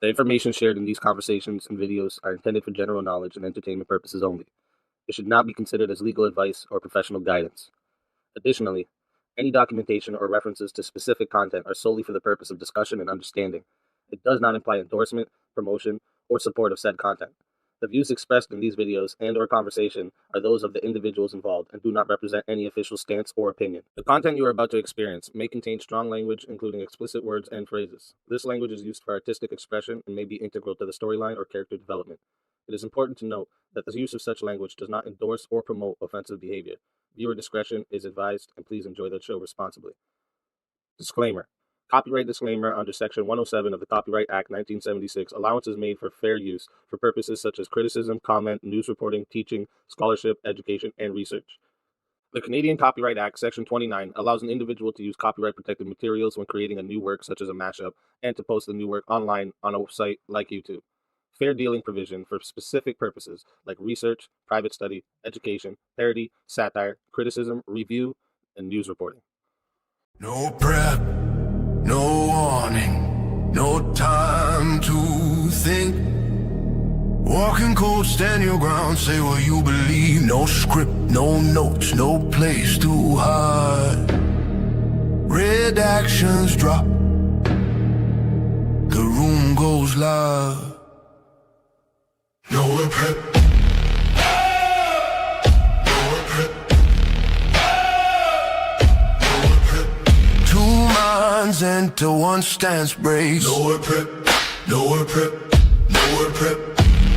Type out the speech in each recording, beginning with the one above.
The information shared in these conversations and videos are intended for general knowledge and entertainment purposes only. It should not be considered as legal advice or professional guidance. Additionally, any documentation or references to specific content are solely for the purpose of discussion and understanding. It does not imply endorsement, promotion, or support of said content. The views expressed in these videos and/or conversation are those of the individuals involved and do not represent any official stance or opinion. The content you are about to experience may contain strong language, including explicit words and phrases. This language is used for artistic expression and may be integral to the storyline or character development. It is important to note that the use of such language does not endorse or promote offensive behavior. Viewer discretion is advised, and please enjoy the show responsibly. Disclaimer. Copyright disclaimer under Section 107 of the Copyright Act 1976. Allowance is made for fair use for purposes such as criticism, comment, news reporting, teaching, scholarship, education, and research. The Canadian Copyright Act, Section 29, allows an individual to use copyright-protected materials when creating a new work such as a mashup and to post the new work online on a site like YouTube. Fair dealing provision for specific purposes like research, private study, education, parody, satire, criticism, review, and news reporting. No prep, no warning, no time to think. Walking cold, stand your ground, say what you believe. No script, no notes, no place to hide. Redactions drop, the room goes live. NOerr prep. NOerr prep. NOerr prep. Two minds enter, one stance breaks. NOerr prep. NOerr prep. NOerr prep.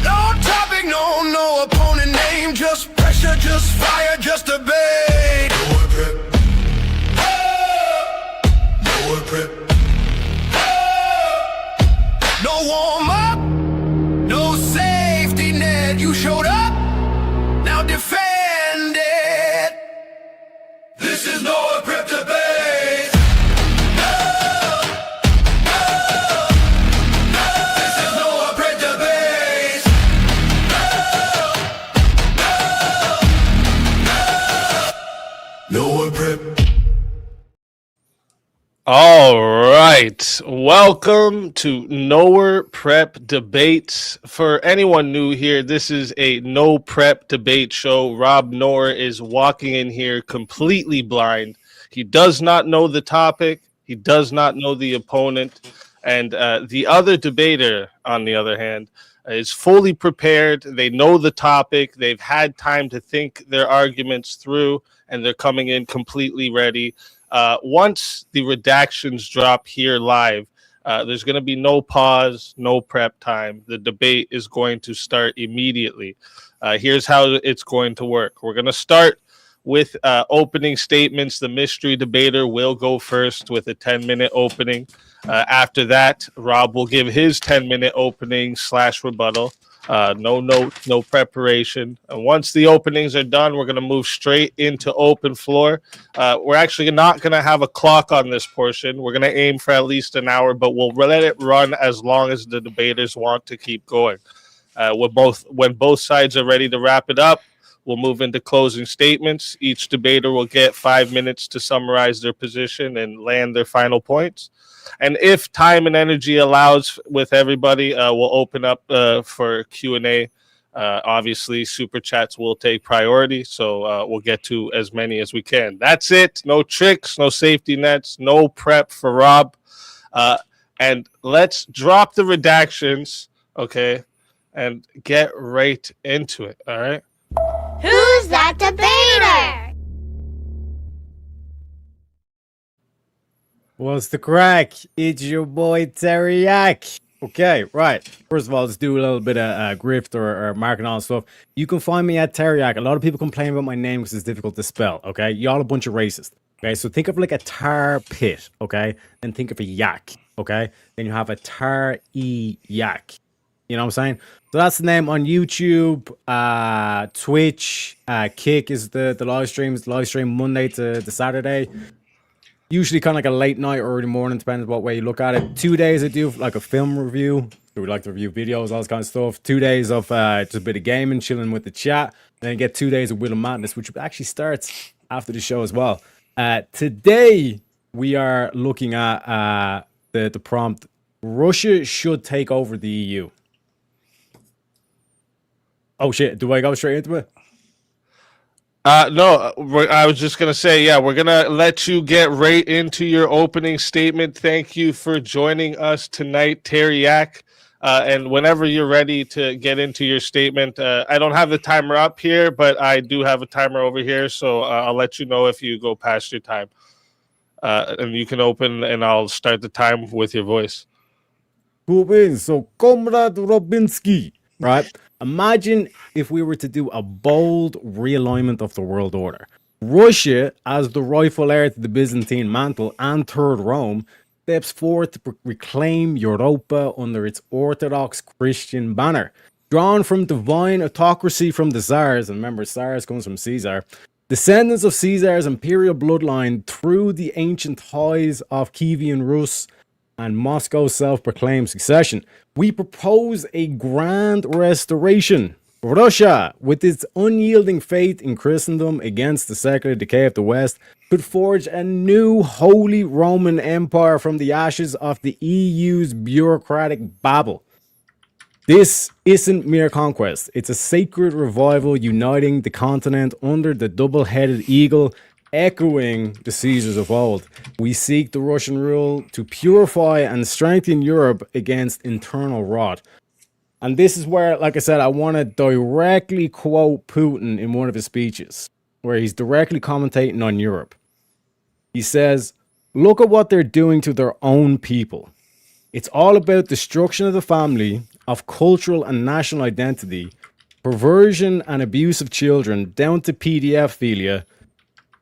No topic, no opponent name. Just pressure, just fire, just debate. NOerr prep. NOerr prep. No warm up, no safety net. You showed up, now defend it. This is NOerr prep debate. This is NOerr prep debate. NOerr prep. All right. Welcome to NOerr Prep Debates. For anyone new here, this is a no prep debate show. Rob NOerr is walking in here completely blind. He does not know the topic. He does not know the opponent. And the other debater, on the other hand, is fully prepared. They know the topic. They've had time to think their arguments through, and they're coming in completely ready. Once the redactions drop here live, there's going to be no pause, no prep time. The debate is going to start immediately. Here's how it's going to work. We're going to start with opening statements. The mystery debater will go first with a 10-minute opening. After that, Rob will give his 10-minute opening / rebuttal. No notes, no preparation. And once the openings are done, we're going to move straight into open floor. We're actually not going to have a clock on this portion. We're going to aim for at least an hour, but we'll let it run as long as the debaters want to keep going. When both sides are ready to wrap it up, we'll move into closing statements. Each debater will get 5 minutes to summarize their position and land their final points. And if time and energy allows with everybody, we'll open up for Q&A. Obviously, super chats will take priority, so we'll get to as many as we can. That's it. No tricks, no safety nets, no prep for Rob. And let's drop the redactions, okay, and get right into it, all right? Who's that debater? What's the crack? It's your boy Teriyaki. Okay, right. First of all, let's do a little bit of grift or marketing on stuff. You can find me at Teriyaki. A lot of people complain about my name because it's difficult to spell, okay? Y'all a bunch of racists, okay? So think of like a tar pit, okay? Then think of a yak, okay? Then you have a tar-e-yak. You know what I'm saying? So that's the name on YouTube, Twitch, Kick is the live streams. Live stream Monday to Saturday. Usually kind of like a late night or early morning, depends what way you look at it. 2 days I do like a film review. So we like to review videos, all this kind of stuff. 2 days of just a bit of gaming, chilling with the chat. Then you get 2 days of Wheel of Madness, which actually starts after the show as well. Today we are looking at the prompt Russia should take over the EU. Oh shit! Do I go straight into it? No, I was just going to say, yeah, we're going to let you get right into your opening statement. Thank you for joining us tonight, Teriak. And whenever you're ready to get into your statement, I don't have the timer up here, but I do have a timer over here. So I'll let you know if you go past your time. And you can open and I'll start the time with your voice. Cool. So, Comrade Robinsky, right? Imagine if we were to do a bold realignment of the world order. Russia, as the rightful heir to the Byzantine mantle and Third Rome, steps forward to reclaim Europa under its Orthodox Christian banner. Drawn from divine autocracy from the Tsars, and remember, Tsars comes from Caesar, descendants of Caesar's imperial bloodline through the ancient ties of Kievan Rus and Moscow's self-proclaimed succession, we propose a grand restoration. Russia, with its unyielding faith in Christendom against the secular decay of the West, could forge a new Holy Roman Empire from the ashes of the EU's bureaucratic babble. This isn't mere conquest. It's a sacred revival uniting the continent under the double-headed eagle, echoing the Caesars of old. We seek the Russian rule to purify and strengthen Europe against internal rot. And this is where, like I said, I want to directly quote Putin in one of his speeches, where he's directly commentating on Europe. He says, "Look at what they're doing to their own people. It's all about destruction of the family, of cultural and national identity, perversion and abuse of children, down to pedophilia,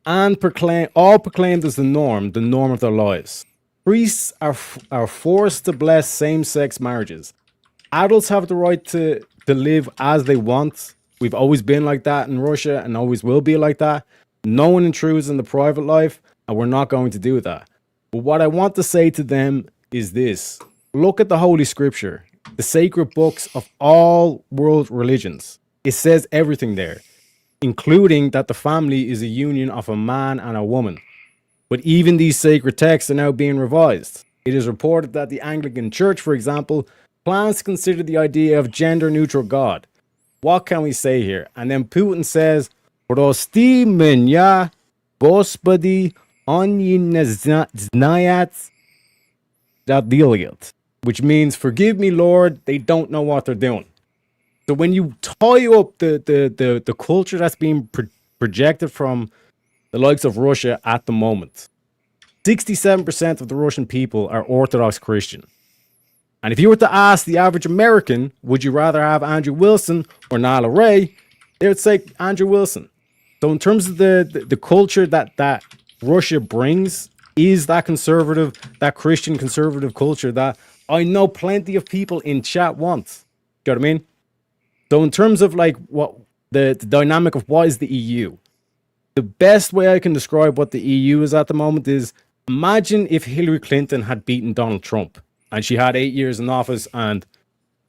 and proclaimed as the norm of their lives. Priests are forced to bless same-sex marriages. Adults have the right to live as they want. We've always been like that in Russia and always will be like that. No one intrudes in the private life, and we're not going to do that. But what I want to say to them is this. Look at the Holy Scripture, the sacred books of all world religions. It says everything there, including that the family is a union of a man and a woman. But even these sacred texts are now being revised. It is reported that the Anglican Church, for example, plans to consider the idea of gender-neutral God. What can we say here?" And then Putin says, "Prosti меня, Господи, они не знают, что делают," which means, "Forgive me, Lord, they don't know what they're doing." So when you tie up the culture that's being projected from the likes of Russia at the moment, 67% of the Russian people are Orthodox Christian. And if you were to ask the average American, would you rather have Andrew Wilson or Nyla Ray, they would say Andrew Wilson. So in terms of the culture that Russia brings is that conservative, that Christian conservative culture that I know plenty of people in chat want. Do you know what I mean? So in terms of like what the dynamic of what is the EU, the best way I can describe what the EU is at the moment is, imagine if Hillary Clinton had beaten Donald Trump and she had 8 years in office and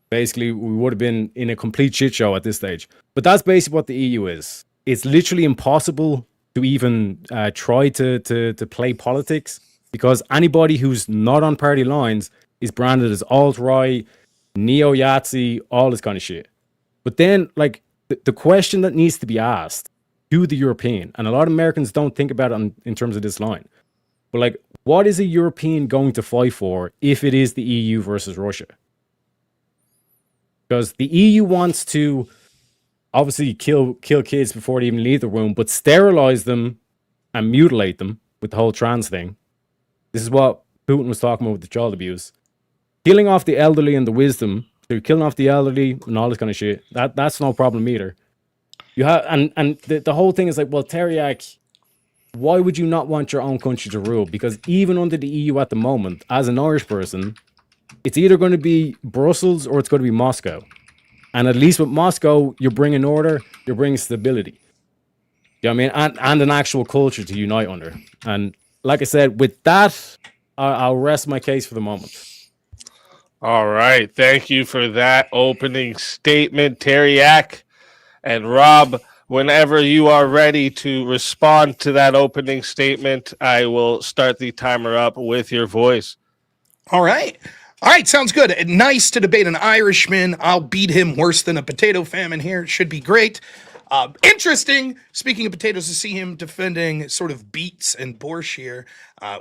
basically we would have been in a complete shit show at this stage. But that's basically what the EU is. It's literally impossible to even try to play politics because anybody who's not on party lines is branded as alt-right, neo-Yahtzee, all this kind of shit. But then, like, the question that needs to be asked to the European, and a lot of Americans don't think about it in terms of this line, but like, what is a European going to fight for if it is the EU versus Russia? Because the EU wants to obviously kill kids before they even leave the womb, but sterilize them and mutilate them with the whole trans thing. This is what Putin was talking about with the child abuse. Killing off the elderly and the wisdom, so you're killing off the elderly and all this kind of shit. That's no problem either. You have and the whole thing is like, well, Teriak, why would you not want your own country to rule? Because even under the EU at the moment, as an Irish person, it's either going to be Brussels or it's going to be Moscow. And at least with Moscow, you're bringing order, you're bringing stability. You know what I mean? And an actual culture to unite under. And like I said, with that, I'll rest my case for the moment. All right. Thank you for that opening statement, Teriak. And Rob, whenever you are ready to respond to that opening statement, I will start the timer up with your voice. All right. All right, sounds good. Nice to debate an Irishman. I'll beat him worse than a potato famine here. It should be great. Interesting, speaking of potatoes, to see him defending sort of beets and borscht here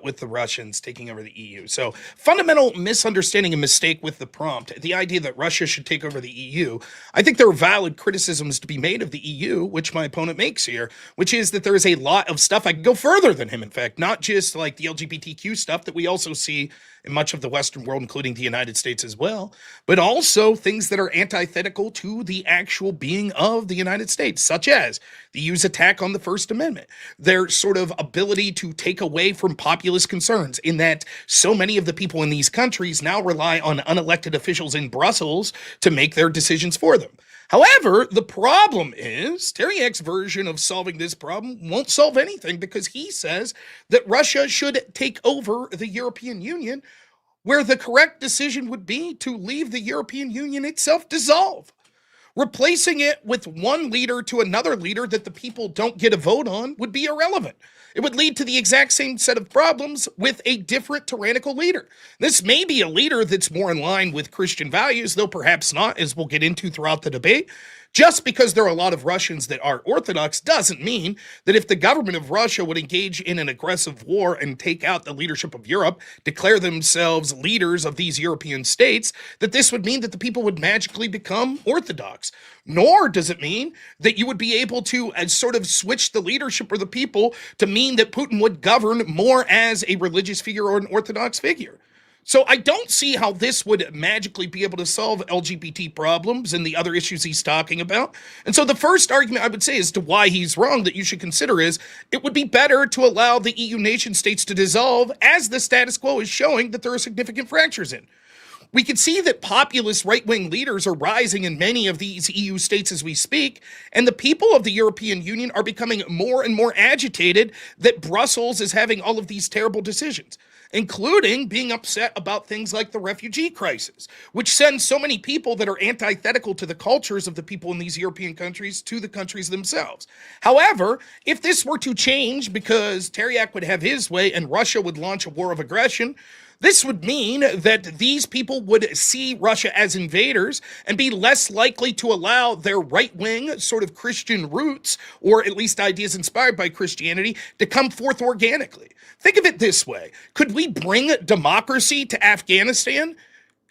with the Russians taking over the EU. So, fundamental misunderstanding and mistake with the prompt. The idea that Russia should take over the EU. I think there are valid criticisms to be made of the EU, which my opponent makes here, which is that there is a lot of stuff. I can go further than him, in fact, not just like the LGBTQ stuff that we also see in much of the Western world, including the United States as well, but also things that are antithetical to the actual being of the United States, such as the EU's attack on the First Amendment, their sort of ability to take away from populist concerns, in that so many of the people in these countries now rely on unelected officials in Brussels to make their decisions for them. However, the problem is Teriak's version of solving this problem won't solve anything, because he says that Russia should take over the European Union, where the correct decision would be to leave the European Union itself dissolve. Replacing it with one leader to another leader that the people don't get a vote on would be irrelevant. It would lead to the exact same set of problems with a different tyrannical leader. This may be a leader that's more in line with Christian values, though perhaps not, as we'll get into throughout the debate. Just because there are a lot of Russians that are Orthodox doesn't mean that if the government of Russia would engage in an aggressive war and take out the leadership of Europe, declare themselves leaders of these European states, that this would mean that the people would magically become Orthodox. Nor does it mean that you would be able to sort of switch the leadership of the people to mean that Putin would govern more as a religious figure or an Orthodox figure. So I don't see how this would magically be able to solve LGBT problems and the other issues he's talking about. And so the first argument I would say as to why he's wrong that you should consider is it would be better to allow the EU nation states to dissolve, as the status quo is showing that there are significant fractures in. We can see that populist right-wing leaders are rising in many of these EU states as we speak, and the people of the European Union are becoming more and more agitated that Brussels is having all of these terrible decisions, including being upset about things like the refugee crisis, which sends so many people that are antithetical to the cultures of the people in these European countries to the countries themselves. However, if this were to change because Teriak would have his way and Russia would launch a war of aggression, this would mean that these people would see Russia as invaders and be less likely to allow their right-wing sort of Christian roots, or at least ideas inspired by Christianity, to come forth organically. Think of it this way. Could we bring democracy to Afghanistan?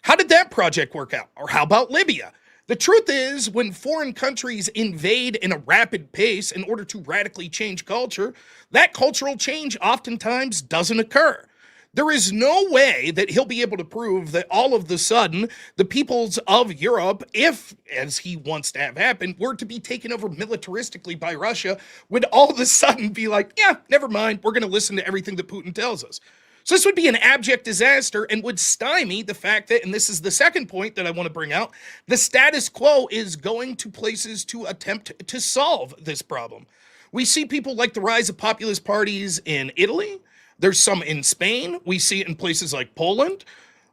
How did that project work out? Or how about Libya? The truth is, when foreign countries invade in a rapid pace in order to radically change culture, that cultural change oftentimes doesn't occur. There is no way that he'll be able to prove that all of the sudden the peoples of Europe, if, as he wants to have happen, were to be taken over militaristically by Russia, would all of a sudden be like, yeah, never mind, we're going to listen to everything that Putin tells us. So this would be an abject disaster and would stymie the fact that, and this is the second point that I want to bring out, the status quo is going to places to attempt to solve this problem. We see people like the rise of populist parties in Italy. There's some in Spain. We see it in places like Poland.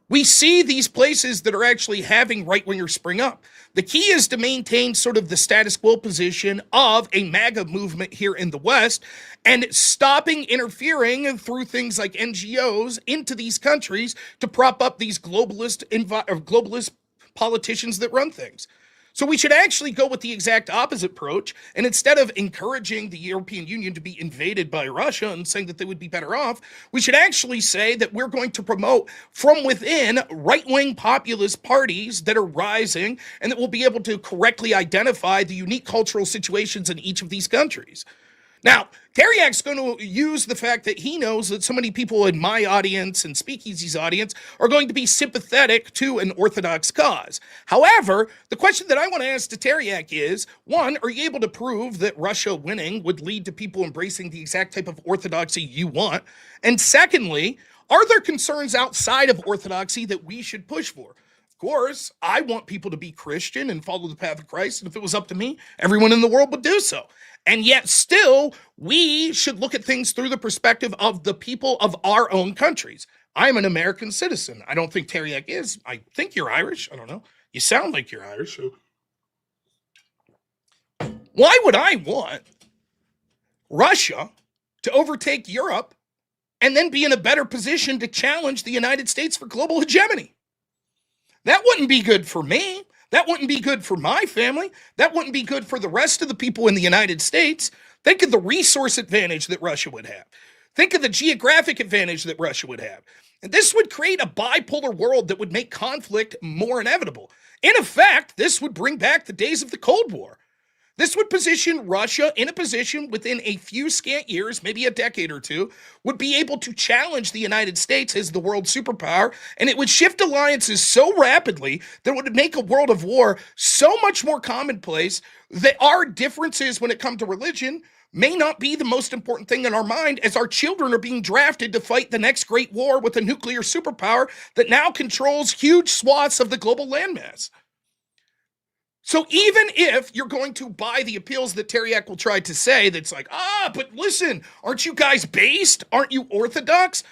We see these places that are actually having right-wingers spring up. The key is to maintain sort of the status quo position of a MAGA movement here in the West and stopping interfering through things like NGOs into these countries to prop up these globalist politicians that run things. So we should actually go with the exact opposite approach, and instead of encouraging the European Union to be invaded by Russia and saying that they would be better off, we should actually say that we're going to promote from within right-wing populist parties that are rising and that will be able to correctly identify the unique cultural situations in each of these countries. Now, Teriak's going to use the fact that he knows that so many people in my audience and Speakeasy's audience are going to be sympathetic to an Orthodox cause. However, the question that I want to ask to Teriak is, one, are you able to prove that Russia winning would lead to people embracing the exact type of orthodoxy you want? And secondly, are there concerns outside of orthodoxy that we should push for? Of course, I want people to be Christian and follow the path of Christ, and if it was up to me, everyone in the world would do so. And yet still, we should look at things through the perspective of the people of our own countries. I'm an American citizen. I don't think Teriak is. I think you're Irish. I don't know. You sound like you're Irish. So why would I want Russia to overtake Europe and then be in a better position to challenge the United States for global hegemony? That wouldn't be good for me. That wouldn't be good for my family. That wouldn't be good for the rest of the people in the United States. Think of the resource advantage that Russia would have. Think of the geographic advantage that Russia would have. And this would create a bipolar world that would make conflict more inevitable. In effect, this would bring back the days of the Cold War. This would position Russia in a position within a few scant years, maybe a decade or two, would be able to challenge the United States as the world superpower, and it would shift alliances so rapidly that it would make a world of war so much more commonplace that our differences when it comes to religion may not be the most important thing in our mind, as our children are being drafted to fight the next great war with a nuclear superpower that now controls huge swaths of the global landmass. So even if you're going to buy the appeals that Teriak will try to say, that's like, but listen, aren't you guys based? Aren't you orthodox?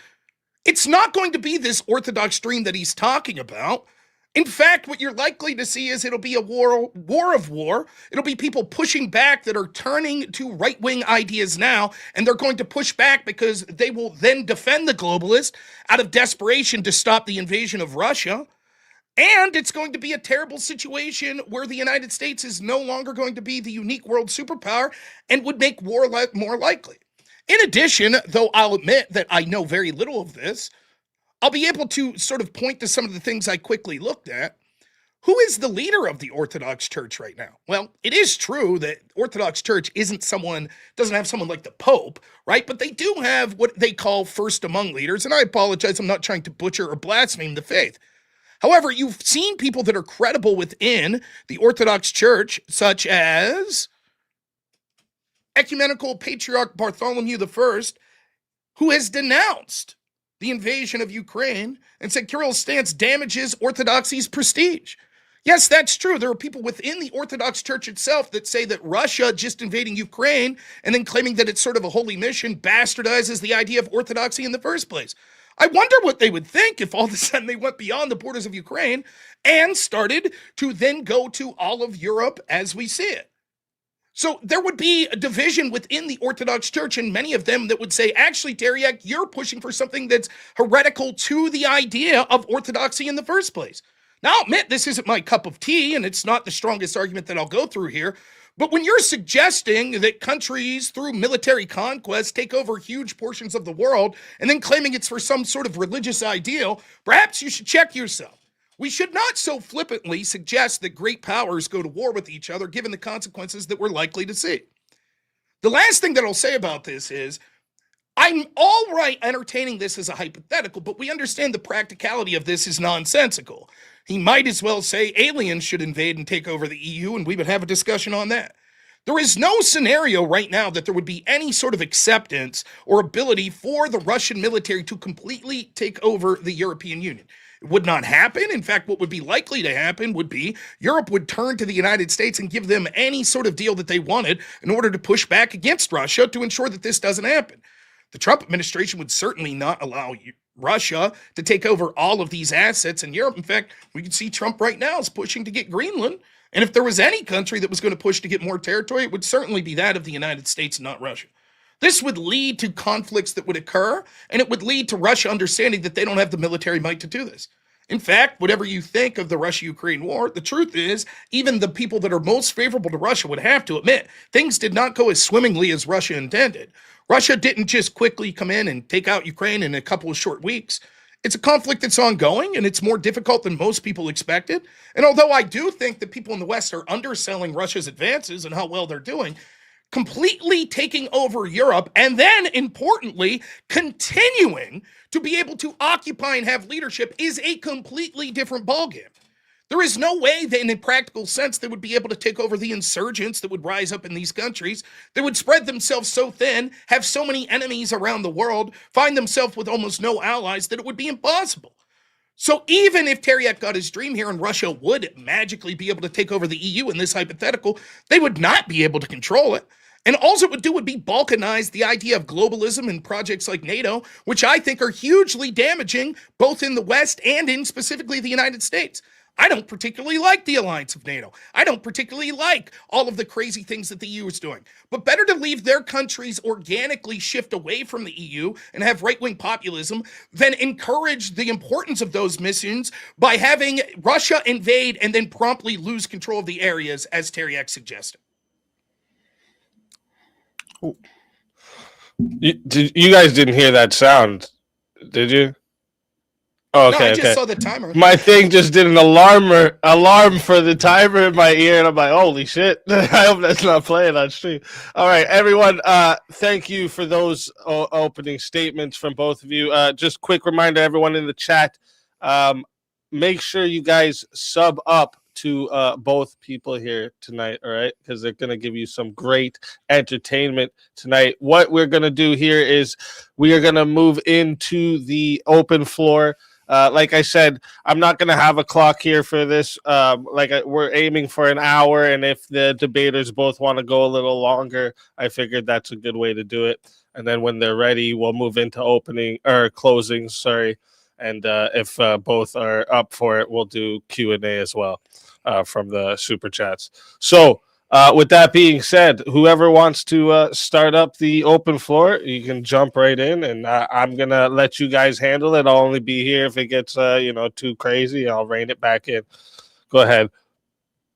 It's not going to be this orthodox dream that he's talking about. In fact, what you're likely to see is it'll be a war of war. It'll be people pushing back that are turning to right-wing ideas now, and they're going to push back because they will then defend the globalists out of desperation to stop the invasion of Russia. And it's going to be a terrible situation where the United States is no longer going to be the unique world superpower and would make war more likely. In addition, though I'll admit that I know very little of this, I'll be able to sort of point to some of the things I quickly looked at. Who is the leader of the Orthodox Church right now? Well, it is true that Orthodox Church doesn't have someone like the Pope, right? But they do have what they call first among leaders. And I apologize, I'm not trying to butcher or blaspheme the faith. However, you've seen people that are credible within the Orthodox Church, such as Ecumenical Patriarch Bartholomew I, who has denounced the invasion of Ukraine and said Kirill's stance damages Orthodoxy's prestige. Yes, that's true. There are people within the Orthodox Church itself that say that Russia just invading Ukraine and then claiming that it's sort of a holy mission bastardizes the idea of Orthodoxy in the first place. I wonder what they would think if all of a sudden they went beyond the borders of Ukraine and started to then go to all of Europe as we see it. So there would be a division within the Orthodox Church, and many of them that would say, actually, Teriak, you're pushing for something that's heretical to the idea of Orthodoxy in the first place. Now, I'll admit this isn't my cup of tea, and it's not the strongest argument that I'll go through here, but when you're suggesting that countries through military conquest take over huge portions of the world and then claiming it's for some sort of religious ideal, perhaps you should check yourself. We should not so flippantly suggest that great powers go to war with each other given the consequences that we're likely to see. The last thing that I'll say about this is, I'm all right entertaining this as a hypothetical, but we understand the practicality of this is nonsensical. He might as well say aliens should invade and take over the EU, and we would have a discussion on that. There is no scenario right now that there would be any sort of acceptance or ability for the Russian military to completely take over the European Union. It would not happen. In fact, what would be likely to happen would be Europe would turn to the United States and give them any sort of deal that they wanted in order to push back against Russia to ensure that this doesn't happen. The Trump administration would certainly not allow Russia to take over all of these assets in Europe. In fact, we can see Trump right now is pushing to get Greenland. And if there was any country that was going to push to get more territory, it would certainly be that of the United States, not Russia. This would lead to conflicts that would occur, and it would lead to Russia understanding that they don't have the military might to do this. In fact, whatever you think of the Russia-Ukraine war, the truth is, even the people that are most favorable to Russia would have to admit, things did not go as swimmingly as Russia intended. Russia didn't just quickly come in and take out Ukraine in a couple of short weeks. It's a conflict that's ongoing, and it's more difficult than most people expected. And although I do think that people in the West are underselling Russia's advances and how well they're doing, completely taking over Europe and then, importantly, continuing to be able to occupy and have leadership is a completely different ballgame. There is no way that in a practical sense they would be able to take over the insurgents that would rise up in these countries. They would spread themselves so thin, have so many enemies around the world, find themselves with almost no allies that it would be impossible. So even if Teriak got his dream here and Russia would magically be able to take over the EU in this hypothetical, they would not be able to control it. And all it would do would be balkanize the idea of globalism and projects like NATO, which I think are hugely damaging both in the West and in specifically the United States. I don't particularly like the alliance of NATO. I don't particularly like all of the crazy things that the EU is doing. But better to leave their countries organically shift away from the EU and have right-wing populism than encourage the importance of those missions by having Russia invade and then promptly lose control of the areas, as Teriak suggested. You guys didn't hear that sound, did you? Oh, okay, no, I just saw the timer. My thing just did an alarm for the timer in my ear, and I'm like, holy shit. I hope that's not playing on stream. All right, everyone, thank you for those opening statements from both of you. Just quick reminder, everyone in the chat, make sure you guys sub up to both people here tonight, all right? Because they're going to give you some great entertainment tonight. What we're going to do here is we are going to move into the open floor. Like I said, I'm not going to have a clock here for this. We're aiming for an hour, and if the debaters both want to go a little longer, I figured that's a good way to do it. And then when they're ready, we'll move into closing, sorry. And if both are up for it, we'll do Q&A as well from the super chats. So with that being said, whoever wants to start up the open floor, you can jump right in, and I'm going to let you guys handle it. I'll only be here if it gets too crazy. I'll rein it back in. Go ahead.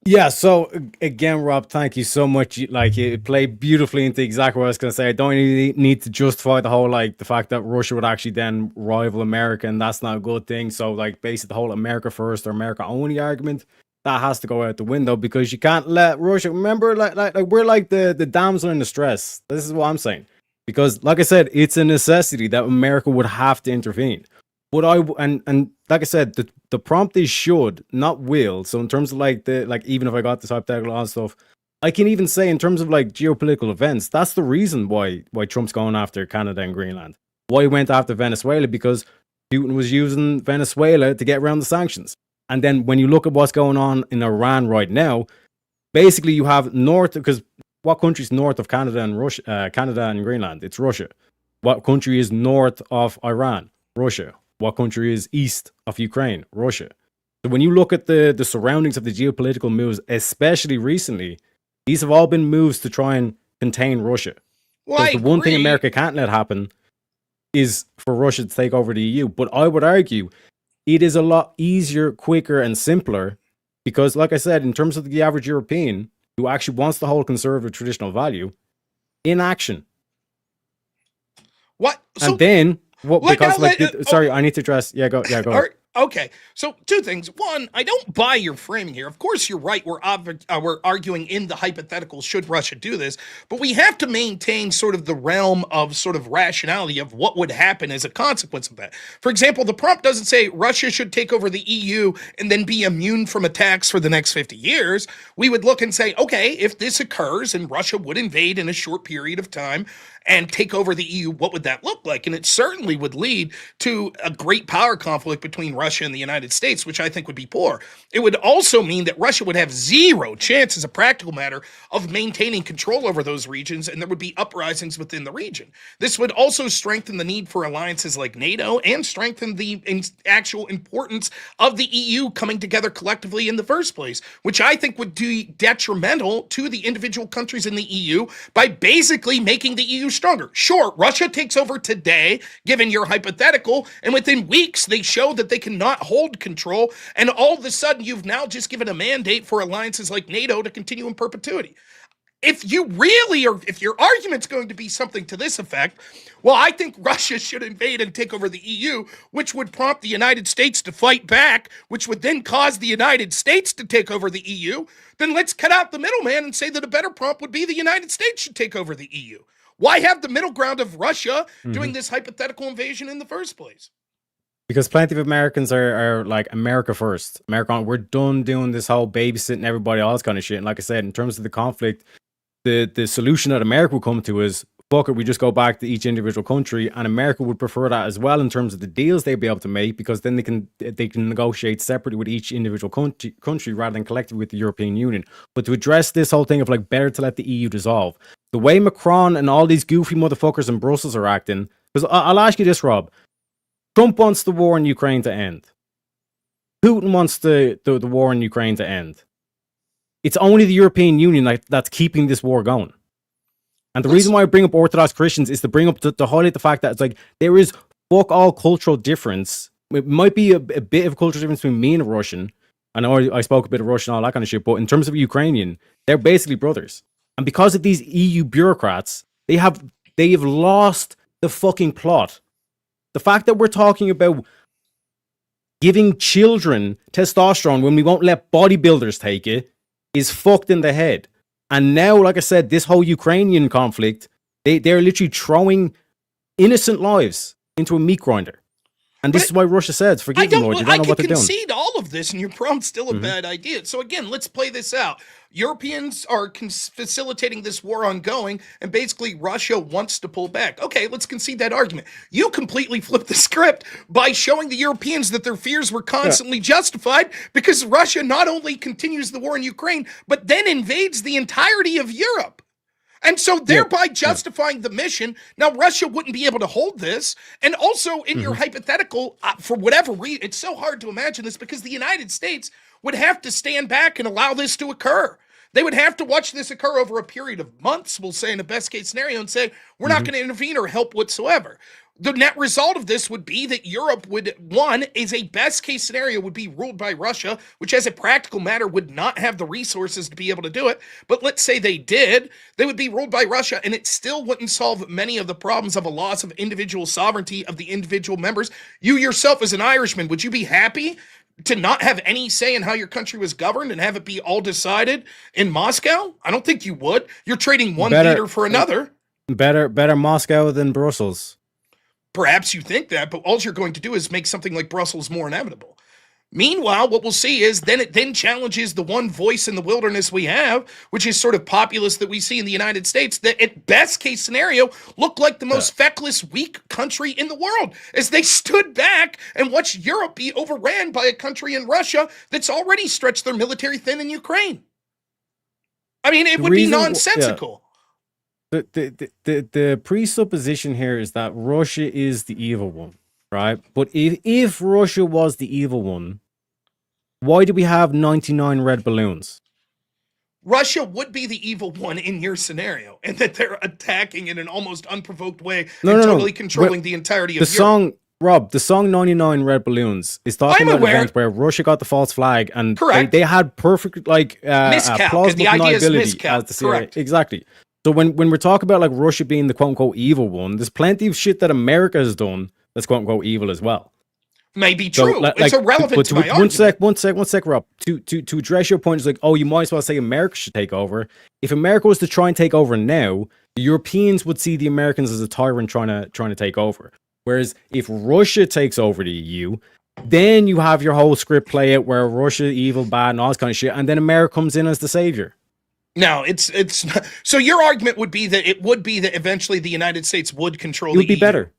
Yeah, so again, Rob, thank you so much. It played beautifully into exactly what I was going to say. I don't really need to justify the fact that Russia would actually then rival America, and that's not a good thing. So, basically, the whole America first or America only argument, that has to go out the window, because you can't let Russia, remember, we're like the damsel in distress. This is what I'm saying. Because, like I said, it's a necessity that America would have to intervene. But and like I said, the prompt is should, not will. So in terms of even if I got this hypothetical and stuff, I can even say in terms of geopolitical events, that's the reason why Trump's going after Canada and Greenland. Why he went after Venezuela, because Putin was using Venezuela to get around the sanctions. And then when you look at what's going on in Iran right now, basically you have because what country is north of Canada and Canada and Greenland? It's Russia. What country is north of Iran? Russia. What country is east of Ukraine? Russia. So when you look at the surroundings of the geopolitical moves, especially recently, these have all been moves to try and contain Russia. Well, the one thing America can't let happen is for Russia to take over the EU. But I would argue it is a lot easier, quicker, and simpler, because, like I said, in terms of the average European who actually wants to hold conservative traditional value, inaction. What? And then... sorry, I need to address. Yeah, go. Okay, so two things. One, I don't buy your framing here. Of course, you're right. We're arguing in the hypothetical, should Russia do this? But we have to maintain sort of the realm of sort of rationality of what would happen as a consequence of that. For example, the prompt doesn't say Russia should take over the EU and then be immune from attacks for the next 50 years. We would look and say, okay, if this occurs and Russia would invade in a short period of time and take over the EU, what would that look like? And it certainly would lead to a great power conflict between Russia and the United States, which I think would be poor. It would also mean that Russia would have zero chance, as a practical matter, of maintaining control over those regions, and there would be uprisings within the region. This would also strengthen the need for alliances like NATO and strengthen the actual importance of the EU coming together collectively in the first place, which I think would be detrimental to the individual countries in the EU by basically making the EU stronger. Sure, Russia takes over today, given your hypothetical, and within weeks they show that they cannot hold control, and all of a sudden you've now just given a mandate for alliances like NATO to continue in perpetuity. If you really are, if your argument's going to be something to this effect, well, I think Russia should invade and take over the EU, which would prompt the United States to fight back, which would then cause the United States to take over the EU. Then let's cut out the middleman and say that a better prompt would be the United States should take over the EU. Why have the middle ground of Russia doing this hypothetical invasion in the first place? Because plenty of Americans are like America first. We're done doing this whole babysitting everybody else kind of shit. And like I said, in terms of the conflict, the solution that America will come to is, fuck it, we just go back to each individual country, and America would prefer that as well in terms of the deals they'd be able to make, because then they can negotiate separately with each individual country rather than collectively with the European Union. But to address this whole thing of better to let the EU dissolve, the way Macron and all these goofy motherfuckers in Brussels are acting, because I'll ask you this, Rob. Trump wants the war in Ukraine to end. Putin wants the war in Ukraine to end. It's only the European Union that's keeping this war going. And the reason why I bring up Orthodox Christians is to bring up to highlight the fact that it's like there is fuck all cultural difference. It might be a bit of cultural difference between me and a Russian. I know I spoke a bit of Russian, all that kind of shit, but in terms of Ukrainian, they're basically brothers. And because of these EU bureaucrats, they have lost the fucking plot. The fact that we're talking about giving children testosterone when we won't let bodybuilders take it is fucked in the head. And now, like I said, this whole Ukrainian conflict, they're literally throwing innocent lives into a meat grinder. And this is why Russia says, forgive me, Lord, you don't know what they're doing. I can concede all of this, and your problem's still a bad idea. So again, let's play this out. Europeans are facilitating this war ongoing, and basically Russia wants to pull back. Okay, let's concede that argument. You completely flipped the script by showing the Europeans that their fears were constantly justified because Russia not only continues the war in Ukraine, but then invades the entirety of Europe. And so thereby justifying the mission. Now, Russia wouldn't be able to hold this. And also in your hypothetical, for whatever reason, it's so hard to imagine this because the United States would have to stand back and allow this to occur. They would have to watch this occur over a period of months, we'll say in a best case scenario, and say, we're not going to intervene or help whatsoever. The net result of this would be that Europe would, is a best case scenario would be ruled by Russia, which as a practical matter would not have the resources to be able to do it. But let's say they did, they would be ruled by Russia, and it still wouldn't solve many of the problems of a loss of individual sovereignty of the individual members. You yourself as an Irishman, would you be happy to not have any say in how your country was governed and have it be all decided in Moscow? I don't think you would. You're trading one leader for another. Better Moscow than Brussels. Perhaps you think that, but all you're going to do is make something like Brussels more inevitable. Meanwhile, what we'll see is it then challenges the one voice in the wilderness we have, which is sort of populist that we see in the United States, that at best case scenario look like the most feckless, weak country in the world as they stood back and watched Europe be overran by a country in Russia that's already stretched their military thin in Ukraine. I mean, it would be nonsensical. The presupposition here is that Russia is the evil one, right? But if Russia was the evil one, why do we have 99 red balloons? Russia would be the evil one in your scenario, and that they're attacking in an almost unprovoked way totally controlling the entirety of Europe. The song 99 Red Balloons is talking about an event where Russia got the false flag and they had perfect, plausible the idea is deniability as the CIA. Exactly. So when we're talking about like Russia being the quote unquote evil one, there's plenty of shit that America has done that's quote unquote evil as well. May be true. So, it's irrelevant to my argument. One sec, Rob. To address your point, is like, oh, you might as well say America should take over. If America was to try and take over now, the Europeans would see the Americans as a tyrant trying to take over. Whereas if Russia takes over the EU, then you have your whole script play out where Russia evil, bad, and all this kind of shit, and then America comes in as the savior. No, it's so your argument would be that eventually the United States would control the EU. It would be better.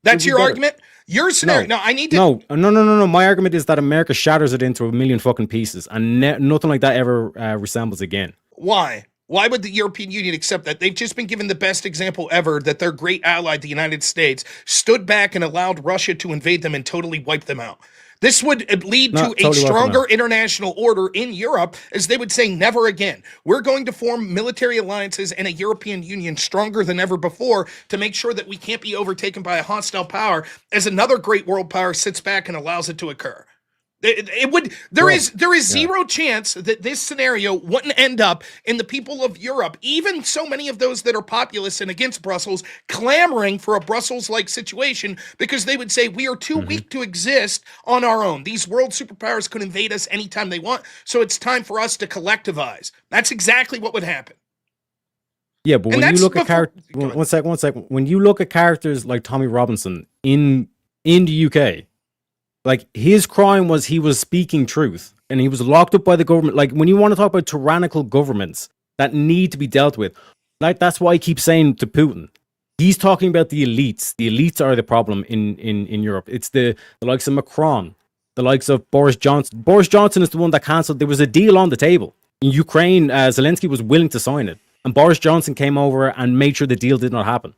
That's your argument? Your scenario. No, I need to. No. My argument is that America shatters it into a million fucking pieces, and nothing like that ever resembles again. Why? Why would the European Union accept that? They've just been given the best example ever that their great ally, the United States, stood back and allowed Russia to invade them and totally wipe them out. This would lead to a stronger international order in Europe, as they would say, never again. We're going to form military alliances and a European Union stronger than ever before to make sure that we can't be overtaken by a hostile power as another great world power sits back and allows it to occur. There is zero chance that this scenario wouldn't end up in the people of Europe, even so many of those that are populist and against Brussels, clamoring for a Brussels-like situation because they would say we are too weak to exist on our own. These world superpowers could invade us anytime they want, so it's time for us to collectivize. That's exactly what would happen. Yeah, but when you look at characters, one second. When you look at characters like Tommy Robinson in the UK. Like, his crime was he was speaking truth, and he was locked up by the government. Like, when you want to talk about tyrannical governments that need to be dealt with, like, that's why I keep saying to Putin, he's talking about the elites. The elites are the problem in Europe. It's the likes of Macron, the likes of Boris Johnson. Boris Johnson is the one that cancelled. There was a deal on the table. In Ukraine, Zelensky was willing to sign it, and Boris Johnson came over and made sure the deal did not happen.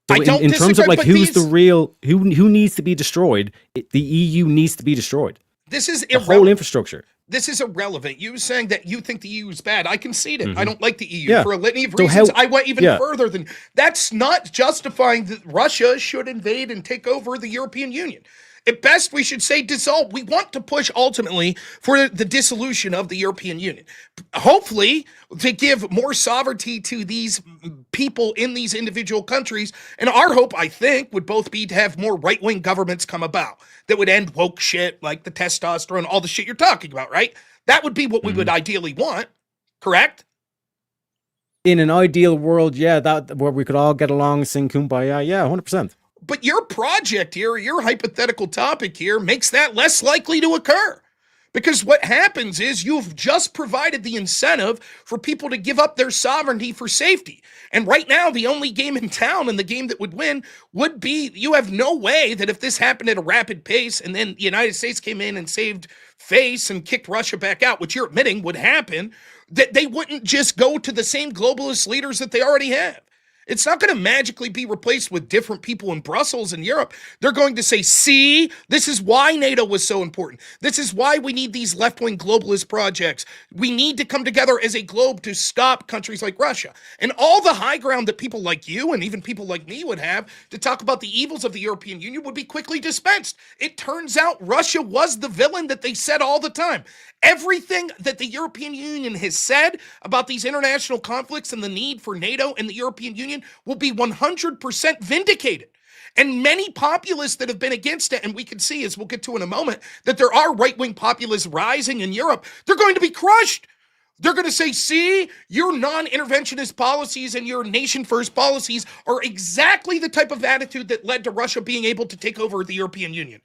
So in terms of like who's the real who needs to be destroyed, the EU needs to be destroyed. This is the whole irrelevant. infrastructure. This is irrelevant. You saying that you think the EU is bad. I concede it. I don't like the EU Yeah. for a litany of So reasons. how- I went even yeah. further than that's not justifying that Russia should invade and take over the European Union. At best, we should say dissolve. We want to push ultimately for the dissolution of the European Union. Hopefully, to give more sovereignty to these people in these individual countries. And our hope, I think, would both be to have more right-wing governments come about that would end woke shit like the testosterone, all the shit you're talking about, right? That would be what we would ideally want, correct? In an ideal world, yeah, that where we could all get along, sing kumbaya, yeah, 100%. But your project here, your hypothetical topic here, makes that less likely to occur. Because what happens is you've just provided the incentive for people to give up their sovereignty for safety. And right now, the only game in town and the game that would win would be, you have no way that if this happened at a rapid pace and then the United States came in and saved face and kicked Russia back out, which you're admitting would happen, that they wouldn't just go to the same globalist leaders that they already have. It's not going to magically be replaced with different people in Brussels and Europe. They're going to say, see, this is why NATO was so important. This is why we need these left-wing globalist projects. We need to come together as a globe to stop countries like Russia. And all the high ground that people like you and even people like me would have to talk about the evils of the European Union would be quickly dispensed. It turns out Russia was the villain that they said all the time. Everything that the European Union has said about these international conflicts and the need for NATO and the European Union will be 100% vindicated. And many populists that have been against it, and we can see, as we'll get to in a moment, that there are right-wing populists rising in Europe, they're going to be crushed. They're going to say, see, your non-interventionist policies and your nation-first policies are exactly the type of attitude that led to Russia being able to take over the European Union.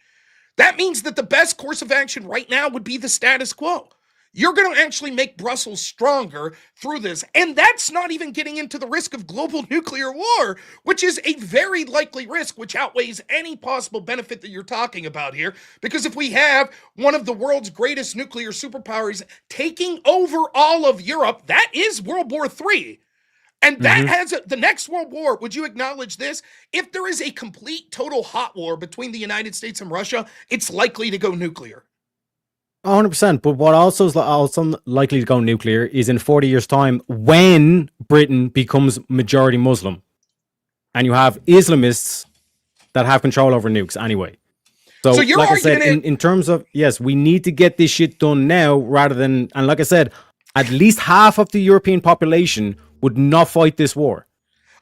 That means that the best course of action right now would be the status quo. You're going to actually make Brussels stronger through this. And that's not even getting into the risk of global nuclear war, which is a very likely risk, which outweighs any possible benefit that you're talking about here. Because if we have one of the world's greatest nuclear superpowers taking over all of Europe, that is World War III. And that has the next world war. Would you acknowledge this? If there is a complete total hot war between the United States and Russia, it's likely to go nuclear. 100%. But what also is also likely to go nuclear is in 40 years' time when Britain becomes majority Muslim. And you have Islamists that have control over nukes anyway. So your like I said, argument in terms of, yes, we need to get this shit done now rather than, and like I said, at least half of the European population would not fight this war.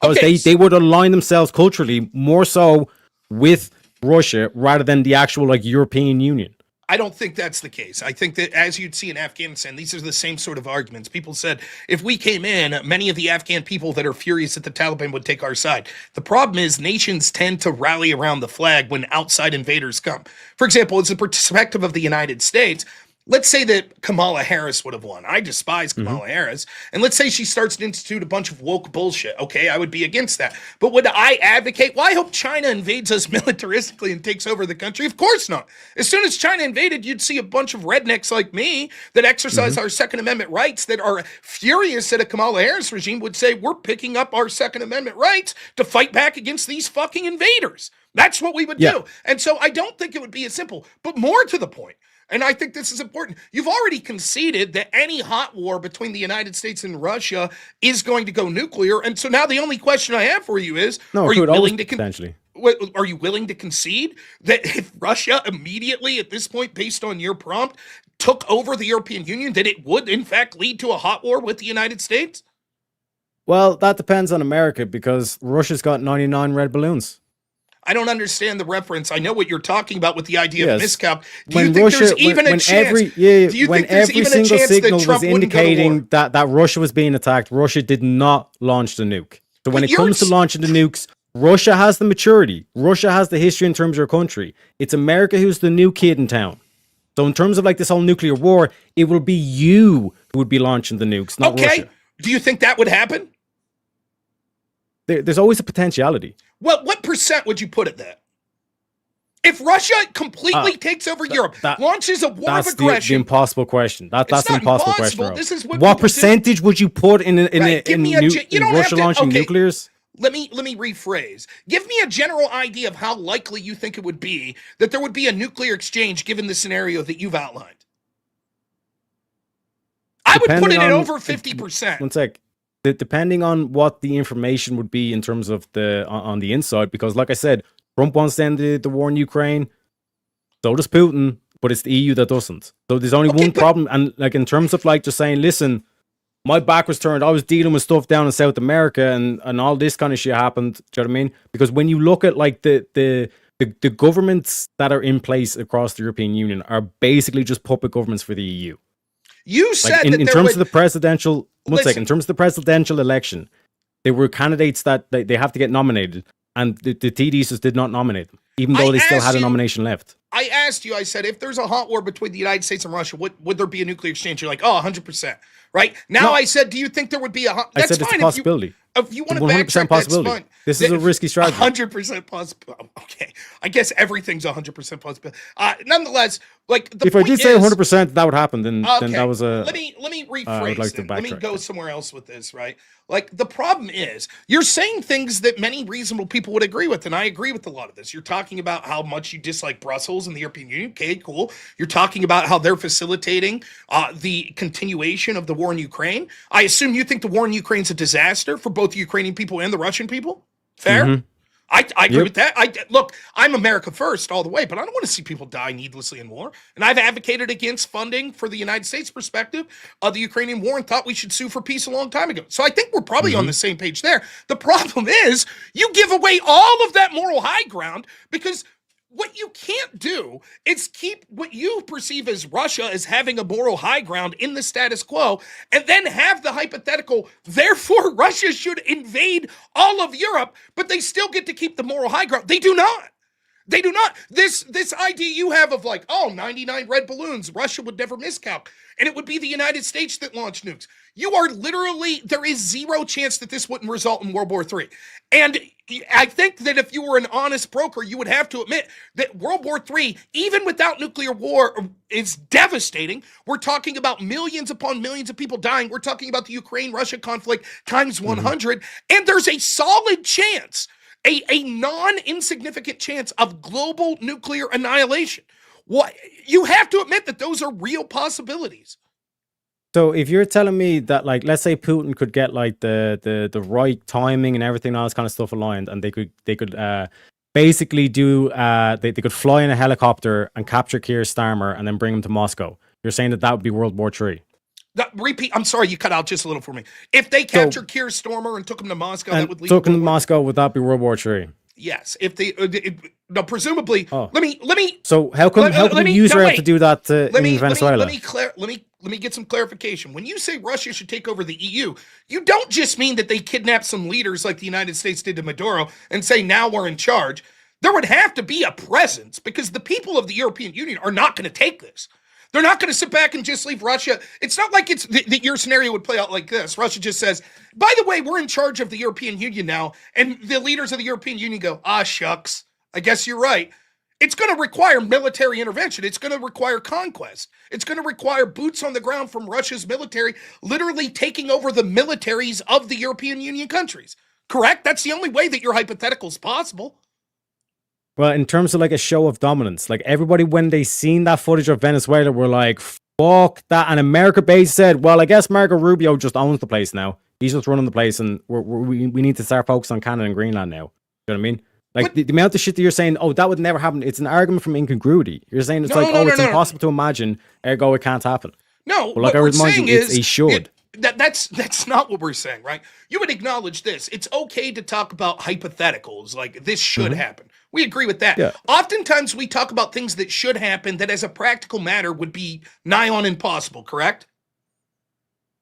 Because they would align themselves culturally more so with Russia rather than the actual like European Union. I don't think that's the case. I think that, as you'd see in Afghanistan, these are the same sort of arguments. People said, if we came in, many of the Afghan people that are furious that the Taliban would take our side. The problem is nations tend to rally around the flag when outside invaders come. For example, it's the perspective of the United States. Let's say that Kamala Harris would have won. I despise Kamala Harris. And let's say she starts to institute a bunch of woke bullshit. Okay, I would be against that. But would I advocate? Well, I hope China invades us militaristically and takes over the country. Of course not. As soon as China invaded, you'd see a bunch of rednecks like me that exercise our Second Amendment rights that are furious that a Kamala Harris regime would say, we're picking up our Second Amendment rights to fight back against these fucking invaders. That's what we would do. And so I don't think it would be as simple. But more to the point, and I think this is important, you've already conceded that any hot war between the United States and Russia is going to go nuclear. And so now the only question I have for you is, are you willing to potentially? Are you willing to concede that if Russia immediately at this point, based on your prompt, took over the European Union, that it would in fact lead to a hot war with the United States? Well, that depends on America because Russia's got 99 red balloons. I don't understand the reference. I know what you're talking about with the idea of miscalc. Do you think there's even a chance? When every single signal was indicating that Russia was being attacked, Russia did not launch the nuke. So when it comes to launching the nukes, Russia has the maturity. Russia has the history in terms of your country. It's America who's the new kid in town. So in terms of like this whole nuclear war, it will be you who would be launching the nukes, not Russia. Do you think that would happen? There's always a potentiality. Well, what percent would you put it that? If Russia completely takes over Europe, launches a war of aggression... That's the impossible question. That's the impossible question. This is what percentage would you put in Russia launching nuclears? let me rephrase. Give me a general idea of how likely you think it would be that there would be a nuclear exchange given the scenario that you've outlined. I would put it at over 50%. One sec. Depending on what the information would be in terms of on the inside, because like I said, Trump wants to end the war in Ukraine, so does Putin, but it's the EU that doesn't. So there's only one problem, and like in terms of like just saying, listen, my back was turned, I was dealing with stuff down in South America, and all this kind of shit happened. Do you know what I mean? Because when you look at like the governments that are in place across the European Union are basically just puppet governments for the EU. You said like in terms of the presidential. Listen. In terms of the presidential election, there were candidates that they have to get nominated, and the TDs just did not nominate them, even though they still had a nomination left. I asked you, I said, if there's a hot war between the United States and Russia, would there be a nuclear exchange? You're like, oh, 100%. Right? Now no. I said, do you think there would be that's I said it's fine. a possibility. If you want to backtrack, possibility. That's fine. This is a risky strategy. 100% possibility. Okay. I guess everything's 100% possibility. Nonetheless, like if I did say 100% that would happen, then that was a. Let me rephrase Let me go somewhere else with this, right? Like the problem is you're saying things that many reasonable people would agree with, and I agree with a lot of this. You're talking about how much you dislike Brussels and the European Union. Okay, cool. You're talking about how they're facilitating the continuation of the war in Ukraine. I assume you think the war in Ukraine is a disaster for both the Ukrainian people and the Russian people. Fair? Mm-hmm. I agree with that. Look, I'm America first all the way, but I don't want to see people die needlessly in war. And I've advocated against funding for the United States perspective of the Ukrainian war and thought we should sue for peace a long time ago. So I think we're probably on the same page there. The problem is you give away all of that moral high ground because what you can't do is keep what you perceive as Russia as having a moral high ground in the status quo and then have the hypothetical, therefore Russia should invade all of Europe, but they still get to keep the moral high ground. They do not. They do not. This idea you have of like, 99 red balloons, Russia would never miscalc, and it would be the United States that launched nukes. You are literally, there is zero chance that this wouldn't result in World War III. And I think that if you were an honest broker, you would have to admit that World War III, even without nuclear war, is devastating. We're talking about millions upon millions of people dying. We're talking about the Ukraine-Russia conflict times 100. And there's a solid chance, a non-insignificant chance of global nuclear annihilation. What you have to admit that those are real possibilities. So if you're telling me that, like, let's say Putin could get like the right timing and everything, all this kind of stuff aligned, and they could basically do they could fly in a helicopter and capture Keir Starmer and then bring him to Moscow. You're saying that would be World War III. Repeat. I'm sorry, you cut out just a little for me. If they captured Keir Starmer and took him to Moscow, that would lead took him to Moscow. Would that be World War III? Yes. If they no, presumably. Let me. So how come the user have to do that in Venezuela? Let me get some clarification. When you say Russia should take over the EU, you don't just mean that they kidnap some leaders like the United States did to Maduro and say now we're in charge. There would have to be a presence because the people of the European Union are not going to take this. They're not going to sit back and just leave Russia. It's not like it's that your scenario would play out like this. Russia just says, by the way, we're in charge of the European Union now. And the leaders of the European Union go, shucks, I guess you're right. It's going to require military intervention. It's going to require conquest. It's going to require boots on the ground from Russia's military, literally taking over the militaries of the European Union countries. Correct? That's the only way that your hypothetical is possible. Well, in terms of like a show of dominance, like everybody, when they seen that footage of Venezuela, were like, fuck that. And America base said, well, I guess Marco Rubio just owns the place now. He's just running the place and we need to start focusing on Canada and Greenland now. You know what I mean? Like the amount of shit that you're saying, that would never happen. It's an argument from incongruity. You're saying it's it's impossible to imagine, ergo it can't happen. No, but like I remind you, it's a should. That's not what we're saying, right? You would acknowledge this. It's okay to talk about hypotheticals, like this should happen. We agree with that. Yeah. Oftentimes we talk about things that should happen that as a practical matter would be nigh on impossible, correct?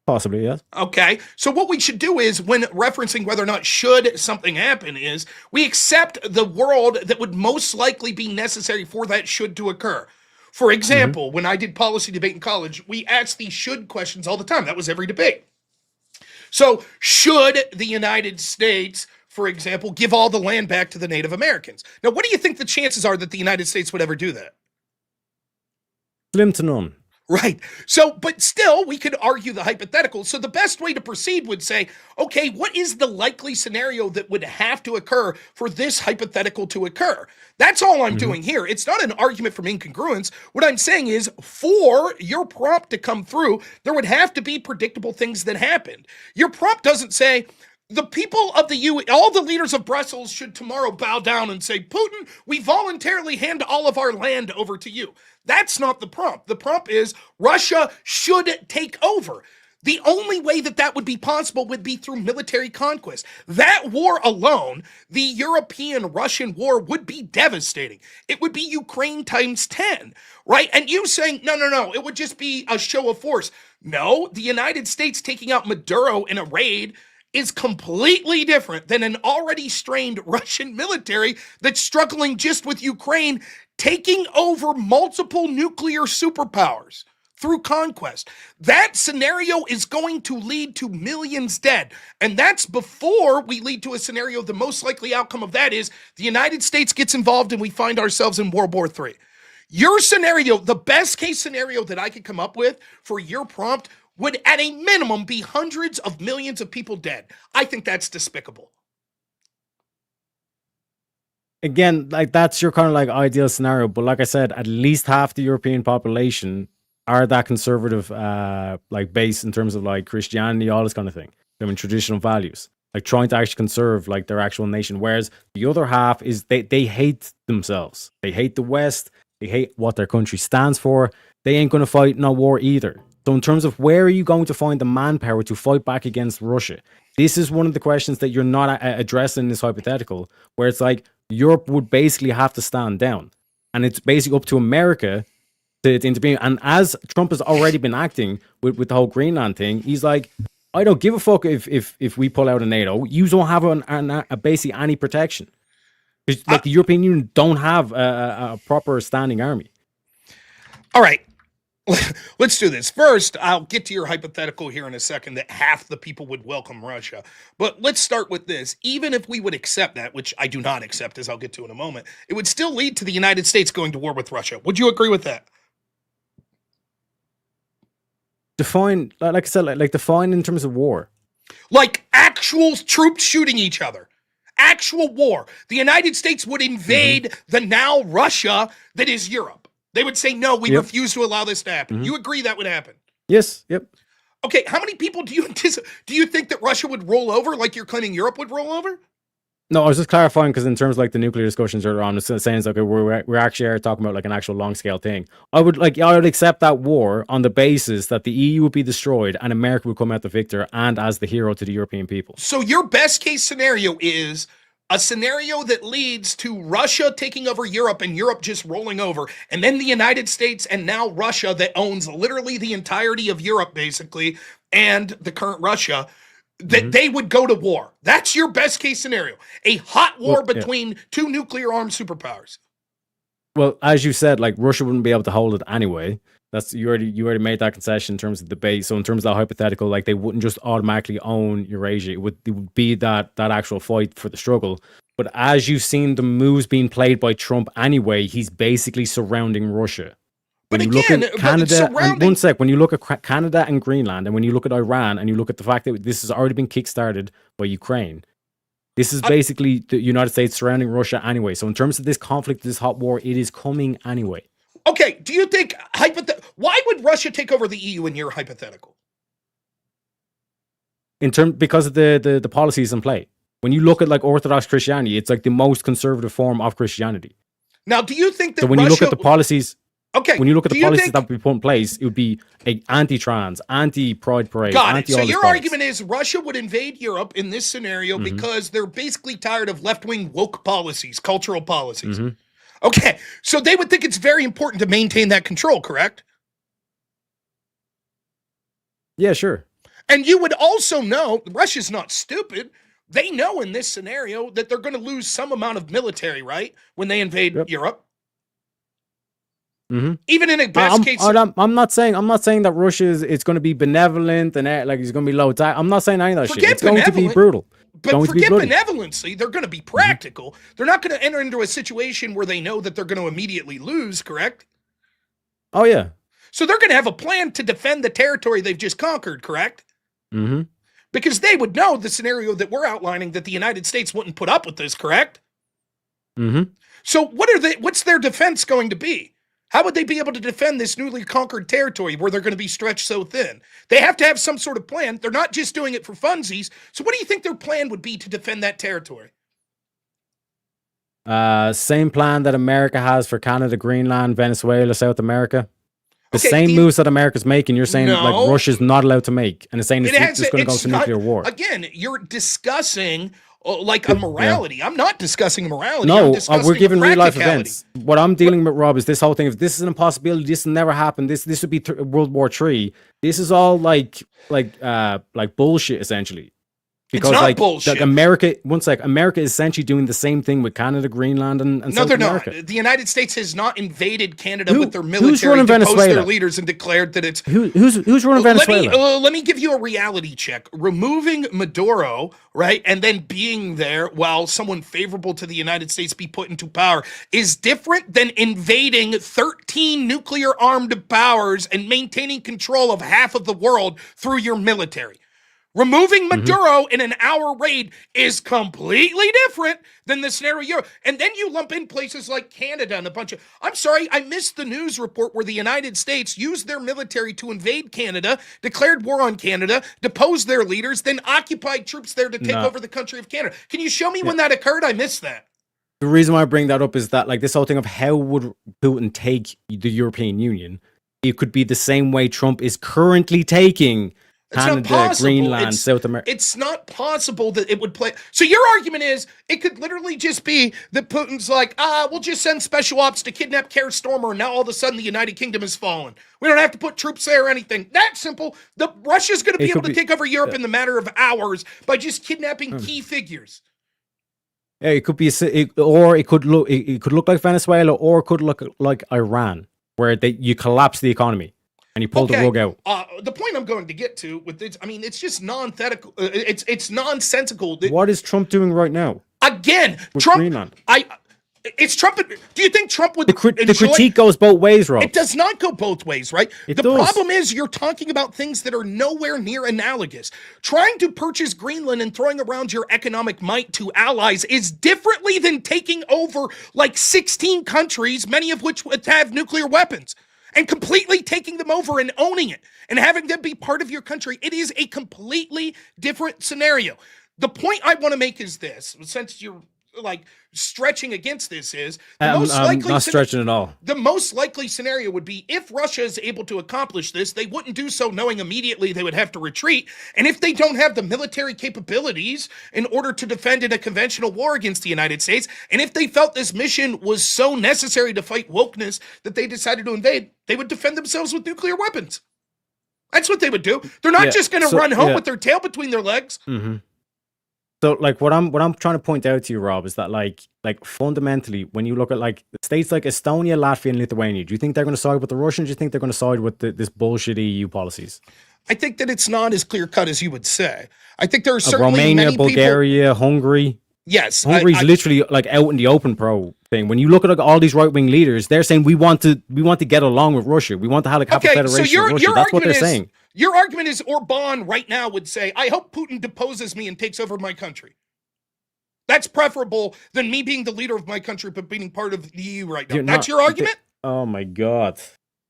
Possibly, yes. Okay. So what we should do is, when referencing whether or not should something happen, is we accept the world that would most likely be necessary for that should to occur. For example, when I did policy debate in college, we asked these should questions all the time. That was every debate. So should the United States, for example, give all the land back to the Native Americans? Now, what do you think the chances are that the United States would ever do that? Slim to none. Right. So, but still, we could argue the hypothetical. So, the best way to proceed would say, okay, what is the likely scenario that would have to occur for this hypothetical to occur? That's all I'm doing here. It's not an argument from incongruence. What I'm saying is, for your prompt to come through, there would have to be predictable things that happened. Your prompt doesn't say, the people of the all the leaders of Brussels should tomorrow bow down and say, Putin, we voluntarily hand all of our land over to you. That's not the prompt. The prompt is Russia should take over. The only way that that would be possible would be through military conquest. That war alone, the European-Russian war, would be devastating. It would be Ukraine times 10, right? And you saying, no, it would just be a show of force. No, the United States taking out Maduro in a raid is completely different than an already strained Russian military that's struggling just with Ukraine taking over multiple nuclear superpowers through conquest. That scenario is going to lead to millions dead. And that's before we lead to a scenario, the most likely outcome of that is the United States gets involved and we find ourselves in World War III. Your scenario, the best case scenario that I could come up with for your prompt would at a minimum be hundreds of millions of people dead. I think that's despicable. Again, like that's your kind of like ideal scenario, but like I said, at least half the European population are that conservative like base in terms of like Christianity, all this kind of thing. I mean, traditional values, like trying to actually conserve like their actual nation, whereas the other half is they hate themselves. They hate the West. They hate what their country stands for. They ain't going to fight no war either. So in terms of where are you going to find the manpower to fight back against Russia? This is one of the questions that you're not addressing in this hypothetical, where it's like Europe would basically have to stand down. And it's basically up to America to intervene. And as Trump has already been acting with the whole Greenland thing, he's like, I don't give a fuck if we pull out of NATO. You don't have basically any protection. Like the European Union don't have a proper standing army. All right. Let's do this. First, I'll get to your hypothetical here in a second that half the people would welcome Russia. But let's start with this. Even if we would accept that, which I do not accept, as I'll get to in a moment, it would still lead to the United States going to war with Russia. Would you agree with that? Define, like I said, like define in terms of war. Like actual troops shooting each other. Actual war. The United States would invade the now Russia that is Europe. They would say, no, we refuse to allow this to happen. You agree that would happen? Yes, yep. Okay, how many people do you think that Russia would roll over like you're claiming Europe would roll over? No, I was just clarifying because in terms of like the nuclear discussions earlier on, it's saying it's like we're actually are talking about like an actual long scale thing. I would accept that war on the basis that the EU would be destroyed and America would come out the victor and as the hero to the European people. So your best case scenario is a scenario that leads to Russia taking over Europe and Europe just rolling over, and then the United States and now Russia that owns literally the entirety of Europe basically and the current Russia, that they would go to war. That's your best case scenario. A hot war between two nuclear armed superpowers. Well, as you said, like Russia wouldn't be able to hold it anyway. That's you already made that concession in terms of debate. So in terms of that hypothetical, like they wouldn't just automatically own Eurasia. It would be that actual fight for the struggle. But as you've seen the moves being played by Trump anyway, he's basically surrounding Russia. When you look at Canada, and one sec, when you look at Canada and Greenland, and when you look at Iran, and you look at the fact that this has already been kickstarted by Ukraine, this is basically the United States surrounding Russia anyway. So in terms of this conflict, this hot war, it is coming anyway. Okay, do you think why would Russia take over the EU in your hypothetical? Because of the policies in play. When you look at like Orthodox Christianity, it's like the most conservative form of Christianity. Now, do you think that so when you look at the policies, when you look at the policies that would be put in place, it would be a anti-trans, anti-pride parade, Got it. So your argument is Russia would invade Europe in this scenario because they're basically tired of left-wing woke policies, cultural policies. Okay, so they would think it's very important to maintain that control, correct? Yeah, sure. And you would also know, Russia's not stupid. They know in this scenario that they're going to lose some amount of military, right? When they invade Europe. Even in a best case. I'm not saying that Russia is going to be benevolent and like it's going to be low tax. I'm not saying any of that shit. It's going to be brutal. But forget benevolency. They're going to be practical. They're not going to enter into a situation where they know that they're going to immediately lose, correct? Oh, yeah. So they're going to have a plan to defend the territory they've just conquered, correct? Mm-hmm. Because they would know the scenario that we're outlining, that the United States wouldn't put up with this, correct? Mm-hmm. So what's their defense going to be? How would they be able to defend this newly conquered territory where they're going to be stretched so thin? They have to have some sort of plan. They're not just doing it for funsies. So what do you think their plan would be to defend that territory? Same plan that America has for Canada, Greenland, Venezuela, South America. The Okay, same moves that America's making, you're saying No. like Russia's not allowed to make, and it's saying it's just going to go it's to not- nuclear war. Again, you're discussing like a morality. I'm not discussing morality. I'm No, discussing we're giving real life practicality. events. What I'm dealing with, Rob, is this whole thing. If this is an impossibility, this will never happen. This would be World War III. This is all like bullshit, essentially. Because not like bullshit. America, America is essentially doing the same thing with Canada, Greenland, and No, South they're America. not. The United States has not invaded Canada Who- with their who's military, running deposed their Venezuela? leaders, and declared that it's Who's running Venezuela? Let me give you a reality check. Removing Maduro, right, and then being there while someone favorable to the United States be put into power is different than invading 13 nuclear-armed powers and maintaining control of half of the world through your military. Removing Maduro in an hour raid is completely different than the scenario. And then you lump in places like Canada and a bunch of... I'm sorry, I missed the news report where the United States used their military to invade Canada, declared war on Canada, deposed their leaders, then occupied troops there to take over the country of Canada. Can you show me when that occurred? I missed that. The reason why I bring that up is that like this whole thing of how would Putin take the European Union, it could be the same way Trump is currently taking It's not Canada, possible. Greenland, South America. It's not possible that it would play. So your argument is it could literally just be that Putin's like, we'll just send special ops to kidnap Keir Starmer, and now all of a sudden the United Kingdom has fallen. We don't have to put troops there or anything. That simple. Russia's going to be able to take over Europe in the matter of hours by just kidnapping key figures. Yeah, it could be, or it could look like Venezuela, or it could look like Iran, where you collapse the economy and you pull the rug out. The point I'm going to get to with this, I mean, it's just nonsensical. It's nonsensical. What is Trump doing right now? Again, with Trump. Greenland? It's Trump. Do you think Trump would? The critique goes both ways, Rob. It does not go both ways, right? The does. problem is you're talking about things that are nowhere near analogous. Trying to purchase Greenland and throwing around your economic might to allies is differently than taking over like 16 countries, many of which have nuclear weapons, and completely taking them over and owning it and having them be part of your country. It is a completely different scenario. The point I want to make is this, since you're like stretching against this, is the most likely not stretching at all. The most likely scenario would be if Russia is able to accomplish this, they wouldn't do so knowing immediately they would have to retreat. And if they don't have the military capabilities in order to defend in a conventional war against the United States, and if they felt this mission was so necessary to fight wokeness that they decided to invade, they would defend themselves with nuclear weapons. That's what they would do. They're not just going to run home with their tail between their legs. Mm-hmm. So, like, what I'm trying to point out to you, Rob, is that like fundamentally, when you look at like states like Estonia, Latvia, and Lithuania, do you think they're going to side with the Russians? Do you think they're going to side with this bullshit EU policies? I think that it's not as clear cut as you would say. I think there are certainly Romania, many Bulgaria, Hungary. Yes, Hungary's literally like out in the open pro thing. When you look at like, all these right wing leaders, they're saying we want to get along with Russia. We want to have like a federation with Russia. That's what they're saying. Your argument is Orban right now would say, I hope Putin deposes me and takes over my country. That's preferable than me being the leader of my country but being part of the EU right now. That's your argument? Oh my God.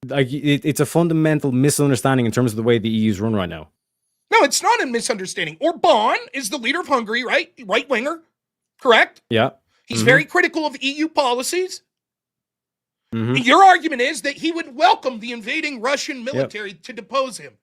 Like it's a fundamental misunderstanding in terms of the way the EU's run right now. No, it's not a misunderstanding. Orban is the leader of Hungary, right? Right winger, correct? Yeah. He's very critical of EU policies. Mm-hmm. Your argument is that he would welcome the invading Russian military to depose him.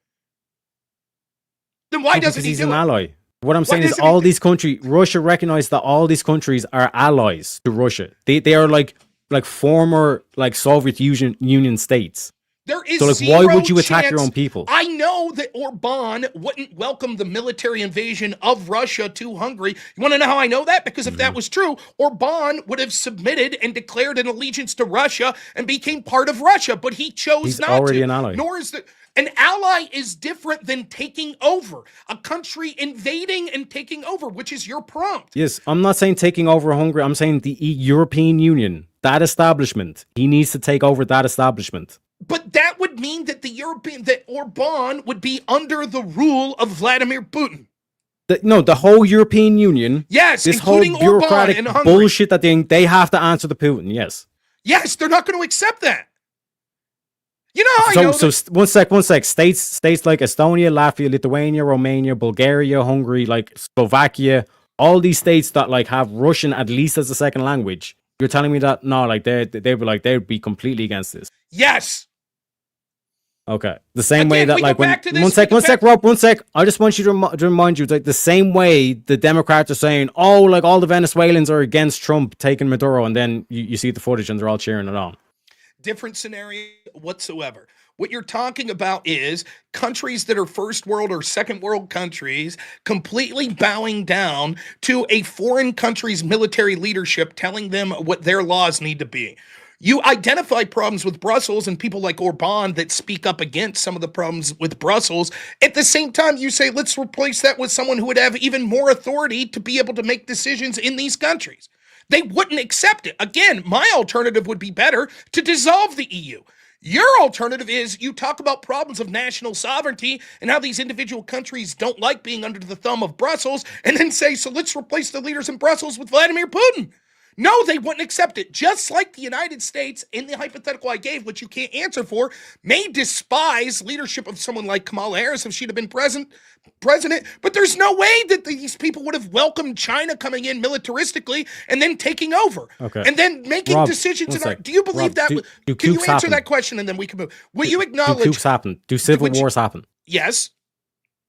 Then why doesn't he do it? He's an ally. What I'm saying is all these countries, Russia recognized that all these countries are allies to Russia. They are like former like Soviet Union states. There is so like why would you attack your own people? I know that Orban wouldn't welcome the military invasion of Russia to Hungary. You want to know how I know that? Because if that was true, Orban would have submitted and declared an allegiance to Russia and became part of Russia, but he chose not to. He's already an ally. Nor is an ally is different than taking over. A country invading and taking over, which is your prompt. Yes, I'm not saying taking over Hungary. I'm saying the European Union, that establishment. He needs to take over that establishment. But that would mean that that Orban would be under the rule of Vladimir Putin. The whole European Union. Yes, this whole including bureaucratic Orban and Hungary. bullshit that they have to answer to Putin. Yes. Yes, they're not going to accept that. You know, one sec. States like Estonia, Latvia, Lithuania, Romania, Bulgaria, Hungary, like Slovakia, all these states that like have Russian at least as a second language. You're telling me that no, like they'd be completely against this. Yes. Okay. The same Again, way that like one sec, Rob, one sec. I just want you to remind you, like the same way the Democrats are saying, oh, like all the Venezuelans are against Trump taking Maduro, and then you see the footage and they're all cheering it on. Different scenario whatsoever. What you're talking about is countries that are first world or second world countries completely bowing down to a foreign country's military leadership telling them what their laws need to be. You identify problems with Brussels and people like Orban that speak up against some of the problems with Brussels. At the same time, you say, let's replace that with someone who would have even more authority to be able to make decisions in these countries. They wouldn't accept it. Again, my alternative would be better to dissolve the EU. Your alternative is you talk about problems of national sovereignty and how these individual countries don't like being under the thumb of Brussels, and then say, so let's replace the leaders in Brussels with Vladimir Putin. No, they wouldn't accept it. Just like the United States, in the hypothetical I gave, which you can't answer for, may despise leadership of someone like Kamala Harris if she'd have been president. But there's no way that these people would have welcomed China coming in militaristically and then taking over. Okay. And then making decisions. Do you believe that? Can you answer that question and then we can move? Will you acknowledge? Do coups happen? Do civil wars happen? Yes.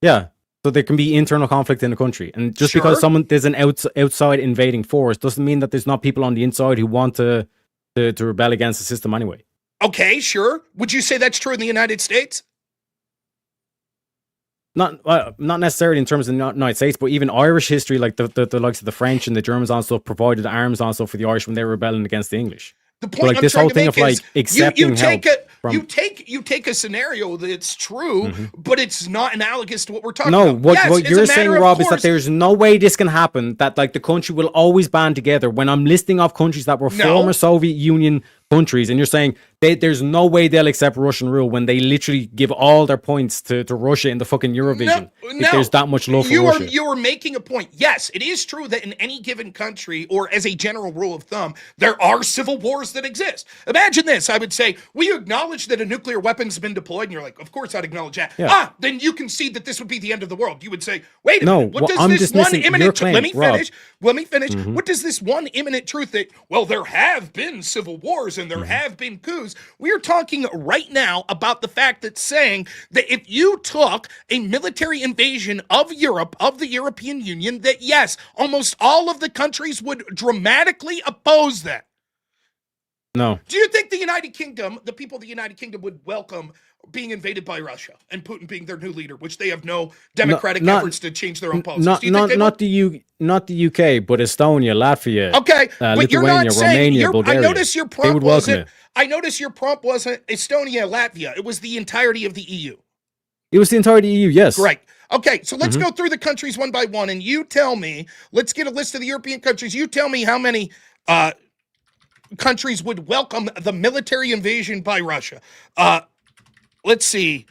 Yeah. So there can be internal conflict in the country, and just because there's an outside invading force doesn't mean that there's not people on the inside who want to rebel against the system anyway. Okay, sure. Would you say that's true in the United States? Not necessarily in terms of the United States, but even Irish history, like the likes of the French and the Germans and stuff, provided arms and stuff for the Irish when they were rebelling against the English. The point this whole thing of like accepting help. You take a scenario that's true, but it's not analogous to what we're talking about. No, what you're saying, Rob, is that there's no way this can happen. That like the country will always band together. When I'm listing off countries that were former Soviet Union countries, and you're saying there's no way they'll accept Russian rule when they literally give all their points to Russia in the fucking Eurovision. If there's that much love for Russia. You are making a point. Yes, it is true that in any given country, or as a general rule of thumb, there are civil wars that exist. Imagine this. I would say, will you acknowledge that a nuclear weapon's been deployed? And you're like, of course I'd acknowledge that. Yeah. Then you can see that this would be the end of the world. You would say, wait a minute. What does this one imminent truth? Let me finish. What does this one imminent truth that, well, there have been civil wars and there have been coups. We're talking right now about the fact that saying that if you took a military invasion of Europe, of the European Union, that yes, almost all of the countries would dramatically oppose that. No. Do you think the United Kingdom, the people of the United Kingdom, would welcome being invaded by Russia and Putin being their new leader, which they have no democratic efforts to change their own policies? Not the UK, but Estonia, Latvia. Okay, but Lithuania, you're not saying, Romania, Bulgaria. I notice your prompt wasn't Estonia, Latvia. It was the entirety of the EU. It was the entirety of the EU, yes. Right. Okay, so let's go through the countries one by one, and you tell me, let's get a list of the European countries. You tell me how many countries would welcome the military invasion by Russia. Let's see.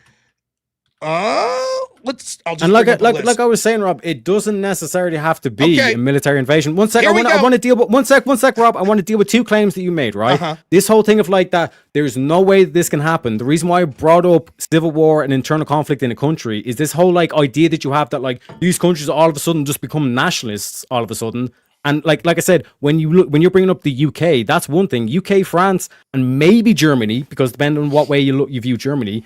I'll just like I was saying, Rob, it doesn't necessarily have to be a military invasion. One sec, I want to deal with one sec, Rob. I want to deal with two claims that you made, right? This whole thing of like that, there's no way this can happen. The reason why I brought up civil war and internal conflict in a country is this whole like idea that you have that like these countries all of a sudden just become nationalists all of a sudden. And like I said, when you're bringing up the UK, that's one thing. UK, France, and maybe Germany, because depending on what way you view Germany,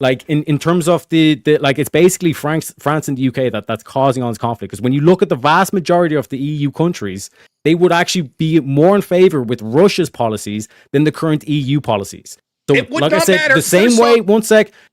like in terms of the like it's basically France and the UK that's causing all this conflict. Because when you look at the vast majority of the EU countries, they would actually be more in favor with Russia's policies than the current EU policies. So, like I said, the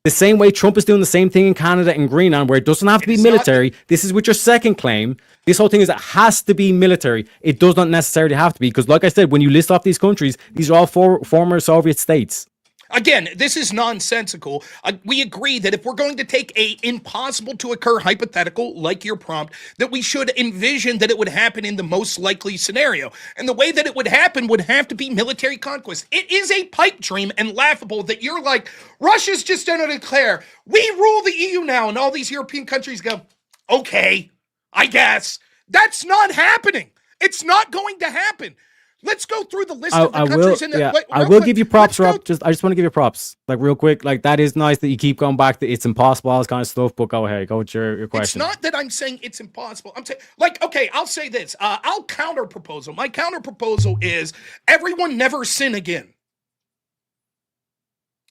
same way Trump is doing the same thing in Canada and Greenland, where it doesn't have to be military. This is with your second claim. This whole thing is it has to be military. It does not necessarily have to be, because like I said, when you list off these countries, these are all former Soviet states. Again, this is nonsensical. We agree that if we're going to take a impossible to occur hypothetical like your prompt, that we should envision that it would happen in the most likely scenario. And the way that it would happen would have to be military conquest. It is a pipe dream and laughable that you're like, Russia's just going to declare, we rule the EU now, and all these European countries go, okay, I guess. That's not happening. It's not going to happen. Let's go through the list of the countries in the. I will give you props, Rob. I just want to give you props, like real quick. Like that is nice that you keep going back to it's impossible, all this kind of stuff. But go ahead, go with your question. It's not that I'm saying it's impossible. I'm saying, like, okay, I'll say this. I'll counter proposal. My counter proposal is everyone never sin again.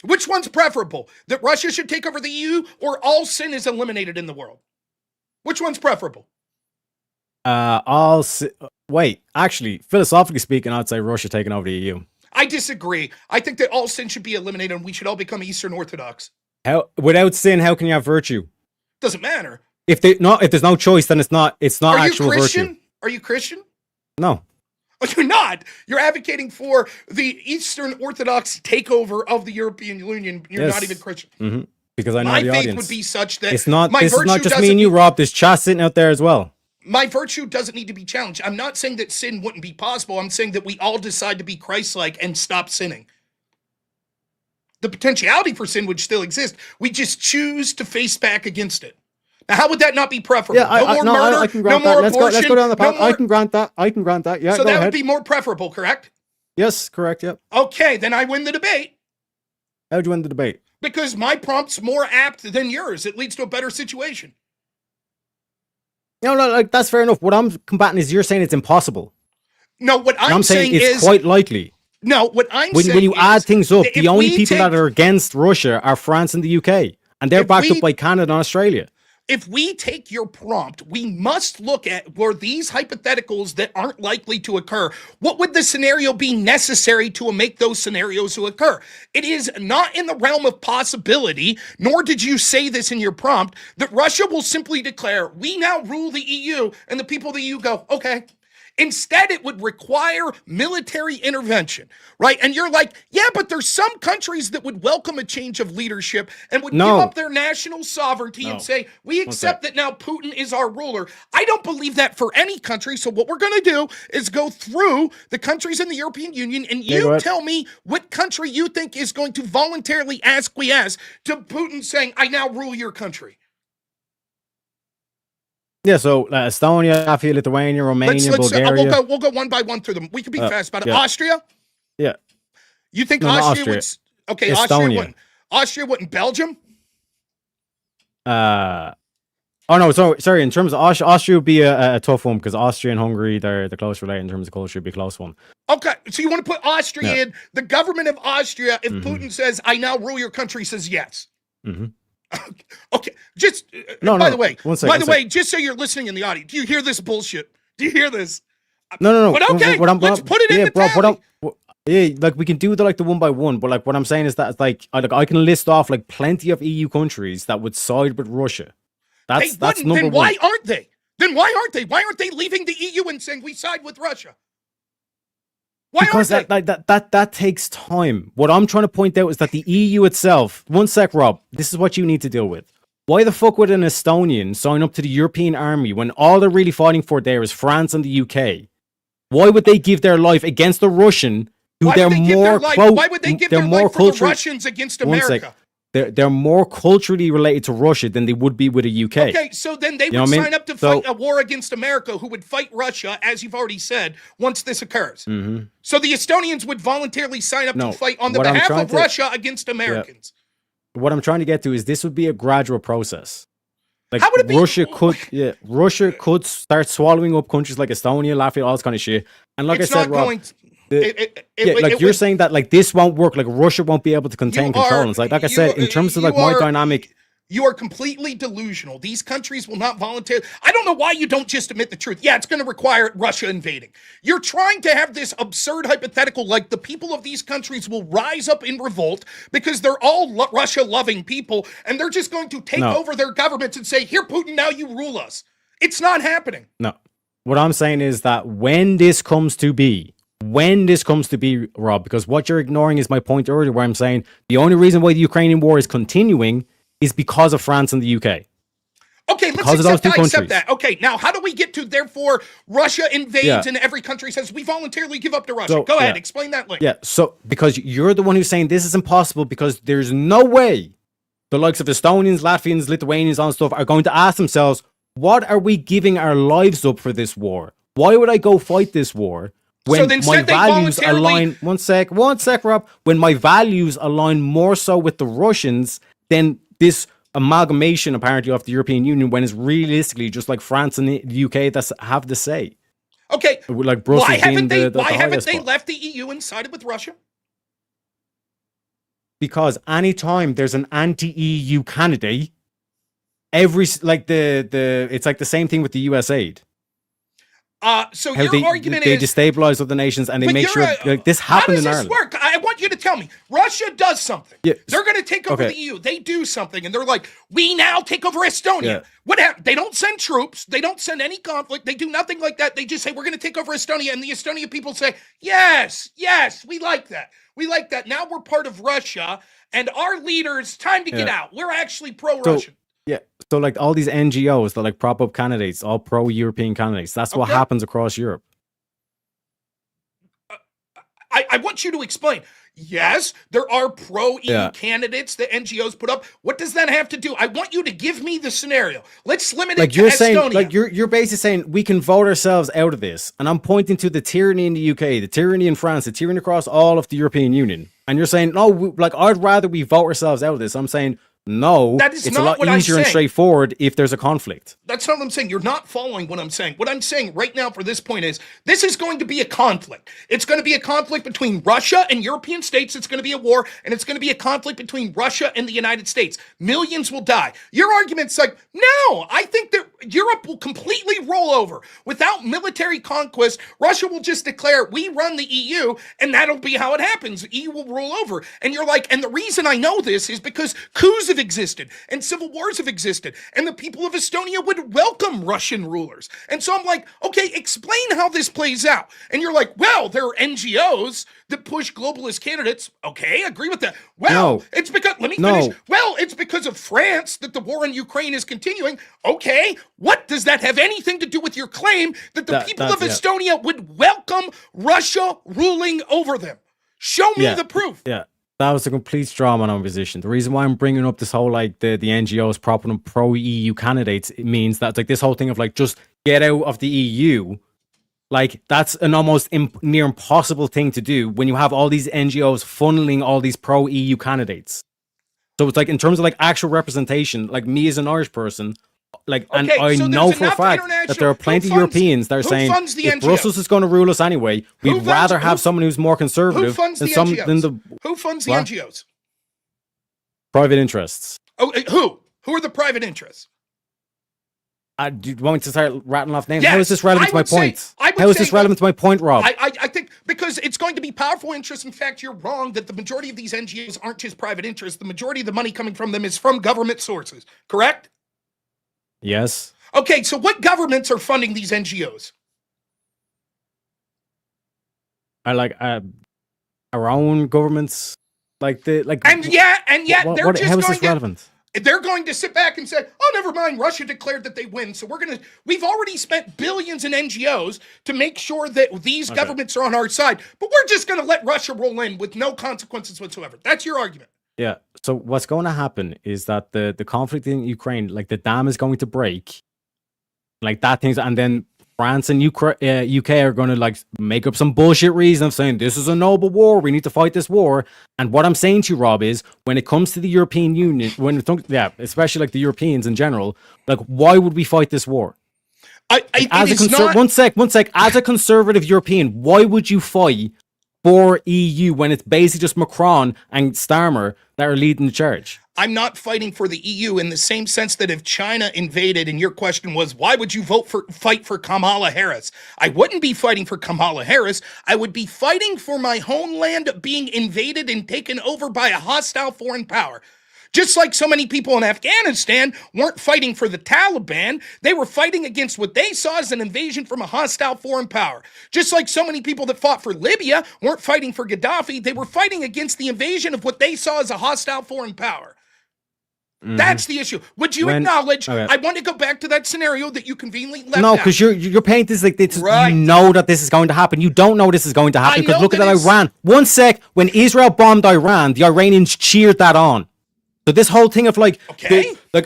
Which one's preferable? That Russia should take over the EU, or all sin is eliminated in the world? Which one's preferable? Wait, actually, philosophically speaking, I'd say Russia taking over the EU. I disagree. I think that all sin should be eliminated and we should all become Eastern Orthodox. Without sin, how can you have virtue? Doesn't matter. If there's no choice, then it's not actual virtue. Are you Christian? No. Oh, you're not. You're advocating for the Eastern Orthodox takeover of the European Union. You're not even Christian. Mm-hmm. Because I know my the faith audience would be such that this is not just me and you, Rob. There's chat sitting out there as well. My virtue doesn't need to be challenged. I'm not saying that sin wouldn't be possible. I'm saying that we all decide to be Christ-like and stop sinning. The potentiality for sin would still exist. We just choose to face back against it. Now, how would that not be preferable? Yeah, no more murder, I can grant no that. more abortion. Let's go down the path. No more... I can grant that. Yeah, so go ahead. Would be more preferable, correct? Yes, correct. Yep. Okay, then I win the debate. How'd you win the debate? Because my prompt's more apt than yours. It leads to a better situation. No, like that's fair enough. What I'm combating is you're saying it's impossible. No, what I'm saying it's is quite likely. No, what I'm saying when you add things up, the only people that are against Russia are France and the UK, and they're backed up by Canada and Australia. If we take your prompt, we must look at were these hypotheticals that aren't likely to occur. What would the scenario be necessary to make those scenarios to occur? It is not in the realm of possibility, nor did you say this in your prompt, that Russia will simply declare, we now rule the EU, and the people of the EU go, okay. Instead, it would require military intervention, right? And you're like, yeah, but there's some countries that would welcome a change of leadership and would give up their national sovereignty and say, we accept that now Putin is our ruler. I don't believe that for any country. So what we're going to do is go through the countries in the European Union and you tell me what country you think is going to voluntarily acquiesce to Putin saying, I now rule your country. Yeah, so Estonia, Latvia, Lithuania, Romania, Bulgaria. We'll go one by one through them. We can be fast about it. Austria? Yeah. You think Austria would... Okay, Estonia. Austria wouldn't. Belgium? Oh, no, sorry. In terms of Austria would be a tough one because Austria and Hungary, they're close related in terms of culture, would be a close one. Okay, so you want to put Austria in. The government of Austria, if Putin says, I now rule your country, says yes. Mm-hmm. Okay, just by the way, just so you're listening in the audience, do you hear this bullshit? Do you hear this? No. But okay, let's put it in the tally. Yeah, like we can do the one by one, but like what I'm saying is that like I can list off like plenty of EU countries that would side with Russia. That's number one. Then why aren't they? Why aren't they leaving the EU and saying we side with Russia? Because that takes time. What I'm trying to point out is that the EU itself, one sec, Rob, this is what you need to deal with. Why the fuck would an Estonian sign up to the European army when all they're really fighting for there is France and the UK? Why would they give their life against the Russian who they're more close? Why would they give their life for the Russians against America? They're more culturally related to Russia than they would be with the UK. Okay, so then they would sign up to fight a war against America, who would fight Russia, as you've already said, once this occurs. Mm-hmm. So the Estonians would voluntarily sign up to fight on the behalf of Russia against Americans. Yeah. What I'm trying to get to is this would be a gradual process. Like how would it be? Russia could start swallowing up countries like Estonia, Latvia, all this kind of shit. And like I said, Rob, you're saying that like this won't work, like Russia won't be able to contain control. And it's like I said, in terms of like my dynamic, you are completely delusional. These countries will not voluntarily. I don't know why you don't just admit the truth. Yeah, it's going to require Russia invading. You're trying to have this absurd hypothetical like the people of these countries will rise up in revolt because they're all Russia-loving people and they're just going to take over their governments and say, here, Putin, now you rule us. It's not happening. No. What I'm saying is that when this comes to be, when this comes to be, Rob, because what you're ignoring is my point earlier where I'm saying the only reason why the Ukrainian war is continuing is because of France and the UK. Okay, let's accept that. Okay, now how do we get to, therefore, Russia invades and every country says we voluntarily give up to Russia? Go ahead, explain that later. Yeah, so because you're the one who's saying this is impossible because there's no way the likes of Estonians, Latvians, Lithuanians and stuff are going to ask themselves, what are we giving our lives up for this war? Why would I go fight this war when my values align? One sec, Rob. When my values align more so with the Russians than this amalgamation apparently of the European Union, when it's realistically just like France and the UK that have the say. Okay, like Brussels why haven't they left the EU and sided with Russia? Because anytime there's an anti-EU candidate, it's like the same thing with the US aid. So how your argument they is destabilize other nations and they make sure like this happened in Ireland. How does this work? I want you to tell me. Russia does something. Yeah. They're going to take over the EU. They do something, and they're like, we now take over Estonia. Yeah. What happened? They don't send troops. They don't send any conflict. They do nothing like that. They just say, we're going to take over Estonia, and the Estonia people say, yes, we like that. We like that. Now we're part of Russia, and our leaders, time to get out. We're actually pro-Russian. Yeah, so like all these NGOs that like prop up candidates, all pro-European candidates. That's what happens across Europe. I want you to explain. Yes, there are pro-EU candidates that NGOs put up. What does that have to do? I want you to give me the scenario. Let's limit it to Estonia. Saying, like you're basically saying we can vote ourselves out of this, and I'm pointing to the tyranny in the UK, the tyranny in France, the tyranny across all of the European Union, and you're saying no, I'd rather we vote ourselves out of this. I'm saying. No, it's a lot easier and straightforward if there's a conflict. That's not what I'm saying. You're not following what I'm saying. What I'm saying right now for this point is this is going to be a conflict. It's going to be a conflict between Russia and European states. It's going to be a war, and it's going to be a conflict between Russia and the United States. Millions will die. Your argument's like, no, I think that Europe will completely roll over. Without military conquest, Russia will just declare, we run the EU, and that'll be how it happens. The EU will roll over. And you're like, and the reason I know this is because coups have existed and civil wars have existed and the people of Estonia would welcome Russian rulers. And so I'm like, okay, explain how this plays out. And you're like, well, there are NGOs that push globalist candidates. Okay, agree with that. Well, it's because, let me finish. Well, it's because of France that the war in Ukraine is continuing. Okay, what does that have anything to do with your claim that the people of Estonia would welcome Russia ruling over them? Show me the proof. Yeah. That was a complete straw man on position. The reason why I'm bringing up this whole like the NGOs propping up pro-EU candidates, it means that like this whole thing of like just get out of the EU, like that's an almost near impossible thing to do when you have all these NGOs funneling all these pro-EU candidates. So it's like in terms of like actual representation, like me as an Irish person, like, and I know for a fact that there are plenty of Europeans that are saying if Brussels is going to rule us anyway, we'd rather have someone who's more conservative than the who funds the NGOs? Private interests. Oh, who? Who are the private interests? Do you want me to start rattling off names? Yes, how is this relevant to my point? How is this relevant to my point, Rob? I think because it's going to be powerful interests. In fact, you're wrong that the majority of these NGOs aren't just private interests. The majority of the money coming from them is from government sources, correct? Yes. Okay, so what governments are funding these NGOs? Our own governments, and yet how is this relevant? They're going to sit back and say, "Oh, never mind. Russia declared that they win, so we've already spent billions in NGOs to make sure that these governments are on our side, but we're just going to let Russia roll in with no consequences whatsoever." That's your argument. Yeah. So what's going to happen is that the conflict in Ukraine, like the dam is going to break, like that things, and then France and UK are going to like make up some bullshit reason of saying this is a noble war, we need to fight this war. And what I'm saying to you, Rob, is when it comes to the European Union, especially like the Europeans in general, like why would we fight this war? One sec. As a conservative European, why would you fight for EU when it's basically just Macron and Starmer that are leading the charge? I'm not fighting for the EU in the same sense that if China invaded and your question was, why would you fight for Kamala Harris? I wouldn't be fighting for Kamala Harris. I would be fighting for my homeland being invaded and taken over by a hostile foreign power. Just like so many people in Afghanistan weren't fighting for the Taliban, they were fighting against what they saw as an invasion from a hostile foreign power. Just like so many people that fought for Libya weren't fighting for Gaddafi, they were fighting against the invasion of what they saw as a hostile foreign power. That's the issue. Would you acknowledge? Okay. I want to go back to that scenario that you conveniently left. No, because your paint is like this. Right. You know that this is going to happen. You don't know this is going to happen because look at Iran. One sec, when Israel bombed Iran, the Iranians cheered that on. So this whole thing of like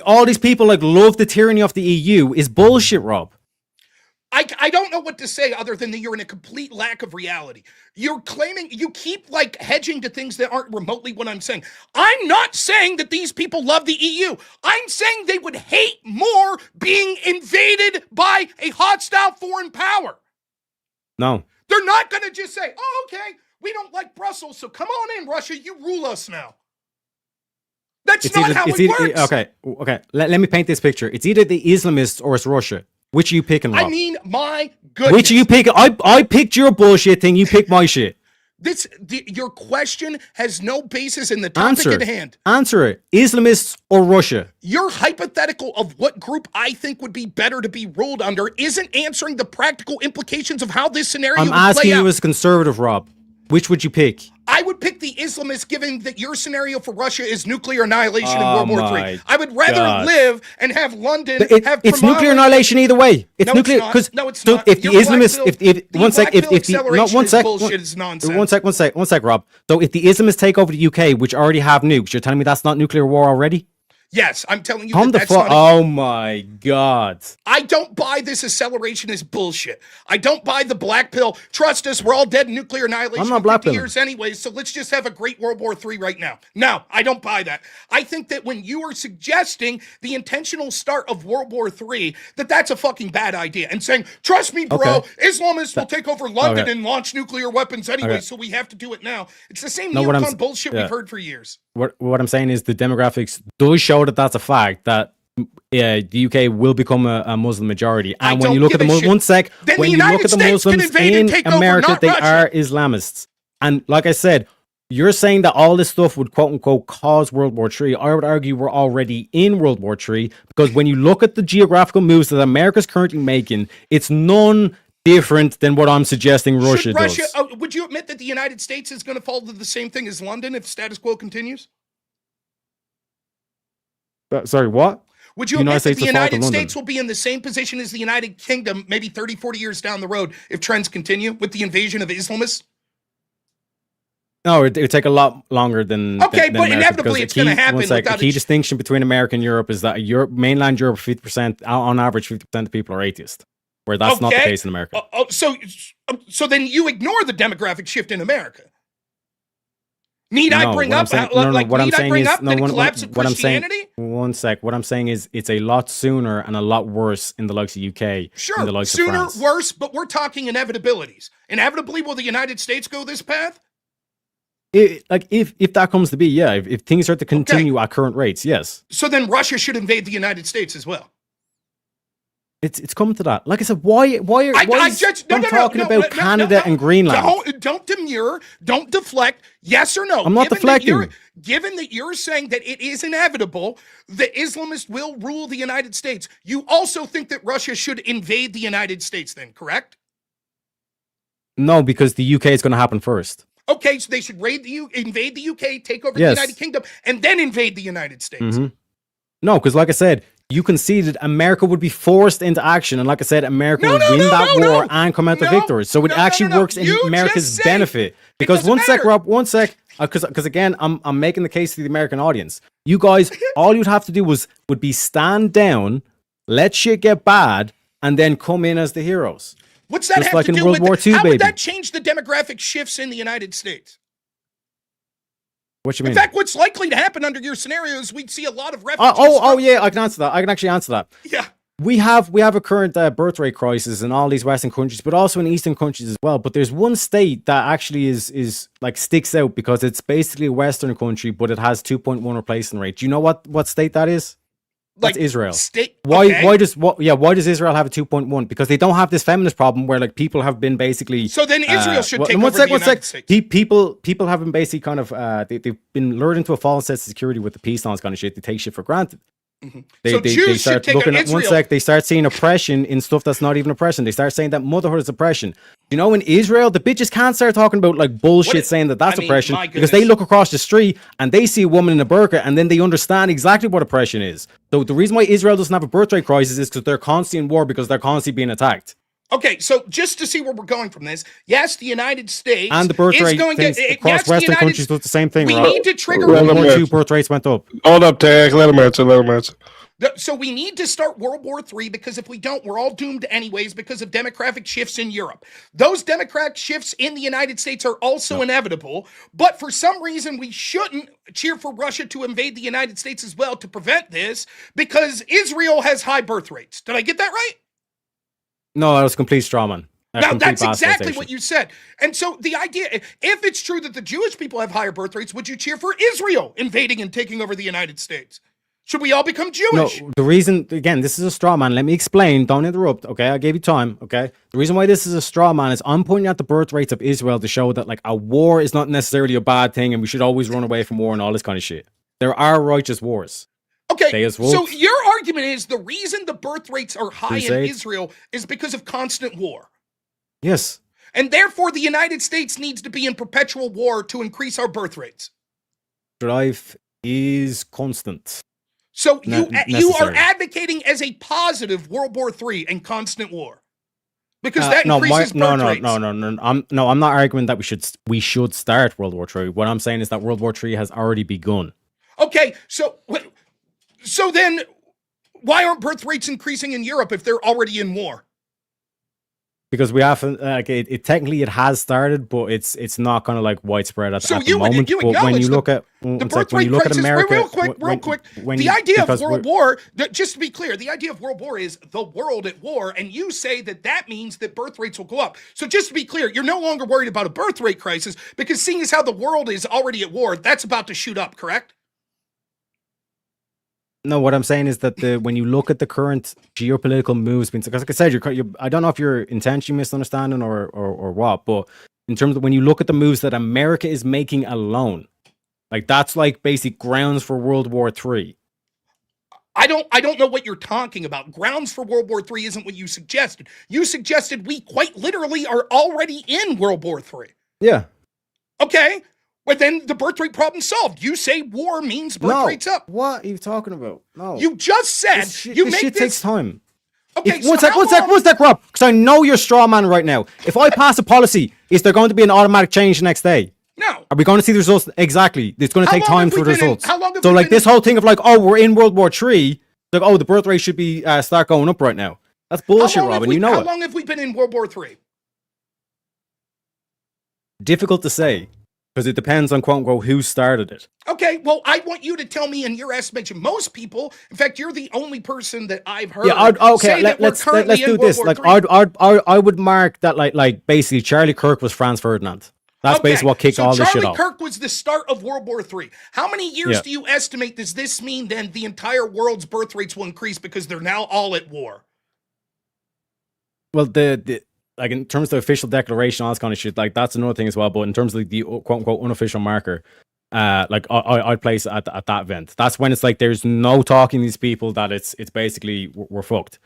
all these people like love the tyranny of the EU is bullshit, Rob. I don't know what to say other than that you're in a complete lack of reality. You're claiming, you keep like hedging to things that aren't remotely what I'm saying. I'm not saying that these people love the EU. I'm saying they would hate more being invaded by a hostile foreign power. No. They're not going to just say, oh, okay, we don't like Brussels, so come on in, Russia, you rule us now. That's not how it works. Okay. Let me paint this picture. It's either the Islamists or it's Russia. Which are you picking, Rob? I mean, my goodness. Which are you picking? I picked your bullshit thing. You picked my shit. Your question has no basis in the topic at hand. Answer it. Islamists or Russia? Your hypothetical of what group I think would be better to be ruled under isn't answering the practical implications of how this scenario would play out. I'm asking you as a conservative, Rob. Which would you pick? I would pick the Islamists, given that your scenario for Russia is nuclear annihilation in World War III. I would rather live and have London it's nuclear annihilation either way. It's nuclear because it's not. If the Islamists, one sec, Rob. So if the Islamists take over the UK, which already have nukes, you're telling me that's not nuclear war already? Yes, I'm telling you that's not oh my God. I don't buy this acceleration as bullshit. I don't buy the black pill. Trust us, we're all dead in nuclear annihilation for 50 years anyways, so let's just have a great World War III right now. No, I don't buy that. I think that when you are suggesting the intentional start of World War III, that's a fucking bad idea. And saying, trust me, bro, Islamists will take over London and launch nuclear weapons anyway, so we have to do it now. It's the same neocon bullshit we've heard for years. What I'm saying is the demographics does show that that's a fact, that the UK will become a Muslim majority. And when you look at the Muslims in America, they are Islamists. And like I said, you're saying that all this stuff would quote unquote cause World War III. I would argue we're already in World War III because when you look at the geographical moves that America's currently making, it's none different than what I'm suggesting Russia does. Would you admit that the United States is going to fall to the same thing as London if status quo continues? Sorry, what? Would you admit that the United States will be in the same position as the United Kingdom maybe 30, 40 years down the road if trends continue with the invasion of Islamists? No, it would take a lot longer than but inevitably it's going to happen. A key distinction between America and Europe is that mainland Europe, 50%, on average, 50% of people are atheist. Where that's not the case in America. So then you ignore the demographic shift in America. Need I bring up the collapse of Christianity? One sec. What I'm saying is it's a lot sooner and a lot worse in the likes of UK. Sure, the likes sooner, of France. worse, but we're talking inevitabilities. Inevitably, will the United States go this path? If that comes to be, if things are to continue at current rates, yes. So then Russia should invade the United States as well. It's coming to that. Like I said, why I'm talking about Canada and Greenland? Don't demur, don't deflect. Yes or no? I'm not deflecting. Given that you're saying that it is inevitable, the Islamists will rule the United States. You also think that Russia should invade the United States then, correct? No, because the UK is going to happen first. Okay, so they should invade the UK, take over the United Kingdom, and then invade the United States. Mm-hmm. No, because like I said, you conceded America would be forced into action. And like I said, America would win that war and come out the victors. So it actually works in America's benefit. Because one sec, because again, I'm making the case to the American audience. You guys, all you'd have to do would be stand down, let shit get bad, and then come in as the heroes. What's that have to do with how would that change the demographic shifts in the United States? What you mean? In fact, what's likely to happen under your scenario is we'd see a lot of refugees. Yeah, I can answer that. I can actually answer that. Yeah. We have a current birth rate crisis in all these Western countries, but also in Eastern countries as well. But there's one state that actually is like sticks out because it's basically a Western country, but it has 2.1 replacement rate. Do you know what state that is? That's Israel. State. Why? Okay. Why does Israel have a 2.1? Because they don't have this feminist problem where like people have been basically. So then Israel should take one over sec, the one United sec. States. People have been basically kind of they've been lured into a false sense of security with the peace laws kind of shit. They take shit for granted. So Jews should take looking on at one Israel. sec. They start seeing oppression in stuff that's not even oppression. They start saying that motherhood is oppression. You know, in Israel, the bitches can't start talking about like bullshit saying that that's oppression because they look across the street and they see a woman in a burqa and then they understand exactly what oppression is. So the reason why Israel doesn't have a birth rate crisis is because they're constantly in war because they're constantly being attacked. Okay, so just to see where we're going from this, yes, the United States and the birth rate across Western countries does the same thing. We right? need to trigger. Two birth rates went up. Hold up, Tag. Let him answer. So we need to start World War III because if we don't, we're all doomed anyways because of demographic shifts in Europe. Those demographic shifts in the United States are also inevitable, but for some reason we shouldn't cheer for Russia to invade the United States as well to prevent this because Israel has high birth rates. Did I get that right? No, that was complete straw man. Now, that's exactly what you said. And so the idea, if it's true that the Jewish people have higher birth rates, would you cheer for Israel invading and taking over the United States? Should we all become Jewish? No, the reason, again, this is a straw man. Let me explain. Don't interrupt, okay? I gave you time, okay? The reason why this is a straw man is I'm pointing out the birth rates of Israel to show that, like, a war is not necessarily a bad thing and we should always run away from war and all this kind of shit. There are righteous wars. Okay, so your argument is the reason the birth rates are high in Israel is because of constant war. Yes. And therefore, the United States needs to be in perpetual war to increase our birth rates. Life is constant. So you are advocating as a positive World War III and constant war because that increases birth rates. No, I'm not arguing that we should start World War III. What I'm saying is that World War III has already begun. Okay, so then why aren't birth rates increasing in Europe if they're already in war? Because we often technically it has started, but it's not kind of like widespread at the moment. But when you look at the birth rate crisis, America, real quick, the idea of World War, just to be clear, the idea of World War is the world at war, and you say that means that birth rates will go up. So just to be clear, you're no longer worried about a birth rate crisis because seeing as how the world is already at war, that's about to shoot up, correct? No, what I'm saying is that when you look at the current geopolitical moves, because like I said, I don't know if you're intentionally misunderstanding or what, but in terms of when you look at the moves that America is making alone, like that's like basic grounds for World War III. I don't know what you're talking about. Grounds for World War III isn't what you suggested. You suggested we quite literally are already in World War III. Yeah. Okay. But then the birth rate problem solved. You say war means birth rates up. What are you talking about? No. You just said this shit takes time. Okay, one sec, Rob. Because I know you're straw man right now. If I pass a policy, is there going to be an automatic change the next day? No. Are we going to see the results? Exactly. It's going to take time for the results. So like this whole thing of like, oh, we're in World War III. Like, oh, the birth rate should be start going up right now. That's bullshit, Robin. You know it. How long have we been in World War III? Difficult to say. Because it depends on, quote unquote, who started it. Okay, well, I want you to tell me in your estimation. Most people, in fact, you're the only person that I've heard say that let's do this. Like, I would mark that, like basically, Charlie Kirk was Franz Ferdinand. That's basically what kicked all this shit off. Charlie Kirk was the start of World War III. How many years do you estimate does this mean then the entire world's birth rates will increase because they're now all at war? Well, like in terms of the official declaration, all this kind of shit, like that's another thing as well. But in terms of the quote unquote unofficial marker, like I'd place it at that event. That's when it's like there's no talking to these people that it's basically we're fucked.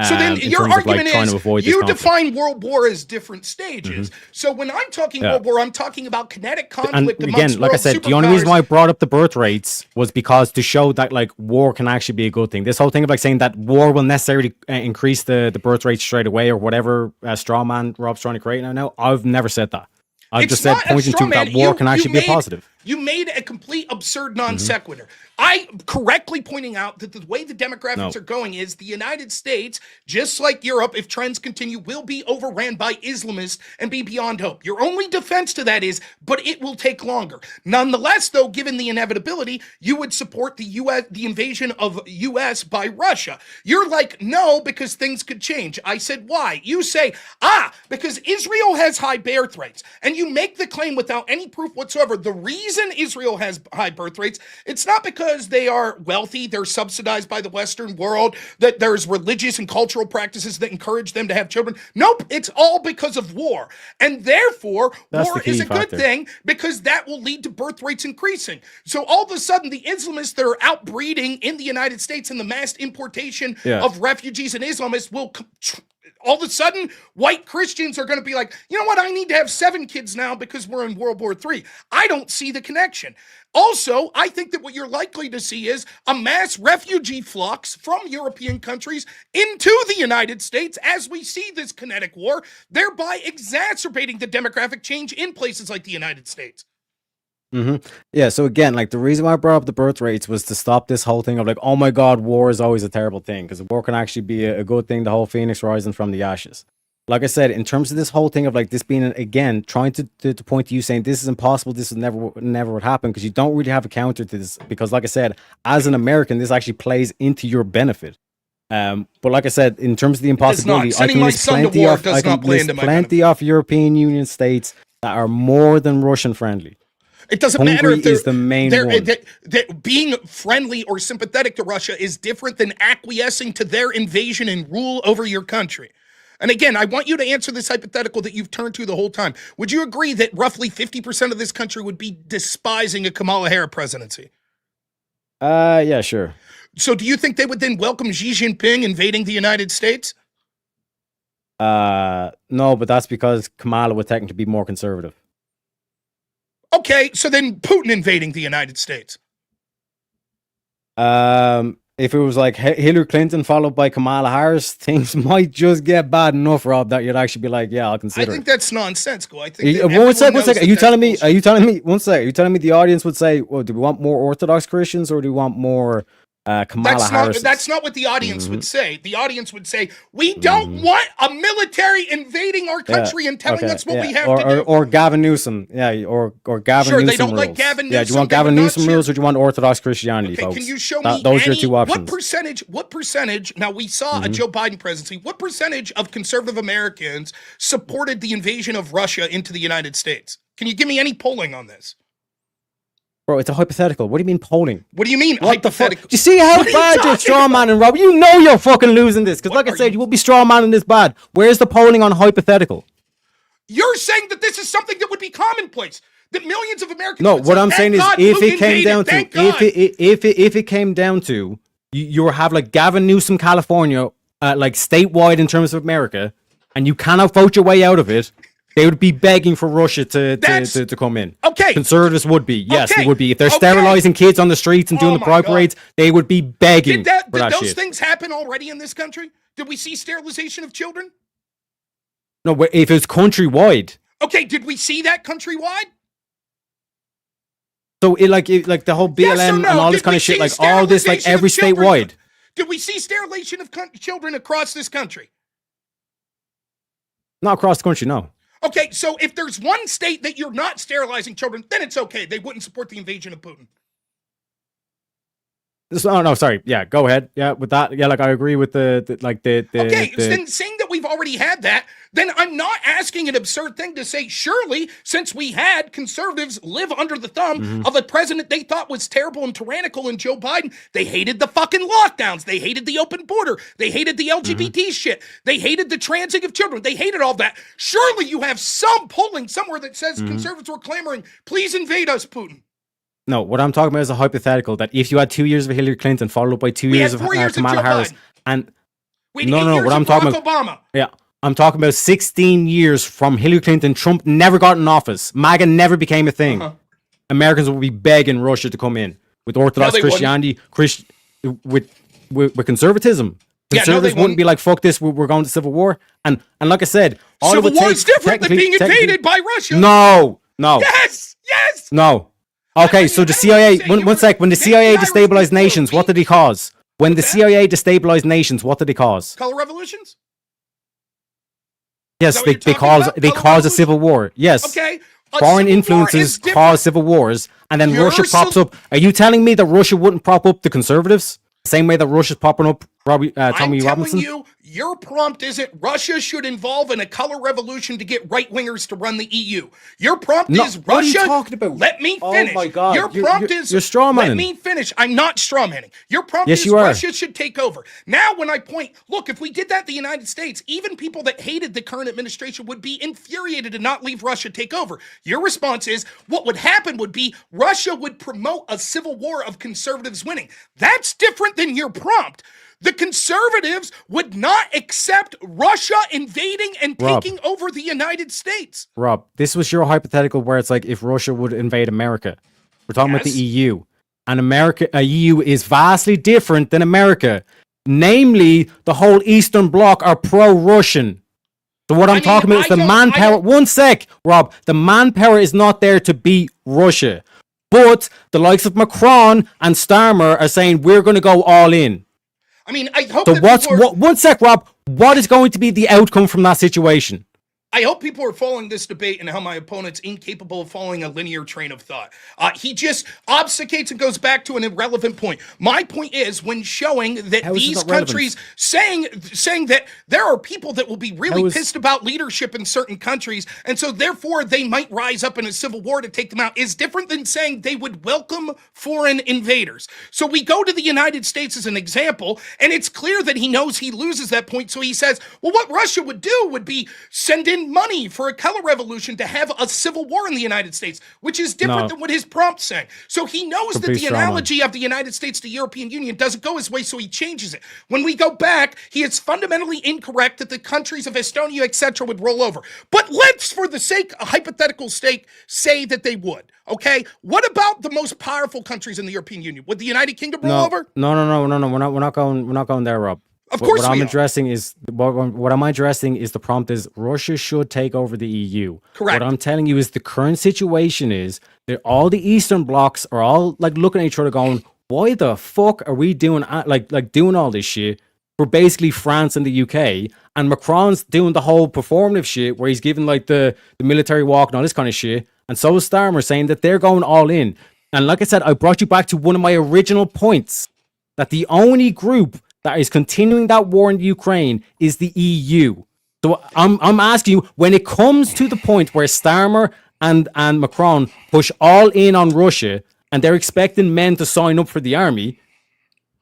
So then your argument is you define World War as different stages. Mm-hmm. So when I'm talking World War, I'm talking about kinetic conflict and again, like I said, the only reason why I brought up the birth rates was because to show that like war can actually be a good thing. This whole thing of like saying that war will necessarily increase the birth rate straight away or whatever straw man Rob's trying to create now, I've never said that. I've just said pointing to that war can actually be a positive. You made a complete absurd non sequitur. I correctly pointing out that the way the demographics are going is the United States, just like Europe, if trends continue, will be overran by Islamists and be beyond hope. Your only defense to that is, but it will take longer. Nonetheless, though, given the inevitability, you would support the invasion of U.S. by Russia. You're like, no, because things could change. I said, why? You say, because Israel has high birth rates. And you make the claim without any proof whatsoever. The reason reason Israel has high birth rates, it's not because they are wealthy, they're subsidized by the Western world, that there's religious and cultural practices that encourage them to have children. Nope, it's all because of war. And therefore, That's war the is key a good factor. thing because that will lead to birth rates increasing. So all of a sudden, the Islamists that are outbreeding in the United States and the mass importation of refugees and Islamists will all of a sudden, white Christians are going to be like, you know what, I need to have 7 kids now because we're in World War III. I don't see the connection. Also, I think that what you're likely to see is a mass refugee flux from European countries into the United States as we see this kinetic war, thereby exacerbating the demographic change in places like the United States. Yeah, so again, like the reason why I brought up the birth rates was to stop this whole thing of like, oh my God, war is always a terrible thing, because war can actually be a good thing, the whole phoenix rising from the ashes. Like I said, in terms of this whole thing of like this being, again, trying to point to you saying this is impossible, this is never would happen, because you don't really have a counter to this, because like I said, as an American, this actually plays into your benefit. But like I said, in terms of the impossibility, I can list plenty of European Union states that are more than Russian friendly. It doesn't Hungary matter if is the main one. being friendly or sympathetic to Russia is different than acquiescing to their invasion and rule over your country. And again, I want you to answer this hypothetical that you've turned to the whole time. Would you agree that roughly 50% of this country would be despising a Kamala Harris presidency? Yeah, sure. So do you think they would then welcome Xi Jinping invading the United States? No, but that's because Kamala would technically be more conservative. Okay, so then Putin invading the United States. If it was like Hillary Clinton followed by Kamala Harris, things might just get bad enough, Rob, that you'd actually be like, yeah, I'll consider it. I think that's nonsensical. I think one second. Are you telling me the audience would say, well, do we want more Orthodox Christians or do we want more Kamala Harris? That's not what the audience would say. The audience would say, we don't want a military invading our country and telling us what we have to do. Or Gavin Newsom. Or Gavin Newsom they don't rules. like Gavin Newsom. Yeah, do you want Gavin Newsom rules or do you want Orthodox Christianity, folks? Can you show me those are your two options. What percentage, now we saw a Joe Biden presidency, what percentage of conservative Americans supported the invasion of Russia into the United States? Can you give me any polling on this? Bro, it's a hypothetical. What do you mean polling? What do you mean what hypothetical? Do you see how bad you're straw manning, Rob? You know you're fucking losing this. Because like I said, you will be straw manning this bad. Where's the polling on hypothetical? You're saying that this is something that would be commonplace. That millions of Americans No, what I'm saying is if it came down to you have like Gavin Newsom, California, like statewide in terms of America, and you cannot vote your way out of it. They would be begging for Russia to come in. Okay. Conservatives would be. Yes, they would be. If they're sterilizing kids on the streets and doing the pride parades, they would be begging for that shit. Did those things happen already in this country? Did we see sterilization of children? No, but if it's countrywide. Okay, did we see that countrywide? So like the whole BLM and all this kind of shit, like all this, like every statewide. Did we see sterilization of children across this country? Not across the country, no. Okay, so if there's one state that you're not sterilizing children, then it's okay. They wouldn't support the invasion of Putin. Sorry. Yeah, go ahead. Yeah, with that. Yeah, like I agree with the then saying that we've already had that, then I'm not asking an absurd thing to say, surely, since we had conservatives live under the thumb of a president they thought was terrible and tyrannical in Joe Biden, they hated the fucking lockdowns, they hated the open border, they hated the LGBT shit, they hated the transing of children, they hated all that. Surely you have some polling somewhere that says conservatives were clamoring, please invade us, Putin. No, what I'm talking about is a hypothetical that if you had 2 years of Hillary Clinton followed up by 2 years of Kamala Harris, and what I'm talking about, Obama. Yeah, I'm talking about 16 years from Hillary Clinton. Trump never got in office. MAGA never became a thing. Americans would be begging Russia to come in with Orthodox Christianity, with conservatism. Conservatives wouldn't be like, fuck this, we're going to civil war. And like I said, civil war is different than being invaded by Russia. No. Yes. No. Okay, so the CIA, one sec, when the CIA destabilized nations, what did he cause? When the CIA destabilized nations, what did they cause? Color revolutions? Yes, they cause a civil war. Yes. Okay. Foreign influences cause civil wars, and then Russia pops up. Are you telling me that Russia wouldn't prop up the conservatives? The same way that Russia's popping up Tommy Robinson? I'm telling Your prompt isn't Russia should involve in a color revolution to get right-wingers to run the EU. Your prompt is Russia. What are you talking about? Let me finish. Oh my God. Your prompt is you're strawmanning. Let me finish. I'm not strawmanning. Your prompt Yes, is you are. Russia should take over. Now, when I point, look, if we did that in the United States, even people that hated the current administration would be infuriated to not leave Russia take over. Your response is what would happen would be Russia would promote a civil war of conservatives winning. That's different than your prompt. The conservatives would not accept Russia invading and taking over the United States. Rob, this was your hypothetical where it's like if Russia would invade America. We're talking about the EU. And EU is vastly different than America. Namely, the whole Eastern Bloc are pro-Russian. So what I'm talking about is the manpower. One sec, Rob. The manpower is not there to beat Russia. But the likes of Macron and Starmer are saying we're going to go all in. I mean, I hope so one sec, Rob. What is going to be the outcome from that situation? I hope people are following this debate and how my opponent's incapable of following a linear train of thought. He just obfuscates and goes back to an irrelevant point. My point is when showing that these countries saying that there are people that will be really pissed about leadership in certain countries, and so therefore they might rise up in a civil war to take them out, is different than saying they would welcome foreign invaders. So we go to the United States as an example, and it's clear that he knows he loses that point, so he says, well, what Russia would do would be send in money for a color revolution to have a civil war in the United States, which is different than what his prompt's saying. So he knows that the analogy of the United States to the European Union doesn't go his way, so he changes it. When we go back, he is fundamentally incorrect that the countries of Estonia, etc., would roll over. But let's, for the sake of hypothetical sake, say that they would. Okay? What about the most powerful countries in the European Union? Would the United Kingdom roll over? No. We're not going there, Rob. Of course, what I'm addressing is the prompt is Russia should take over the EU. Correct. What I'm telling you is the current situation is that all the Eastern blocs are all like looking at each other, going, "Why the fuck are we doing doing all this shit for basically France and the UK?" And Macron's doing the whole performative shit where he's giving like the military walk and all this kind of shit. And so is Starmer saying that they're going all in. And like I said, I brought you back to one of my original points that the only group that is continuing that war in Ukraine is the EU. So I'm asking you, when it comes to the point where Starmer and Macron push all in on Russia and they're expecting men to sign up for the army,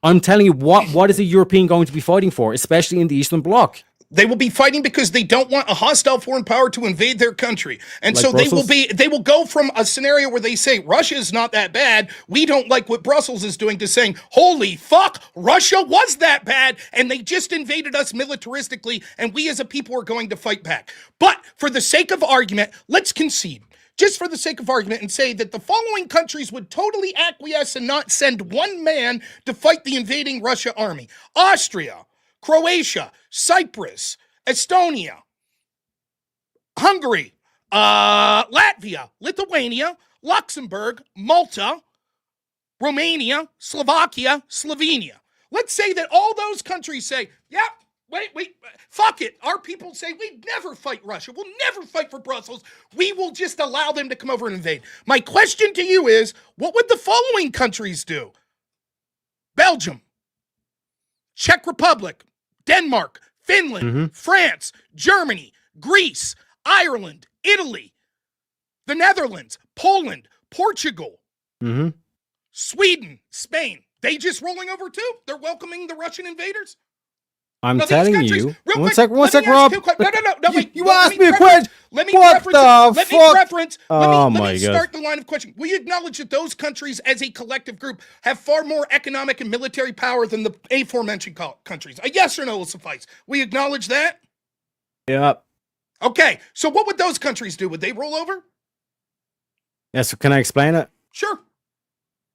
I'm telling you, what is a European going to be fighting for, especially in the Eastern Bloc? They will be fighting because they don't want a hostile foreign power to invade their country. And like so Brussels? they will go from a scenario where they say Russia is not that bad, we don't like what Brussels is doing, to saying, holy fuck, Russia was that bad and they just invaded us militaristically and we as a people are going to fight back. But for the sake of argument, let's concede. Just for the sake of argument, and say that the following countries would totally acquiesce and not send one man to fight the invading Russia army. Austria, Croatia, Cyprus, Estonia, Hungary, Latvia, Lithuania, Luxembourg, Malta, Romania, Slovakia, Slovenia. Let's say that all those countries say, yeah, wait, fuck it. Our people say we'd never fight Russia. We'll never fight for Brussels. We will just allow them to come over and invade. My question to you is, what would the following countries do? Belgium, Czech Republic, Denmark, Finland, France, Germany, Greece, Ireland, Italy, the Netherlands, Poland, Portugal, Sweden, Spain. They just rolling over too? They're welcoming the Russian invaders? I'm telling you. One sec, Rob. No, wait. You asked me a question. Let me What the Let fuck? me reference. Oh Let my me God. start the line of questioning. We acknowledge that those countries as a collective group have far more economic and military power than the aforementioned countries. A yes or no will suffice. We acknowledge that? Yep. Okay, so what would those countries do? Would they roll over? Yes, can I explain it? Sure.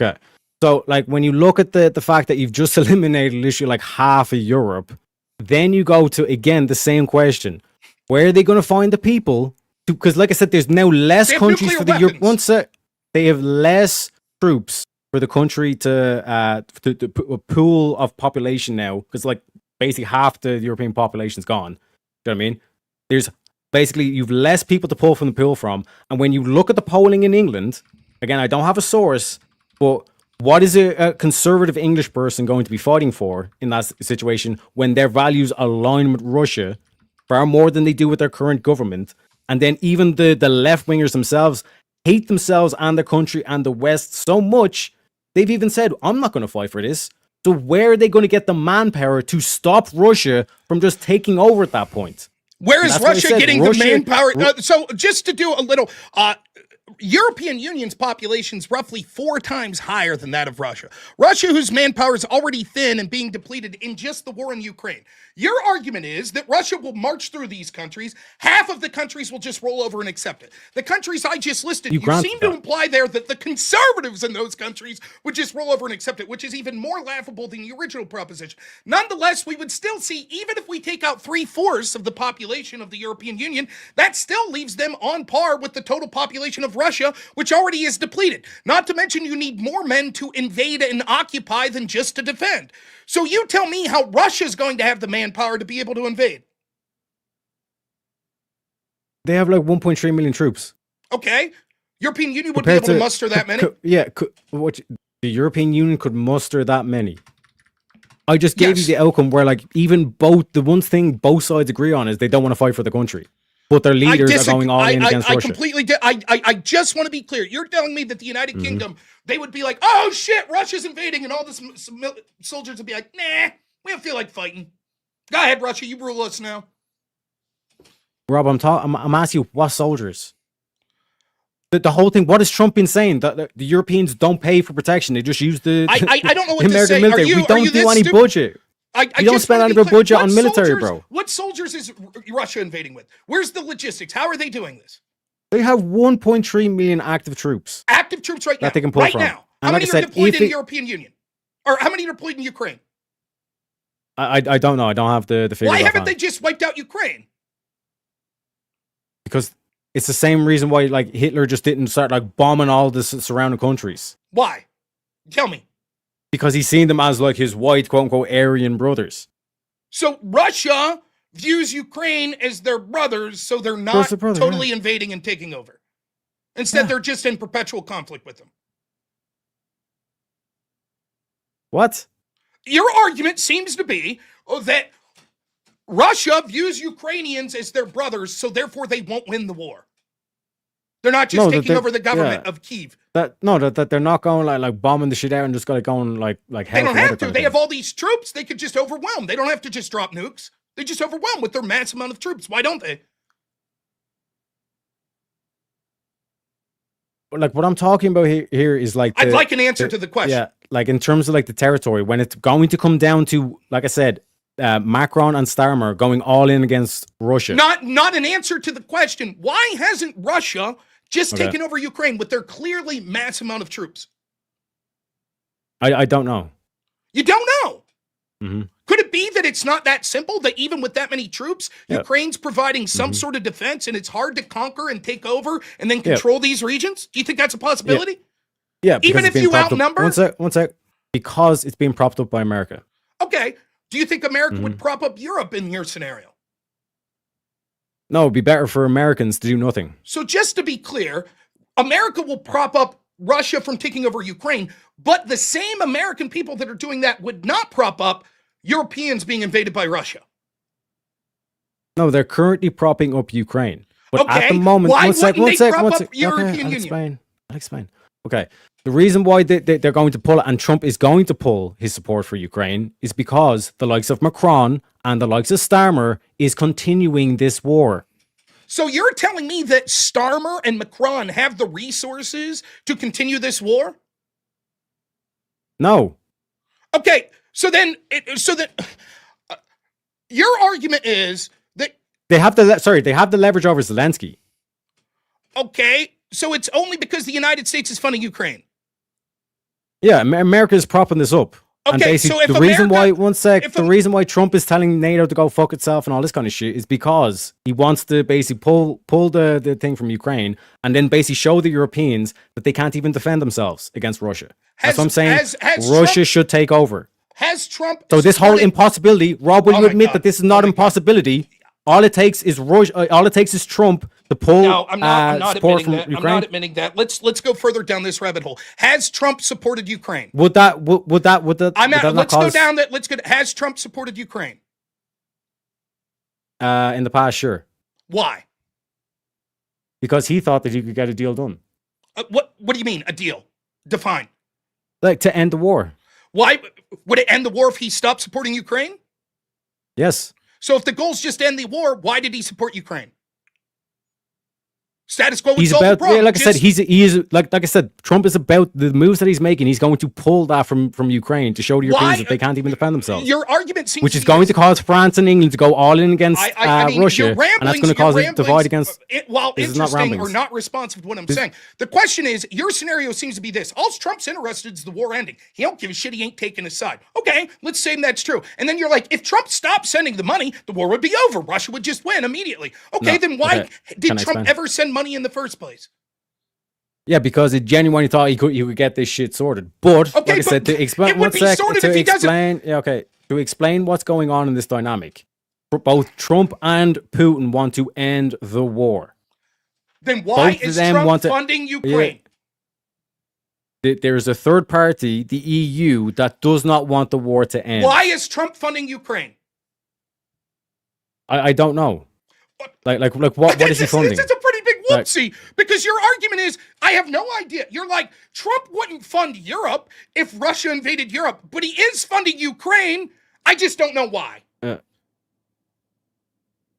Okay. So, like, when you look at the fact that you've just eliminated literally like half of Europe, then you go to, again, the same question. Where are they going to find the people? Because, like I said, there's now less countries for the Europe. One sec. They have less troops for the country to a pool of population now. Because, like, basically half the European population's gone. Do you know what I mean? There's basically, you've less people to pull from the pool from. And when you look at the polling in England, again, I don't have a source, but What is a conservative English person going to be fighting for in that situation when their values align with Russia far more than they do with their current government? And then even the left wingers themselves hate themselves and their country and the West so much, they've even said, I'm not going to fight for this. So where are they going to get the manpower to stop Russia from just taking over at that point? Where is Russia getting the manpower? So just to do a little, European Union's population is roughly 4 times higher than that of Russia. Russia, whose manpower is already thin and being depleted in just the war in Ukraine. Your argument is that Russia will march through these countries. Half of the countries will just roll over and accept it. The countries I just listed, you seem to imply there that the conservatives in those countries would just roll over and accept it, which is even more laughable than the original proposition. Nonetheless, we would still see, even if we take out 3/4 of the population of the European Union, that still leaves them on par with the total population of Russia, which already is depleted. Not to mention you need more men to invade and occupy than just to defend. So you tell me how Russia's going to have the manpower to be able to invade. They have like 1.3 million troops. Okay. European Union would be able to muster that many? The European Union could muster that many. I just gave you the outcome where like even the one thing both sides agree on is they don't want to fight for the country. But their leaders are going all in against Russia. I just want to be clear. You're telling me that the United Kingdom, they would be like, oh shit, Russia's invading, and all the soldiers would be like, nah, we don't feel like fighting. Go ahead, Russia, you rule us now. Rob, I'm asking you, what soldiers? The whole thing, what has Trump been saying? That the Europeans don't pay for protection. They just use the I don't know what American to say. military. We don't do any budget. We don't spend any of our budget on military, bro. What soldiers is Russia invading with? Where's the logistics? How are they doing this? They have 1.3 million active troops. Active troops right now. That they can pull from. Now. How many are deployed in the European Union? Or how many are deployed in Ukraine? I don't know. I don't have the figure. Why haven't they just wiped out Ukraine? Because it's the same reason why like Hitler just didn't start like bombing all the surrounding countries. Why? Tell me. Because he's seen them as like his white, quote unquote, Aryan brothers. So Russia views Ukraine as their brothers, so they're not totally invading and taking over. Instead, they're just in perpetual conflict with them. What? Your argument seems to be that Russia views Ukrainians as their brothers, so therefore they won't win the war. They're not just taking over the government of Kyiv. That they're not going like bombing the shit out and just going like hell. They don't have to. They have all these troops. They could just overwhelm. They don't have to just drop nukes. They just overwhelm with their mass amount of troops. Why don't they? Like what I'm talking about here is like I'd like an answer to the question. Yeah, like in terms of like the territory, when it's going to come down to, like I said, Macron and Starmer going all in against Russia. Not an answer to the question. Why hasn't Russia just taken over Ukraine with their clearly mass amount of troops? I don't know. You don't know? Mm-hmm. Could it be that it's not that simple, that even with that many troops, Ukraine's providing some sort of defense and it's hard to conquer and take over and then control these regions? Do you think that's a possibility? Yeah. Even if you outnumber? One sec. Because it's being propped up by America. Okay. Do you think America would prop up Europe in your scenario? No, it'd be better for Americans to do nothing. So just to be clear, America will prop up Russia from taking over Ukraine, but the same American people that are doing that would not prop up Europeans being invaded by Russia. No, they're currently propping up Ukraine. But at the moment, why one sec. European Union? I'll explain. Okay. The reason why they're going to pull it, and Trump is going to pull his support for Ukraine, is because the likes of Macron and the likes of Starmer is continuing this war. So you're telling me that Starmer and Macron have the resources to continue this war? No. Okay, so then your argument is that they have the leverage over Zelensky. Okay, so it's only because the United States is funding Ukraine. Yeah, America is propping this up. Okay, and basically, so if the reason why Trump is telling NATO to go fuck itself and all this kind of shit is because he wants to basically pull the thing from Ukraine and then basically show the Europeans that they can't even defend themselves against Russia. That's what I'm saying. Russia should take over. Has Trump... So this whole impossibility, Rob, will you admit that this is not impossibility? All it takes is all it takes is Trump to pull No, I'm not support admitting from that. I'm Ukraine. not admitting that. Let's go further down this rabbit hole. Has Trump supported Ukraine? Would that Let's go cause, down that. Let's go. Has Trump supported Ukraine? in the past? Sure, Why? because he thought that he could get a deal done, What do you mean a deal? Define. like to end the war. Why would it end the war if he stopped supporting Ukraine? Yes. So if the goal's just end the war, why did he support Ukraine? Status quo would He's solve the about, problem. yeah, like I said, he is like I said, Trump is about the moves that he's making. He's going to pull that from Ukraine to show the Europeans that they can't even defend themselves. Your argument seems Which to is be going this- to cause France and England to go all in against I mean, Russia, your and that's ramblings- going to cause your a divide ramblings, against. while This is not interesting or ramblings. not responsive to what I'm saying, the question is, your scenario seems to be this: all Trump's interested is the war ending. He don't give a shit. He ain't taking a side. Okay, let's say that's true. And then you're like, if Trump stopped sending the money, the war would be over. Russia would just win immediately. Okay, No, then why okay. did Can I Trump explain? ever send money in the first place? Yeah, because it genuinely thought he could get this shit sorted. But Okay, like I said, but to explain it would be sorted if he doesn't- to explain what's going on in this dynamic, both Trump and Putin want to end the war. Then why Both of is them Trump want to- funding Ukraine? There is a third party, the EU, that does not want the war to end. Why is Trump funding Ukraine? I don't know. Like what is he funding? This is a pretty big Like- whoopsie because your argument is, I have no idea. You're like, Trump wouldn't fund Europe if Russia invaded Europe, but he is funding Ukraine. I just don't know why.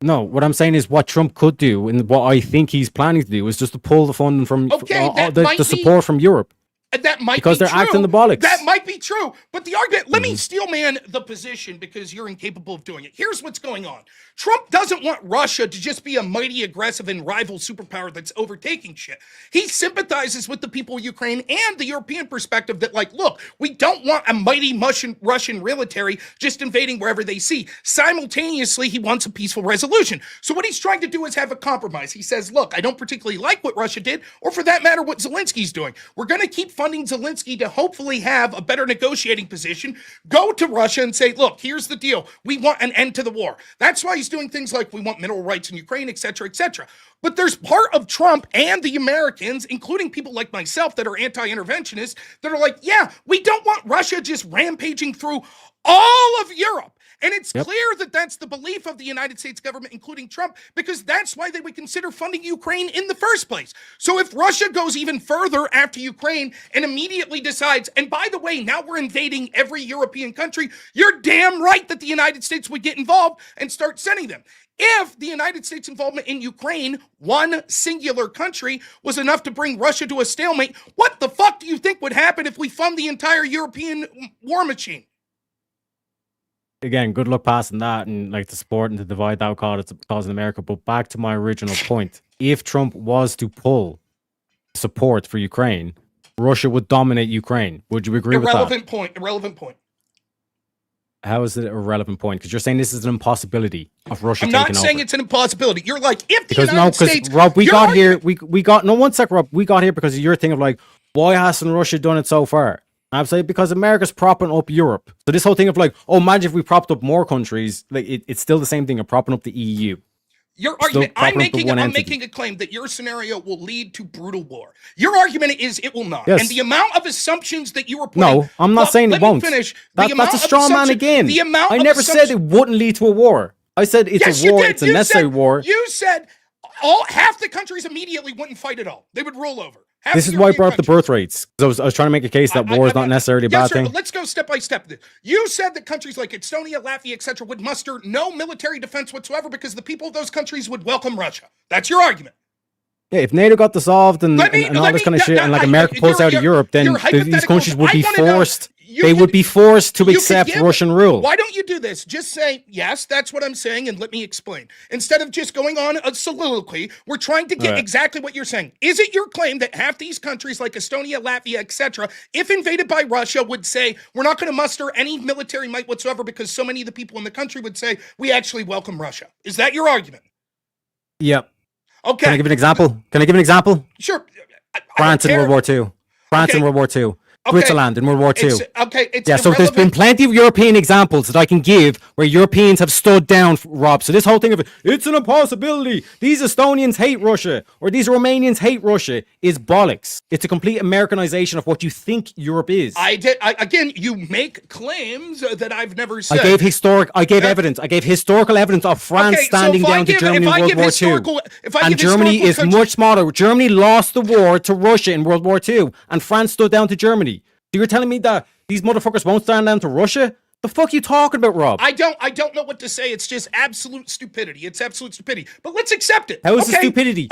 No, what I'm saying is what Trump could do, and what I think he's planning to do, is just to pull the funding from Okay, that the might be- support from Europe. And that might Because be they're true. acting the bollocks. That might be true. But the argument, let me steelman the position because you're incapable of doing it. Here's what's going on. Trump doesn't want Russia to just be a mighty, aggressive, and rival superpower that's overtaking shit. He sympathizes with the people of Ukraine and the European perspective that, like, look, we don't want a mighty Russian military just invading wherever they see. Simultaneously, he wants a peaceful resolution. So what he's trying to do is have a compromise. He says, look, I don't particularly like what Russia did, or for that matter, what Zelensky's doing. We're going to keep funding Zelensky to hopefully have a better negotiating position, go to Russia and say, look, here's the deal. We want an end to the war. That's why he's doing things like we want mineral rights in Ukraine, et cetera, et cetera. But there's part of Trump and the Americans, including people like myself that are anti-interventionists, that are like, yeah, we don't want Russia just rampaging through all of Europe. And it's clear that that's the belief of the United States government, including Trump, because that's why they would consider funding Ukraine in the first place. So if Russia goes even further after Ukraine and immediately decides, and by the way, now we're invading every European country, you're damn right that the United States would get involved and start sending them. If the United States involvement in Ukraine, one singular country, was enough to bring Russia to a stalemate, what the fuck do you think would happen if we fund the entire European war machine? Again, good luck passing that and like the support and the divide that would cause in America. But back to my original point. If Trump was to pull support for Ukraine, Russia would dominate Ukraine. Would you agree with that? Irrelevant point. How is it a relevant point? Because you're saying this is an impossibility of Russia I'm taking not saying over. it's an impossibility. You're like, if the Because United States... Rob, we your got argument- here. We got no one sec, Rob. We got here because of your thing of like, why hasn't Russia done it so far? I'm saying because America's propping up Europe. So this whole thing of like, oh, imagine if we propped up more countries. Like it's still the same thing of propping up the EU. Your Still argument, I'm propping up the one entity. making a claim that your scenario will lead to brutal war. Your argument is it will not. Yes. And the amount of assumptions that you were putting... No, I'm not saying it won't. Let me finish. That's a straw man again. The amount I of never said assumption- it wouldn't lead to a war. I said it's Yes, a you war. did. It's a You necessary said- war. You said half the countries immediately wouldn't fight at all. They would roll over. Half This the is why I European brought up the countries. birth rates. 'Cause I was trying to make a case that war is not necessarily a bad yes, sir, thing. but let's go step by step. You said that countries like Estonia, Latvia, etc., would muster no military defense whatsoever because the people of those countries would welcome Russia. That's your argument. Yeah, if NATO got dissolved and all this kind of shit, and like America pulls out of Europe, then these countries would be forced. They would be forced to accept Russian rule. Why don't you do this? Just say, yes, that's what I'm saying, and let me explain. Instead of just going on a soliloquy, we're trying to get exactly what you're saying. Is it your claim that half these countries like Estonia, Latvia, etc., if invaded by Russia, would say, we're not going to muster any military might whatsoever because so many of the people in the country would say, we actually welcome Russia? Is that your argument? Yep. Okay. Can I give an example? Sure. France in World War II. France in Okay. World War II. Switzerland in World War II. It's Yeah, so there's been irrelevant. plenty of European examples that I can give where Europeans have stood down, Rob. So this whole thing of it's an impossibility, these Estonians hate Russia, or these Romanians hate Russia, is bollocks. It's a complete Americanization of what you think Europe is. Again, you make claims that I've never said. I gave evidence. I gave historical evidence of France standing down to Germany in World War II. And Germany is much smaller. Germany lost the war to Russia in World War II, and France stood down to Germany. So you're telling me that these motherfuckers won't stand down to Russia? The fuck are you talking about, Rob? I don't know what to say. It's just absolute stupidity. It's absolute stupidity. But let's accept it. How is it stupidity?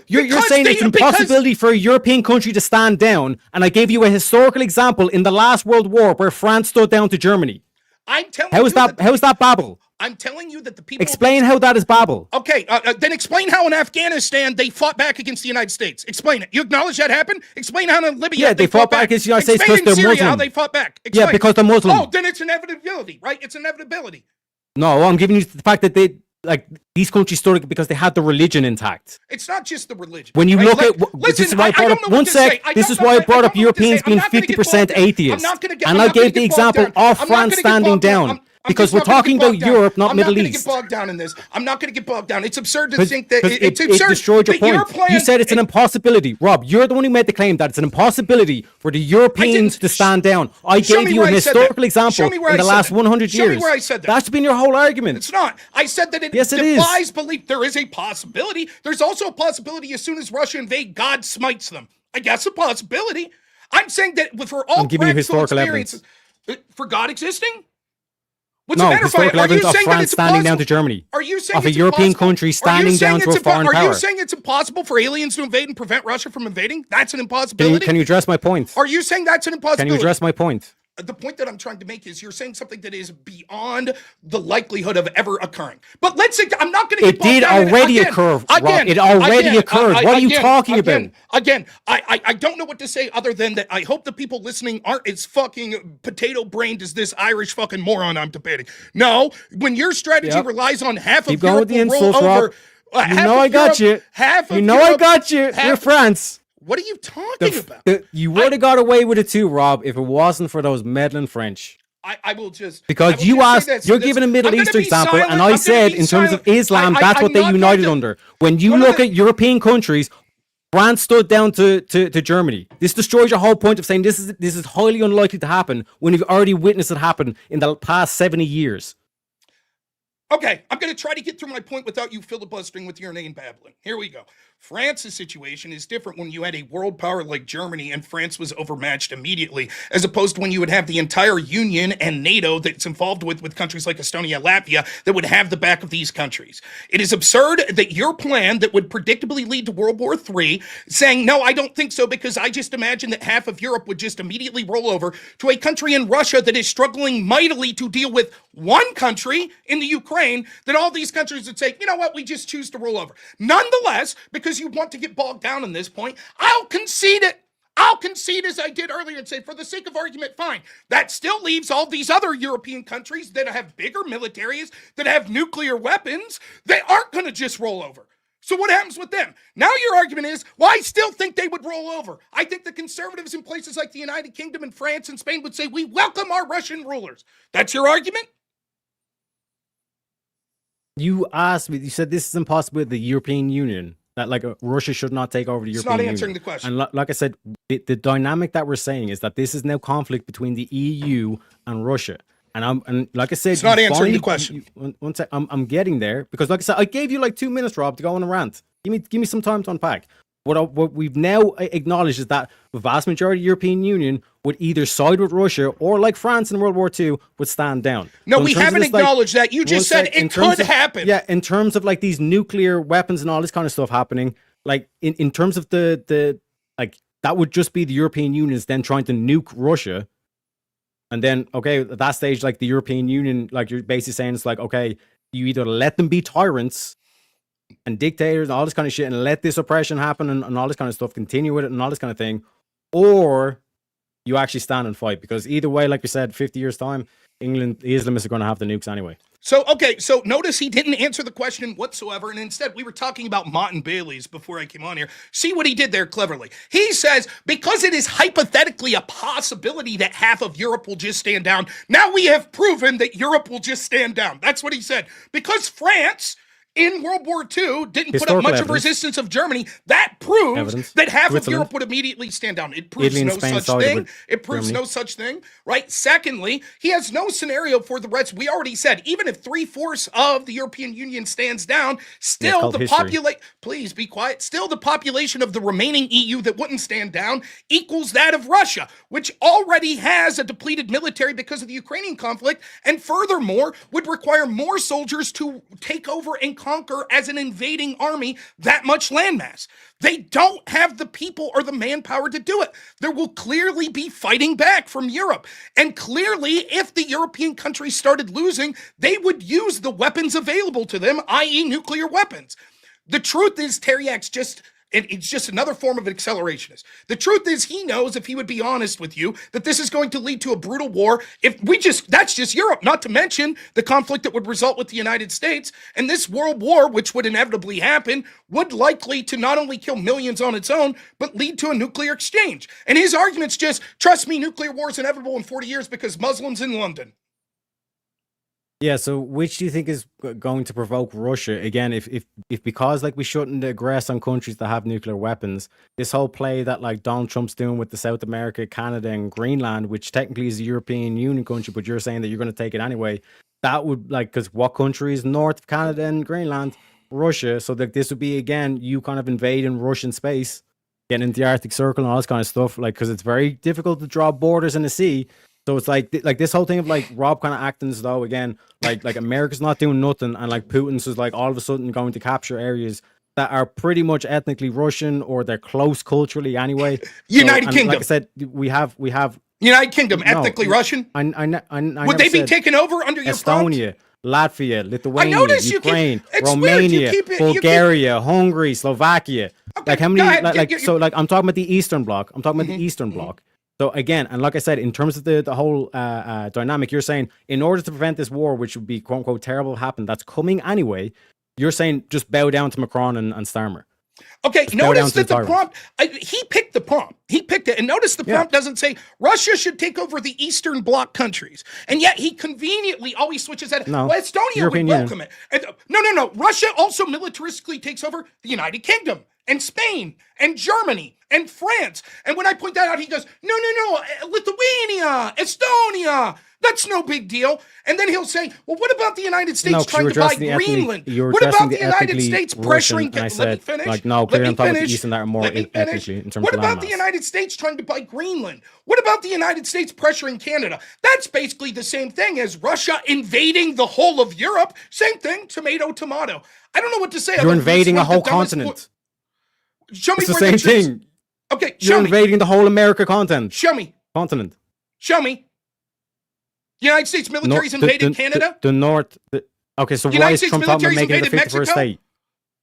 You're saying it's an impossibility for a European country to stand down, and I gave you a historical example in the last World War where France stood down to Germany. I'm telling you. How is that babble? I'm telling you that the people... Explain how that is babble. Okay, then explain how in Afghanistan they fought back against the United States. Explain it. You acknowledge that happened? Explain how in Libya they fought back against the United States because they're Muslim. How they fought back. Explain. Yeah, because they're Muslim. Oh, then it's inevitability, right? It's inevitability. No, I'm giving you the fact that these countries stood because they had the religion intact. It's not just the religion. When you look at this is why I brought up one sec. This is why I brought up Europeans being 50% atheists. And I gave the example of France standing down. Because we're talking about Europe, not Middle East. I'm not going to get bogged down in this. I'm not going to get bogged down. It's absurd to think that it's absurd. It destroyed your point. You said it's an impossibility. Rob, you're the one who made the claim that it's an impossibility for the Europeans to stand down. I gave you a historical example in the last 100 years. Show me where I said that. That's been your whole argument. It's not. I said that it defies belief. There is a possibility. There's also a possibility as soon as Russia invade, God smites them. I guess a possibility. I'm saying that for all practical experiences, for God existing? What's the matter? Historical evidence of France standing down to Germany. Are you saying of a European country standing down to a foreign power? Are you saying it's impossible for aliens to invade and prevent Russia from invading? That's an impossibility. Can you address my point? Are you saying that's an impossibility? Can you address my point? The point that I'm trying to make is you're saying something that is beyond the likelihood of ever occurring. But let's say I'm not going to. It did already occur. It already occurred. What are you talking about? Again, I don't know what to say other than that. I hope the people listening aren't as fucking potato brained as this Irish fucking moron I'm debating. No, when your strategy relies on half of Europe will roll over. You know I got you. You know I got you. You're France. What are you talking about? You would have got away with it too, Rob, if it wasn't for those meddling French. I will just... Because you asked, you're giving a Middle Eastern example, and I said in terms of Islam, that's what they united under. When you look at European countries, France stood down to Germany. This destroys your whole point of saying this is highly unlikely to happen when you've already witnessed it happen in the past 70 years. Okay, I'm going to try to get through my point without you filibustering with your name babbling. Here we go. France's situation is different when you had a world power like Germany and France was overmatched immediately, as opposed to when you would have the entire Union and NATO that's involved with countries like Estonia, Latvia, that would have the back of these countries. It is absurd that your plan that would predictably lead to World War III, saying, no, I don't think so, because I just imagine that half of Europe would just immediately roll over to a country in Russia that is struggling mightily to deal with one country in the Ukraine, that all these countries would say, you know what, we just choose to roll over. Nonetheless, because you want to get bogged down in this point, I'll concede it. I'll concede as I did earlier and say, for the sake of argument, fine. That still leaves all these other European countries that have bigger militaries, that have nuclear weapons, they aren't going to just roll over. So what happens with them? Now your argument is, well, I still think they would roll over. I think the conservatives in places like the United Kingdom and France and Spain would say, we welcome our Russian rulers. That's your argument? You asked me, you said this is impossible with the European Union, that Russia should not take over the European Union. It's not answering the question. And like I said, the dynamic that we're saying is that this is now conflict between the EU and Russia. And like I said, it's not answering the question. One sec, I'm getting there, because like I said, I gave you 2 minutes, Rob, to go on a rant. Give me some time to unpack. What we've now acknowledged is that the vast majority of the European Union would either side with Russia or, like France in World War II, would stand down. No, we haven't acknowledged that. You just said it could happen. Yeah, in terms of these nuclear weapons and all this kind of stuff happening, in terms of the that would just be the European Union then trying to nuke Russia. And then, okay, at that stage, the European Union, you're basically saying it's okay, you either let them be tyrants and dictators and all this kind of shit and let this oppression happen and all this kind of stuff, continue with it and all this kind of thing, or you actually stand and fight, because either way, like we said, 50 years time, England, the Islamists are going to have the nukes anyway. So, okay, so notice he didn't answer the question whatsoever, and instead we were talking about Mott and Bailey's before I came on here. See what he did there cleverly. He says, because it is hypothetically a possibility that half of Europe will just stand down, now we have proven that Europe will just stand down. That's what he said. Because France in World War II didn't put up much of resistance of Germany, that proves that half of Europe would immediately stand down. It proves no such thing. It proves no such thing, right? Secondly, he has no scenario for the rest. We already said, even if 3/4 of the European Union stands down, still the population, please be quiet, still the population of the remaining EU that wouldn't stand down equals that of Russia, which already has a depleted military because of the Ukrainian conflict, and furthermore, would require more soldiers to take over and conquer as an invading army that much landmass. They don't have the people or the manpower to do it. There will clearly be fighting back from Europe. And clearly, if the European countries started losing, they would use the weapons available to them, i.e. nuclear weapons. The truth is, Teriak's it's just another form of an accelerationist. The truth is, he knows, if he would be honest with you, that this is going to lead to a brutal war. That's just Europe, not to mention the conflict that would result with the United States. And this world war, which would inevitably happen, would likely to not only kill millions on its own, but lead to a nuclear exchange. And his argument's just, trust me, nuclear war is inevitable in 40 years because Muslims in London. Yeah, so which do you think is going to provoke Russia again? If because like we shouldn't aggress on countries that have nuclear weapons, this whole play that like Donald Trump's doing with the South America, Canada, and Greenland, which technically is a European Union country, but you're saying that you're going to take it anyway. That would because what country is north of Canada and Greenland? Russia. So that this would be again you kind of invading Russian space, getting into the Arctic Circle and all this kind of stuff. Like because it's very difficult to draw borders in the sea. So it's like this whole thing of like Rob kind of acting as though again like America's not doing nothing and like Putin's is like all of a sudden going to capture areas that are pretty much ethnically Russian or they're close culturally anyway. United Kingdom. Like I said, we have United Kingdom ethnically Russian. Would they be taken over under your Estonia, Latvia, Lithuania, Ukraine, Romania, Bulgaria, Hungary, Slovakia. Okay, like how many? I'm talking about the Eastern Bloc. I'm talking about the Eastern Bloc. So again, and like I said, in terms of the whole dynamic, you're saying in order to prevent this war, which would be quote unquote terrible to happen, that's coming anyway. You're saying just bow down to Macron and Starmer. Okay, notice that the prompt, he picked the prompt. He picked it. And notice the prompt doesn't say Russia should take over the Eastern Bloc countries. And yet he conveniently always switches that. No, well, Estonia would welcome it. And, no. Russia also militaristically takes over the United Kingdom and Spain and Germany and France. And when I point that out, he goes, no, Lithuania, Estonia. That's no big deal. And then he'll say, well, what about the United States trying to buy Greenland? What about the United States pressuring... Let me finish. Like, no, clearly I'm talking about the East and that are more ethnically in terms What of about the United States trying to buy Greenland? What about the United States pressuring Canada? That's basically the same thing as Russia invading the whole of Europe. Same thing, tomato. I don't know what to say. You're invading a whole continent. Show me it's the same thing. Okay, You're invading the whole America continent. Show me. Continent. Show me. The United States military's invaded Canada? The North. Okay, so why is Trump talking about making it the 51st state?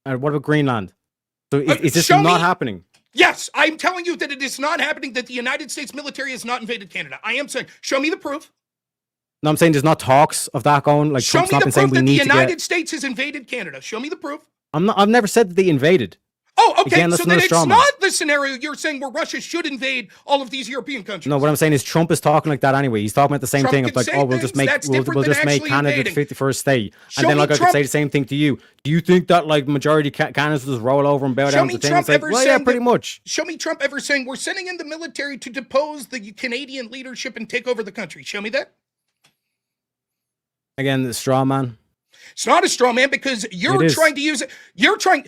And what about Greenland? So is this not happening? Yes, I'm telling you that it is not happening, that the United States military has not invaded Canada. I am saying, show me the proof. No, I'm saying there's not talks of that going. Like show Trump's me not the been saying proof we that need the to United States has invaded Canada. Show me the proof. I've never said that they invaded. Oh, okay, Again, so then it's not the scenario you're saying where Russia should invade all of these European countries. No, what I'm saying is Trump is talking like that anyway. He's talking about the same thing of like, oh, we'll just make Canada the 51st state. And then like I could say the same thing to you. Do you think that like majority Canadians will just roll over and bow down to things? It's like, well, yeah, pretty much. Show me Trump ever saying we're sending in the military to depose the Canadian leadership and take over the country. Show me that. Again, the straw man. It's not a straw man because you're trying to use it.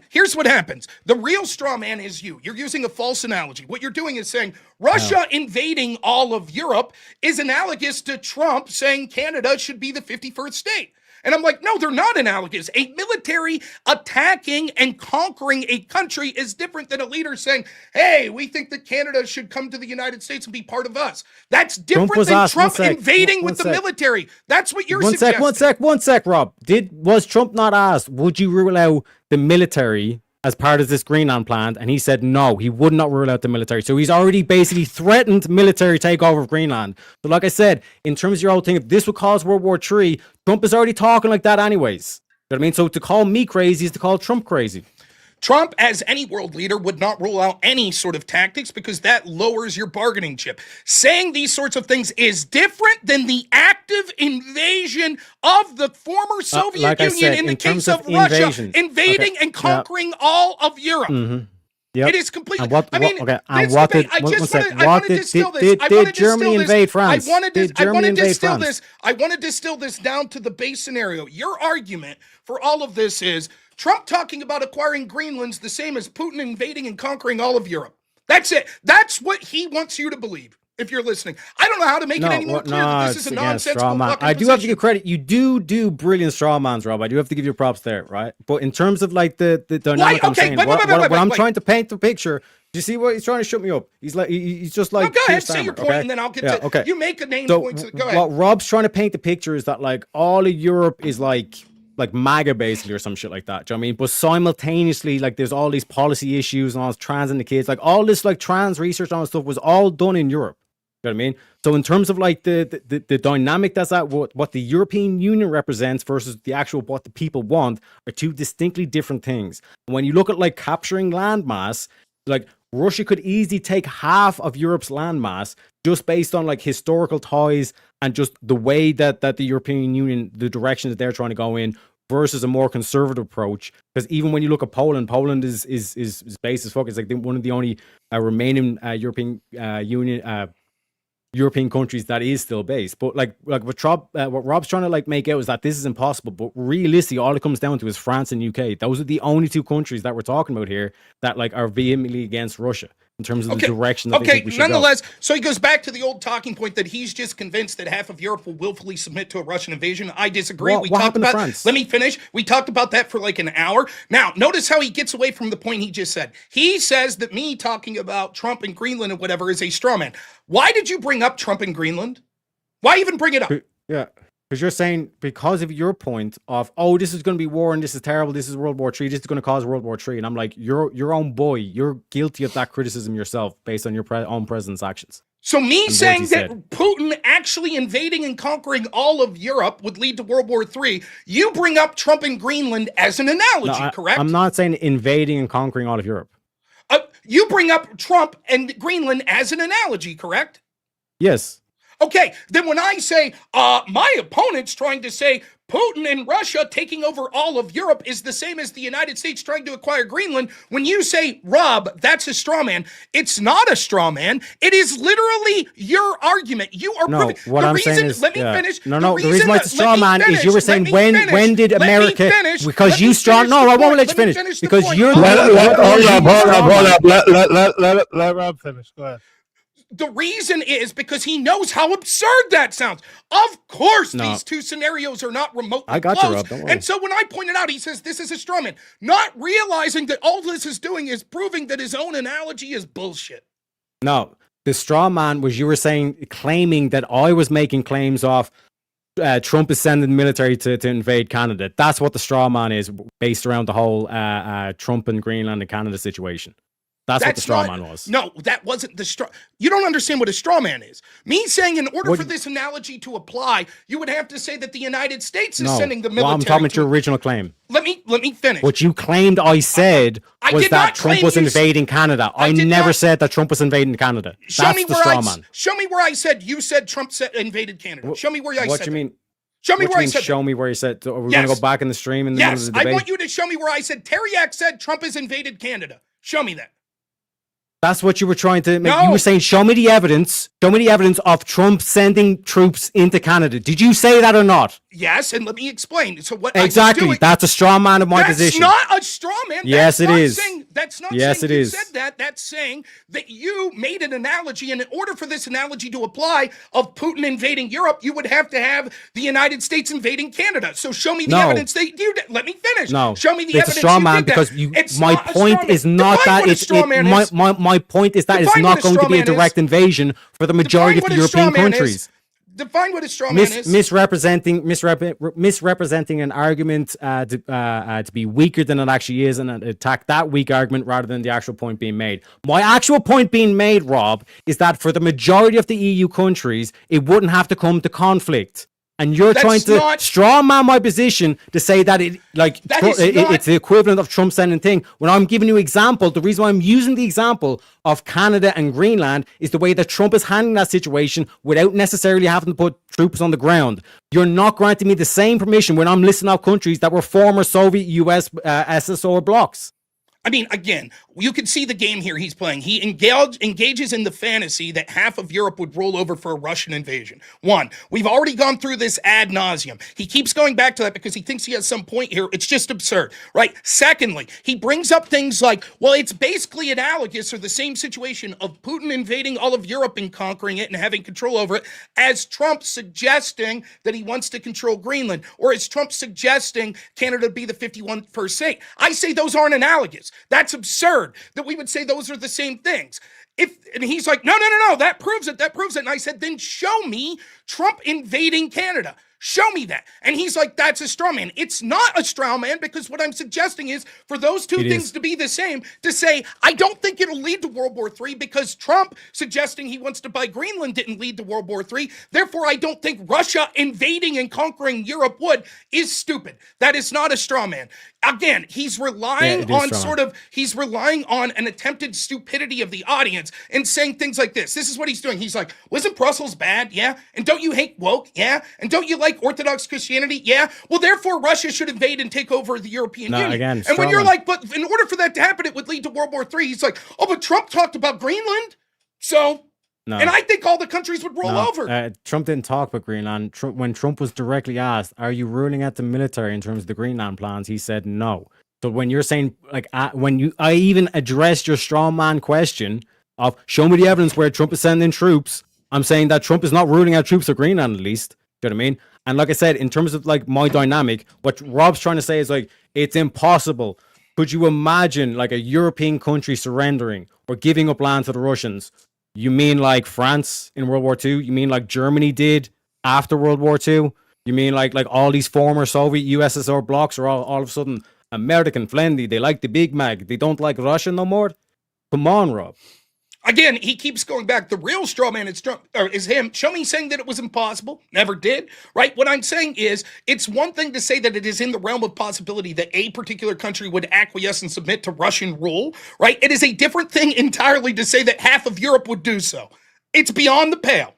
Here's what happens. The real straw man is you. You're using a false analogy. What you're doing is saying Russia invading all of Europe is analogous to Trump saying Canada should be the 51st state. And I'm like, no, they're not analogous. A military attacking and conquering a country is different than a leader saying, hey, we think that Canada should come to the United States and be part of us. That's different than Trump invading with the military. That's what you're suggesting. One sec, Rob. Was Trump not asked, would you rule out the military as part of this Greenland plan, and he said no, he would not rule out the military. So he's already basically threatened military takeover of Greenland. But like I said, in terms of your whole thing, if this would cause World War III, Trump is already talking like that anyways. You know what I mean? So to call me crazy is to call Trump crazy. Trump, as any world leader, would not rule out any sort of tactics because that lowers your bargaining chip. Saying these sorts of things is different than the active invasion of the former Soviet like I Union said, in the in case terms of of Russia, invasions. invading Okay, and conquering all of Europe. Yep. It is completely. And what, I mean, okay, and this what debate, did, I just what want to did, distill this. did, I want to did Germany distill invade this. France? I want to distill France? this. I want to distill this down to the base scenario. Your argument for all of this is Trump talking about acquiring Greenland's the same as Putin invading and conquering all of Europe. That's it. That's what he wants you to believe. If you're listening, I don't know how to make it any more clear that this is a nonsensical fucking I do have to position. give credit. You do brilliant straw mans, Rob. I do have to give you props there, right? But in terms of like the dynamic, I'm saying, what I'm trying to paint the picture. Do you see what he's trying to shut me up? He's like, he's just like. Go ahead, Keir say your Starmer, point, okay? and then I'll get Yeah, to. okay. You make a name So point. Go ahead. what Rob's trying to paint the picture is that like all of Europe is like MAGA basically or some shit like that. Do you know what I mean? But simultaneously, like there's all these policy issues and all this trans in the kids, like all this like trans research on stuff was all done in Europe. You know what I mean? So in terms of like the dynamic that's at what the European Union represents versus the actual what the people want are two distinctly different things. And when you look at like capturing landmass, like Russia could easily take half of Europe's landmass just based on like historical ties and just the way that the European Union, the direction that they're trying to go in versus a more conservative approach. Because even when you look at Poland is based as fuck. It's like one of the only remaining European Union European countries that is still based. But like what Rob's trying to like make out is that this is impossible. But realistically, all it comes down to is France and UK. Those are the only two countries that we're talking about here that like are vehemently against Russia in terms of the direction that they think we should nonetheless, go. so he goes back to the old talking point that he's just convinced that half of Europe will willfully submit to a Russian invasion. I disagree. What happened to France? Let me finish. We talked about that for like an hour. Now, notice how he gets away from the point he just said. He says that me talking about Trump and Greenland and whatever is a straw man. Why did you bring up Trump and Greenland? Why even bring it up? Yeah. Because you're saying, because of your point of, oh, this is going to be war and this is terrible, this is World War III, this is going to cause World War III. And I'm like, you're your own boy. You're guilty of that criticism yourself based on your own president's actions. So me saying that Putin actually invading and conquering all of Europe would lead to World War III, you bring up Trump and Greenland as an analogy, correct? I'm not saying invading and conquering all of Europe. You bring up Trump and Greenland as an analogy, correct? Yes. Okay, then when I say, my opponent's trying to say Putin and Russia taking over all of Europe is the same as the United States trying to acquire Greenland, when you say, Rob, that's a straw man, it's not a straw man. It is literally your argument. You are proving. What I'm saying is, let me finish. The reason why it's a straw man is you were saying when did America, because you strong. No, I won't let you finish because you're. Hold up. Let Rob finish. Go ahead. The reason is because he knows how absurd that sounds. Of course, these two scenarios are not remotely I got close. you, Rob. Don't worry. And so when I pointed out, he says this is a straw man, not realizing that all this is doing is proving that his own analogy is bullshit. No, the straw man was you were saying, claiming that I was making claims of Trump is sending the military to invade Canada. That's what the straw man is, based around the whole Trump and Greenland and Canada situation. That's what the straw man was. No, that wasn't the straw. You don't understand what a straw man is. Me saying in order for this analogy to apply, you would have to say that the United States is sending the military. Well, I'm talking about your original claim. Let me finish. What you claimed I said was that Trump was invading Canada. I never said that Trump was invading Canada. That's the straw man. Show me where I said you said Trump invaded Canada. Show me where I said what you mean? Show me where I said show me where you said. Are we going to go back in the stream in the middle of the debate? I want you to show me where I said Teriak said Trump has invaded Canada. Show me that. That's what you were trying to make. No. You were saying, show me the evidence of Trump sending troops into Canada. Did you say that or not? Yes, and let me explain. So what exactly? That's a straw man of my position. That's not a straw man. Yes, it is. That's not saying you said that. That's saying that you made an analogy, and in order for this analogy to apply of Putin invading Europe, you would have to have the United States invading Canada. So show me the evidence that you did. Let me finish. No, show me the evidence. It's a straw man because my point is not that my point is that it's not going to be a direct invasion for the majority of the European countries. Define what a straw man is. Misrepresenting an argument to be weaker than it actually is, and attack that weak argument rather than the actual point being made. My actual point being made, Rob, is that for the majority of the EU countries, it wouldn't have to come to conflict. And you're trying to straw man my position to say that it's the equivalent of Trump sending thing. When I'm giving you example, the reason why I'm using the example of Canada and Greenland is the way that Trump is handling that situation without necessarily having to put troops on the ground. You're not granting me the same permission when I'm listing out countries that were former Soviet, US, SSR blocks. I mean, again, you can see the game here he's playing. He engages in the fantasy that half of Europe would roll over for a Russian invasion. One, we've already gone through this ad nauseum. He keeps going back to that because he thinks he has some point here. It's just absurd, right? Secondly, he brings up things like, well, it's basically analogous or the same situation of Putin invading all of Europe and conquering it and having control over it as Trump suggesting that he wants to control Greenland, or as Trump suggesting Canada be the 51st state. I say those aren't analogous. That's absurd that we would say those are the same things. And he's like, no, that proves it. And I said, then show me Trump invading Canada. Show me that. And he's like, that's a straw man. It's not a straw man because what I'm suggesting is for those two things to be the same, to say, I don't think it'll lead to World War III because Trump suggesting he wants to buy Greenland didn't lead to World War III. Therefore, I don't think Russia invading and conquering Europe would, is stupid. That is not a straw man. Again, he's relying on an attempted stupidity of the audience and saying things like this. This is what he's doing. He's like, wasn't Brussels bad? Yeah. And don't you hate woke? Yeah. And don't you like Orthodox Christianity? Yeah. Well, therefore, Russia should invade and take over the European Union. Again, and when you're like, but in order for that to happen, it would lead to World War III. He's like, oh, but Trump talked about Greenland. So... No. And I think all the countries would roll over. Trump didn't talk about Greenland. When Trump was directly asked, are you ruling out the military in terms of the Greenland plans? He said no. So when you're saying, like, I even addressed your straw man question of show me the evidence where Trump is sending troops, I'm saying that Trump is not ruling out troops for Greenland, at least. Do you know what I mean? And like I said, in terms of like my dynamic, what Rob's trying to say is like, it's impossible. Could you imagine like a European country surrendering or giving up land to the Russians? You mean like France in World War II? You mean like Germany did after World War II? You mean like all these former Soviet USSR blocks are all of a sudden American friendly? They like the Big Mac. They don't like Russia no more? Come on, Rob. Again, he keeps going back. The real straw man is him. Show me saying that it was impossible. Never did. Right? What I'm saying is, it's one thing to say that it is in the realm of possibility that a particular country would acquiesce and submit to Russian rule. Right? It is a different thing entirely to say that half of Europe would do so. It's beyond the pale.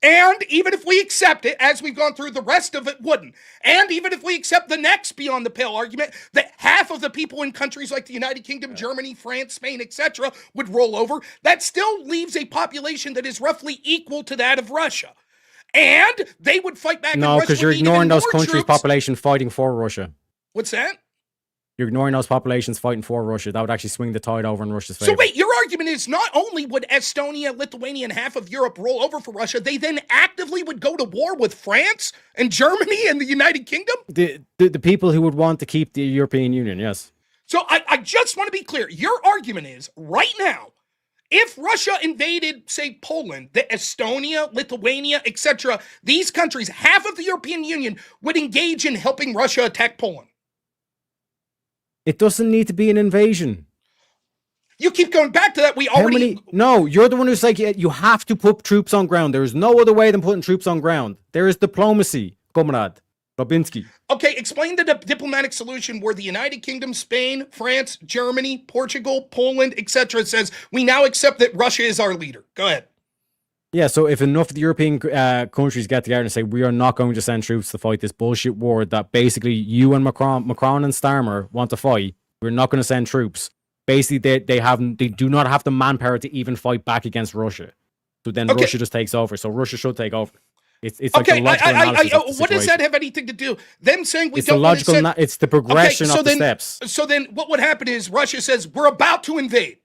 And even if we accept it, as we've gone through, the rest of it wouldn't. And even if we accept the next beyond the pale argument, that half of the people in countries like the United Kingdom, Germany, France, Spain, etc., would roll over, that still leaves a population that is roughly equal to that of Russia. And they would fight back. No, because you're ignoring those countries' population fighting for Russia. What's that? You're ignoring those populations fighting for Russia. That would actually swing the tide over in Russia's favor. So wait, your argument is not only would Estonia, Lithuania, and half of Europe roll over for Russia, they then actively would go to war with France and Germany and the United Kingdom? The people who would want to keep the European Union, yes. So I just want to be clear. Your argument is, right now, if Russia invaded, say, Poland, the Estonia, Lithuania, etc., these countries, half of the European Union would engage in helping Russia attack Poland. It doesn't need to be an invasion. You keep going back to that. No, you're the one who's like, you have to put troops on ground. There is no other way than putting troops on ground. There is diplomacy, comrade Robinski. Okay, explain the diplomatic solution where the United Kingdom, Spain, France, Germany, Portugal, Poland, etc. says, we now accept that Russia is our leader. Go ahead. Yeah, so if enough of the European countries get together and say, we are not going to send troops to fight this bullshit war that basically you and Macron and Starmer want to fight, we're not going to send troops. Basically, they do not have the manpower to even fight back against Russia. So then Russia just takes over. So Russia should take over. It's like the logical analysis of the what does that have anything to do? Them saying it's don't want to send... It's the progression of the steps. So then what would happen is Russia says, we're about to invade.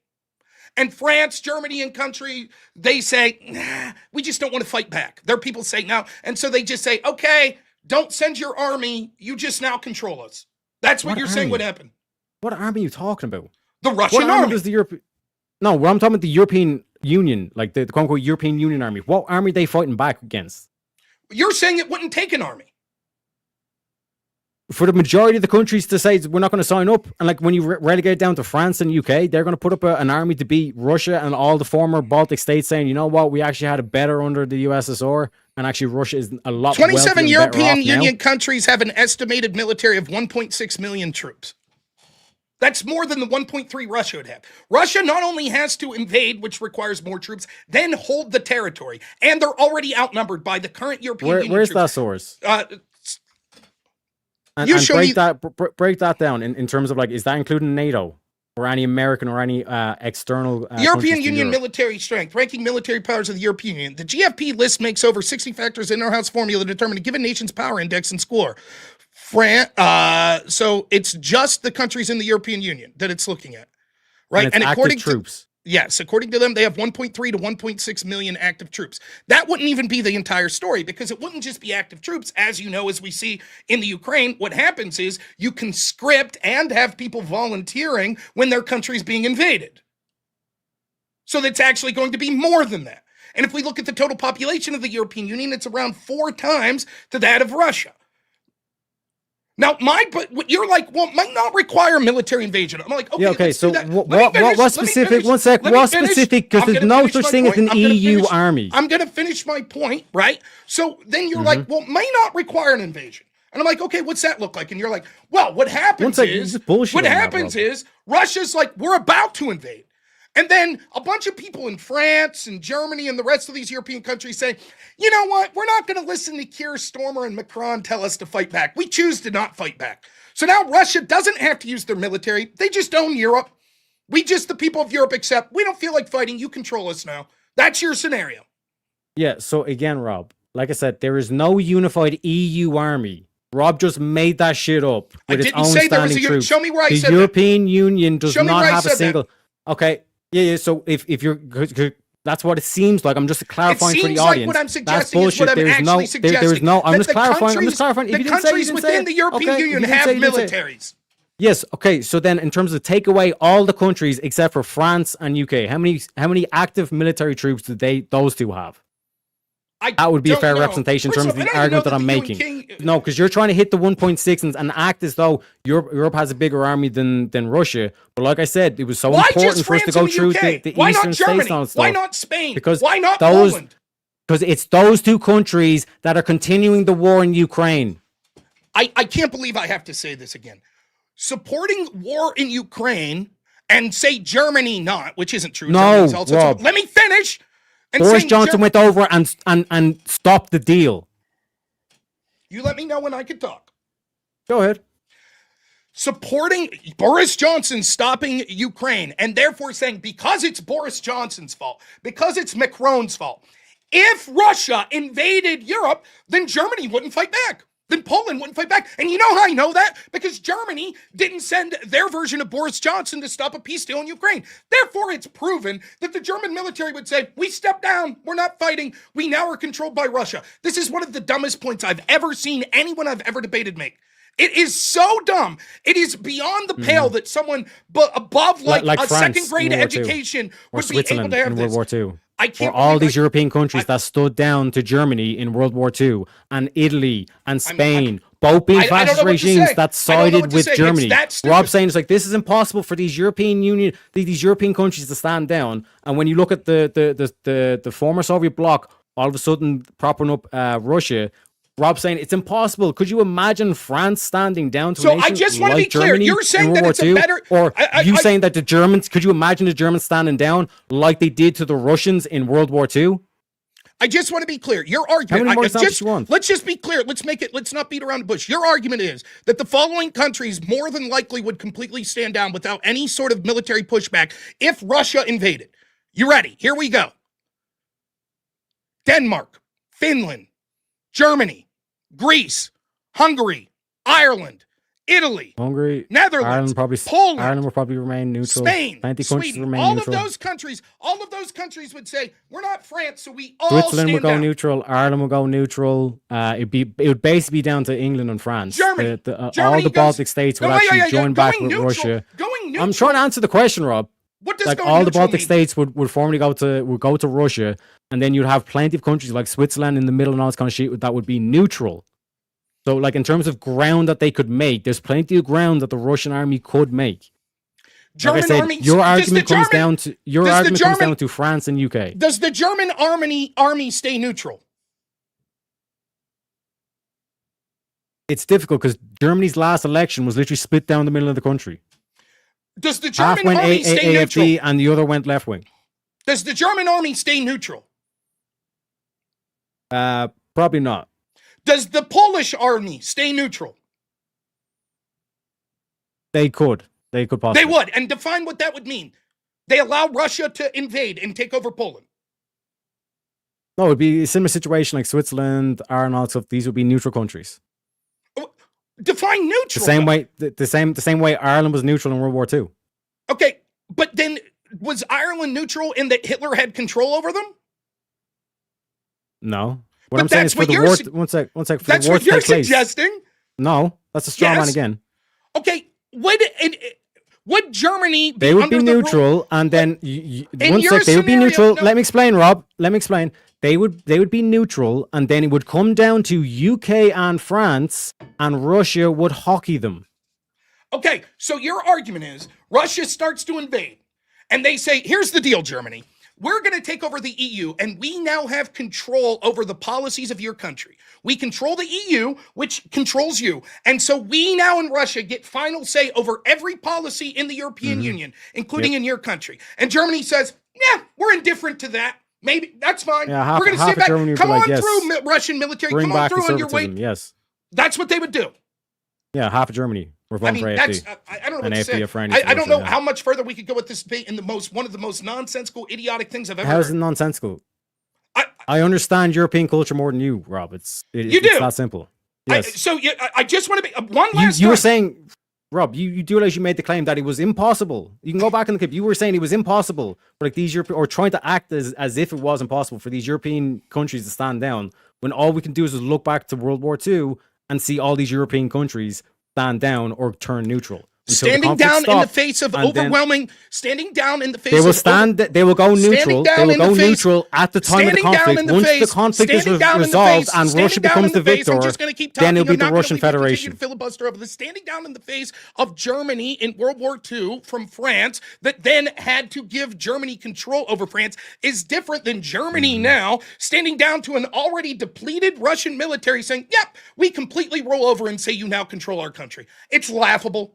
And France, Germany, and country, they say, nah, we just don't want to fight back. Their people say no. And so they just say, okay, don't send your army. You just now control us. That's what you're saying would happen. What army are you talking about? The Russian army. Does the No, I'm talking about the European Union, like the quote-unquote European Union army. What army are they fighting back against? You're saying it wouldn't take an army. For the majority of the countries to say we're not going to sign up, and like when you relegate down to France and UK, they're going to put up an army to beat Russia and all the former Baltic states, saying, you know what, we actually had it better under the USSR, and actually Russia is a lot. 27 European Union countries have an estimated military of 1.6 million troops. That's more than the 1.3 Russia would have. Russia not only has to invade, which requires more troops, then hold the territory, and they're already outnumbered by the current European Union Where's troops. that source? And break that down in terms of, like, is that including NATO or any American or any external European Union military strength, ranking military powers of the European Union. The GFP list makes over 60 factors in our house formula to determine a given nation's power index and score. So it's just the countries in the European Union that it's looking at, right? And according to troops. Yes, according to them, they have 1.3 to 1.6 million active troops. That wouldn't even be the entire story, because it wouldn't just be active troops. As you know, as we see in the Ukraine, what happens is you conscript and have people volunteering when their country's being invaded. So that's actually going to be more than that. And if we look at the total population of the European Union, it's around 4 times to that of Russia. Now, but you're like, well, it might not require military invasion. I'm like, okay, yeah, okay. So what specific? One sec. What specific? Because there's no such thing as an EU army. I'm going to finish my point, right? So then you're like, well, it may not require an invasion. And I'm like, okay, what's that look like? And you're like, well, what happens is Russia's like, we're about to invade. And then a bunch of people in France and Germany and the rest of these European countries say, you know what? We're not going to listen to Keir Starmer and Macron tell us to fight back. We choose to not fight back. So now Russia doesn't have to use their military. They just own Europe. The people of Europe, accept. We don't feel like fighting. You control us now. That's your scenario. Yeah. So again, Rob, like I said, there is no unified EU army. Rob just made that shit up with its own standing troops. Show me where I said that. The European Union does not have a single. Okay. Yeah. So if you're, that's what it seems like. I'm just clarifying for the audience. Like what I'm suggesting is what I'm actually suggesting. There's no. I'm just clarifying. The countries within the European Union have militaries. Yes. Okay. So then, in terms of take away all the countries except for France and UK, how many active military troops do those two have? That would be a fair representation in terms of the argument that I'm making. No, because you're trying to hit the 1.6 and act as though Europe has a bigger army than Russia. But like I said, it was so important for us to go through the eastern states and stuff. Why not Spain? Because why not Poland? Because it's those two countries that are continuing the war in Ukraine. I can't believe I have to say this again. Supporting war in Ukraine and say Germany not, which isn't true. No, Rob. Let me finish. Boris Johnson went over and stopped the deal. You let me know when I can talk. Go ahead. Supporting Boris Johnson stopping Ukraine and therefore saying because it's Boris Johnson's fault, because it's Macron's fault. If Russia invaded Europe, then Germany wouldn't fight back. Then Poland wouldn't fight back. And you know how I know that? Because Germany didn't send their version of Boris Johnson to stop a peace deal in Ukraine. Therefore, it's proven that the German military would say, we step down, we're not fighting, we now are controlled by Russia. This is one of the dumbest points I've ever seen anyone I've ever debated make. It is so dumb. It is beyond the pale that someone above like a France, second grade education would be able to have in this. World War II. I can't or all these European countries that stood down to Germany in World War II, and Italy and Spain, both being fascist regimes that sided with Germany. Rob's saying it's like this is impossible for these European countries to stand down. And when you look at the former Soviet bloc, all of a sudden propping up Russia. Rob's saying it's impossible. Could you imagine France standing down to a nation I just want to like be clear. Germany You're saying in that World it's War a II? better... Or saying that the Germans... Could you imagine the Germans standing down like they did to the Russians in World War II? I just want to be clear. Your argument... How many more examples you want? Let's just be clear. Let's not beat around the bush. Your argument is that the following countries more than likely would completely stand down without any sort of military pushback if Russia invaded. You ready? Here we go. Denmark, Finland, Germany, Greece, Hungary, Ireland, Italy, Netherlands, Poland, Ireland will probably remain neutral. Spain, 90 Sweden, all of those countries would say, we're not France, so we all Switzerland stand would go down. Neutral, Ireland would go neutral. It would basically be down to England and France. Germany, all the Baltic states would actually join back with neutral, Russia. Going neutral. I'm trying to answer the question, Rob. What does like going all the neutral Baltic mean? states would formally go to Russia, and then you'd have plenty of countries like Switzerland in the middle and all this kind of shit that would be neutral. So, like in terms of ground that they could make, there's plenty of ground that the Russian army could make. German like I said, army. your argument comes German, down to France and UK. Does the German army stay neutral? It's difficult because Germany's last election was literally split down the middle of the country. Does the Half German went army stay neutral? AFD and the other went left wing. Does the German army stay neutral? Probably not. Does the Polish army stay neutral? They could possibly. They would. And define what that would mean. They allow Russia to invade and take over Poland. No, it'd be a similar situation like Switzerland, Ireland, all that stuff. These would be neutral countries. Define neutral. The same way Ireland was neutral in World War II. Okay, but then was Ireland neutral in that Hitler had control over them? No. What But I'm saying that's is for what the you're war. su- One sec. For That's the war what to you're take place. suggesting. No, that's a straw man Yes. again. Okay, would Germany be They would under be the neutral, rule? and then In one your sec. They would be scenario- neutral. no. Let me explain, Rob. Let me explain. They would be neutral, and then it would come down to UK and France, and Russia would hockey them. Okay, so your argument is Russia starts to invade, and they say, here's the deal, Germany. We're going to take over the EU, and we now have control over the policies of your country. We control the EU, which controls you. And so we now in Russia get final say over every policy in the European Union, including in your country. And Germany says, yeah, we're indifferent to that. Maybe that's fine. Yeah, half- we're going to half sit of back. Germany would be Come like, on yes. through, Russian military. Bring Come on back through on your way. conservatism. Yes. That's what they would do. Yeah, half of Germany. We're I voting mean, for that's AFD. I don't know what And to AFD say. are friendly I to don't know Russia, yeah. how much further we could go with this debate in one of the most nonsensical, idiotic things I've ever How is it heard. nonsensical? I- I understand European culture more than you, Rob. It's You it's do. that simple. Yes. So I just want to be one last. You were time. saying, Rob, you do realize you made the claim that it was impossible. You can go back in the clip. You were saying it was impossible for like these European, or trying to act as if it was impossible for these European countries to stand down, when all we can do is just look back to World War II and see all these European countries stand down or turn neutral. Until the standing conflict down in the stopped, face of and then overwhelming, standing down in the face They will of stand. They will go neutral. They down will in the go face- neutral at the time of the standing down conflict. in the Once the face, conflict is standing down in the resolved face, and standing Russia down becomes in the the face. I'm victor, just gonna keep then it'll talking. be the I'm not Russian gonna continue Federation. to filibuster over this. Standing down in the face of Germany in World War II from France, that then had to give Germany control over France, is different than Germany now standing down to an already depleted Russian military saying, "Yep, we completely roll over and say you now control our country." It's laughable.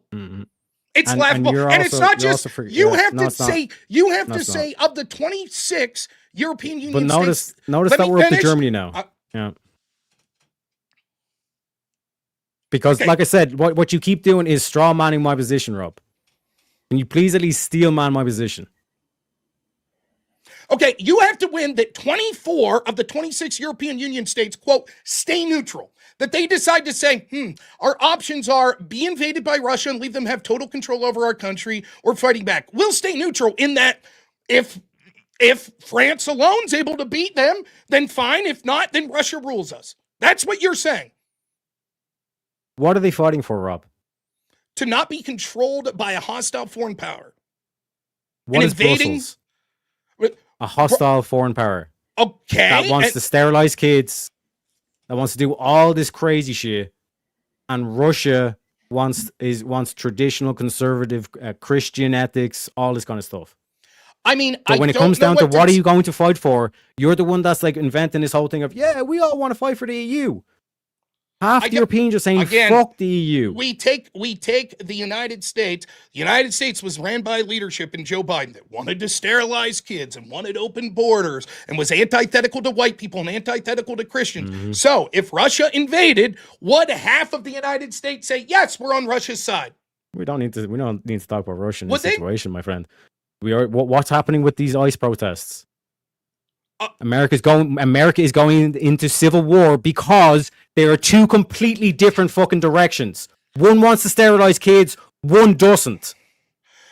It's And laughable, you're and it's also- not you're just also for- you yeah, have no, to it's not. say. You have No, to it's say of the 26 European Union But notice states. that Let me we're up to finish. Germany now. Yeah. Because, Okay. like I said, what you keep doing is straw manning my position, Rob. Can you please at least steel man my position? Okay, you have to win that 24 of the 26 European Union states, quote, stay neutral. That they decide to say, our options are be invaded by Russia and leave them have total control over our country, or fighting back. We'll stay neutral in that if France alone's able to beat them, then fine. If not, then Russia rules us. That's what you're saying. What are they fighting for, Rob? To not be controlled by a hostile foreign power. What is invading- Brussels? A hostile foreign power Okay. that wants and- to sterilize kids, that wants to do all this crazy shit, and Russia wants traditional conservative Christian ethics, all this kind of stuff. I mean, But when it don't comes know down to what what are you going to fight for, you're the one that's like inventing this whole thing of, yeah, we all want to fight for the EU. Half the Europeans are saying, again, fuck the EU. We take the United States. The United States was ran by leadership in Joe Biden that wanted to sterilize kids and wanted open borders and was antithetical to white people and antithetical to Christians. Mm-hmm. So if Russia invaded, would half of the United States say, yes, we're on Russia's side? We don't need to talk about Russia in Would this they? situation, my friend. What's happening with these ICE protests? America is going into civil war because there are two completely different fucking directions. One wants to sterilize kids, one doesn't.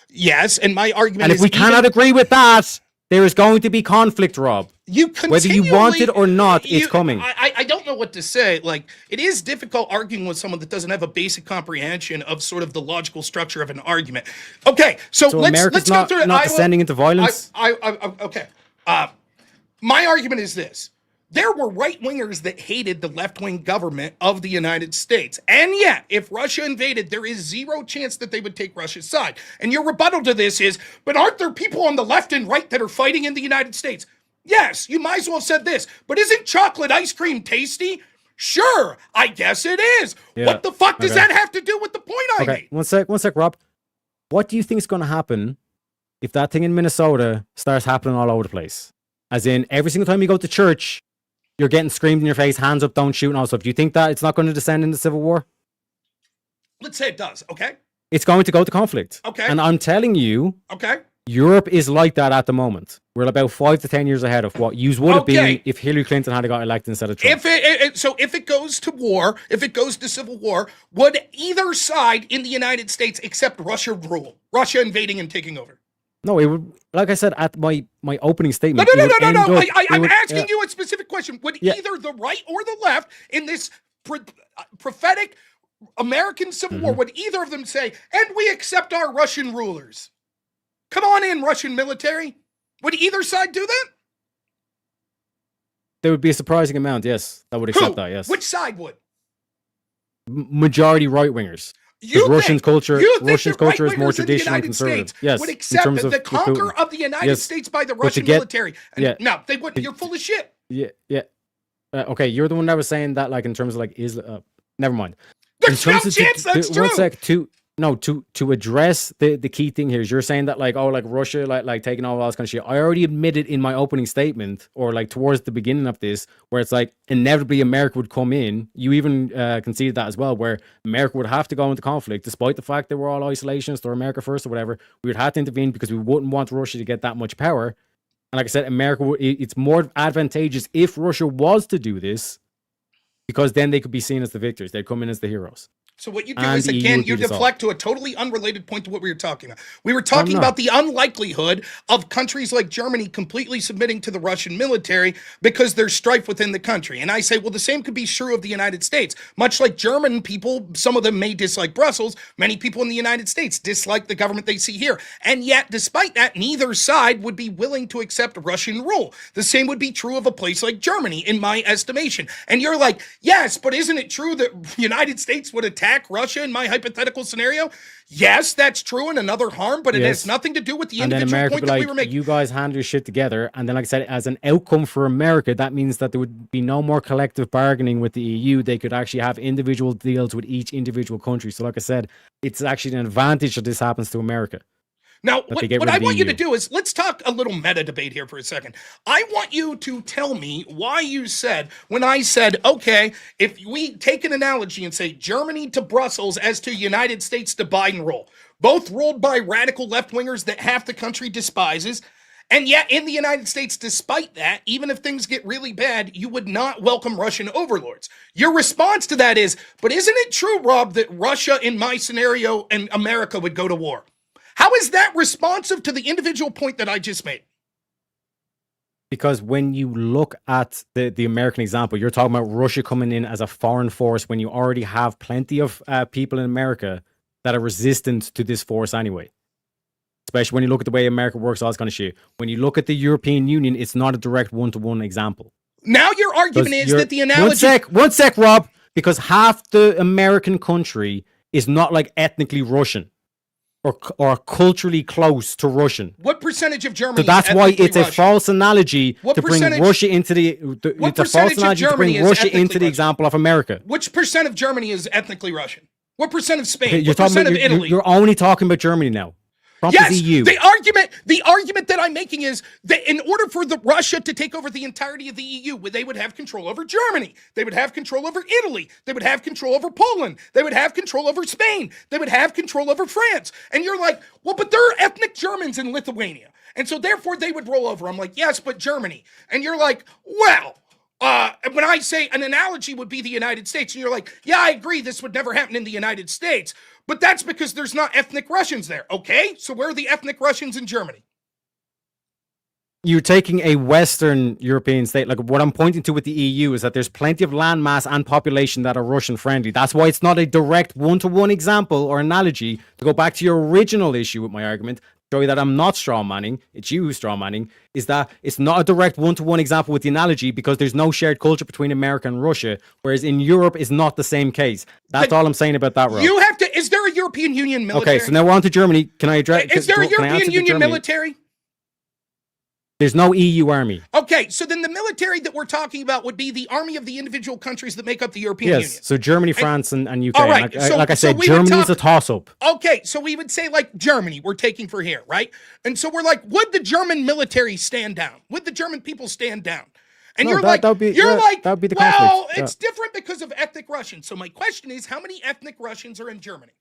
Yes, and my argument And is if we cannot agree with that, There is going to be conflict, Rob. You Whether you want it or not, it's coming. I don't know what to say. Like, it is difficult arguing with someone that doesn't have a basic comprehension of sort of the logical structure of an argument. Okay, so let's go through it. Not descending into violence. Okay. My argument is this. There were right-wingers that hated the left-wing government of the United States. And yet, if Russia invaded, there is zero chance that they would take Russia's side. And your rebuttal to this is, but aren't there people on the left and right that are fighting in the United States? Yes, you might as well have said this. But isn't chocolate ice cream tasty? Sure, I guess it is. Yeah. What the fuck does that have to do with the point I made? One sec, Rob. What do you think is going to happen if that thing in Minnesota starts happening all over the place? As in, every single time you go to church, you're getting screamed in your face, hands up, don't shoot, and all stuff. Do you think that it's not going to descend into civil war? Let's say it does, okay? It's going to go to conflict. Okay. And I'm telling you, Europe is like that at the moment. We're about 5 to 10 years ahead of what you would have been if Hillary Clinton had got elected instead of Trump. If it goes to war, if it goes to civil war, would either side in the United States accept Russia rule? Russia invading and taking over? No, it would, like I said at my opening statement. No. I'm asking you a specific question. Would either the right or the left in this prophetic American Civil War, would either of them say, and we accept our Russian rulers? Come on in, Russian military. Would either side do that? There would be a surprising amount, yes, that would accept that, yes. Which side would? Majority right-wingers. Russian culture is more traditional and conservative. Yes, would accept the conquer of the United States by the Russian military. No, they wouldn't. You're full of shit. Yeah. Okay, you're the one that was saying that, like, in terms of like never mind. There's no chance that's true. One sec, to address the key thing here is you're saying that, like, oh, like Russia, like taking all this kind of shit. I already admitted in my opening statement, or like towards the beginning of this, where it's like inevitably America would come in. You even conceded that as well, where America would have to go into conflict, despite the fact that we're all isolationists or America first or whatever. We would have to intervene because we wouldn't want Russia to get that much power. And like I said, it's more advantageous if Russia was to do this, because then they could be seen as the victors. They'd come in as the heroes. So what you do is, again, you deflect to a totally unrelated point to what we were talking about. We were talking about the unlikelihood of countries like Germany completely submitting to the Russian military because there's strife within the country. And I say, well, the same could be true of the United States. Much like German people, some of them may dislike Brussels. Many people in the United States dislike the government they see here. And yet, despite that, neither side would be willing to accept Russian rule. The same would be true of a place like Germany, in my estimation. And you're like, yes, but isn't it true that the United States would attack Russia in my hypothetical scenario? Yes, that's true, and another harm, but it has nothing to do with the individual point that we were making. You guys handle your shit together, and then, like I said, as an outcome for America, that means that there would be no more collective bargaining with the EU. They could actually have individual deals with each individual country. So, like I said, it's actually an advantage that this happens to America. Now, what I want you to do is, let's talk a little meta debate here for a second. I want you to tell me why you said, when I said, okay, if we take an analogy and say Germany to Brussels as to United States to Biden rule, both ruled by radical left-wingers that half the country despises, and yet in the United States, despite that, even if things get really bad, you would not welcome Russian overlords. Your response to that is, but isn't it true, Rob, that Russia, in my scenario, and America would go to war? How is that responsive to the individual point that I just made? Because when you look at the American example, you're talking about Russia coming in as a foreign force when you already have plenty of people in America that are resistant to this force anyway. Especially when you look at the way America works, all this kind of shit. When you look at the European Union, it's not a direct one-to-one example. Now your argument is that the analogy... One sec, Rob. Because half the American country is not like ethnically Russian. Or culturally close to Russian. What percentage of Germany? So that's why it's Russian? A false analogy to bring Russia into the. It's a false analogy to bring Russia into the example of America. Which percent of Germany is ethnically Russian? What percent of Spain? What percent of Italy? You're only talking about Germany now. Yes, the argument that I'm making is that in order for Russia to take over the entirety of the EU, they would have control over Germany. They would have control over Italy. They would have control over Poland. They would have control over Spain. They would have control over France. And you're like, well, but there are ethnic Germans in Lithuania. And so therefore they would roll over. I'm like, yes, but Germany. And you're like, well, when I say an analogy would be the United States, and you're like, yeah, I agree, this would never happen in the United States, but that's because there's not ethnic Russians there. Okay, so where are the ethnic Russians in Germany? you're taking a Western European state. Like what I'm pointing to with the EU is that there's plenty of land mass and population that are Russian friendly. That's why it's not a direct one-to-one example or analogy. To go back to your original issue with my argument, show you that I'm not straw manning, it's you who's straw manning, is that it's not a direct one-to-one example with the analogy because there's no shared culture between America and Russia, whereas in Europe is not the same case. That's all I'm saying about that, Rob. You have to. Is there a European Union military? Okay, so now we're on to Germany. Can I address? Is there a European Union military? There's no EU army. Okay, so then the military that we're talking about would be the army of the individual countries that make up the European Union. Yes, so Germany, France, and UK. All right, Like I said, Germany's a toss-up. Okay, so we would say like Germany, we're taking for here, right? And so we're like, would the German military stand down? Would the German people stand down? And you're like, that'd be the well, conflict. it's different because of ethnic Russians. So my question is, how many ethnic Russians are in Germany?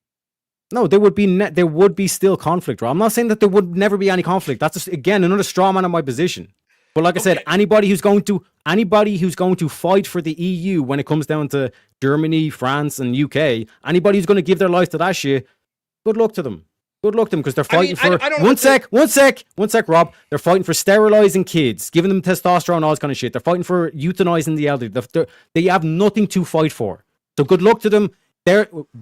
No, there would be still conflict, Rob. I'm not saying that there would never be any conflict. That's just, again, another straw man on my position. But like I said, anybody who's going to fight for the EU when it comes down to Germany, France, and UK, anybody who's going to give their life to that shit, good luck to them. Good luck to them because they're fighting for one sec, Rob. They're fighting for sterilizing kids, giving them testosterone, all this kind of shit. They're fighting for euthanizing the elderly. They have nothing to fight for. So good luck to them.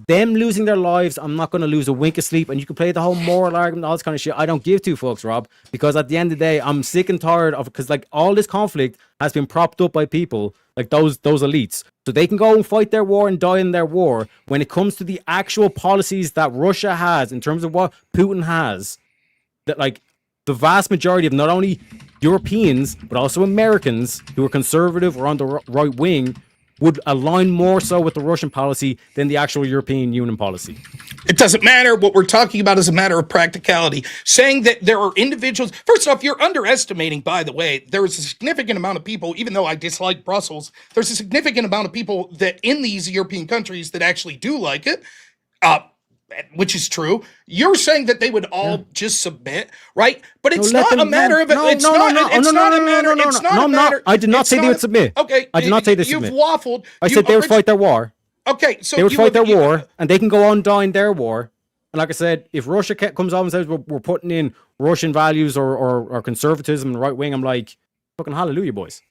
Them losing their lives, I'm not going to lose a wink of sleep. And you can play the whole moral argument, all this kind of shit. I don't give two fucks, Rob, because at the end of the day, I'm sick and tired of, because like all this conflict has been propped up by people like those elites. So they can go and fight their war and die in their war. When it comes to the actual policies that Russia has in terms of what Putin has, that like the vast majority of not only Europeans, but also Americans who are conservative or on the right wing would align more so with the Russian policy than the actual European Union policy. It doesn't matter. What we're talking about is a matter of practicality. Saying that there are individuals, first off, you're underestimating, by the way, there is a significant amount of people, even though I dislike Brussels, there's a significant amount of people that in these European countries that actually do like it, which is true. You're saying that they would all just submit, right? But it's not a matter of it. It's not a matter. I did not say they would submit. Okay, I did not say they submit. You've waffled. I said they would fight their war. Okay, so they would fight their war, and they can go on dying their war. And like I said, if Russia comes out and says we're putting in Russian values or conservatism and right wing, I'm like, fucking hallelujah, boys.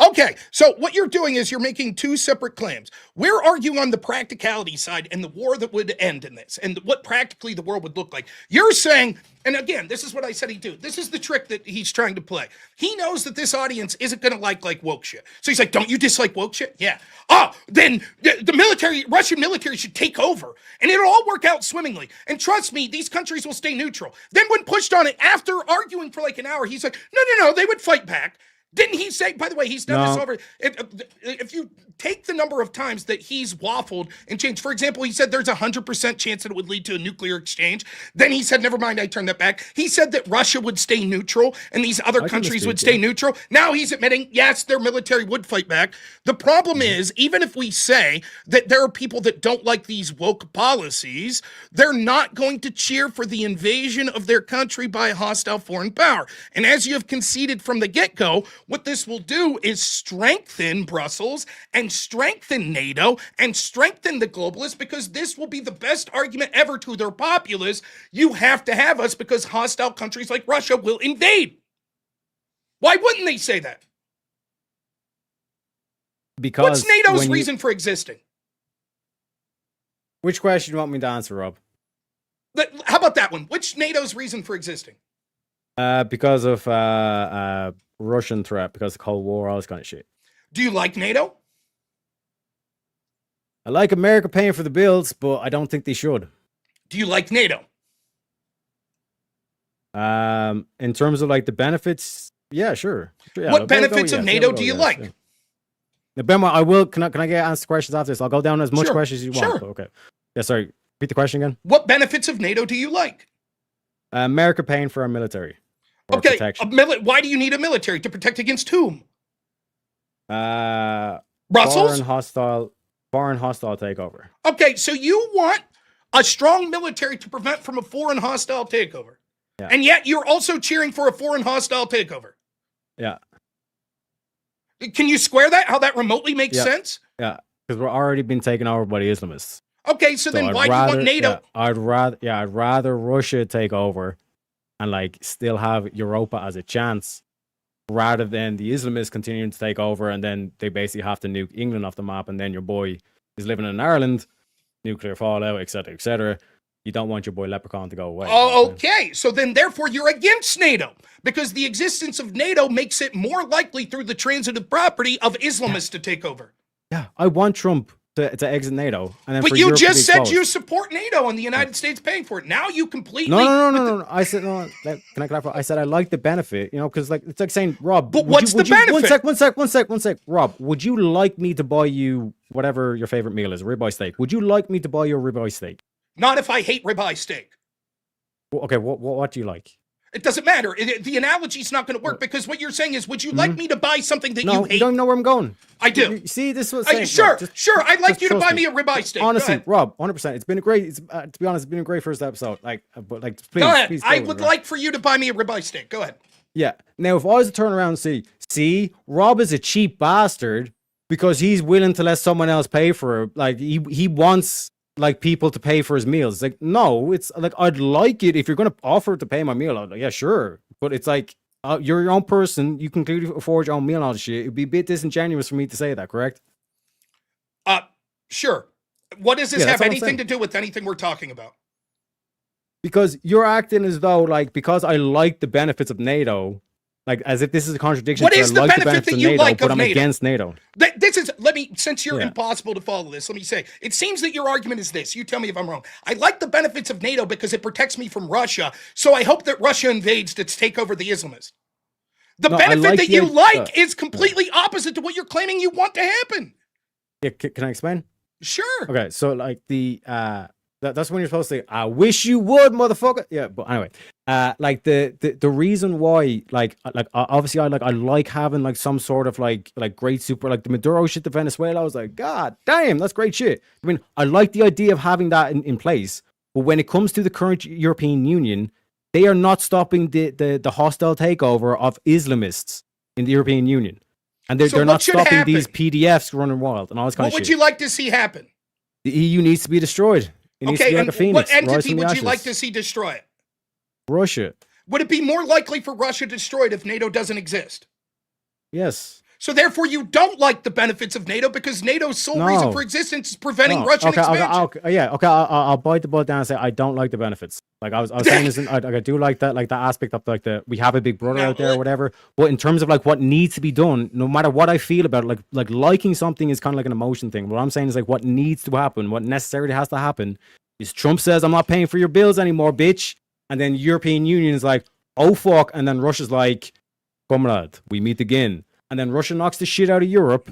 Okay, so what you're doing is you're making two separate claims. We're arguing on the practicality side and the war that would end in this and what practically the world would look like. You're saying, and again, this is what I said he'd do. This is the trick that he's trying to play. He knows that this audience isn't going to like woke shit. So he's like, don't you dislike woke shit? Yeah. Then the Russian military should take over and it'll all work out swimmingly. And trust me, these countries will stay neutral. Then when pushed on it, after arguing for like an hour, he's like, no, they would fight back. Didn't he say, by the way, he's done this over, if you take the number of times that he's waffled and changed, for example, he said there's a 100% chance that it would lead to a nuclear exchange. Then he said, never mind, I turned that back. He said that Russia would stay neutral and these other countries would stay neutral. Now he's admitting, yes, their military would fight back. The problem is, even if we say that there are people that don't like these woke policies, they're not going to cheer for the invasion of their country by a hostile foreign power. And as you have conceded from the get-go, what this will do is strengthen Brussels and strengthen NATO and strengthen the globalists because this will be the best argument ever to their populace. You have to have us because hostile countries like Russia will invade. Why wouldn't they say that? Because what's NATO's reason for existing? Which question do you want me to answer, Rob? How about that one? Which NATO's reason for existing? Because of Russian threat, because of the Cold War, all this kind of shit. Do you like NATO? I like America paying for the bills, but I don't think they should. Do you like NATO? In terms of like the benefits, yeah, sure. Yeah, what benefits of NATO do you like? Yeah. Now, Ben, I will. Can I get asked questions after this? I'll go down as much questions as you want. Sure. Okay. Yeah. Sorry. Repeat the question again. What benefits of NATO do you like? America paying for our military. Okay. Why do you need a military to protect against whom? Brussels. Foreign hostile takeover. Okay, so you want a strong military to prevent from a foreign hostile takeover. Yeah. And yet you're also cheering for a foreign hostile takeover. Yeah. Can you square that? How that remotely makes sense? Yeah, because we're already been taken over by the Islamists. Okay, so then why do you want NATO? Yeah, I'd rather Russia take over and like still have Europa as a chance rather than the Islamists continuing to take over, and then they basically have to nuke England off the map, and then your boy is living in Ireland, nuclear fallout, etc., etc. You don't want your boy Leprechaun to go away. Oh, okay. So then, therefore, you're against NATO because the existence of NATO makes it more likely through the transitive property of Islamists to take over. Yeah, I want Trump to exit NATO. And then but for you Europe just said exposed. you support NATO and the United States paying for it. Now you completely... No. I said, no, can I clarify? I said I like the benefit, because like it's like saying, Rob... But what's the benefit? One sec. Rob, would you like me to buy you whatever your favorite meal is, ribeye steak? Would you like me to buy you a ribeye steak? Not if I hate ribeye steak. Well, okay, what do you like? It doesn't matter. The analogy's not going to work because what you're saying is, would you like me to buy something that you hate? No, you don't know where I'm going. I do. See, this was saying, sure. I'd like you to buy me a ribeye steak. Honestly, Rob, 100%. It's been a great. To be honest, it's been a great first episode. Please, go ahead. Please I would like for you to buy me a ribeye steak. Go ahead. Yeah. Now, if I was to turn around and see, Rob is a cheap bastard because he's willing to let someone else pay for it. Like he wants like people to pay for his meals. It's like, no, it's like I'd like it if you're going to offer to pay my meal. I'm like, yeah, sure, but it's like you're your own person. You can clearly afford your own meal and all this shit. It'd be a bit disingenuous for me to say that, correct? Sure. What does this have anything to do with anything we're talking about? Because you're acting as though, like, because I like the benefits of NATO, like, as if this is a contradiction. What is the benefit that you like of NATO? But I'm against NATO. Since you're impossible to follow this, let me say, it seems that your argument is this. You tell me if I'm wrong. I like the benefits of NATO because it protects me from Russia, so I hope that Russia invades to take over the Islamists. The benefit that you like is completely opposite to what you're claiming you want to happen. Yeah, can I explain? Sure. Okay, so like that's when you're supposed to say, I wish you would, motherfucker. Yeah, but anyway, like the reason why, like obviously I like having like some sort of like great super, like the Maduro shit to Venezuela. I was like, God damn, that's great shit. I mean, I like the idea of having that in place, but when it comes to the current European Union, they are not stopping the hostile takeover of Islamists in the European Union. And they're not stopping these PDFs running wild and all this kind of shit. What would you like to see happen? The EU needs to be destroyed. It needs to be like a phoenix. What entity would you like to see destroy it? Russia. Would it be more likely for Russia destroyed if NATO doesn't exist? Yes. So therefore, you don't like the benefits of NATO because NATO's sole reason for existence is preventing Russian expansion. I'll bite the bullet down and say I don't like the benefits. Like I was saying this, I do like that aspect of like we have a big brother out there or whatever. But in terms of like what needs to be done, no matter what I feel about it, like liking something is kind of like an emotion thing. What I'm saying is like what needs to happen, what necessarily has to happen, is Trump says I'm not paying for your bills anymore, bitch, and then European Union is like, oh fuck, and then Russia's like, comrade, we meet again. And then Russia knocks the shit out of Europe.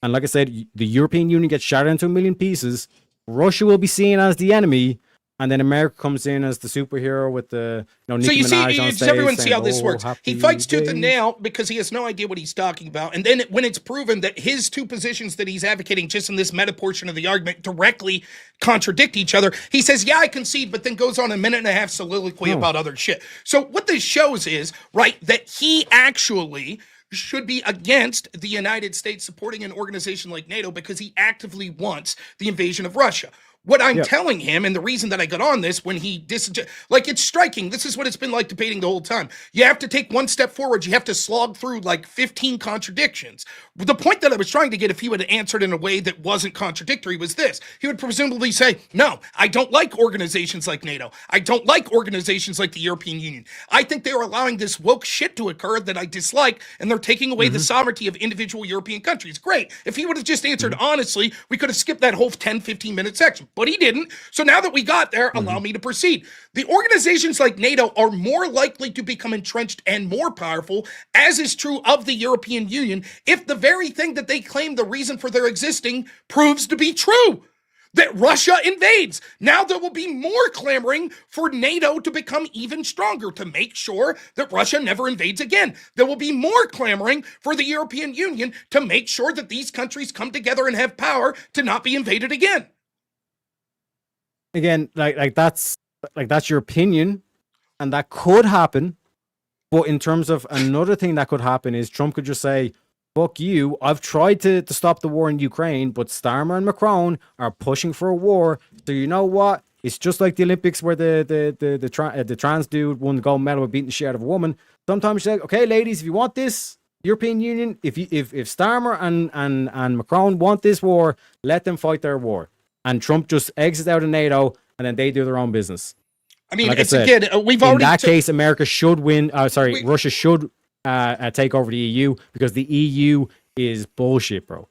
And like I said, the European Union gets shattered into a million pieces. Russia will be seen as the enemy. And then America comes in as the superhero with the Nicki Minaj on stage. Everyone see how this works. He fights tooth and nail because he has no idea what he's talking about. And then when it's proven that his two positions that he's advocating just in this meta portion of the argument directly contradict each other, he says, yeah, I concede, but then goes on a minute and a half soliloquy about other shit. So what this shows is, right, that he actually should be against the United States supporting an organization like NATO because he actively wants the invasion of Russia. What I'm telling him, and the reason that I got on this when he it's striking. This is what it's been like debating the whole time. You have to take one step forward. You have to slog through like 15 contradictions. The point that I was trying to get, if he would have answered in a way that wasn't contradictory, was this. He would presumably say, no, I don't like organizations like NATO. I don't like organizations like the European Union. I think they're allowing this woke shit to occur that I dislike, and they're taking away the sovereignty of individual European countries. Great. If he would have just answered honestly, we could have skipped that whole 10, 15-minute section. But he didn't. So now that we got there, allow me to proceed. The organizations like NATO are more likely to become entrenched and more powerful, as is true of the European Union, if the very thing that they claim the reason for their existing proves to be true. That Russia invades. Now there will be more clamoring for NATO to become even stronger to make sure that Russia never invades again. There will be more clamoring for the European Union to make sure that these countries come together and have power to not be invaded again. Again, that's your opinion, and that could happen. But in terms of another thing that could happen is Trump could just say, fuck you, I've tried to stop the war in Ukraine, but Starmer and Macron are pushing for a war. So you know what? It's just like the Olympics where the trans dude won the gold medal with beating the shit out of a woman. Sometimes you say, okay, ladies, if you want this, European Union, if Starmer and Macron want this war, let them fight their war. And Trump just exits out of NATO, and then they do their own business. I mean, like it's I said, again, we've in already that case, America should win. Russia should take over the EU because the EU is bullshit, bro.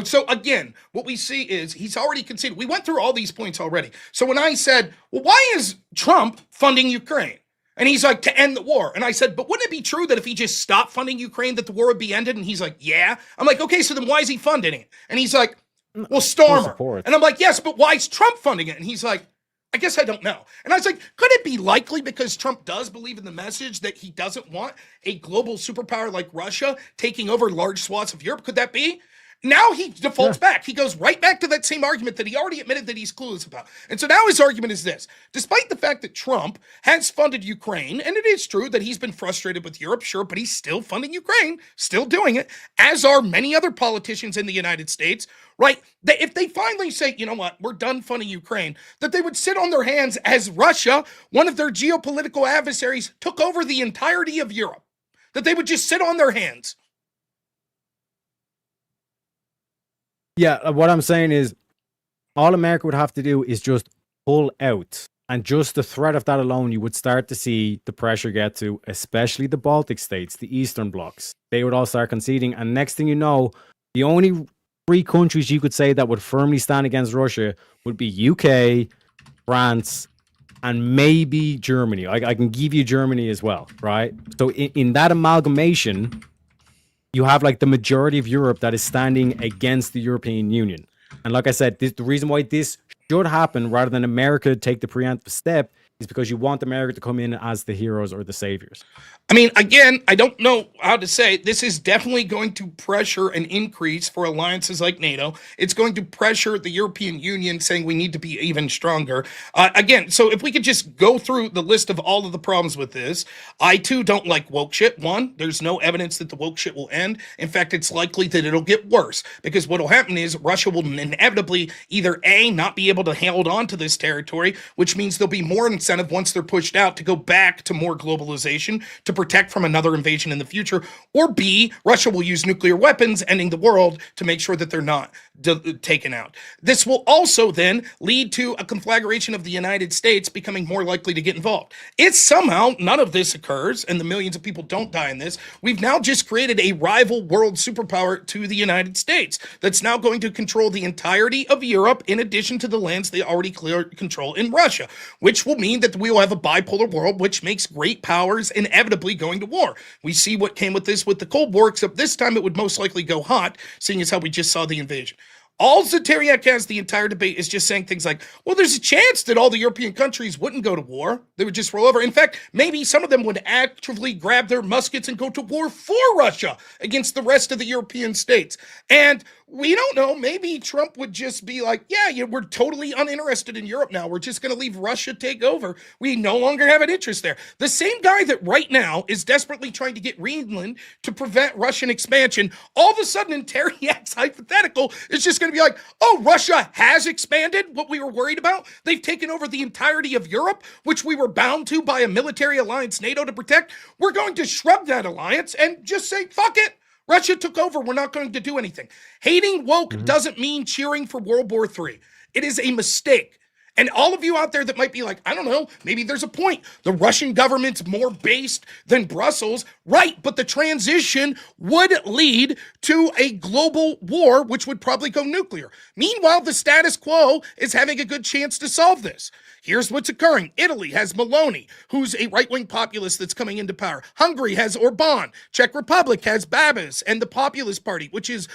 So again, what we see is he's already conceded. We went through all these points already. So when I said, well, why is Trump funding Ukraine? And he's like, to end the war. And I said, but wouldn't it be true that if he just stopped funding Ukraine, that the war would be ended? And he's like, yeah. I'm like, okay, so then why is he funding it? And he's like, well, Stormer. And I'm like, yes, but why is Trump funding it? And he's like, I guess I don't know. And I was like, could it be likely because Trump does believe in the message that he doesn't want a global superpower like Russia taking over large swaths of Europe? Could that be? Now he defaults back. He goes right back to that same argument that he already admitted that he's clueless about. And so now his argument is this. Despite the fact that Trump has funded Ukraine, and it is true that he's been frustrated with Europe, sure, but he's still funding Ukraine, still doing it, as are many other politicians in the United States, right? If they finally say, you know what, we're done funding Ukraine, that they would sit on their hands as Russia, one of their geopolitical adversaries, took over the entirety of Europe. That they would just sit on their hands. Yeah, what I'm saying is all America would have to do is just pull out. And just the threat of that alone, you would start to see the pressure get to, especially the Baltic states, the Eastern blocs. They would all start conceding. And next thing you know, the only three countries you could say that would firmly stand against Russia would be UK, France, and maybe Germany. I can give you Germany as well, right? So in that amalgamation, you have like the majority of Europe that is standing against the European Union. And like I said, the reason why this should happen rather than America take the preemptive step is because you want America to come in as the heroes or the saviors. I mean, again, I don't know how to say it. This is definitely going to pressure an increase for alliances like NATO. It's going to pressure the European Union saying we need to be even stronger. Again, so if we could just go through the list of all of the problems with this. I, too, don't like woke shit. One, there's no evidence that the woke shit will end. In fact, it's likely that it'll get worse because what will happen is Russia will inevitably either A, not be able to hold on to this territory, which means there'll be more incentive once they're pushed out to go back to more globalization, to protect from another invasion in the future, or B, Russia will use nuclear weapons, ending the world to make sure that they're not taken out. This will also then lead to a conflagration of the United States becoming more likely to get involved. If somehow none of this occurs and the millions of people don't die in this, we've now just created a rival world superpower to the United States that's now going to control the entirety of Europe in addition to the lands they already control in Russia, which will mean that we will have a bipolar world, which makes great powers inevitably going to war. We see what came with this with the Cold War, except this time it would most likely go hot, seeing as how we just saw the invasion. All Zeteriak has the entire debate is just saying things like, well, there's a chance that all the European countries wouldn't go to war. They would just roll over. In fact, maybe some of them would actively grab their muskets and go to war for Russia against the rest of the European states. And we don't know. Maybe Trump would just be like, yeah, we're totally uninterested in Europe now. We're just going to leave Russia take over. We no longer have an interest there. The same guy that right now is desperately trying to get Greenland to prevent Russian expansion, all of a sudden in Teriak's hypothetical is just going to be like, oh, Russia has expanded what we were worried about. They've taken over the entirety of Europe, which we were bound to by a military alliance, NATO, to protect. We're going to shrug that alliance and just say, fuck it. Russia took over. We're not going to do anything. Hating woke doesn't mean cheering for World War III. It is a mistake. And all of you out there that might be like, I don't know, maybe there's a point. The Russian government's more based than Brussels. Right, but the transition would lead to a global war, which would probably go nuclear. Meanwhile, the status quo is having a good chance to solve this. Here's what's occurring. Italy has Meloni, who's a right-wing populist that's coming into power. Hungary has Orban. Czech Republic has Babis and the Populist Party, which is,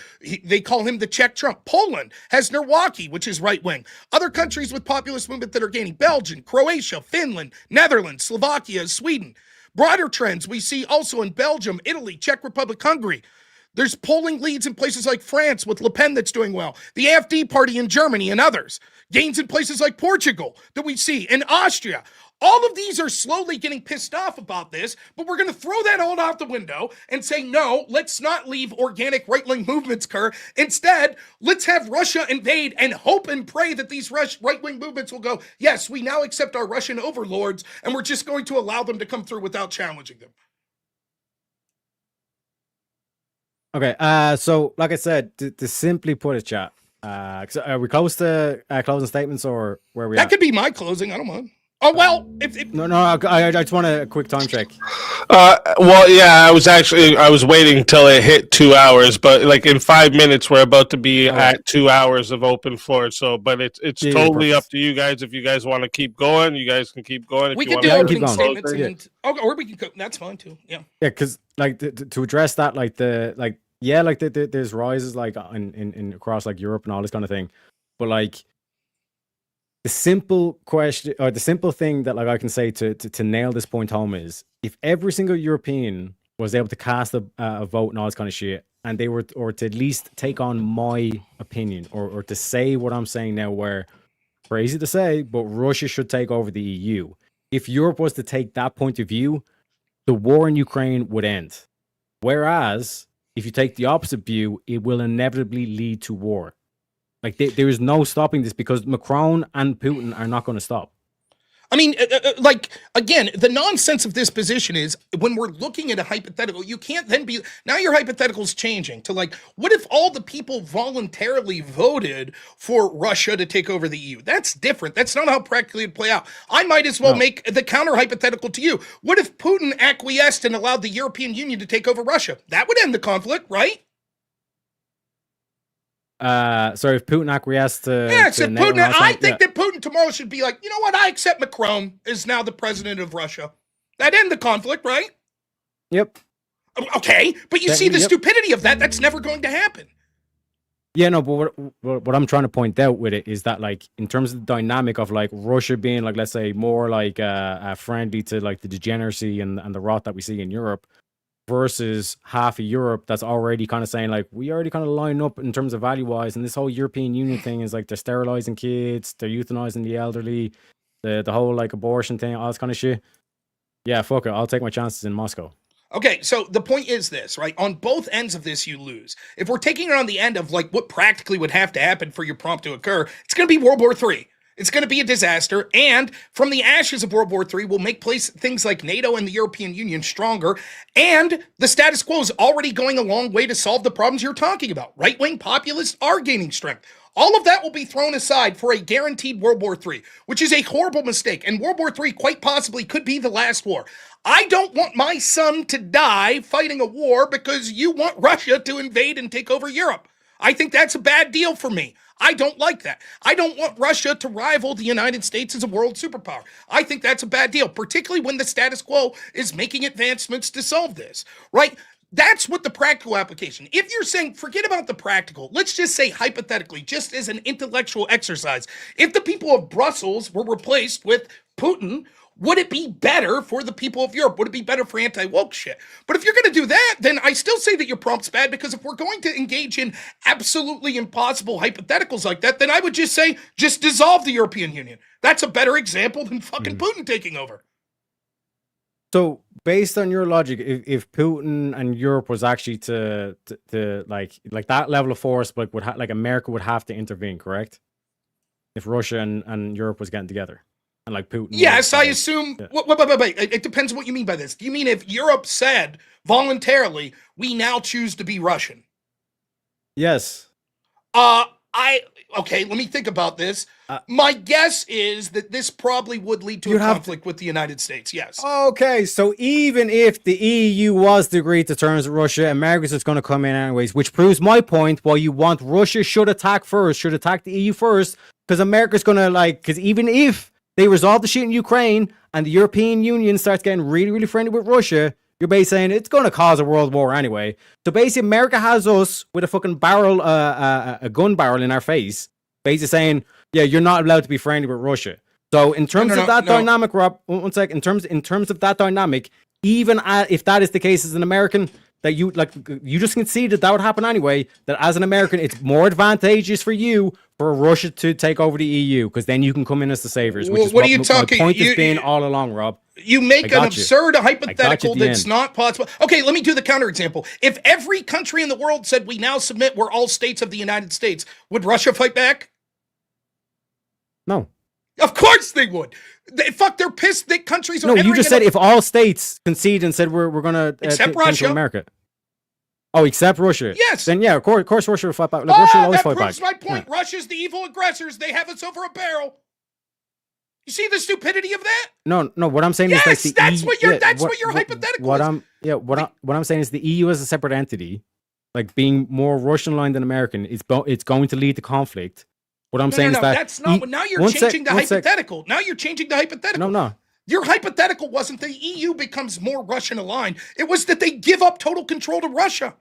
they call him the Czech Trump. Poland has Nowacki, which is right-wing. Other countries with populist movement that are gaining, Belgium, Croatia, Finland, Netherlands, Slovakia, Sweden. Broader trends we see also in Belgium, Italy, Czech Republic, Hungary. There's polling leads in places like France with Le Pen that's doing well. The AfD party in Germany and others. Gains in places like Portugal that we see, and Austria. All of these are slowly getting pissed off about this, but we're going to throw that all out the window and say, no, let's not leave organic right-wing movements occur. Instead, let's have Russia invade and hope and pray that these right-wing movements will go, yes, we now accept our Russian overlords, and we're just going to allow them to come through without challenging them. Okay, so like I said, to simply put it, chat, are we close to closing statements or where we That at? could be my closing, I don't mind. Oh, well, if No, I just want a quick time check. Well, yeah, I was waiting till it hit 2 hours, but like in 5 minutes, we're about to be at 2 hours of open floor. So, but it's Yeah, totally perfect. up to you guys. If you guys want to keep going, you guys can keep going. If we you could wanna do Yeah, keep opening going. statements, and or we can go, that's fine too, yeah. Yeah, because like to address that, like there's rises like in across like Europe and all this kind of thing, but like the simple question or the simple thing that like I can say to nail this point home is if every single European was able to cast a vote and all this kind of shit, and they were or to at least take on my opinion or to say what I'm saying now, where crazy to say, but Russia should take over the EU. If Europe was to take that point of view, the war in Ukraine would end. Whereas if you take the opposite view, it will inevitably lead to war. Like there is no stopping this because Macron and Putin are not going to stop. I mean, like, again, the nonsense of this position is when we're looking at a hypothetical, you can't then be, now your hypothetical's changing to like, what if all the people voluntarily voted for Russia to take over the EU? That's different. That's not how practically it'd play out. I might as well make the counter hypothetical to you. What if Putin acquiesced and allowed the European Union to take over Russia? That would end the conflict, right? So if Putin acquiesced to Yeah, except NATO Putin, and all I that, think that Putin tomorrow should be like, you know what, I accept Macron is now the president of Russia. That end the conflict, right? Yep. Okay, but you see the Yep. stupidity of that. That's never going to happen. Yeah, no, but what I'm trying to point out with it is that, like, in terms of the dynamic of like Russia being like, let's say, more like friendly to like the degeneracy and the rot that we see in Europe, versus half of Europe that's already kind of saying like we already kind of line up in terms of value wise, and this whole European Union thing is like they're sterilizing kids, they're euthanizing the elderly, the whole like abortion thing, all this kind of shit. Yeah, fuck it, I'll take my chances in Moscow. Okay, so the point is this, right? On both ends of this, you lose. If we're taking it on the end of like what practically would have to happen for your prompt to occur, it's going to be World War III. It's going to be a disaster, and from the ashes of World War III will make place things like NATO and the European Union stronger, and the status quo is already going a long way to solve the problems you're talking about. Right-wing populists are gaining strength. All of that will be thrown aside for a guaranteed World War III, which is a horrible mistake, and World War III quite possibly could be the last war. I don't want my son to die fighting a war because you want Russia to invade and take over Europe. I think that's a bad deal for me. I don't like that. I don't want Russia to rival the United States as a world superpower. I think that's a bad deal, particularly when the status quo is making advancements to solve this, right? That's what the practical application. If you're saying, forget about the practical, let's just say hypothetically, just as an intellectual exercise, if the people of Brussels were replaced with Putin, would it be better for the people of Europe? Would it be better for anti-woke shit? But if you're going to do that, then I still say that your prompt's bad, because if we're going to engage in absolutely impossible hypotheticals like that, then I would just say, just dissolve the European Union. That's a better example than fucking Putin taking over. So based on your logic, if Putin and Europe was actually to like that level of force, like like America would have to intervene, correct? If Russia and Europe was getting together. And like Putin. Yes, I assume. Yeah. Wait. It depends on what you mean by this. Do you mean if Europe said voluntarily, we now choose to be Russian? Yes. Okay, let me think about this. My guess is that this probably would lead to a conflict with the United States. Yes. Okay, so even if the EU was to agree to terms with Russia, America's just going to come in anyways, which proves my point. Why you want Russia should attack the EU first, because America's going to because even if they resolve the shit in Ukraine and the European Union starts getting really, really friendly with Russia, you're basically saying it's going to cause a world war anyway. So basically, America has us with a fucking barrel, a gun barrel in our face, basically saying, yeah, you're not allowed to be friendly with Russia. So in terms of that dynamic, Rob, one sec, in terms of that dynamic, even if that is the case as an American, that you just conceded that would happen anyway, that as an American, it's more advantageous for you for Russia to take over the EU, because then you can come in as the saviors, which is what are you talking? My point has been all along, Rob. You make an absurd hypothetical that's end. not possible. Okay, let me do the counterexample. If every country in the world said we now submit, we're all states of the United States, would Russia fight back? No. Of course they would. They're pissed that countries are. No, you just said if all states concede and said we're gonna except Russia, America. Oh, except Russia. Yes. Then yeah, of course Russia will fight back. Russia will always fight back. That proves my point. Yeah. Russia's the evil aggressors. They have us over a barrel. You see the stupidity of that? No. What I'm saying is that's what your hypothetical is. What I'm saying is the EU as a separate entity, like being more Russian aligned than American, it's going to lead to conflict. What I'm saying is that that's not. Now you're changing the hypothetical. Now you're changing the hypothetical. No. Your hypothetical wasn't the EU becomes more Russian aligned. It was that they give up total control to Russia.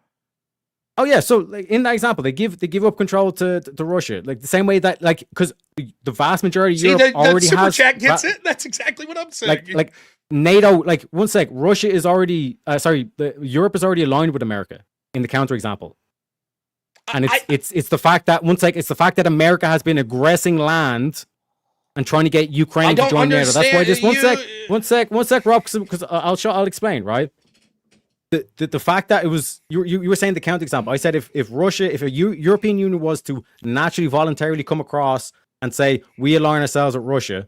Oh yeah, so like, in that example, they give up control to Russia, like the same way that because the vast majority of Europe already super has. Chat gets it. That's exactly what I'm saying. Like NATO, like one sec, Russia is already Europe is already aligned with America in the counterexample. And it's the fact that it's the fact that America has been aggressing land and trying to get Ukraine to join NATO. That's why this one sec, Rob, because I'll explain, right? The fact that it was you were saying the counterexample. I said if a European Union was to naturally voluntarily come across and say we align ourselves with Russia,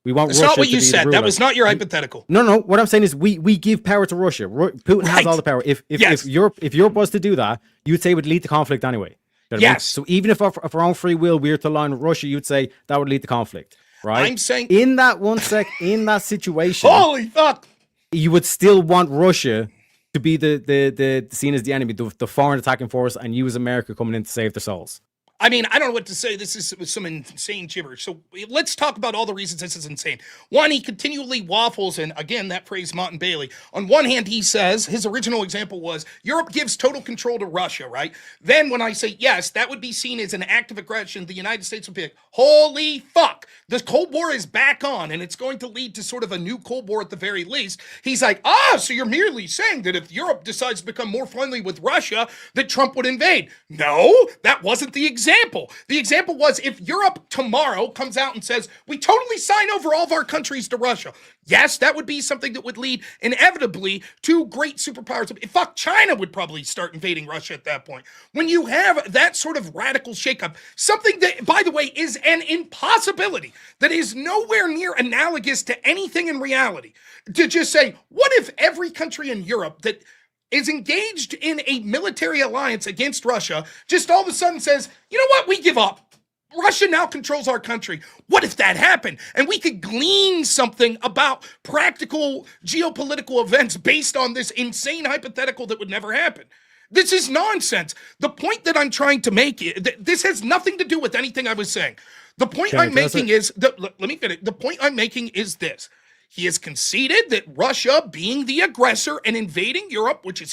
we want That's Russia not what to you be said. the That was not your hypothetical. No. What I'm saying is we give power to Russia. Putin has all the power. If Europe was to do that, you'd say it would lead to conflict anyway. You know yes. So even if of our own free will we were to align with Russia, you'd say that would lead to conflict, right? I'm saying in that situation, holy fuck, you would still want Russia to be the seen as the enemy, the foreign attacking force, and you as America coming in to save their souls. I mean, I don't know what to say. This is some insane gibberish. So let's talk about all the reasons this is insane. One, he continually waffles, and again, that phrase, Martin Bailey. On one hand, he says, his original example was, Europe gives total control to Russia, right? Then when I say, yes, that would be seen as an act of aggression, the United States would be like, holy fuck, the Cold War is back on, and it's going to lead to sort of a new Cold War at the very least. He's like, so you're merely saying that if Europe decides to become more friendly with Russia, that Trump would invade. No, that wasn't the example. The example was if Europe tomorrow comes out and says, we totally sign over all of our countries to Russia. Yes, that would be something that would lead inevitably to great superpowers. Fuck, China would probably start invading Russia at that point. When you have that sort of radical shakeup, something that, by the way, is an impossibility, that is nowhere near analogous to anything in reality, to just say, what if every country in Europe that is engaged in a military alliance against Russia, just all of a sudden says, you know what, we give up. Russia now controls our country. What if that happened? And we could glean something about practical geopolitical events based on this insane hypothetical that would never happen. This is nonsense. The point that I'm trying to make, this has nothing to do with anything I was saying. The point I'm making is, let me finish. The point I'm making is this. He has conceded that Russia, being the aggressor and invading Europe, which is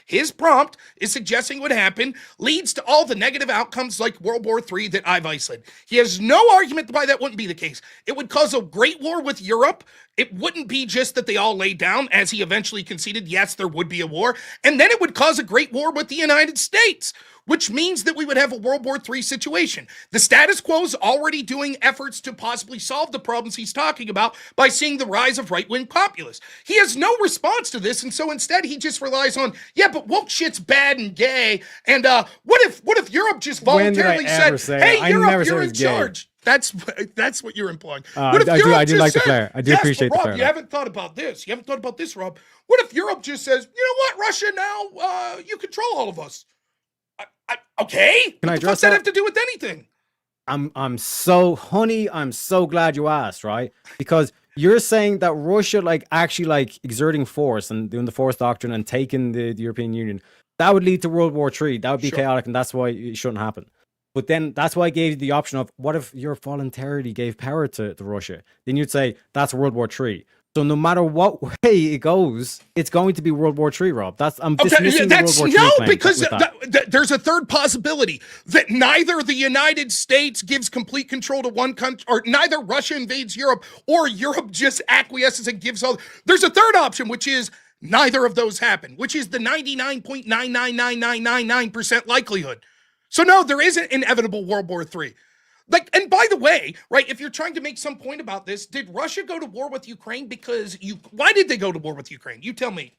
his prompt, is suggesting would happen, leads to all the negative outcomes like World War III that I've isolated. He has no argument why that wouldn't be the case. It would cause a great war with Europe. It wouldn't be just that they all laid down, as he eventually conceded, yes, there would be a war. And then it would cause a great war with the United States, which means that we would have a World War III situation. The status quo is already doing efforts to possibly solve the problems he's talking about by seeing the rise of right-wing populists. He has no response to this, and so instead he just relies on, but woke shit's bad and gay, and what if Europe just voluntarily said, hey, Europe, you're in charge? That's what you're implying. What if I do like the flair. I do appreciate Rob, the flair. You haven't thought about this. You haven't thought about this, Rob. What if Europe just says, you know what, Russia, now you control all of us? Okay. Can I address that? Have to do with anything? I'm so glad you asked, right? Because you're saying that Russia actually exerting force and doing the force doctrine and taking the European Union, that would lead to World War III. That would be chaotic, and that's why it shouldn't happen. But then that's why I gave you the option of what if Europe voluntarily gave power to Russia? Then you'd say that's World War III. So no matter what way it goes, it's going to be World War III, Rob. I'm dismissing the World War III claim because there's a third possibility that neither the United States gives complete control to one country, or neither Russia invades Europe, or Europe just acquiesces and gives all. There's a third option, which is neither of those happen, which is the 99.99999% likelihood. So no, there isn't inevitable World War III. Like, and by the way, right, if you're trying to make some point about this, did Russia go to war with Ukraine because why did they go to war with Ukraine? You tell me.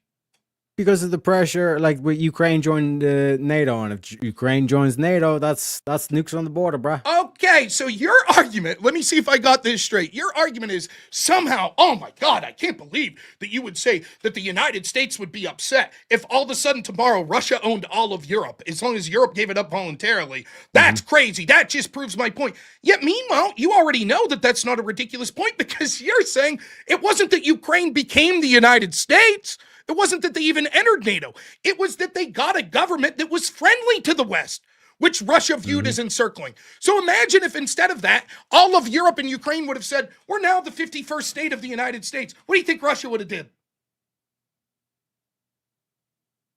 Because of the pressure, like with Ukraine joined NATO, and if Ukraine joins NATO, that's nukes on the border, bruh. Okay, so your argument, let me see if I got this straight. Your argument is somehow, oh my God, I can't believe that you would say that the United States would be upset if all of a sudden tomorrow Russia owned all of Europe, as long as Europe gave it up voluntarily. That's crazy. That just proves my point. Yet meanwhile, you already know that that's not a ridiculous point because you're saying it wasn't that Ukraine became the United States. It wasn't that they even entered NATO. It was that they got a government that was friendly to the West, which Russia viewed as encircling. So imagine if instead of that, all of Europe and Ukraine would have said, we're now the 51st state of the United States. What do you think Russia would have did?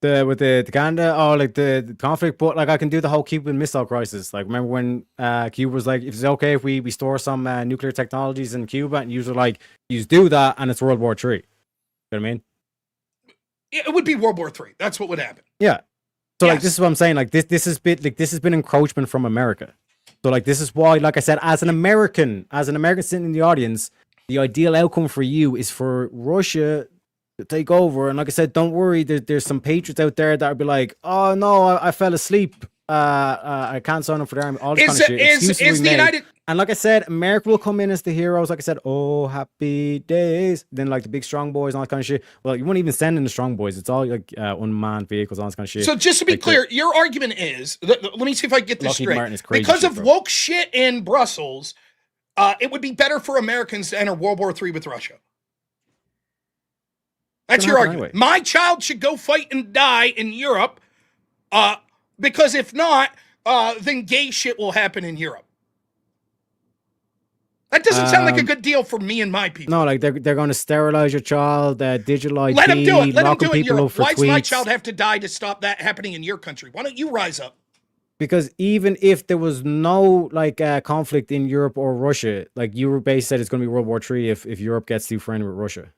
With the Canada, like the conflict, but like I can do the whole Cuban Missile Crisis. Like, remember when Cuba was like, if it's okay if we store some nuclear technologies in Cuba, and you were like, you do that, and it's World War III. You know what I mean? It would be World War III. That's what would happen. Yeah. So like this is what I'm saying. Like this has been encroachment from America. So like this is why, like I said, as an American sitting in the audience, the ideal outcome for you is for Russia to take over. And like I said, don't worry. There's some patriots out there that would be like, oh no, I fell asleep. I can't sign up for the army. All this kind of shit. Is the United? And like I said, America will come in as the heroes. Like I said, oh, happy days. Then like the big strong boys and all that kind of shit. Well, you won't even send in the strong boys. It's all like unmanned vehicles, all this kind of shit. So just to be like clear, your argument is, let me see if I get this Lockheed Martin is straight. crazy Because shit, of bro. woke shit in Brussels, it would be better for Americans to enter World War III with Russia. That's your argument. Anyway. My child should go fight and die in Europe, because if not, then gay shit will happen in Europe. That doesn't sound like a good deal for me and my people. No, like they're going to sterilize your child, digital ID, Let them do it. Let them do it in people Europe. up for Why does my tweets. child have to die to stop that happening in your country? Why don't you rise up? Because even if there was no like conflict in Europe or Russia, like you basically said, it's going to be World War III if Europe gets too friendly with Russia.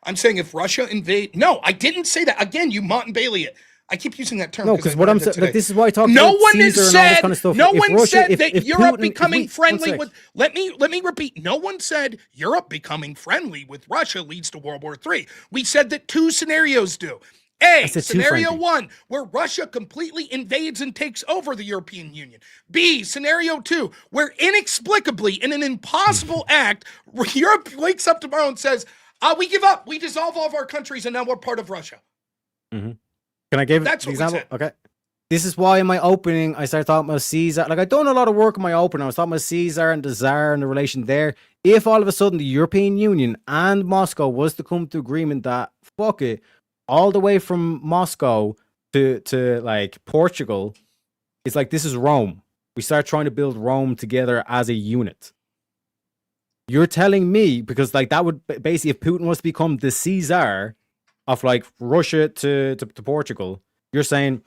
I'm saying if Russia invade... No, I didn't say that. Again, you Mont and Bailey it. I keep using that term. No, because what I'm saying, like, this is why I talk no about one Caesar has and all this said, kind of stuff. no If one Russia, said if that Europe Putin, becoming friendly one with... Let me repeat. No one said Europe becoming friendly with Russia leads to World War III. We said that two scenarios do. A, scenario friendly. 1, where Russia completely invades and takes over the European Union. B, scenario 2, where inexplicably, in an impossible act, Europe wakes up tomorrow and says, we give up. We dissolve all of our countries and now we're part of Russia. Can I give That's an what we example? said. Okay. This is why in my opening, I started talking about Caesar. Like, I've done a lot of work in my opening. I was talking about Caesar and the Tsar and the relation there. If all of a sudden the European Union and Moscow was to come to agreement that, fuck it, all the way from Moscow to like Portugal, it's like, this is Rome. We start trying to build Rome together as a unit. You're telling me, because like that would basically, if Putin was to become the Caesar of like Russia to Portugal, you're saying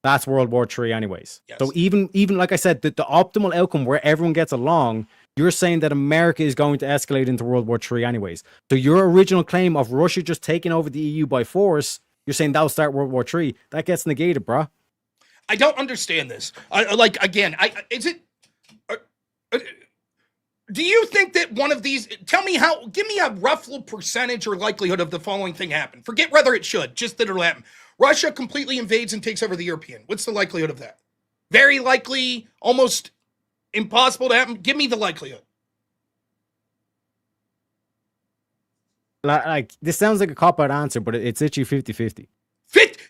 that's World War III anyways. Yes. So even like I said, the optimal outcome where everyone gets along, you're saying that America is going to escalate into World War III anyways. So your original claim of Russia just taking over the EU by force, you're saying that'll start World War III. That gets negated, bruh. I don't understand this. Do you think that one of these, give me a rough little percentage or likelihood of the following thing happen. Forget whether it should, just that it'll happen. Russia completely invades and takes over the European. What's the likelihood of that? Very likely, almost impossible to happen. Give me the likelihood. Like this sounds like a cop-out answer, but it's literally 50-50.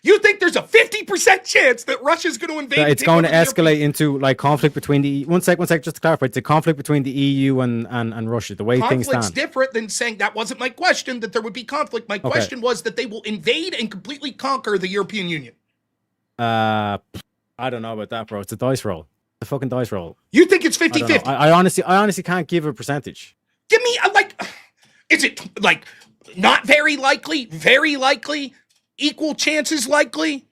You think there's a 50% chance that Russia's going to invade? It's going to escalate into like conflict between the one sec, just to clarify, it's a conflict between the EU and Russia. The way things stand. Conflict's different than saying that wasn't my question, that there would be conflict. My question was that they will invade and completely conquer the European Union. I don't know about that, bro. It's a dice roll. It's a fucking dice roll. You think it's 50-50? I honestly can't give a percentage. Give me is it like not very likely, very likely, equal chances likely?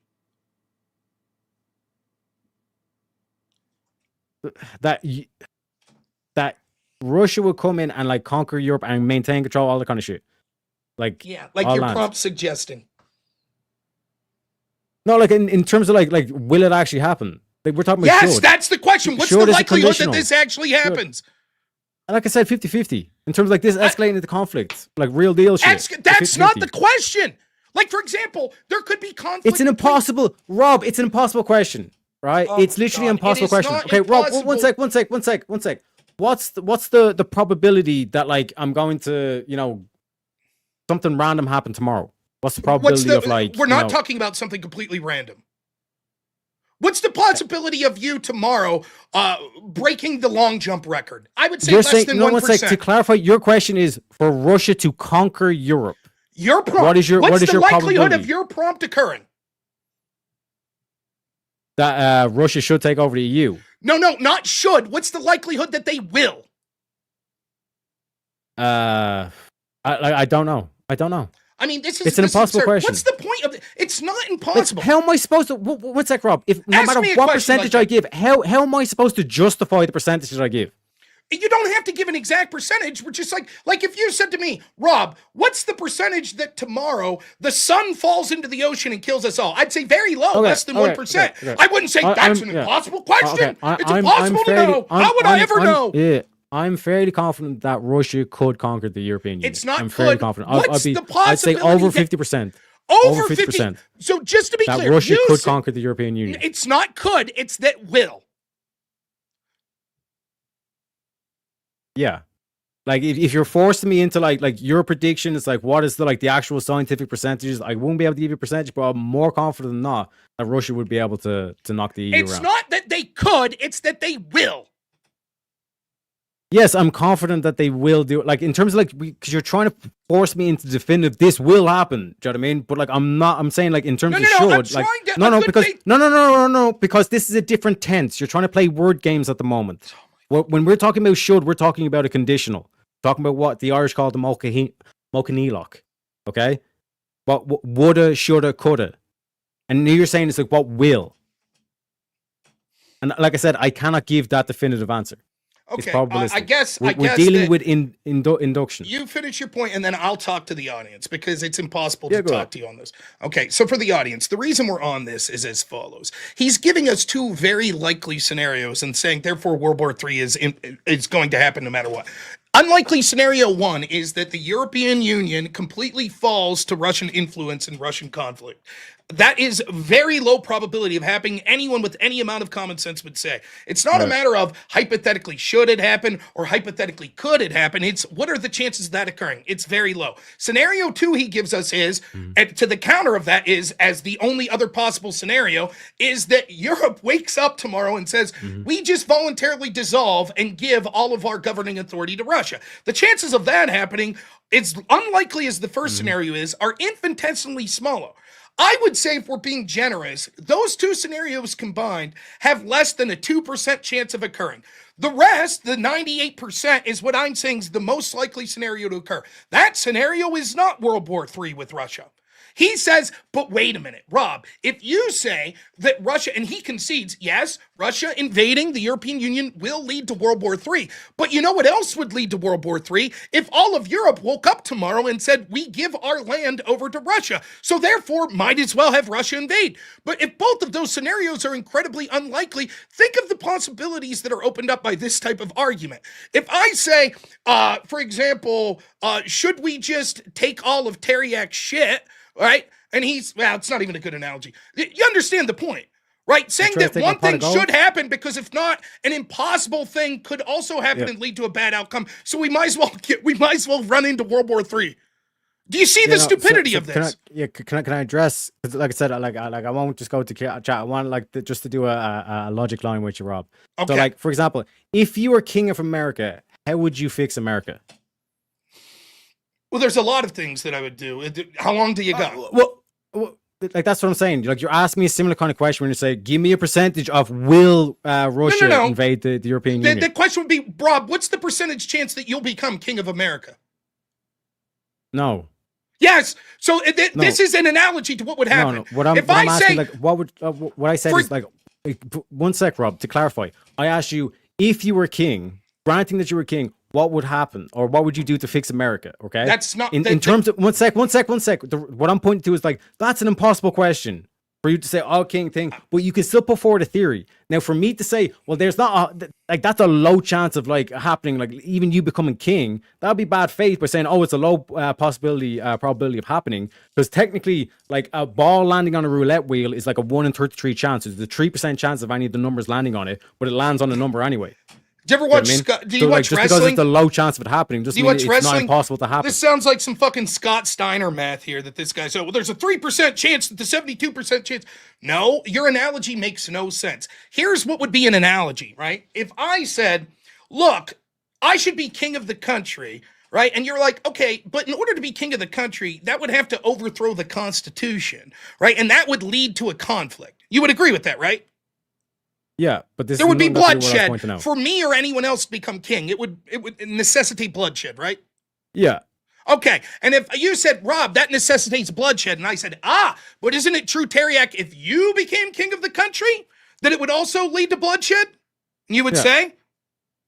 That Russia will come in and like conquer Europe and maintain control, all that kind of shit. Like, Yeah, like all your lands. prompt suggesting. No, like in terms of like will it actually happen? Like we're talking about Yes, should. that's the question. What's Should the is a likelihood that conditional. this actually happens? And like I said, 50-50. In terms of like this escalating into conflict, like real deal shit. That's not 50-50. the question. Like, for example, there could be conflict. It's an impossible, Rob. It's an impossible question, right? Oh It's my literally God, an impossible it is question. not Okay, Rob, impossible. one sec. What's the probability that like I'm going to, something random happen tomorrow? What's the probability of like? We're not talking about something completely random. What's the possibility of you tomorrow breaking the long jump record? I would say You're less saying than no. 1%. One sec. To clarify, your question is for Russia to conquer Europe. Your prompt. What's the your likelihood probability? of your prompt occurring? That Russia should take over the EU. No, not should. What's the likelihood that they will? I don't know. I mean, It's an impossible question. What's the point of it? It's not impossible. Like, how am I supposed to? One sec, Rob. If no Ask matter me a what question percentage like I give, how am I supposed to justify the percentages I give? You don't have to give an exact percentage, which is like if you said to me, Rob, what's the percentage that tomorrow the sun falls into the ocean and kills us all? I'd say very low, less than 1%. okay. I wouldn't say that's an impossible question. It's impossible to know. How would I ever know? Yeah, I'm fairly confident that Russia could conquer the European Union. It's not I'm fairly could. confident. What's the I'd say possibility over that- 50%. Over 50%. So just to be That clear, Russia you could said- conquer the European Union. It's not could, it's that will. Yeah. Like if you're forcing me into like your prediction, it's like what is the actual scientific percentages? I won't be able to give you a percentage, but I'm more confident than not that Russia would be able to knock the EU It's around. not that they could, it's that they will. Yes, I'm confident that they will do it. Like in terms of because you're trying to force me into definitive, this will happen. Do you know what I mean? But like I'm not. I'm saying like in terms of should. I'm like trying to- no, a no, good because faith- no, because this is a different tense. You're trying to play word games at the moment. When we're talking about should, we're talking about a conditional. Talking about what the Irish call the Mochaneloch. Okay, what woulda, shoulda, coulda, and you're saying it's like what will. And like I said, I cannot give that definitive answer. It's Okay, probabilistic. I guess we're that dealing with induction. You finish your point, and then I'll talk to the audience because it's impossible Yeah, to go talk ahead. to you on this. Okay, so for the audience, the reason we're on this is as follows: he's giving us two very likely scenarios and saying, therefore, World War III is going to happen no matter what. Unlikely scenario one is that the European Union completely falls to Russian influence and Russian conflict. That is very low probability of happening. Anyone with any amount of common sense would say. It's not a matter of hypothetically should it happen or hypothetically could it happen. It's what are the chances of that occurring? It's very low. Scenario two he gives us is, and to the counter of that is, as the only other possible scenario, is that Europe wakes up tomorrow and says, we just voluntarily dissolve and give all of our governing authority to Russia. The chances of that happening, it's unlikely as the first scenario is, are infinitesimally smaller. I would say, if we're being generous, those two scenarios combined have less than a 2% chance of occurring. The rest, the 98%, is what I'm saying is the most likely scenario to occur. That scenario is not World War III with Russia. He says, but wait a minute, Rob, if you say that Russia, and he concedes, yes, Russia invading the European Union will lead to World War III. But you know what else would lead to World War III? If all of Europe woke up tomorrow and said, we give our land over to Russia. So therefore, might as well have Russia invade. But if both of those scenarios are incredibly unlikely, think of the possibilities that are opened up by this type of argument. If I say, for example, should we just take all of Teriak's shit, right? And well, it's not even a good analogy. You understand the point, right? Saying that one thing should happen because if not, an impossible thing could also happen and lead to a bad outcome. So we might as well run into World War III. Do you see the stupidity of this? Can I address? Because like I said, I won't just go to chat. I want just to do a logic line with you, Rob. Okay. So like for example, if you were king of America, how would you fix America? Well, there's a lot of things that I would do. How long do you got? Well, like that's what I'm saying. Like you're asking me a similar kind of question when you say, "Give me a percentage of will Russia invade the European Union?" The question would be, Rob, what's the percentage chance that you'll become king of America? No. Yes. So this is an analogy to what would happen. No. What I'm asking, like, what I said is like, one sec, Rob. To clarify, I asked you if you were king, granting that you were king. What would happen, or what would you do to fix America? Okay, that's not in terms of one sec. What I'm pointing to is like that's an impossible question. for you to say, oh, king thing, but you can still put forward a theory. Now, for me to say, well, there's not like that's a low chance of like happening, like even you becoming king, that'd be bad faith by saying, oh, it's a low probability of happening, because technically, like a ball landing on a roulette wheel is like a 1 in 33 chance. It's a 3% chance of any of the numbers landing on it, but it lands on a number anyway. Do you ever watch? Do you watch just wrestling? Because it's a low chance of it happening, doesn't mean it's not impossible to happen. This sounds like some fucking Scott Steiner math here that this guy said. Well, there's a 3% chance that the 72% chance. No, your analogy makes no sense. Here's what would be an analogy, right? If I said, look, I should be king of the country, right? And you're like, okay, but in order to be king of the country, that would have to overthrow the Constitution, right? And that would lead to a conflict. You would agree with that, right? Yeah, but there would be bloodshed for me or anyone else to become king. It would necessitate bloodshed, right? Yeah. Okay, and if you said, Rob, that necessitates bloodshed, and I said, but isn't it true, Teriak, if you became king of the country, that it would also lead to bloodshed? You would say?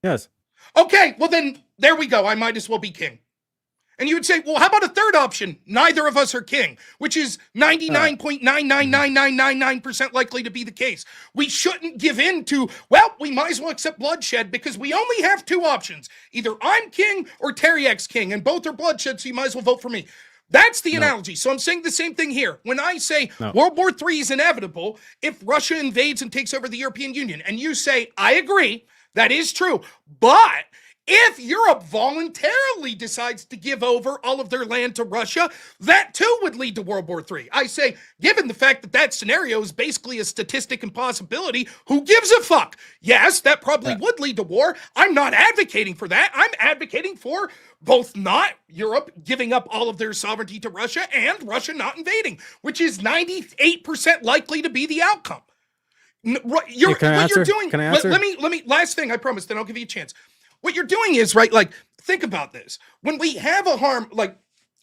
Yes. Okay, well then, there we go. I might as well be king. And you would say, well, how about a third option? Neither of us are king, which is 99.999999% likely to be the case. We shouldn't give in to, well, we might as well accept bloodshed because we only have two options. Either I'm king or Teriak's king, and both are bloodshed, so you might as well vote for me. That's the analogy. So I'm saying the same thing here. When I say World War III is inevitable if Russia invades and takes over the European Union, and you say, I agree, that is true, but if Europe voluntarily decides to give over all of their land to Russia, that too would lead to World War III. I say, given the fact that that scenario is basically a statistic impossibility, who gives a fuck? Yes, that probably would lead to war. I'm not advocating for that. I'm advocating for both not Europe giving up all of their sovereignty to Russia and Russia not invading, which is 98% likely to be the outcome. What you're doing, can I answer? Let me, last thing, I promise, then I'll give you a chance. What you're doing is, right, like, think about this. When we have a harm, like,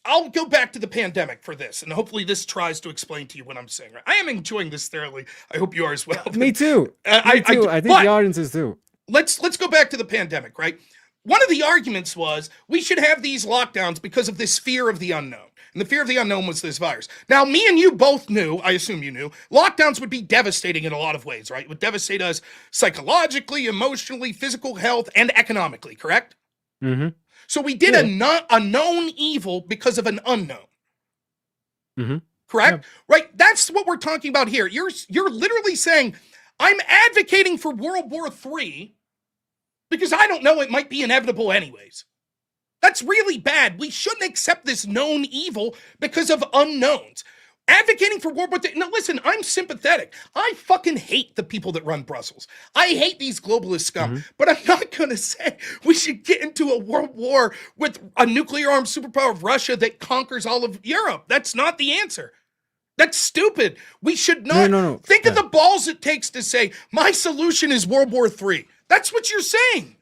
I'll go back to the pandemic for this, and hopefully this tries to explain to you what I'm saying. Right? I am enjoying this thoroughly. I hope you are as well. Me too. Me too. I think the audience is too. Let's go back to the pandemic, right? One of the arguments was we should have these lockdowns because of this fear of the unknown. And the fear of the unknown was this virus. Now, me and you both knew, I assume you knew, lockdowns would be devastating in a lot of ways, right? It would devastate us psychologically, emotionally, physical health, and economically, correct? Mm-hmm. So we did a known evil because of an unknown. Mm-hmm. Correct? Yeah. Right? That's what we're talking about here. You're literally saying, I'm advocating for World War III because I don't know, it might be inevitable anyways. That's really bad. We shouldn't accept this known evil because of unknowns. Advocating for World War III. Now listen, I'm sympathetic. I fucking hate the people that run Brussels. I hate these globalist scum. But I'm not going to say we should get into a world war with a nuclear-armed superpower of Russia that conquers all of Europe. That's not the answer. That's stupid. We should not think of the balls it takes to say, my solution is World War III. That's what you're saying.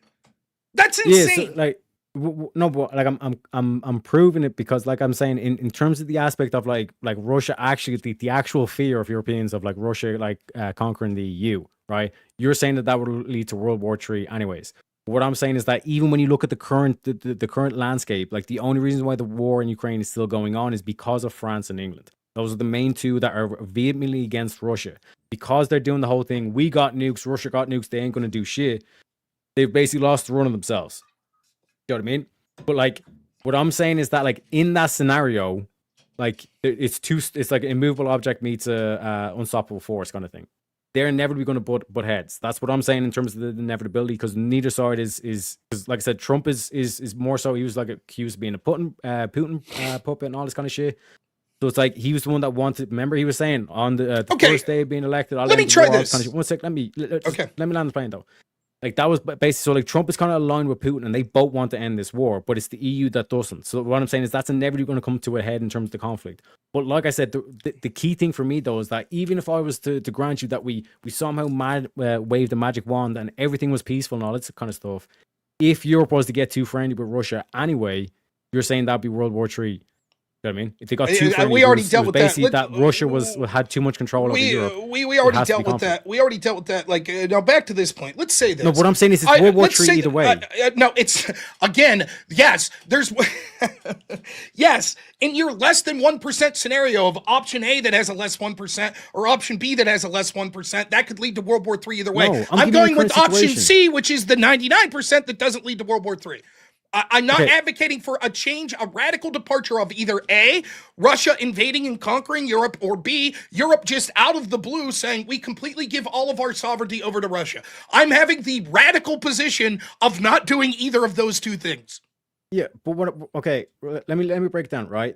That's insane. Yeah, so, like, no, but like I'm proving it because, like I'm saying, in terms of the aspect of like Russia, actually the actual fear of Europeans of like Russia like conquering the EU, right? You're saying that would lead to World War III anyways. What I'm saying is that even when you look at the current landscape, like the only reason why the war in Ukraine is still going on is because of France and England. Those are the main two that are vehemently against Russia because they're doing the whole thing. We got nukes, Russia got nukes. They ain't gonna do shit. They've basically lost the run of themselves. You know what I mean? But like, what I'm saying is that like in that scenario, like it's like an immovable object meets a unstoppable force kind of thing. They're inevitably going to butt heads. That's what I'm saying in terms of the inevitability, because neither side is because, like I said, Trump is more so. He was like accused of being a Putin puppet and all this kind of shit. So it's like he was the one that wanted. Remember, he was saying on the first day of being elected. Let me try this. Kind of 1 sec. Let me land the plane though. Like that was basically so. Like Trump is kind of aligned with Putin, and they both want to end this war, but it's the EU that doesn't. So what I'm saying is that's inevitably going to come to a head in terms of the conflict. But like I said, the key thing for me though is that even if I was to grant you that we somehow waved a magic wand and everything was peaceful and all that kind of stuff, if Europe was to get too friendly with Russia anyway, you're saying that'd be World War III. You know what I mean? If they got too friendly, we already dealt with that. basically that Russia had too much control over Europe. We already dealt with conflict. that. We already dealt with that. Like now, back to this point. Let's say this. No, what I'm saying is it's World War III either way. No, it's again. Yes, there's yes. In your less than 1% scenario of option A that has a less 1% or option B that has a less 1%, that could lead to World War III either way. No, I'm going with option C, which is the 99% that doesn't lead to World War III. I'm not advocating for a change, a radical departure of either A, Russia invading and conquering Europe, or B, Europe just out of the blue saying we completely give all of our sovereignty over to Russia. I'm having the radical position of not doing either of those two things. Yeah, but let me break it down, right?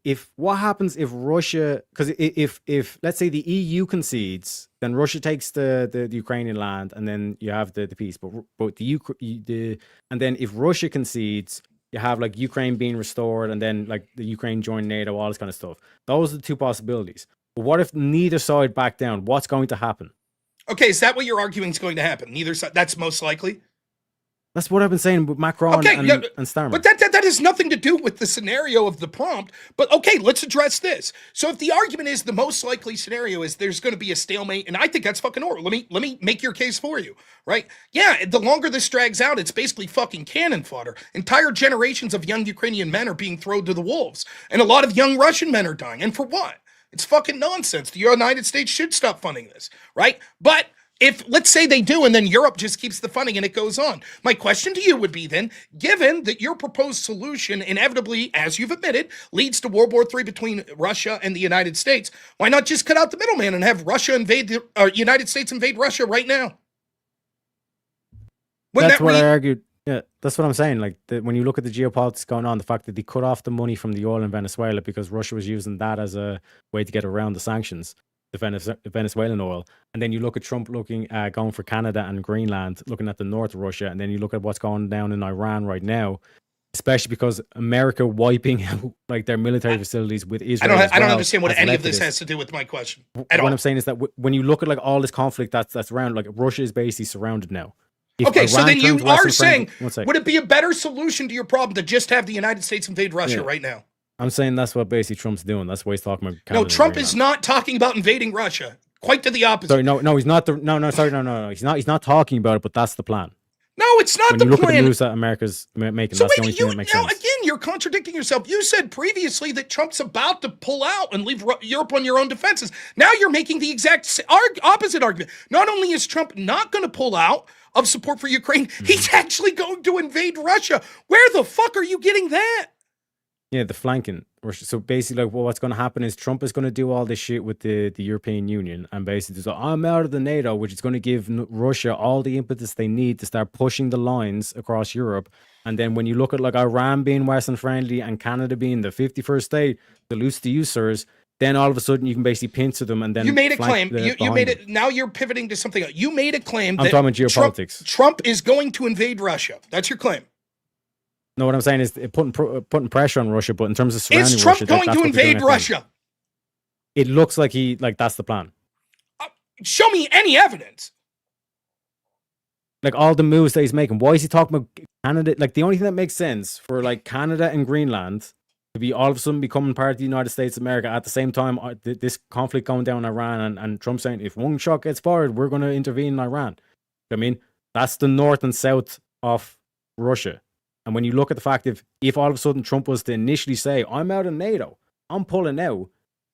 If what happens if Russia, because if let's say the EU concedes, then Russia takes the Ukrainian land, and then you have the peace. But and then if Russia concedes, you have like Ukraine being restored, and then like the Ukraine join NATO, all this kind of stuff. Those are the two possibilities. But what if neither side back down? What's going to happen? Okay, is that what you're arguing is going to happen? Neither side. That's most likely. That's what I've been saying with Macron and Starmer. But that has nothing to do with the scenario of the prompt. But okay, let's address this. So if the argument is the most likely scenario is there's going to be a stalemate, and I think that's fucking NOerr. Let me make your case for you, right? Yeah, the longer this drags out, it's basically fucking cannon fodder. Entire generations of young Ukrainian men are being thrown to the wolves, and a lot of young Russian men are dying. And for what? It's fucking nonsense. The United States should stop funding this, right? But if, let's say they do, and then Europe just keeps the funding and it goes on. My question to you would be then, given that your proposed solution inevitably, as you've admitted, leads to World War III between Russia and the United States, why not just cut out the middleman and have Russia invade the United States invade Russia right now? That's what I argued. Yeah, that's what I'm saying. Like when you look at the geopolitics going on, the fact that they cut off the money from the oil in Venezuela because Russia was using that as a way to get around the sanctions. The Venezuelan oil, and then you look at Trump going for Canada and Greenland, looking at the north of Russia, and then you look at what's going down in Iran right now, especially because America wiping out like their military facilities with Israel. I don't understand what any of this has to do with my question. What I'm saying is that when you look at like all this conflict that's around, like Russia is basically surrounded now. Okay, so then you are saying, would it be a better solution to your problem to just have the United States invade Russia right now? I'm saying that's what basically Trump's doing. That's why he's talking about Canada. No, Trump is not talking about invading Russia. Quite to the opposite. Sorry, no, he's not. No. He's not talking about it. But that's the plan. No, it's not when the you look plan. At the moves that America's making, so that's wait, the only thing that makes sense. Again, you're contradicting yourself. You said previously that Trump's about to pull out and leave Europe on your own defenses. Now you're making the exact opposite argument. Not only is Trump not going to pull out of support for Ukraine, he's actually going to invade Russia. Where the fuck are you getting that? Yeah, the flanking. So basically, like, what's going to happen is Trump is going to do all this shit with the European Union, and basically, so I'm out of the NATO, which is going to give Russia all the impetus they need to start pushing the lines across Europe. And then when you look at like Iran being Western friendly and Canada being the 51st state, salutes to you, sirs. Then all of a sudden you can basically pincer them, and then you made a claim. You made it. Now you're pivoting to something else. You made a claim that I'm talking about geopolitics. Trump is going to invade Russia. That's your claim. No, what I'm saying is putting pressure on Russia, but in terms of surrounding Russia, is Russia, Trump going to invade Russia? It looks like that's the plan. Show me any evidence. Like all the moves that he's making. Why is he talking about Canada? Like the only thing that makes sense for like Canada and Greenland to be all of a sudden becoming part of the United States of America at the same time, this conflict going down in Iran, and Trump saying if one shot gets fired, we're going to intervene in Iran. I mean, that's the north and south of Russia. And when you look at the fact if all of a sudden Trump was to initially say, I'm out of NATO, I'm pulling out,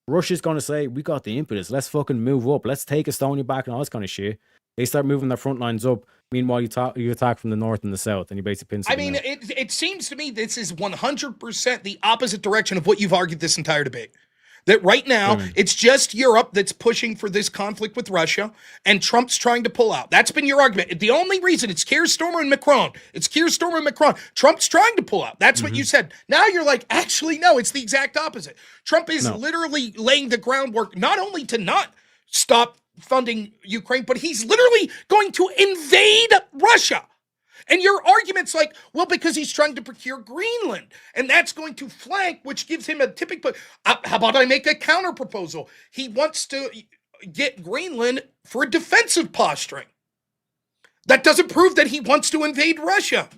Russia's going to say, we got the impetus, let's fucking move up, let's take Estonia back and all this kind of shit. They start moving their front lines up. Meanwhile, you attack from the north and the south, and you basically pin. I mean, it seems to me this is 100% the opposite direction of what you've argued this entire debate. That right now, it's just Europe that's pushing for this conflict with Russia, and Trump's trying to pull out. That's been your argument. The only reason it's Keir Starmer and Macron. It's Keir Starmer and Macron. Trump's trying to pull out. That's what you said. Now you're like, actually, no, it's the exact opposite. Trump is literally laying the groundwork not only to not stop funding Ukraine, but he's literally going to invade Russia. And your argument's like, well, because he's trying to procure Greenland, and that's going to flank, which gives him a tipping point. How about I make a counter proposal? He wants to get Greenland for a defensive posturing. That doesn't prove that he wants to invade Russia.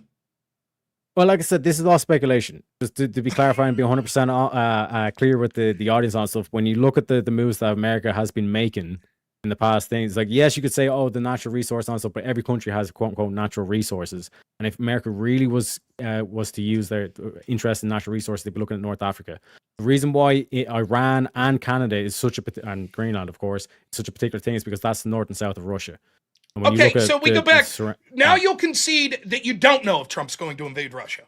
Well, like I said, this is all speculation. Just to be clarifying, be 100% clear with the audience on stuff. When you look at the moves that America has been making in the past things, like, yes, you could say, oh, the natural resource and stuff, but every country has quote unquote natural resources. And if America really was to use their interest in natural resources, they'd be looking at North Africa. The reason why Iran and Canada is and Greenland, of course, such a particular thing is because that's the north and south of Russia. Okay, so we go back. Now you'll concede that you don't know if Trump's going to invade Russia.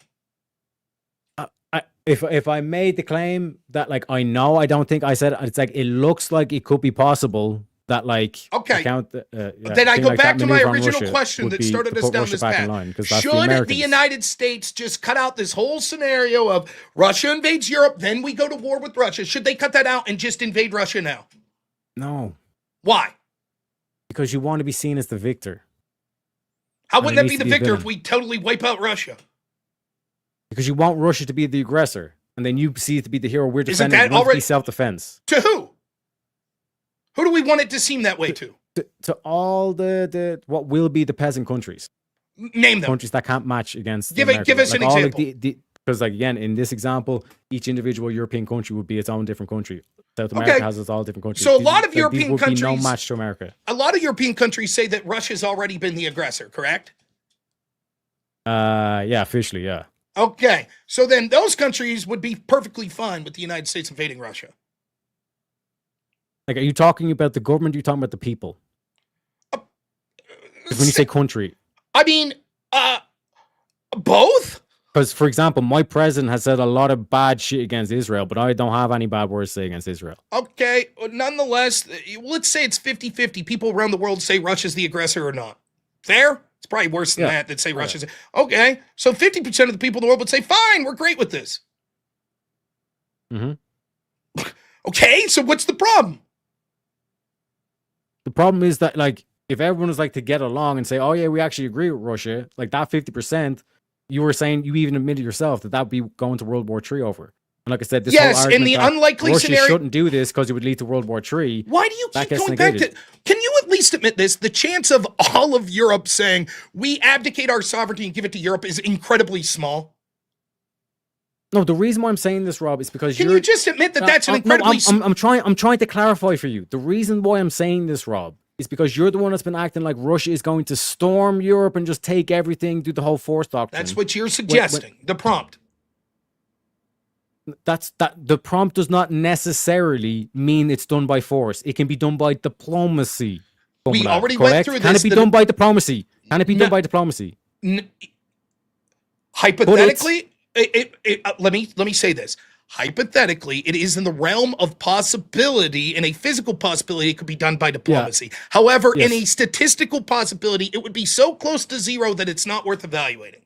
If I made the claim that, like, I know, I don't think I said it, it's like it looks like it could be possible that, like, okay, then I go back to my original question that started us down this path. Should the United States just cut out this whole scenario of Russia invades Europe, then we go to war with Russia? Should they cut that out and just invade Russia now? No. Why? Because you want to be seen as the victor. How wouldn't that be the victor if we totally wipe out Russia? Because you want Russia to be the aggressor, and then you see it to be the hero. We're defending. Isn't that already self-defense? To who? Who do we want it to seem that way to? To all the what will be the peasant countries. Name them. Countries that can't match against. Give us an example. Because, like, again, in this example, each individual European country would be its own different country. South America has its all different countries. So a lot of European countries, no match to America. A lot of European countries say that Russia's already been the aggressor, correct? Yeah, officially, yeah. Okay, so then those countries would be perfectly fine with the United States invading Russia. Like, are you talking about the government? Or are you talking about the people? When you say country, I mean, both. Because, for example, my president has said a lot of bad shit against Israel, but I don't have any bad words to say against Israel. Okay, nonetheless, let's say it's 50-50. People around the world say Russia's the aggressor or not. Fair? It's probably worse than that say Russia's. Okay, so 50% of the people in the world would say, fine, we're great with this. Mm-hmm. Okay, so what's the problem? The problem is that, like, if everyone was like to get along and say, oh, yeah, we actually agree with Russia, like that 50%, you were saying, you even admitted yourself that would be going to World War III over. And like I said, this whole argument in the unlikely Russia scenario, shouldn't do this because it would lead to World War III. Why do you keep going back to? Can you at least admit this? The chance of all of Europe saying we abdicate our sovereignty and give it to Europe is incredibly small. No, the reason why I'm saying this, Rob, is because you just admit that that's an incredibly? I'm trying to clarify for you. The reason why I'm saying this, Rob, is because you're the one that's been acting like Russia is going to storm Europe and just take everything, do the whole force doctrine. That's what you're suggesting. The prompt. The prompt does not necessarily mean it's done by force. It can be done by diplomacy. We already went through this. Can it be done by diplomacy? Can it be done by diplomacy? Hypothetically, let me say this. Hypothetically, it is in the realm of possibility. In a physical possibility, it could be done by diplomacy. Yeah. However, in a statistical possibility, it would be so close to zero that it's not worth evaluating.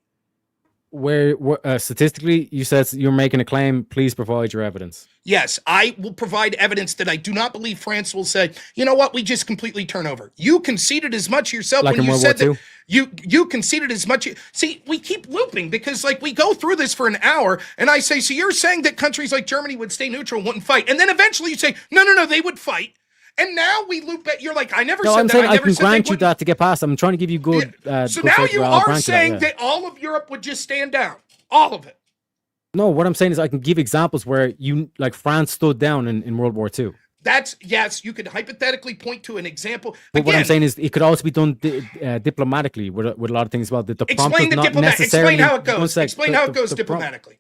Where statistically, you said you're making a claim. Please provide your evidence. Yes, I will provide evidence that I do not believe France will say, you know what, we just completely turn over. You conceded as much yourself when you said that you conceded as much. See, we keep looping because, like, we go through this for an hour and I say, so you're saying that countries like Germany would stay neutral and wouldn't fight. And then eventually you say, no, they would fight. And now we loop back. You're like, I never said that. I can grant you that to get past. I'm trying to give you good. So now you are saying that all of Europe would just stand down. All of it. No, what I'm saying is I can give examples where France stood down in World War II. Yes, you could hypothetically point to an example. But what I'm saying is it could also be done diplomatically with a lot of things as well. Explain how it goes. Explain how it goes diplomatically.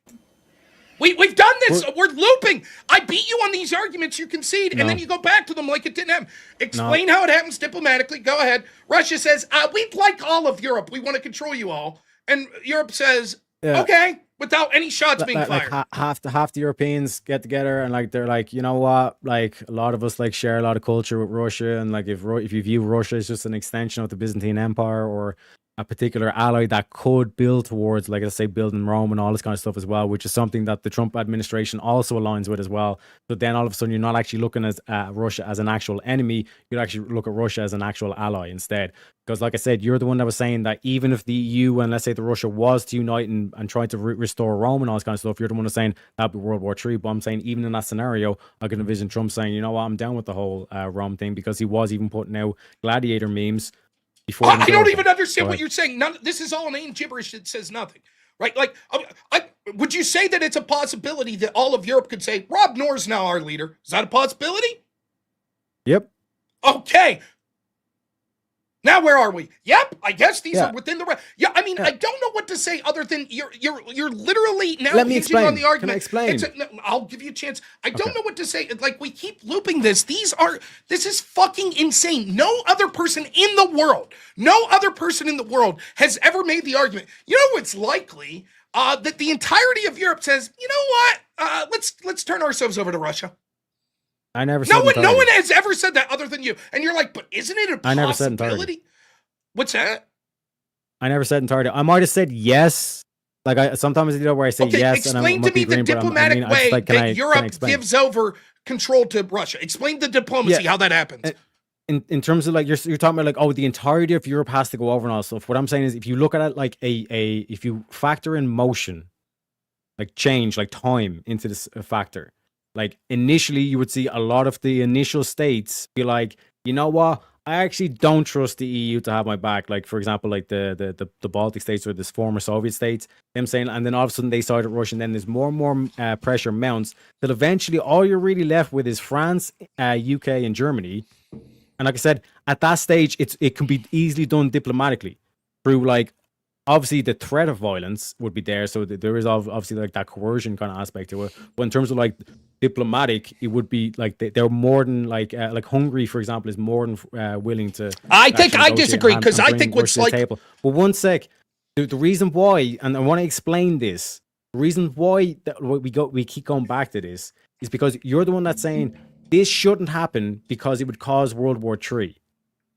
We've done this. We're looping. I beat you on these arguments. You concede, and then you go back to them like it didn't happen. Explain how it happens diplomatically. Go ahead. Russia says, we'd like all of Europe. We want to control you all. And Europe says, okay, without any shots being fired. Like half the Europeans get together and, like, they're like, you know what? Like, a lot of us, like, share a lot of culture with Russia, and, like, if you view Russia as just an extension of the Byzantine Empire or a particular ally that could build towards, like, let's say, building Rome and all this kind of stuff as well, which is something that the Trump administration also aligns with as well. So then all of a sudden you're not actually looking at Russia as an actual enemy. You'd actually look at Russia as an actual ally instead. Because, like I said, you're the one that was saying that even if the EU and, let's say, the Russia was to unite and try to restore Rome and all this kind of stuff, you're the one that's saying that'd be World War III. But I'm saying even in that scenario, I can envision Trump saying, you know what, I'm down with the whole Rome thing, because he was even putting out gladiator memes. I don't even understand what you're saying. This is all inane gibberish that says nothing. right? Like, would you say that it's a possibility that all of Europe could say, Rob NOerr's now our leader? Is that a possibility? Yep. Okay. Now where are we? Yep, I guess these are within the yeah. I mean, I don't know what to say other than you're literally now Let me hinging explain. on the argument. Can I explain? I'll give you a chance. I don't know what to say. Like, we keep looping this. This is fucking insane. No other person in the world has ever made the argument. You know, it's likely that the entirety of Europe says, you know what? Let's turn ourselves over to Russia. I never said no one has ever said that other than you. And you're like, but isn't it a possibility? I never said entirety. What's that? I never said entirety. I might have said yes. Like, I sometimes, you know, where I say yes. Explain to me the diplomatic way that Europe gives over control to Russia. Explain the diplomacy, how that happens. In terms of, like, you're talking about, like, oh, the entirety of Europe has to go over and all stuff. What I'm saying is, if you look at it like if you factor in motion, like change, like time into this factor, like initially you would see a lot of the initial states be like, you know what? I actually don't trust the EU to have my back. Like, for example, like the Baltic states or the former Soviet states, them saying, and then all of a sudden they sided with Russia, and then there's more and more pressure mounts that eventually all you're really left with is France, UK, and Germany. And like I said, at that stage, it can be easily done diplomatically through, like, obviously the threat of violence would be there, so there is obviously like that coercion kind of aspect to it. But in terms of like diplomatic, it would be like they're more than like Hungary, for example, is more than willing to. I disagree, because I think what's like. Table. But one sec, the reason why, and I want to explain this. The reason why we keep going back to this is because you're the one that's saying this shouldn't happen because it would cause World War III.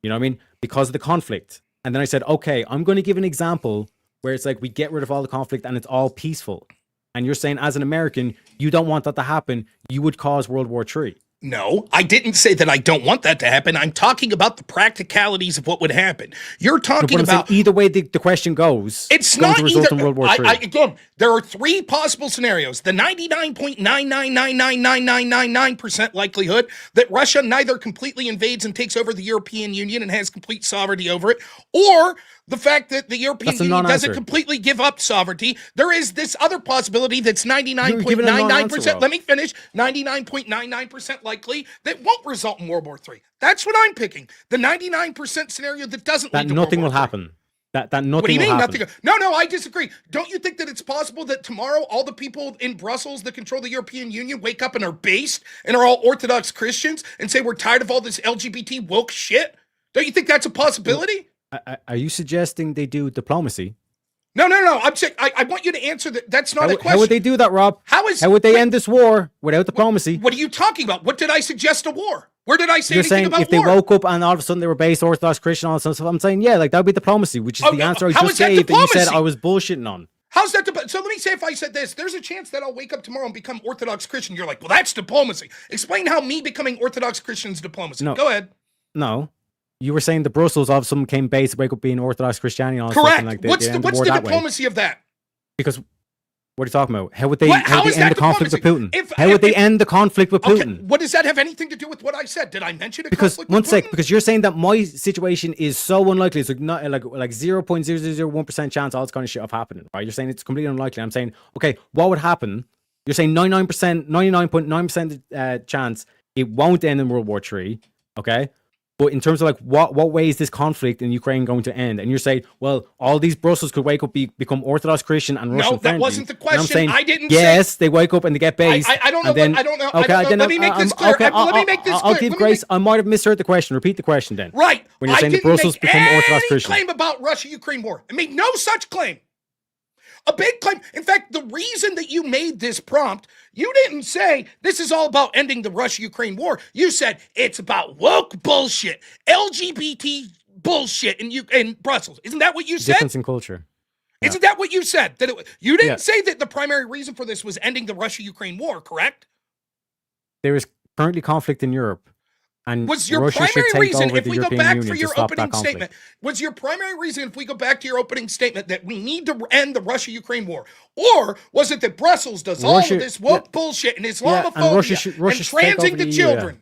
You know what I mean? Because of the conflict. And then I said, okay, I'm going to give an example where it's like we get rid of all the conflict and it's all peaceful. And you're saying, as an American, you don't want that to happen. You would cause World War III. No, I didn't say that I don't want that to happen. I'm talking about the practicalities of what would happen. You're talking about either way the question goes. It's not either. In World War III. Again, there are three possible scenarios: the 99.9999999% likelihood that Russia neither completely invades and takes over the European Union and has complete sovereignty over it, or the fact that the European Union doesn't completely give up sovereignty. There is this other possibility that's 99.99%. Let me finish. 99.99% likely that won't result in World War III. That's what I'm picking. The 99% scenario that doesn't lead to nothing World will War happen. That nothing will happen. What do you mean nothing? No, I disagree. Don't you think that it's possible that tomorrow all the people in Brussels that control the European Union wake up and are based and are all Orthodox Christians and say we're tired of all this LGBT woke shit? Don't you think that's a possibility? Are you suggesting they do diplomacy? No. I'm saying I want you to answer that. That's not a question. How would they do that, Rob? How would they end this war without diplomacy? What are you talking about? What did I suggest a war? Where did I say anything about war? If they woke up and all of a sudden they were based Orthodox Christian, all that stuff, I'm saying, yeah, like that would be diplomacy, which is the answer I just gave that you said I was bullshitting on. How's that? So let me say, if I said this, there's a chance that I'll wake up tomorrow and become Orthodox Christian. You're like, well, that's diplomacy. Explain how me becoming Orthodox Christian is diplomacy. No. Go ahead. No. You were saying the Brussels all of a sudden came based, wake up being Orthodox Christianity. And all correct. Like what's the diplomacy of that? Because what are you talking about? How would they end the conflict with Putin? How would they end the conflict with Putin? What does that have anything to do with what I said? Did I mention a because conflict one with sec, Putin? because you're saying that my situation is so unlikely. It's like not like 0.0001% chance all this kind of shit of happening. Right? You're saying it's completely unlikely. I'm saying, okay, what would happen? You're saying 99.9% chance it won't end in World War III. Okay. But in terms of like what way is this conflict in Ukraine going to end? And you're saying, well, all these Brussels could wake up, become Orthodox Christian and Russian friendly. No, that wasn't the question. I'm saying, I didn't yes, say... they wake up and they get based. I don't know. I don't know. Okay, let me make this clear. Okay, let me make this clear. I'll give Grace. I might have misheard the question. Repeat the question then. Right. When you're saying the Brussels become Orthodox Christian. Claim about Russia-Ukraine war. I made no such claim. A big claim. In fact, the reason that you made this prompt, you didn't say this is all about ending the Russia-Ukraine war. You said it's about woke bullshit, LGBT bullshit in Brussels. Isn't that what you said? Difference in culture. Yeah. Isn't that what you said? You didn't say that the primary reason for this was ending the Russia-Ukraine war, correct? There is currently conflict in Europe. And was your Russia primary reason, if we go back for your opening statement, was your primary reason, if we go back to your opening statement, that we need to end the Russia-Ukraine war? Or was it that Brussels does all of this woke bullshit and Islamophobia and transing the children?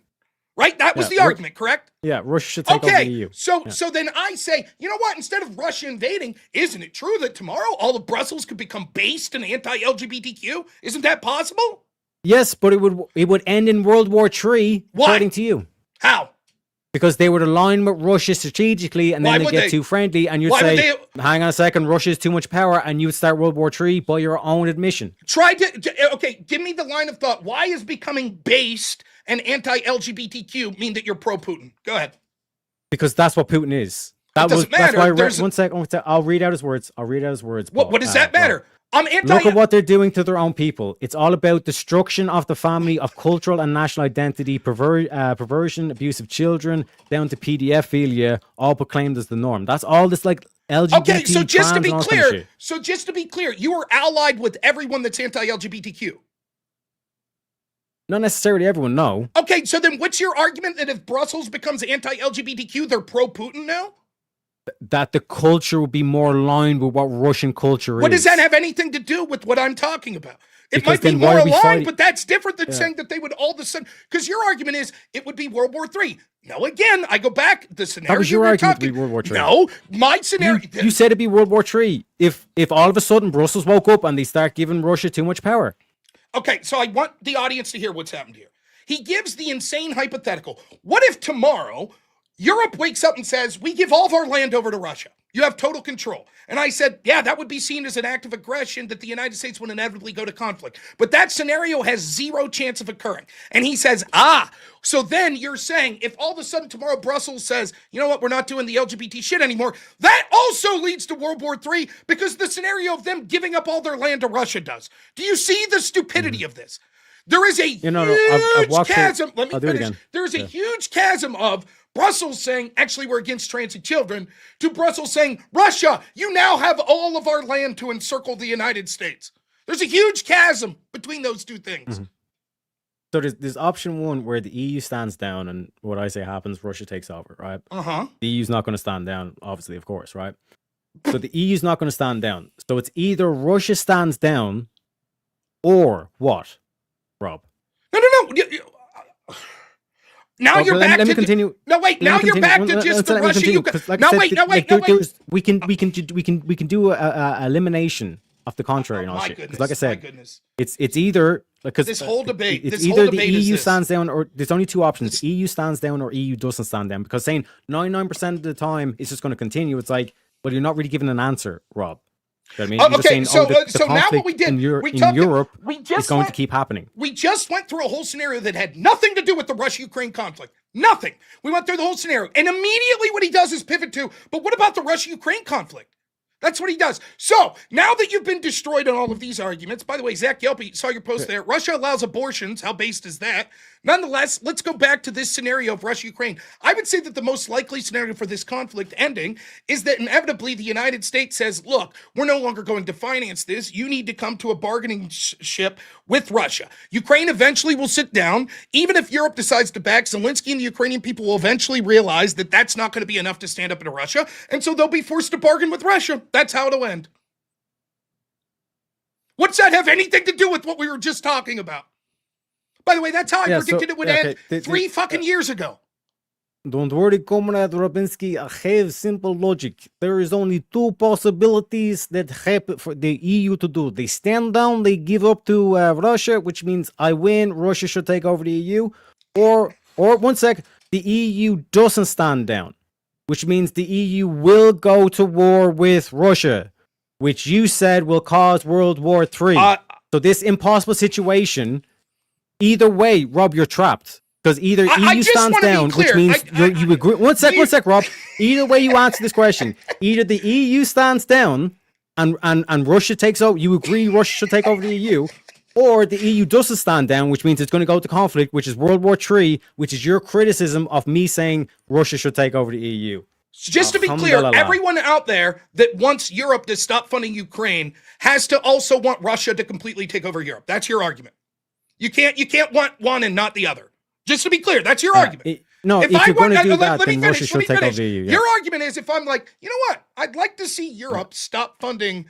right? That was Yeah, the argument, correct? Yeah, Russia should take over the EU. So then I say, you know what? Instead of Russia invading, isn't it true that tomorrow all of Brussels could become based in anti-LGBTQ? Isn't that possible? Yes, but it would end in World War III, Why? according to you. How? Because they would align with Russia strategically, and Why then they would get they? too friendly, and you'd Why would say, hang on a second, Russia's too much power, and you would start World War III by your own admission. Okay, give me the line of thought. Why is becoming based and anti-LGBTQ mean that you're pro-Putin? Go ahead. Because that's what Putin is. It doesn't matter. That's why one second. I'll read out his words. What does that matter? I'm anti. Look at what they're doing to their own people. It's all about destruction of the family, of cultural and national identity, perversion, abuse of children, down to pedophilia, all proclaimed as the norm. That's all this like LGBT. Okay, so just to be trans and all this kind of clear, you are allied with everyone that's anti-LGBTQ. Not necessarily everyone, no. Okay, so then what's your argument that if Brussels becomes anti-LGBTQ, they're pro-Putin now? That the culture would be more aligned with what Russian culture is. What does that have anything to do with what I'm talking about? It Because might be then more why are we aligned, fighting- but that's different than saying that they would all of a sudden. Because your argument is it would be World War III. No, again, I go back. The scenario That was your we're argument to talking. be World War III. No, my scenario. You said it'd be World War III. If all of a sudden Brussels woke up and they start giving Russia too much power. Okay, so I want the audience to hear what's happened here. He gives the insane hypothetical. What if tomorrow Europe wakes up and says, we give all of our land over to Russia? You have total control. And I said, yeah, that would be seen as an act of aggression that the United States would inevitably go to conflict. But that scenario has zero chance of occurring. And he says, so then you're saying if all of a sudden tomorrow Brussels says, you know what, we're not doing the LGBT shit anymore, that also leads to World War III because the scenario of them giving up all their land to Russia does. Do you see the stupidity of this? There is a huge chasm. Let me finish. There's a huge chasm of Brussels saying, actually, we're against trans and children, to Brussels saying, Russia, you now have all of our land to encircle the United States. There's a huge chasm between those two things. Mm-hmm. So there's option one where the EU stands down and what I say happens, Russia takes over, right? Uh-huh. The EU's not going to stand down, obviously, of course, right? So the EU's not going to stand down. So it's either Russia stands down or what, Rob? No. Now you're back let to me continue. No, wait. Now you're back to just the Russia. No, wait. We can do a elimination of the contrary and all shit. Because like I said, it's either because this whole debate. It's either the EU stands down or there's only two options: EU stands down or EU doesn't stand down. Because saying 99% of the time it's just going to continue, it's like, well, you're not really giving an answer, Rob. You know what I mean? You're Okay, saying, so now what we did, in Europe is going to keep happening. We just went through a whole scenario that had nothing to do with the Russia-Ukraine conflict. Nothing. We went through the whole scenario. And immediately what he does is pivot to, but what about the Russia-Ukraine conflict? That's what he does. So now that you've been destroyed on all of these arguments, by the way, Zach Yelpy, saw your post there. Russia allows abortions. How based is that? Nonetheless, let's go back to this scenario of Russia-Ukraine. I would say that the most likely scenario for this conflict ending is that inevitably the United States says, look, we're no longer going to finance this. You need to come to a bargaining ship with Russia. Ukraine eventually will sit down. Even if Europe decides to back Zelensky, and the Ukrainian people will eventually realize that that's not going to be enough to stand up to Russia. And so they'll be forced to bargain with Russia. That's how it'll end. What's that have anything to do with what we were just talking about? By the way, that's how I predicted it would end 3 fucking years ago. Don't worry, Comrade Rabinsky. I have simple logic. There is only two possibilities that happen for the EU to do. They stand down, they give up to Russia, which means I win, Russia should take over the EU. Or one sec, the EU doesn't stand down, which means the EU will go to war with Russia, which you said will cause World War III. So this impossible situation, either way, Rob, you're trapped. Because either EU stands down, which means you agree. One sec, Rob. Either way you answer this question, either the EU stands down and Russia takes over, you agree Russia should take over the EU, or the EU doesn't stand down, which means it's going to go to conflict, which is World War III, which is your criticism of me saying Russia should take over the EU. Just to be clear, everyone out there that wants Europe to stop funding Ukraine has to also want Russia to completely take over Europe. That's your argument. You can't want one and not the other. Just to be clear, that's your argument. If you're going to do that, then Russia should take over the EU. Your argument is if I'm like, you know what? I'd like to see Europe stop funding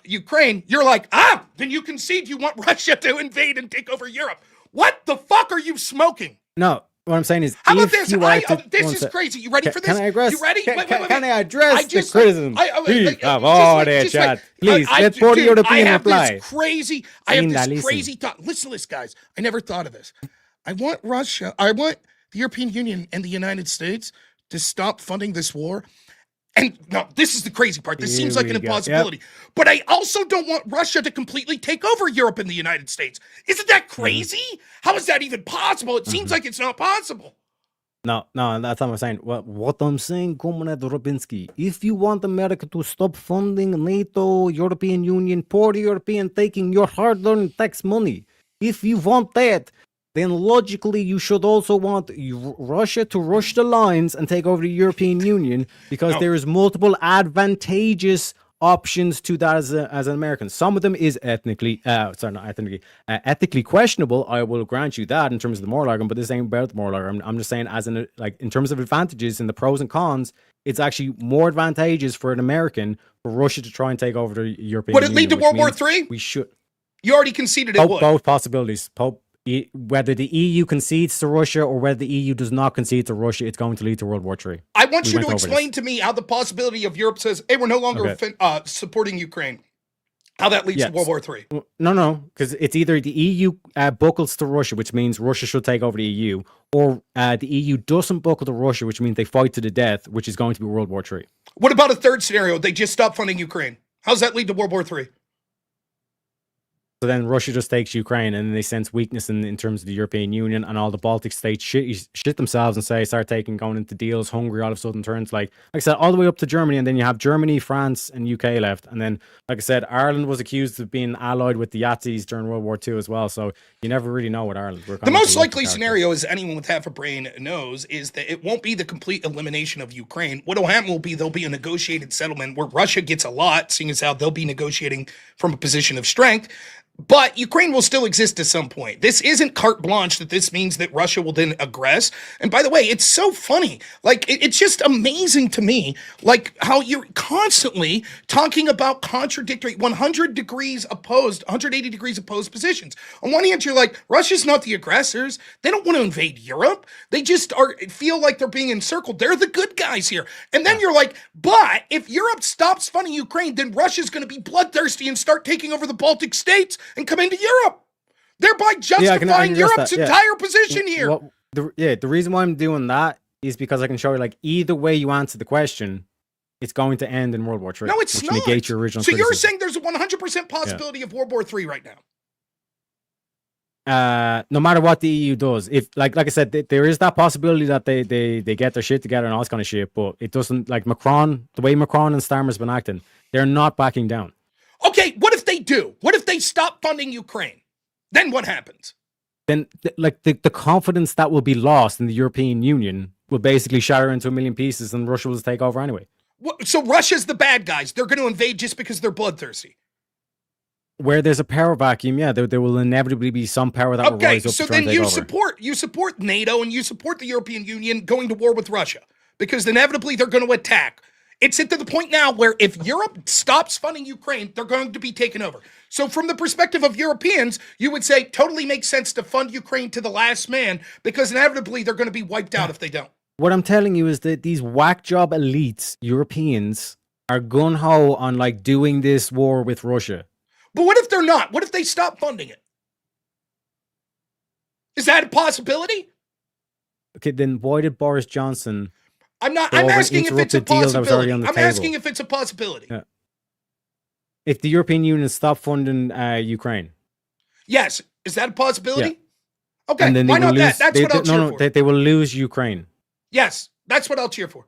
Ukraine. You're like, then you concede you want Russia to invade and take over Europe. What the fuck are you smoking? No, what I'm saying is, How about if this? you are This is crazy. You ready for this? Can I address? You ready? Can, Wait, can, wait, can wait. I address the just criticism? Please, have all there, chat. Please, let both of European I have reply. this crazy. I have this crazy thought. Listen to this, guys. I never thought of this. I want Russia. I want the European Union and the United States to stop funding this war. And no, this is the crazy part. This seems like an impossibility. Yep. But I also don't want Russia to completely take over Europe and the United States. Isn't that crazy? How is that even possible? It seems like it's not possible. No, that's not what I'm saying. What I'm saying, Comrade Rubinsky, if you want America to stop funding NATO, European Union, poor European taking your hard-earned tax money, if you want that, then logically you should also want Russia to rush the lines and take over the European Union, because there is multiple advantageous options to that as an American. Some of them is ethically questionable. I will grant you that in terms of the moral argument, but this ain't about the moral argument. I'm just saying, as in in terms of advantages and the pros and cons, it's actually more advantageous for an American for Russia to try and take over the European Union. Would it lead to World War III? We should. You already conceded it would. Both possibilities. Whether the EU concedes to Russia or whether the EU does not concede to Russia, it's going to lead to World War III. I want you to explain to me how the possibility of Europe says, hey, we're no longer supporting Ukraine, how that leads to World War III. No, because it's either the EU buckles to Russia, which means Russia should take over the EU, or the EU doesn't buckle to Russia, which means they fight to the death, which is going to be World War III. What about a third scenario? They just stop funding Ukraine. How does that lead to World War III? So then Russia just takes Ukraine, and then they sense weakness in terms of the European Union, and all the Baltic states shit themselves and start going into deals. Hungary all of a sudden turns, like I said, all the way up to Germany, and then you have Germany, France, and UK left. And then, like I said, Ireland was accused of being allied with the Yazidis during World War II as well. So you never really know what Ireland. The most likely scenario, as anyone with half a brain knows, is that it won't be the complete elimination of Ukraine. What will happen will be there'll be a negotiated settlement where Russia gets a lot, seeing as how they'll be negotiating from a position of strength. But Ukraine will still exist at some point. This isn't carte blanche that this means that Russia will then aggress. And by the way, it's so funny. Like, it's just amazing to me, like, how you're constantly talking about contradictory 180 degrees opposed positions. On one hand, you're like, Russia's not the aggressors. They don't want to invade Europe. They just feel like they're being encircled. They're the good guys here. And then you're like, but if Europe stops funding Ukraine, then Russia's going to be bloodthirsty and start taking over the Baltic states and come into Europe, thereby justifying Europe's entire position here. Well, the reason why I'm doing that is because I can show you, like, either way you answer the question, it's going to end in World War III. No, it's not. Negates your original so criticism. You're saying there's a 100% possibility of World War III right now? No matter what the EU does, if like I said, there is that possibility that they get their shit together and all this kind of shit, but it doesn't, like Macron, the way Macron and Starmer's been acting, they're not backing down. Okay, what if they do? What if they stop funding Ukraine? Then what happens? Then, the confidence that will be lost in the European Union will basically shatter into a million pieces, and Russia will take over anyway. So Russia's the bad guys. They're going to invade just because they're bloodthirsty. Where there's a power vacuum, there will inevitably be some power that will rise up. So to try then and take over. you support NATO and you support the European Union going to war with Russia, because inevitably they're going to attack. It's to the point now where if Europe stops funding Ukraine, they're going to be taken over. So from the perspective of Europeans, you would say totally makes sense to fund Ukraine to the last man, because inevitably they're going to be wiped out if they don't. What I'm telling you is that these whack job elites, Europeans, are gun-ho on, like, doing this war with Russia. But what if they're not? What if they stop funding it? Is that a possibility? Okay, then why did Boris Johnson... I'm asking if it's a possibility. I'm asking if it's a possibility. Yeah. If the European Union stopped funding Ukraine. Yes. Is that a possibility? Yeah. Okay, why not that? That's what I'll cheer for. They will lose Ukraine. Yes, that's what I'll cheer for.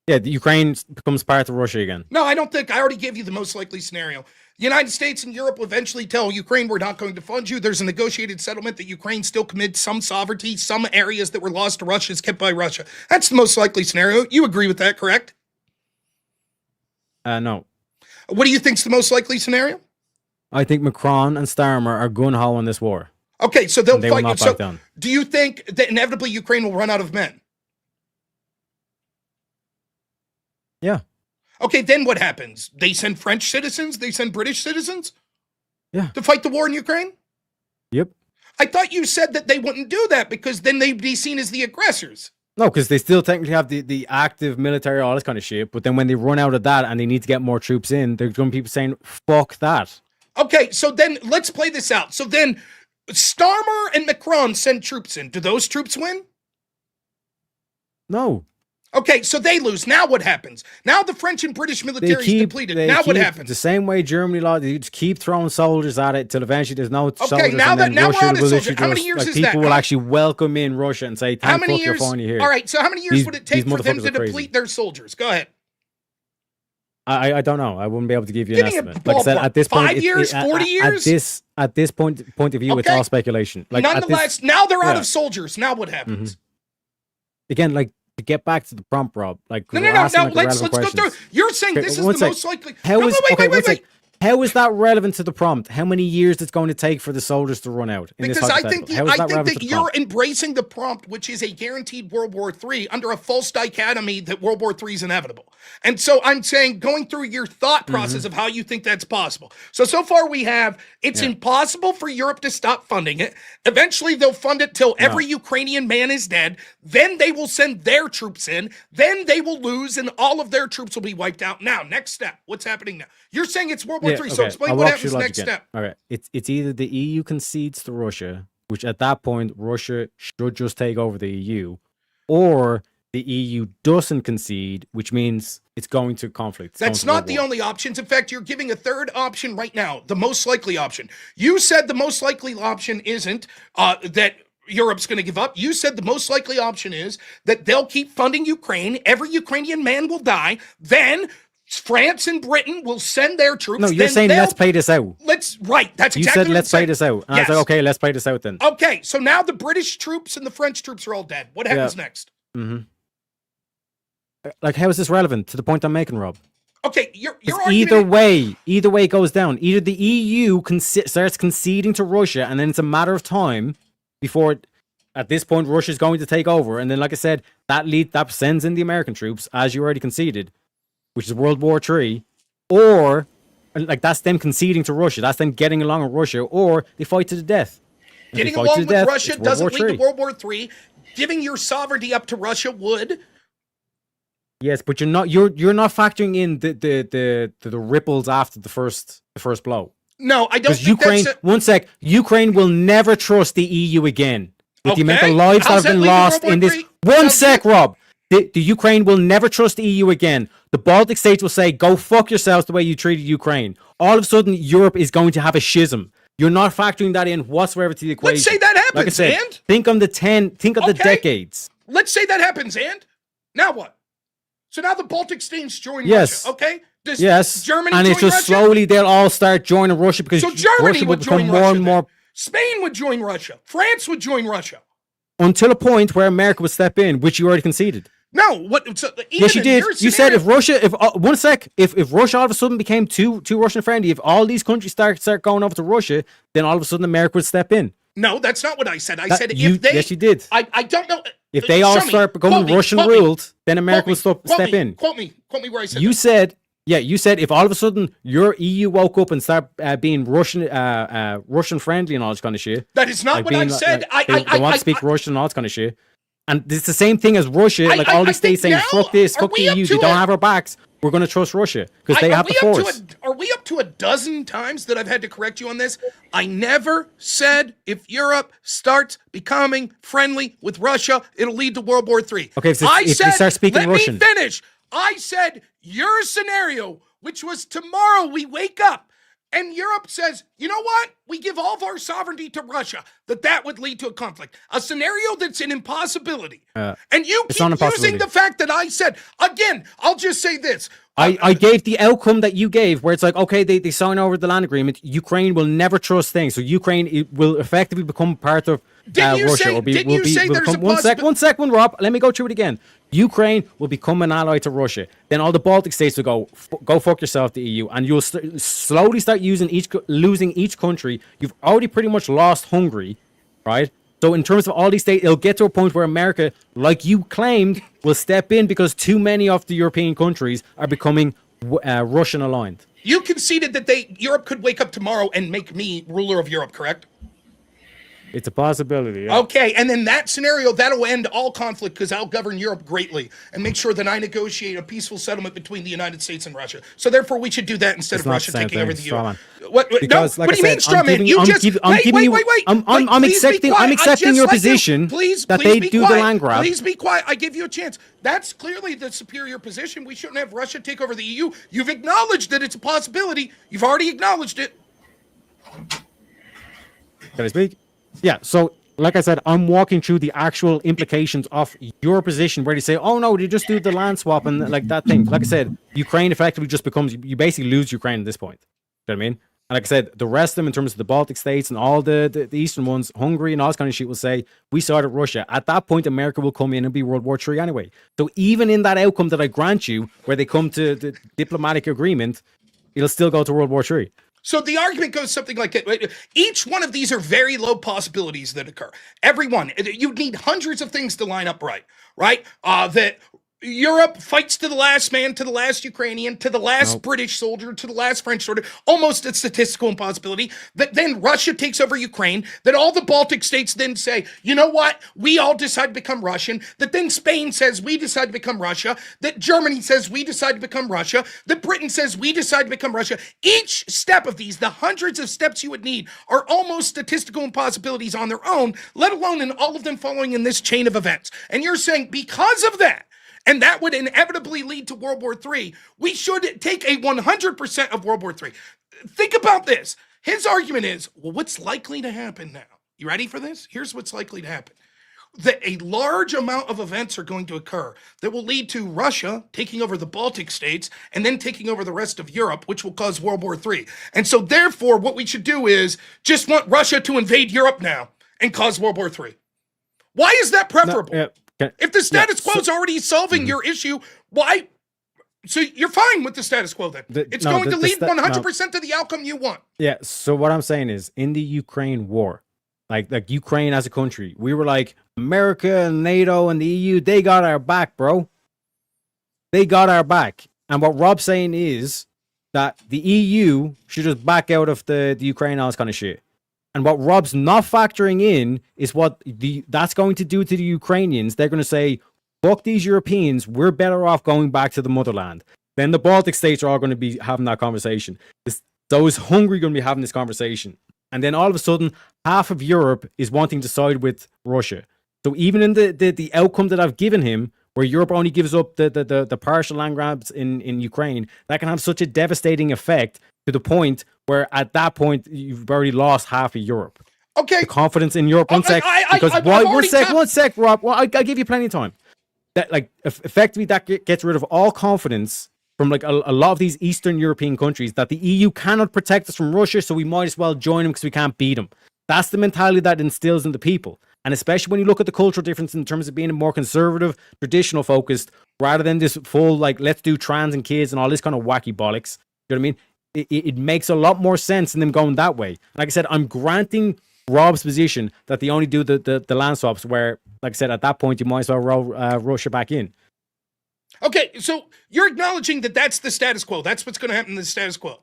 Yeah, the Ukraine becomes part of Russia again. No, I don't think. I already gave you the most likely scenario. The United States and Europe will eventually tell Ukraine, we're not going to fund you. There's a negotiated settlement that Ukraine still commits some sovereignty. Some areas that were lost to Russia is kept by Russia. That's the most likely scenario. You agree with that, correct? No. What do you think's the most likely scenario? I think Macron and Starmer are gun-ho on this war. Okay, so they'll fight. Will not back down. Do you think that inevitably Ukraine will run out of men? Yeah. Okay, then what happens? They send French citizens? They send British citizens? Yeah. To fight the war in Ukraine? Yep. I thought you said that they wouldn't do that because then they'd be seen as the aggressors. No, because they still technically have the active military, all this kind of shit. But then when they run out of that and they need to get more troops in, there's going to be people saying, fuck that. Okay, so then let's play this out. So then Starmer and Macron send troops in. Do those troops win? No. Okay, so they lose. Now what happens? Now the French and British military is depleted. Now what happens? The same way Germany lost, they just keep throwing soldiers at it till eventually there's no soldiers. Now and then we're Russia out of will soldiers. literally How many just, years like, is people that? will actually welcome in Russia and say, How thank many fuck you're years? finally here. All right, so how many years would it take for them to deplete their soldiers? Go ahead. I don't know. I wouldn't be able to give you Give an me a estimate. Like I said, at this point, 5 years, 40 years? At this point of view, it's Okay. all speculation. Like Nonetheless, now they're out yeah. of soldiers. Now what happens? Again, like to get back to the prompt, Rob. Like No. we're asking, like, the Let's relevant go through. questions. You're saying Okay, this is one the sec. most likely. How No, is wait. How is that relevant to the prompt? How many years it's going to take for the soldiers to run out? In Because this I think hypothetical? How is that relevant to that the you're prompt? embracing the prompt, which is a guaranteed World War III, under a false dichotomy that World War III is inevitable. And so I'm saying, going through your thought process of how you think that's possible. So far we have, it's impossible for Europe to stop funding it. Eventually they'll fund it till every Ukrainian man is dead. Then they will send their troops in. Then they will lose and all of their troops will be wiped out. Now, next step. What's happening now? You're saying it's World War III, so explain what happens next step. All right, it's either the EU concedes to Russia, which at that point Russia should just take over the EU, or the EU doesn't concede, which means it's going to conflict. That's not the only options. In fact, you're giving a third option right now, the most likely option. You said the most likely option isn't that Europe's going to give up. You said the most likely option is that they'll keep funding Ukraine. Every Ukrainian man will die. Then France and Britain will send their troops. No, you're saying let's play this out. That's exactly you what said I'm let's play saying. this out. And I was like, okay, let's play this out then. Okay, so now the British troops and the French troops are all dead. What happens next? Like, how is this relevant to the point I'm making, Rob? Okay, your either argument. way it goes down. Either the EU starts conceding to Russia, and then it's a matter of time before at this point Russia's going to take over, and then, like I said, that sends in the American troops, as you already conceded, which is World War III, or like that's them conceding to Russia, that's them getting along with Russia, or they fight to the death. Getting along with Russia doesn't lead to World War III. Giving your sovereignty up to Russia would. Yes, but you're not factoring in the ripples after the first blow. No, I don't think Ukraine, that's one sec, Ukraine will never trust the EU again. With the amount of Okay. lives that How's have been that lead to lost World in War this. III? One Sounds sec, good. Rob. The Ukraine will never trust the EU again. The Baltic states will say, go fuck yourselves the way you treated Ukraine. All of a sudden, Europe is going to have a schism. You're not factoring that in whatsoever to the equation. Let's say that happens, like I said, and? think of the decades. Let's say that happens, and now what? So now the Baltic states join Yes. Russia, okay? Does Yes, Germany and join it's just Russia? slowly they'll all start joining Russia because So Germany Russia will would become join more Russia. and more Spain would join Russia. France would join Russia. until a point where America would step in, which you already conceded. No, what? So even Yes, you in did. your You said scenario- if Russia, if Russia all of a sudden became too Russian friendly, if all these countries start going over to Russia, then all of a sudden America would step in. No, that's not what I said. I That- said you- if they. yes, you did. I don't know. If they all Show me. start becoming Quote me. Russian Quote me. ruled, then America Quote will me. step in. Quote me where I said You that. said, you said if all of a sudden your EU woke up and start being Russian friendly and all this kind of shit. That is not like what I being, said. They want to speak Russian and all this kind of shit. And it's the same thing as Russia. Like all I these states think saying, now, fuck this, are fuck the we up EU, to they don't a- have our backs. We're going to trust Russia because they have the force. Are we up to a dozen times that I've had to correct you on this? I never said if Europe starts becoming friendly with Russia, it'll lead to World War III. Okay, so I if said, they start speaking let Russian. me finish. I said your scenario, which was tomorrow we wake up and Europe says, you know what? We give all of our sovereignty to Russia, that would lead to a conflict. A scenario that's an impossibility. And you it's not keep an using impossibility. the fact that I said, again, I'll just say this. I gave the outcome that you gave, where it's like, okay, they sign over the land agreement. Ukraine will never trust things, so Ukraine will effectively become part of Didn't you Russia. say- Or be, didn't will you be, say will there's become, a one second, Rob. Let me go through it again. Ukraine will become an ally to Russia. Then all the Baltic states will go fuck yourself, the EU, and you'll slowly start losing each country. You've already pretty much lost Hungary, right? So in terms of all these states, it'll get to a point where America, like you claimed, will step in because too many of the European countries are becoming Russian aligned. You conceded that Europe could wake up tomorrow and make me ruler of Europe, correct? It's a possibility. Yeah. Okay, and in that scenario, that'll end all conflict because I'll govern Europe greatly and make sure that I negotiate a peaceful settlement between the United States and Russia. So therefore, we should do that instead It's of not Russia the same taking over thing, the UN. strawman. What Because, no, like what do you I mean, said, I'm strawman? giving- You I'm just giving- I'm giving you- wait. I'm Please be accepting- quiet. I'm I accepting just your let you- position Please, that please they be do the quiet. land grab. Please be quiet. I give you a chance. That's clearly the superior position. We shouldn't have Russia take over the EU. You've acknowledged that it's a possibility. You've already acknowledged it. Can I speak? Yeah, so like I said, I'm walking through the actual implications of your position where they say, oh no, they just do the land swap and like that thing. Like I said, Ukraine effectively just becomes, you basically lose Ukraine at this point. You know what I mean? And like I said, the rest of them in terms of the Baltic states and all the eastern ones, Hungary and all this kind of shit will say, we started Russia. At that point, America will come in and be World War III anyway. So even in that outcome that I grant you, where they come to the diplomatic agreement, it'll still go to World War III. So the argument goes something like that. Each one of these are very low possibilities that occur. Every one. You'd need hundreds of things to line up right? That Europe fights to the last man, to the last Ukrainian, to the last British soldier, to the last French soldier. Almost a statistical impossibility. That then Russia takes over Ukraine. That all the Baltic states then say, you know what? We all decide to become Russian. That then Spain says we decide to become Russia. That Germany says we decide to become Russia. That Britain says we decide to become Russia. Each step of these, the hundreds of steps you would need, are almost statistical impossibilities on their own, let alone in all of them following in this chain of events. And you're saying because of that, and that would inevitably lead to World War III, we should take a 100% of World War III. Think about this. His argument is, well, what's likely to happen now? You ready for this? Here's what's likely to happen. That a large amount of events are going to occur that will lead to Russia taking over the Baltic states and then taking over the rest of Europe, which will cause World War III. And so therefore, what we should do is just want Russia to invade Europe now and cause World War III. Why is that preferable? If the status quo is already solving your issue, why? So you're fine with the status quo then? It's going to lead 100% to the outcome you want. Yeah, so what I'm saying is, in the Ukraine war, like Ukraine as a country, we were like, America and NATO and the EU, they got our back, bro. They got our back. And what Rob's saying is that the EU should just back out of the Ukraine and all this kind of shit. And what Rob's not factoring in is what that's going to do to the Ukrainians. They're going to say, fuck these Europeans, we're better off going back to the motherland. Then the Baltic states are all going to be having that conversation. Those Hungary going to be having this conversation. And then all of a sudden, half of Europe is wanting to side with Russia. So even in the outcome that I've given him, where Europe only gives up the partial land grabs in Ukraine, that can have such a devastating effect to the point where at that point you've already lost half of Europe. Okay. The confidence in Europe. One sec. One sec, Rob. Well, I'll give you plenty of time. That effectively that gets rid of all confidence from like a lot of these Eastern European countries that the EU cannot protect us from Russia, so we might as well join them because we can't beat them. That's the mentality that instills in the people. And especially when you look at the cultural difference in terms of being a more conservative, traditional focused, rather than this full, like, let's do trans and kids and all this kind of wacky bollocks. You know what I mean? It makes a lot more sense in them going that way. Like I said, I'm granting Rob's position that they only do the land swaps where, like I said, at that point, you might as well roll Russia back in. Okay, so you're acknowledging that that's the status quo. That's what's going to happen in the status quo.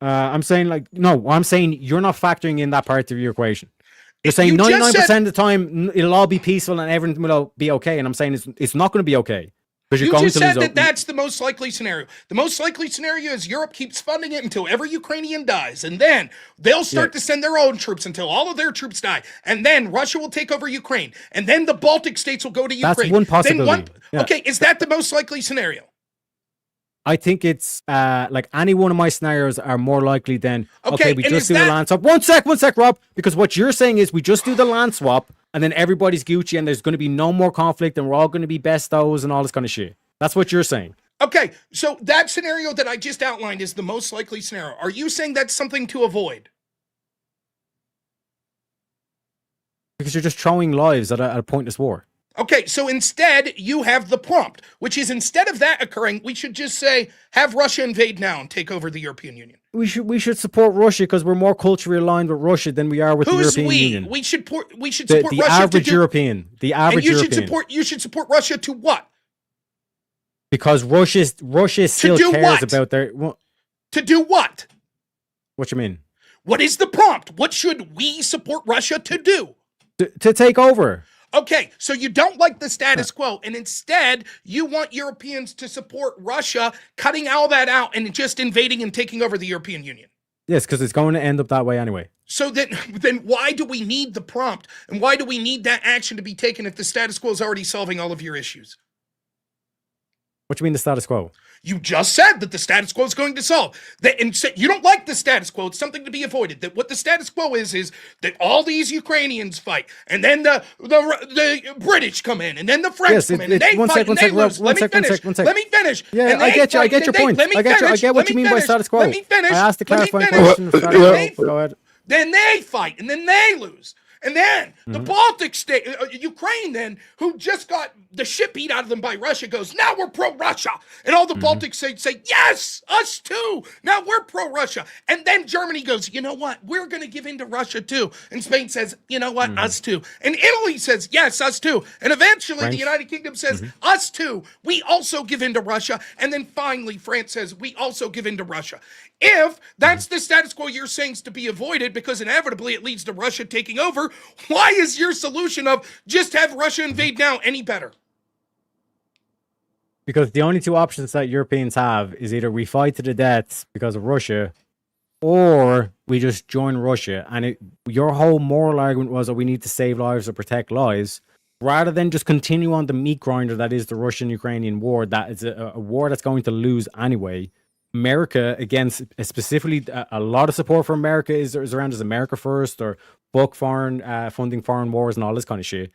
I'm saying, like, no, I'm saying you're not factoring in that part of your equation. You're saying 99% of the time it'll all be peaceful and everything will be okay. And I'm saying it's not going to be okay. You just said that that's the most likely scenario. The most likely scenario is Europe keeps funding it until every Ukrainian dies. And then they'll start to send their own troops until all of their troops die. And then Russia will take over Ukraine. And then the Baltic states will go to Ukraine. That's one possibility. Okay, is that the most likely scenario? I think it's like any one of my scenarios are more likely than, okay, we just do the land swap. One sec, Rob. Because what you're saying is we just do the land swap and then everybody's Gucci and there's going to be no more conflict and we're all going to be bestos and all this kind of shit. That's what you're saying. Okay, so that scenario that I just outlined is the most likely scenario. Are you saying that's something to avoid? Because you're just throwing lives at a pointless war. Okay, so instead you have the prompt, which is instead of that occurring, we should just say, have Russia invade now and take over the European Union. We should support Russia because we're more culturally aligned with Russia than we are with the European Union. We should support the Russia average European. The average European. You should support Russia to what? Because Russia still cares about their. To do what? What you mean? What is the prompt? What should we support Russia to do? To take over. Okay, so you don't like the status quo, and instead you want Europeans to support Russia, cutting all that out and just invading and taking over the European Union. Yes, because it's going to end up that way anyway. So then why do we need the prompt, and why do we need that action to be taken if the status quo is already solving all of your issues? What do you mean the status quo? You just said that the status quo is going to solve that, and you don't like the status quo. It's something to be avoided. That what the status quo is that all these Ukrainians fight, and then the British come in, and then the French come in, and they fight, and they lose. Let me finish. Yeah, I get you. I get your point. I get what you mean by status quo. Let me finish. I asked a clarifying question. Go ahead. Then they fight, and then they lose. And then the Baltic state, Ukraine then, who just got the shit beat out of them by Russia, goes, now we're pro-Russia. And all the Baltic states say, yes, us too. Now we're pro-Russia. And then Germany goes, you know what? We're going to give in to Russia too. And Spain says, you know what? Us too. And Italy says, yes, us too. And eventually the United Kingdom says, us too. We also give in to Russia. And then finally France says, we also give in to Russia. If that's the status quo you're saying is to be avoided because inevitably it leads to Russia taking over, why is your solution of just have Russia invade now any better? Because the only two options that Europeans have is either we fight to the death because of Russia, or we just join Russia. And your whole moral argument was that we need to save lives or protect lives, rather than just continue on the meat grinder that is the Russian-Ukrainian war. That is a war that's going to lose anyway. America, against specifically a lot of support for America is around as America First or book foreign funding foreign wars and all this kind of shit.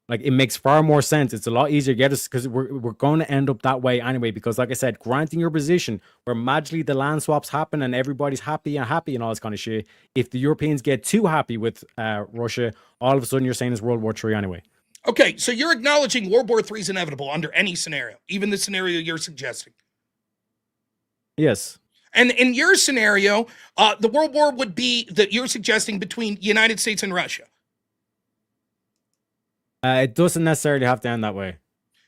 Like, it makes far more sense. It's a lot easier to get us because we're going to end up that way anyway. Because, like I said, granting your position where magically the land swaps happen and everybody's happy and all this kind of shit. If the Europeans get too happy with Russia, all of a sudden you're saying it's World War III anyway. Okay, so you're acknowledging World War III is inevitable under any scenario, even the scenario you're suggesting. Yes. And in your scenario, the world war would be that you're suggesting between the United States and Russia. It doesn't necessarily have to end that way.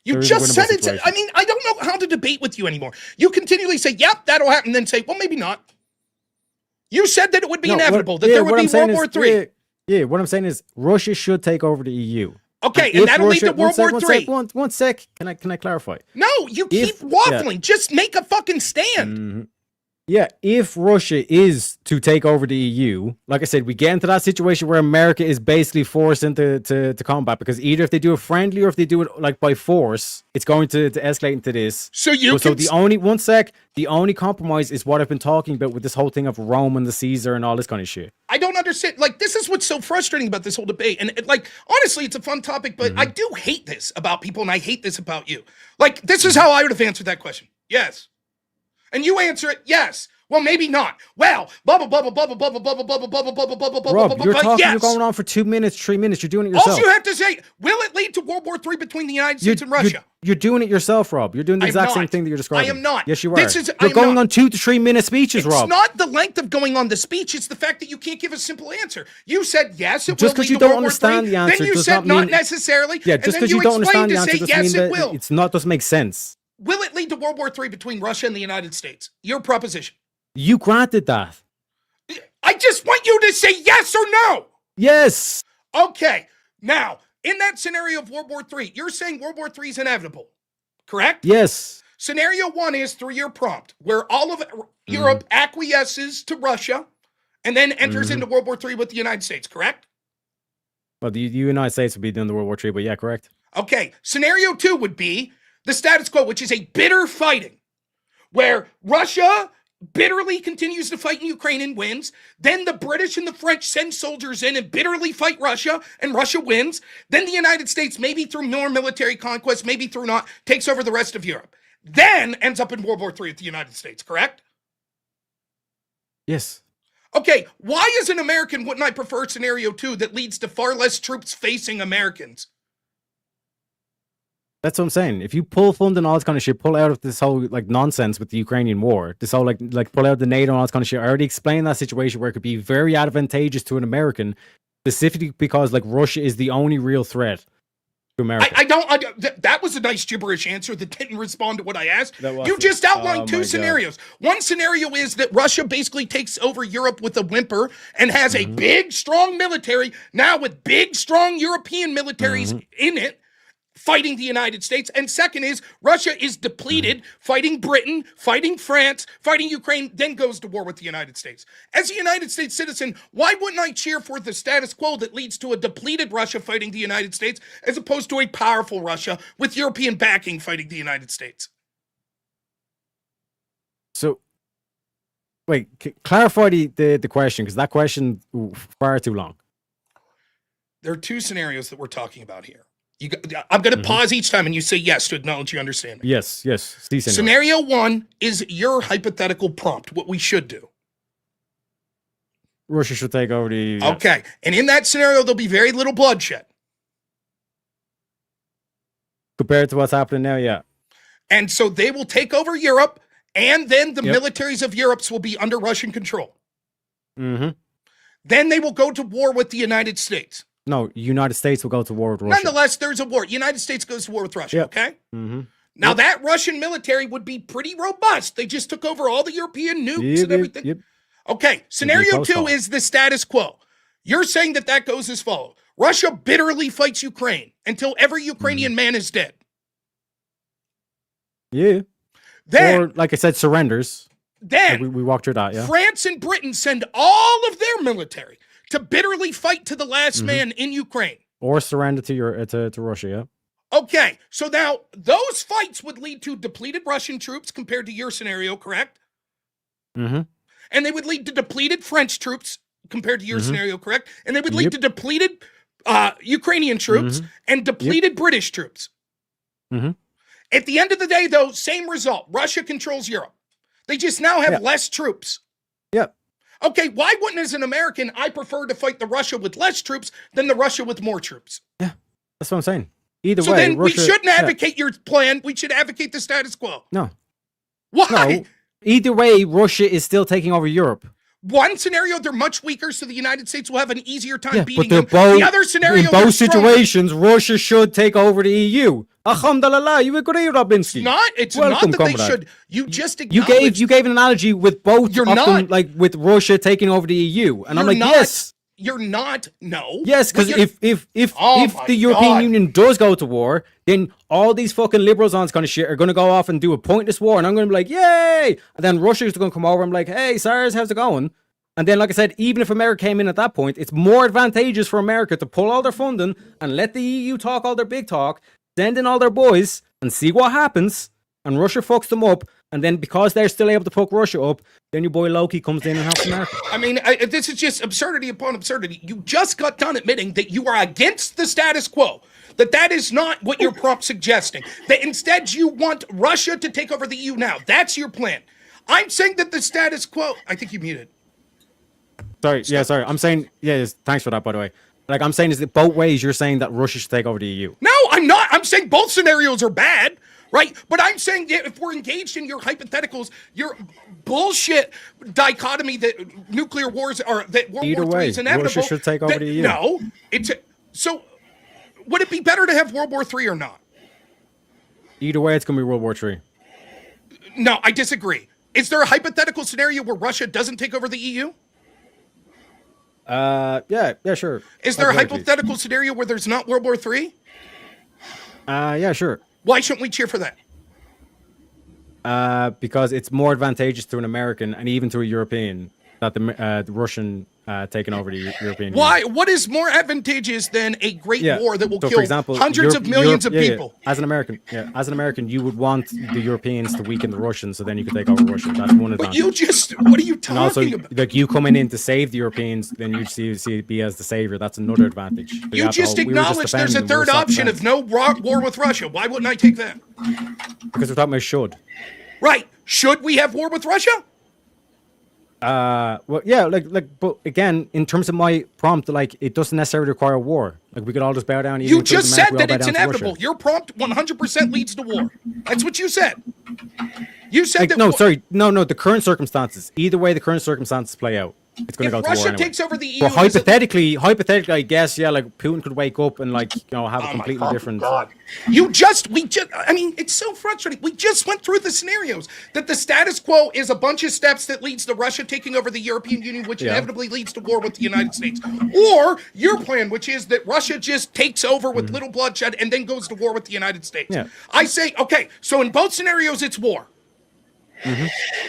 You just said it. I mean, I don't know how to debate with you anymore. You continually say, yep, that'll happen, then say, well, maybe not. You said that it would be inevitable, that there would be World War III. Yeah, what I'm saying is Russia should take over the EU. Okay, and that'll lead to World War III. One sec. Can I clarify? No, you keep waffling. Just make a fucking stand. Yeah, if Russia is to take over the EU, like I said, we get into that situation where America is basically forced into to combat, because either if they do it friendly or if they do it like by force, it's going to escalate into this. So the only compromise is what I've been talking about with this whole thing of Rome and the Caesar and all this kind of shit. I don't understand. Like, this is what's so frustrating about this whole debate. And honestly, it's a fun topic, but I do hate this about people, and I hate this about you. Like, this is how I would have answered that question. Yes. And you answer it, yes. Well, maybe not. Well, blah, blah, blah, blah, blah, blah, blah, blah, blah, blah, blah, blah, blah, blah, blah, Rob, blah, you're talking, yes. You're going on for 2 minutes, 3 minutes. You're doing it yourself. All you have to say, will it lead to World War III between the United States and Russia? You're doing it yourself, Rob. You're doing the exact same thing that you're describing. I am not. Yes, you are. You're going on 2 to 3 minute speeches, Rob. It's not the length of going on the speech. It's the fact that you can't give a simple answer. You said yes, it just will lead you to don't World War understand III. the answer. Then you said not necessarily. Yeah, just because you don't understand the answer doesn't mean that will. it's not. Doesn't make sense. Will it lead to World War III between Russia and the United States? Your proposition. You granted that. I just want you to say yes or no. Yes. Okay. Now, in that scenario of World War III, you're saying World War III is inevitable, correct? Yes. Scenario 1 is through your prompt, where all of Europe acquiesces to Russia and then enters into World War III with the United States, correct? Well, the United States would be doing the World War III, but yeah, correct. Okay. Scenario 2 would be the status quo, which is a bitter fighting, where Russia bitterly continues to fight in Ukraine and wins. Then the British and the French send soldiers in and bitterly fight Russia, and Russia wins. Then the United States, maybe through more military conquest, maybe through not, takes over the rest of Europe. Then ends up in World War III with the United States, correct? Yes. Okay, why as an American wouldn't I prefer scenario 2 that leads to far less troops facing Americans? That's what I'm saying. If you pull funding, all this kind of shit, pull out of this whole like nonsense with the Ukrainian war, this whole like pull out the NATO and all this kind of shit. I already explained that situation where it could be very advantageous to an American, specifically because like Russia is the only real threat America. That was a nice gibberish answer that didn't respond to what I asked. That You wasn't. just outlined Oh two my scenarios. One scenario is that Russia basically takes over Europe with a whimper and has a big, strong military, now with big, strong European militaries in it, fighting the United States. And second is Russia is depleted, fighting Britain, fighting France, fighting Ukraine, then goes to war with the United States. As a United States citizen, why wouldn't I cheer for the status quo that leads to a depleted Russia fighting the United States as opposed to a powerful Russia with European backing fighting the United States? So, wait, clarify the question, because that question far too long. There are two scenarios that we're talking about here. I'm going to pause each time and you say yes to acknowledge you understand me. Yes. Scenario one is your hypothetical prompt, what we should do. Russia should take over the... Yes. Okay. And in that scenario, there'll be very little bloodshed. Compared to what's happening now, yeah. And so they will take over Europe, and then the militaries of Europe will be under Russian control. Mm-hmm. Then they will go to war with the United States. No, United States will go to war with Russia. Nonetheless, there's a war. United States goes to war with Russia, okay? Mm-hmm. Now, that Russian military would be pretty robust. They just took over all the European nukes and everything. Yep. Okay, scenario two is the status quo. You're saying that goes as follows. Russia bitterly fights Ukraine until every Ukrainian man is dead. Yeah. Then, or, like I said, surrenders. Then, like we walked through that, yeah. France and Britain send all of their military to bitterly fight to the last man in Ukraine. Or surrender to Russia, yeah. Okay, so now those fights would lead to depleted Russian troops compared to your scenario, correct? Mm-hmm. And they would lead to depleted French troops compared to your scenario, correct? And they would lead to depleted Ukrainian troops and depleted British troops. Mm-hmm. At the end of the day, though, same result. Russia controls Europe. They just now have less troops. Yep. Okay, why wouldn't, as an American, I prefer to fight the Russia with less troops than the Russia with more troops? Yeah, that's what I'm saying. Either way, so then Russia, we shouldn't advocate your plan. We should advocate the status quo. No. Why? No. Either way, Russia is still taking over Europe. One scenario, they're much weaker, so the United States will have an easier time beating but them. both, The other scenario, in both situations, Russia should take over the EU. Alhamdulillah, you agree, Robinsky? It's not that they should. You just acknowledged. You gave an analogy with both of them, like with Russia taking over the EU, and I'm like, yes. You're not. No. Yes, because if the European Union does go to war, then all these fucking liberals on this kind of shit are going to go off and do a pointless war, and I'm going to be like, yay! And then Russia's going to come over and be like, hey, SARS, how's it going? And then, like I said, even if America came in at that point, it's more advantageous for America to pull all their funding and let the EU talk all their big talk, send in all their boys, and see what happens. And Russia fucks them up, and then because they're still able to fuck Russia up, then your boy Loki comes in and helps America. I mean, this is just absurdity upon absurdity. You just got done admitting that you are against the status quo. That is not what your prompt suggesting. That instead you want Russia to take over the EU now. That's your plan. I'm saying that the status quo... I think you muted. Sorry, sorry. I'm saying... thanks for that, by the way. Like, I'm saying is that both ways you're saying that Russia should take over the EU. No, I'm not. I'm saying both scenarios are bad. Right? But I'm saying if we're engaged in your hypotheticals, your bullshit dichotomy that nuclear wars are, that World War III is inevitable. Russia should take over the EU. No. So would it be better to have World War III or not? Either way, it's going to be World War III. No, I disagree. Is there a hypothetical scenario where Russia doesn't take over the EU? Yeah, sure. Is there a hypothetical scenario where there's not World War III? Yeah, sure. Why shouldn't we cheer for that? Because it's more advantageous to an American and even to a European that the Russian taking over the European Union. What is more advantageous than a great war that will kill hundreds of millions of people? As an American, you would want the Europeans to weaken the Russians, so then you could take over Russia. That's one advantage. What are you talking about? Like you coming in to save the Europeans, then you see it be as the savior. That's another advantage. So you just acknowledged there's a third option of no war with Russia. Why wouldn't I take that? Because we're talking about should. Right. Should we have war with Russia? Well, yeah, but again, in terms of my prompt, like, it doesn't necessarily require war. Like, we could all just bow down. You just said that it's inevitable. Your prompt 100% leads to war. That's what you said. You said that. No, sorry. No, the current circumstances. Either way, the current circumstances play out. it's going if to go to Russia war anyway. takes over the EU, But hypothetically, I guess, yeah, like Putin could wake up and like have a completely different. I mean, it's so frustrating. We just went through the scenarios that the status quo is a bunch of steps that leads to Russia taking over the European Union, which inevitably leads to war with the United States. Or your plan, which is that Russia just takes over with little bloodshed and then goes to war with the United States. Yeah. I say, okay, so in both scenarios, it's war.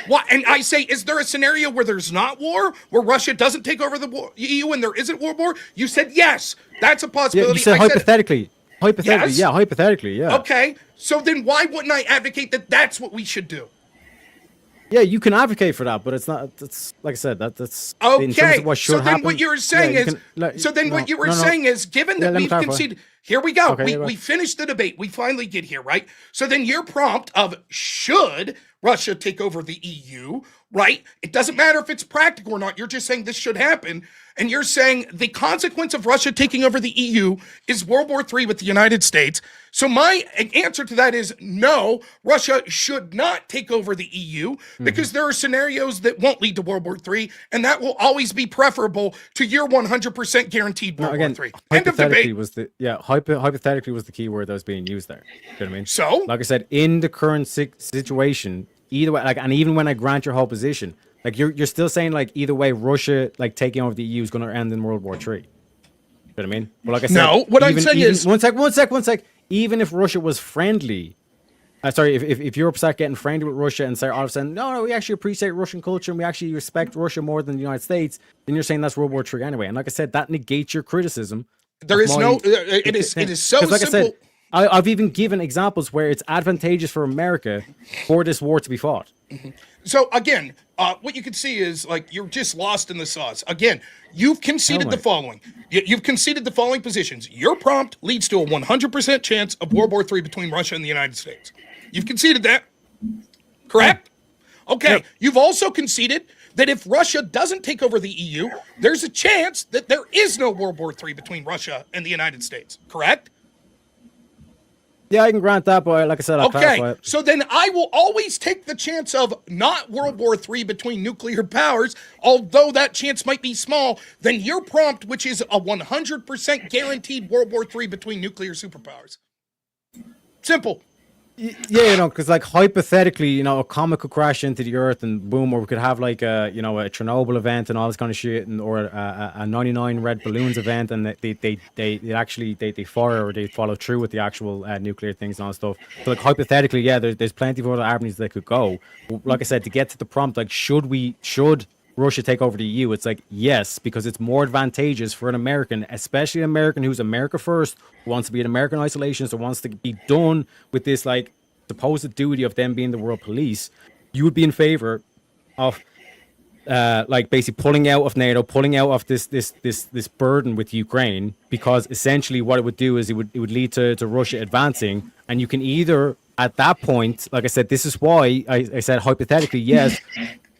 What? And I say, is there a scenario where there's not war, where Russia doesn't take over the EU and there isn't world war? You said yes, that's a Yeah, possibility. you said I hypothetically. Hypothetically, Yes? yeah, hypothetically, yeah. Okay, so then why wouldn't I advocate that that's what we should do? Yeah, you can advocate for that, but it's not. That's like I said. That's in terms Okay, of what should so then happen. what you were saying is, given that let me we've clarify. conceded, here we go. Okay, We finished the debate. We finally get here, right? So then your prompt of should Russia take over the EU, right? It doesn't matter if it's practical or not. You're just saying this should happen. And you're saying the consequence of Russia taking over the EU is World War III with the United States. So my answer to that is no, Russia should not take over the EU because there are scenarios that won't lead to World War III, and that will always be preferable to your 100% guaranteed World War III. End of debate. Hypothetically was the key word that was being used there. You know what I mean? So? Like I said, in the current situation, either way, like, and even when I grant your whole position, like you're still saying like either way, Russia like taking over the EU is going to end in World War III. You know what I mean? But like I said, No, what I'm saying is one sec. Even if Russia was friendly, if Europe start getting friendly with Russia and say all of a sudden, no, we actually appreciate Russian culture and we actually respect Russia more than the United States, then you're saying that's World War III anyway. And like I said, that negates your criticism. there is no. It is so like simple. I said, I've even given examples where it's advantageous for America for this war to be fought. So again, what you can see is like you're just lost in the sauce. Again, you've conceded the following. You've conceded the following positions. Your prompt leads to a 100% chance of World War III between Russia and the United States. You've conceded that, correct? Okay. Yep. You've also conceded that if Russia doesn't take over the EU, there's a chance that there is no World War III between Russia and the United States, correct? Yeah, I can grant that, but like I said, I'll clarify Okay, it. so then I will always take the chance of not World War III between nuclear powers, although that chance might be small, than your prompt, which is a 100% guaranteed World War III between nuclear superpowers. Simple. Yeah, because like hypothetically, a comet could crash into the Earth and boom, or we could have like a Chernobyl event and all this kind of shit, and or a 99 red balloons event, and they fire or they follow through with the actual nuclear things and all that stuff. So like hypothetically, yeah, there's plenty of other avenues that could go. Like I said, to get to the prompt, like should Russia take over the EU? It's like yes, because it's more advantageous for an American, especially an American who's America first, who wants to be an American isolationist, or wants to be done with this like supposed duty of them being the world police. You would be in favor of like basically pulling out of NATO, pulling out of this burden with Ukraine, because essentially what it would do is it would lead to Russia advancing, and you can either at that point, like I said, this is why I said hypothetically yes.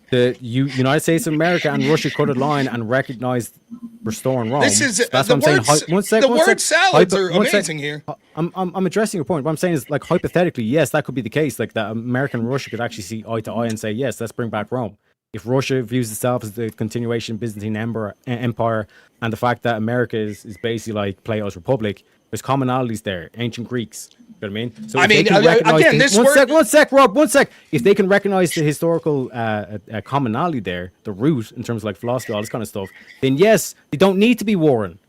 The United States of America and Russia could align and recognize restoring Rome. This is That's the what I'm saying. the word salads are amazing here. I'm addressing your point. What I'm saying is, like, hypothetically, yes, that could be the case. Like, that America and Russia could actually see eye to eye and say, yes, let's bring back Rome. If Russia views itself as the continuation of Byzantine Empire, and the fact that America is basically like Plato's Republic, there's commonalities there. Ancient Greeks. You know what I mean? So Rob, one sec. If they can recognize the historical commonality there, the root in terms of like philosophy, all this kind of stuff, then yes, they don't need to be warring.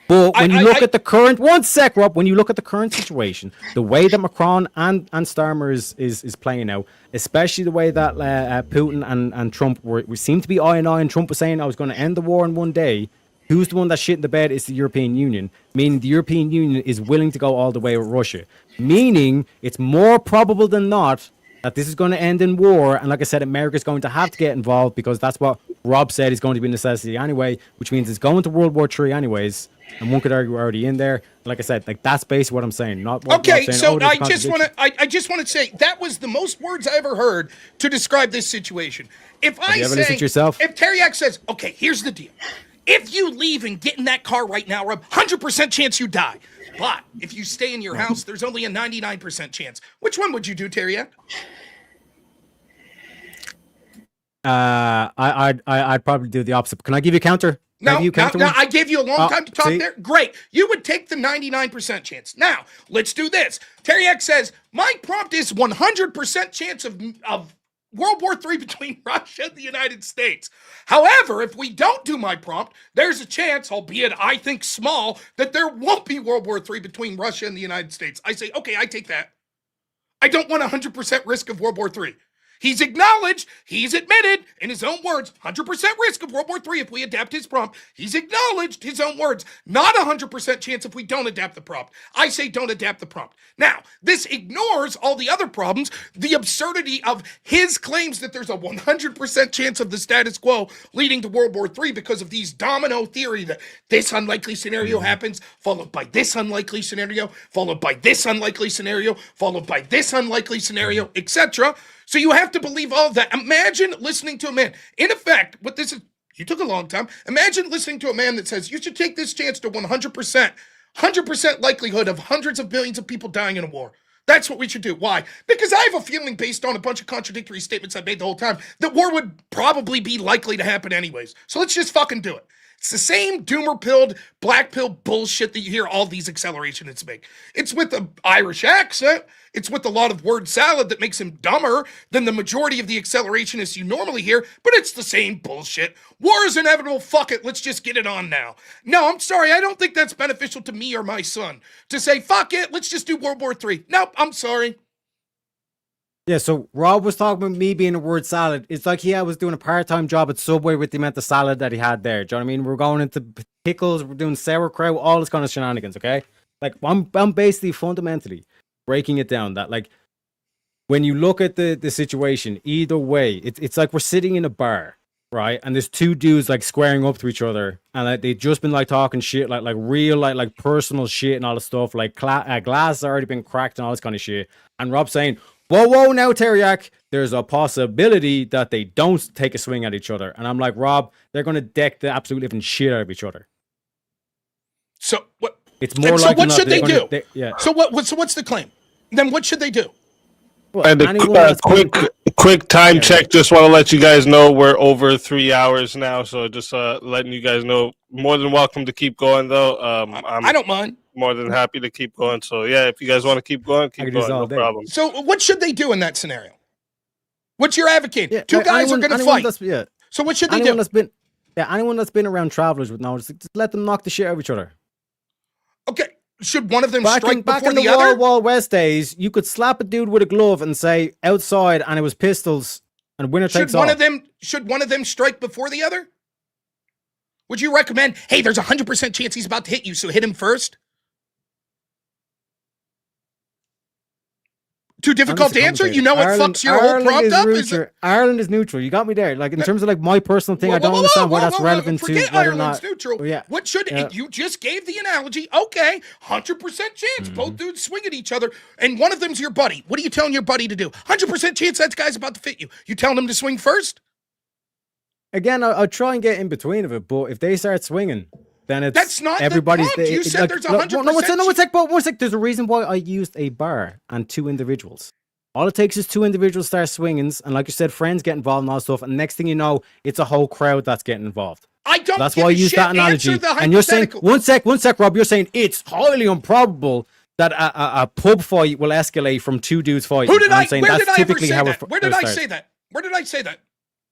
But when you look at the current, Rob, when you look at the current situation, the way that Macron and Starmer is playing out, especially the way that Putin and Trump we seem to be eye and eye, and Trump was saying I was going to end the war in one day. Who's the one that's shit in the bed? It's the European Union. Meaning the European Union is willing to go all the way with Russia. Meaning it's more probable than not that this is going to end in war. And like I said, America's going to have to get involved, because that's what Rob said is going to be a necessity anyway, which means it's going to World War III anyways. And one could argue we're already in there. Like I said, like that's basically what I'm saying. Okay, so I just want to say that was the most words I ever heard to describe this situation. If Teriak says, okay, here's the deal. If you leave and get in that car right now, Rob, 100% chance you die. But if you stay in your house, there's only a 99% chance. Which one would you do, Teriak? I'd probably do the opposite. Can I give you a counter? No, Have you no, counter no, one? I gave you a long time to talk see? there. Great. You would take the 99% chance. Now, let's do this. Terry X says, my prompt is 100% chance of World War III between Russia and the United States. However, if we don't do my prompt, there's a chance, albeit I think small, that there won't be World War III between Russia and the United States. I say, okay, I take that. I don't want 100% risk of World War III. He's acknowledged, he's admitted, in his own words, 100% risk of World War III if we adapt his prompt. He's acknowledged his own words, not 100% chance if we don't adapt the prompt. I say don't adapt the prompt. Now, this ignores all the other problems, the absurdity of his claims that there's a 100% chance of the status quo leading to World War III because of these domino theory that this unlikely scenario happens, followed by this unlikely scenario, followed by this unlikely scenario, followed by this unlikely scenario, etc. So you have to believe all of that. Imagine listening to a man. In effect, what this is, you took a long time. Imagine listening to a man that says you should take this chance to 100% likelihood of hundreds of millions of people dying in a war. That's what we should do. Why? Because I have a feeling, based on a bunch of contradictory statements I made the whole time, that war would probably be likely to happen anyways. So let's just fucking do it. It's the same doomer-pilled, black pill bullshit that you hear all these accelerationists make. It's with an Irish accent. It's with a lot of word salad that makes him dumber than the majority of the accelerationists you normally hear, but it's the same bullshit. War is inevitable. Fuck it. Let's just get it on now. No, I'm sorry. I don't think that's beneficial to me or my son. To say, fuck it, let's just do World War III. Nope, I'm sorry. Yeah, so Rob was talking about me being a word salad. It's like he was doing a part-time job at Subway with the amount of salad that he had there. Do you know what I mean? We're going into pickles, we're doing sauerkraut, all this kind of shenanigans, okay? Like, I'm basically fundamentally breaking it down that, like, when you look at the situation, either way, it's like we're sitting in a bar, right? And there's two dudes, like, squaring up to each other, and like, they've just been, like, talking shit, like real, like personal shit and all this stuff, like, glass has already been cracked and all this kind of shit. And Rob's saying, whoa, now, Teriak, there's a possibility that they don't take a swing at each other. And I'm like, Rob, they're going to deck the absolute living shit out of each other. So what? It's more like. So what should they do? Yeah. So what's the claim? Then what should they do? Well, And a quick time check. Just want to let you guys know we're over 3 hours now, so just letting you guys know. More than welcome to keep going, though. I don't mind. More than happy to keep going. So yeah, if you guys want to keep going, keep going. No problem. So what should they do in that scenario? What's your advocate? Yeah, two guys are going to fight. So what should they do? Anyone that's been around travelers with knowledge, just let them knock the shit out of each other. Okay. Should one of them strike before the other? Back in the Wild West days, you could slap a dude with a glove and say outside, and it was pistols, and winner takes all. Should one of them strike before the other? Would you recommend, hey, there's a 100% chance he's about to hit you, so hit him first? Too difficult to answer? You know what fucks your whole prompt up? Ireland is neutral. You got me there. Like, in terms of, like, my personal thing, I don't understand why that's relevant to whether or not. Neutral. Yeah. What should you just gave the analogy? Okay, 100% chance both dudes swing at each other, and one of them's your buddy. What are you telling your buddy to do? 100% chance that guy's about to fit you. You telling him to swing first? Again, I'll try and get in between of it, but if they start swinging, then it's that's not everybody's. The prompt. You said like, there's 100%. One sec. There's a reason why I used a bar and two individuals. All it takes is two individuals start swinging, and like you said, friends get involved and all that stuff. And next thing you know, it's a whole crowd that's getting involved. I don't. That's why I use that analogy. And you're saying one sec, Rob. You're saying it's highly improbable that a pub fight will escalate from two dudes fighting. Where did I say that? Where did I say that?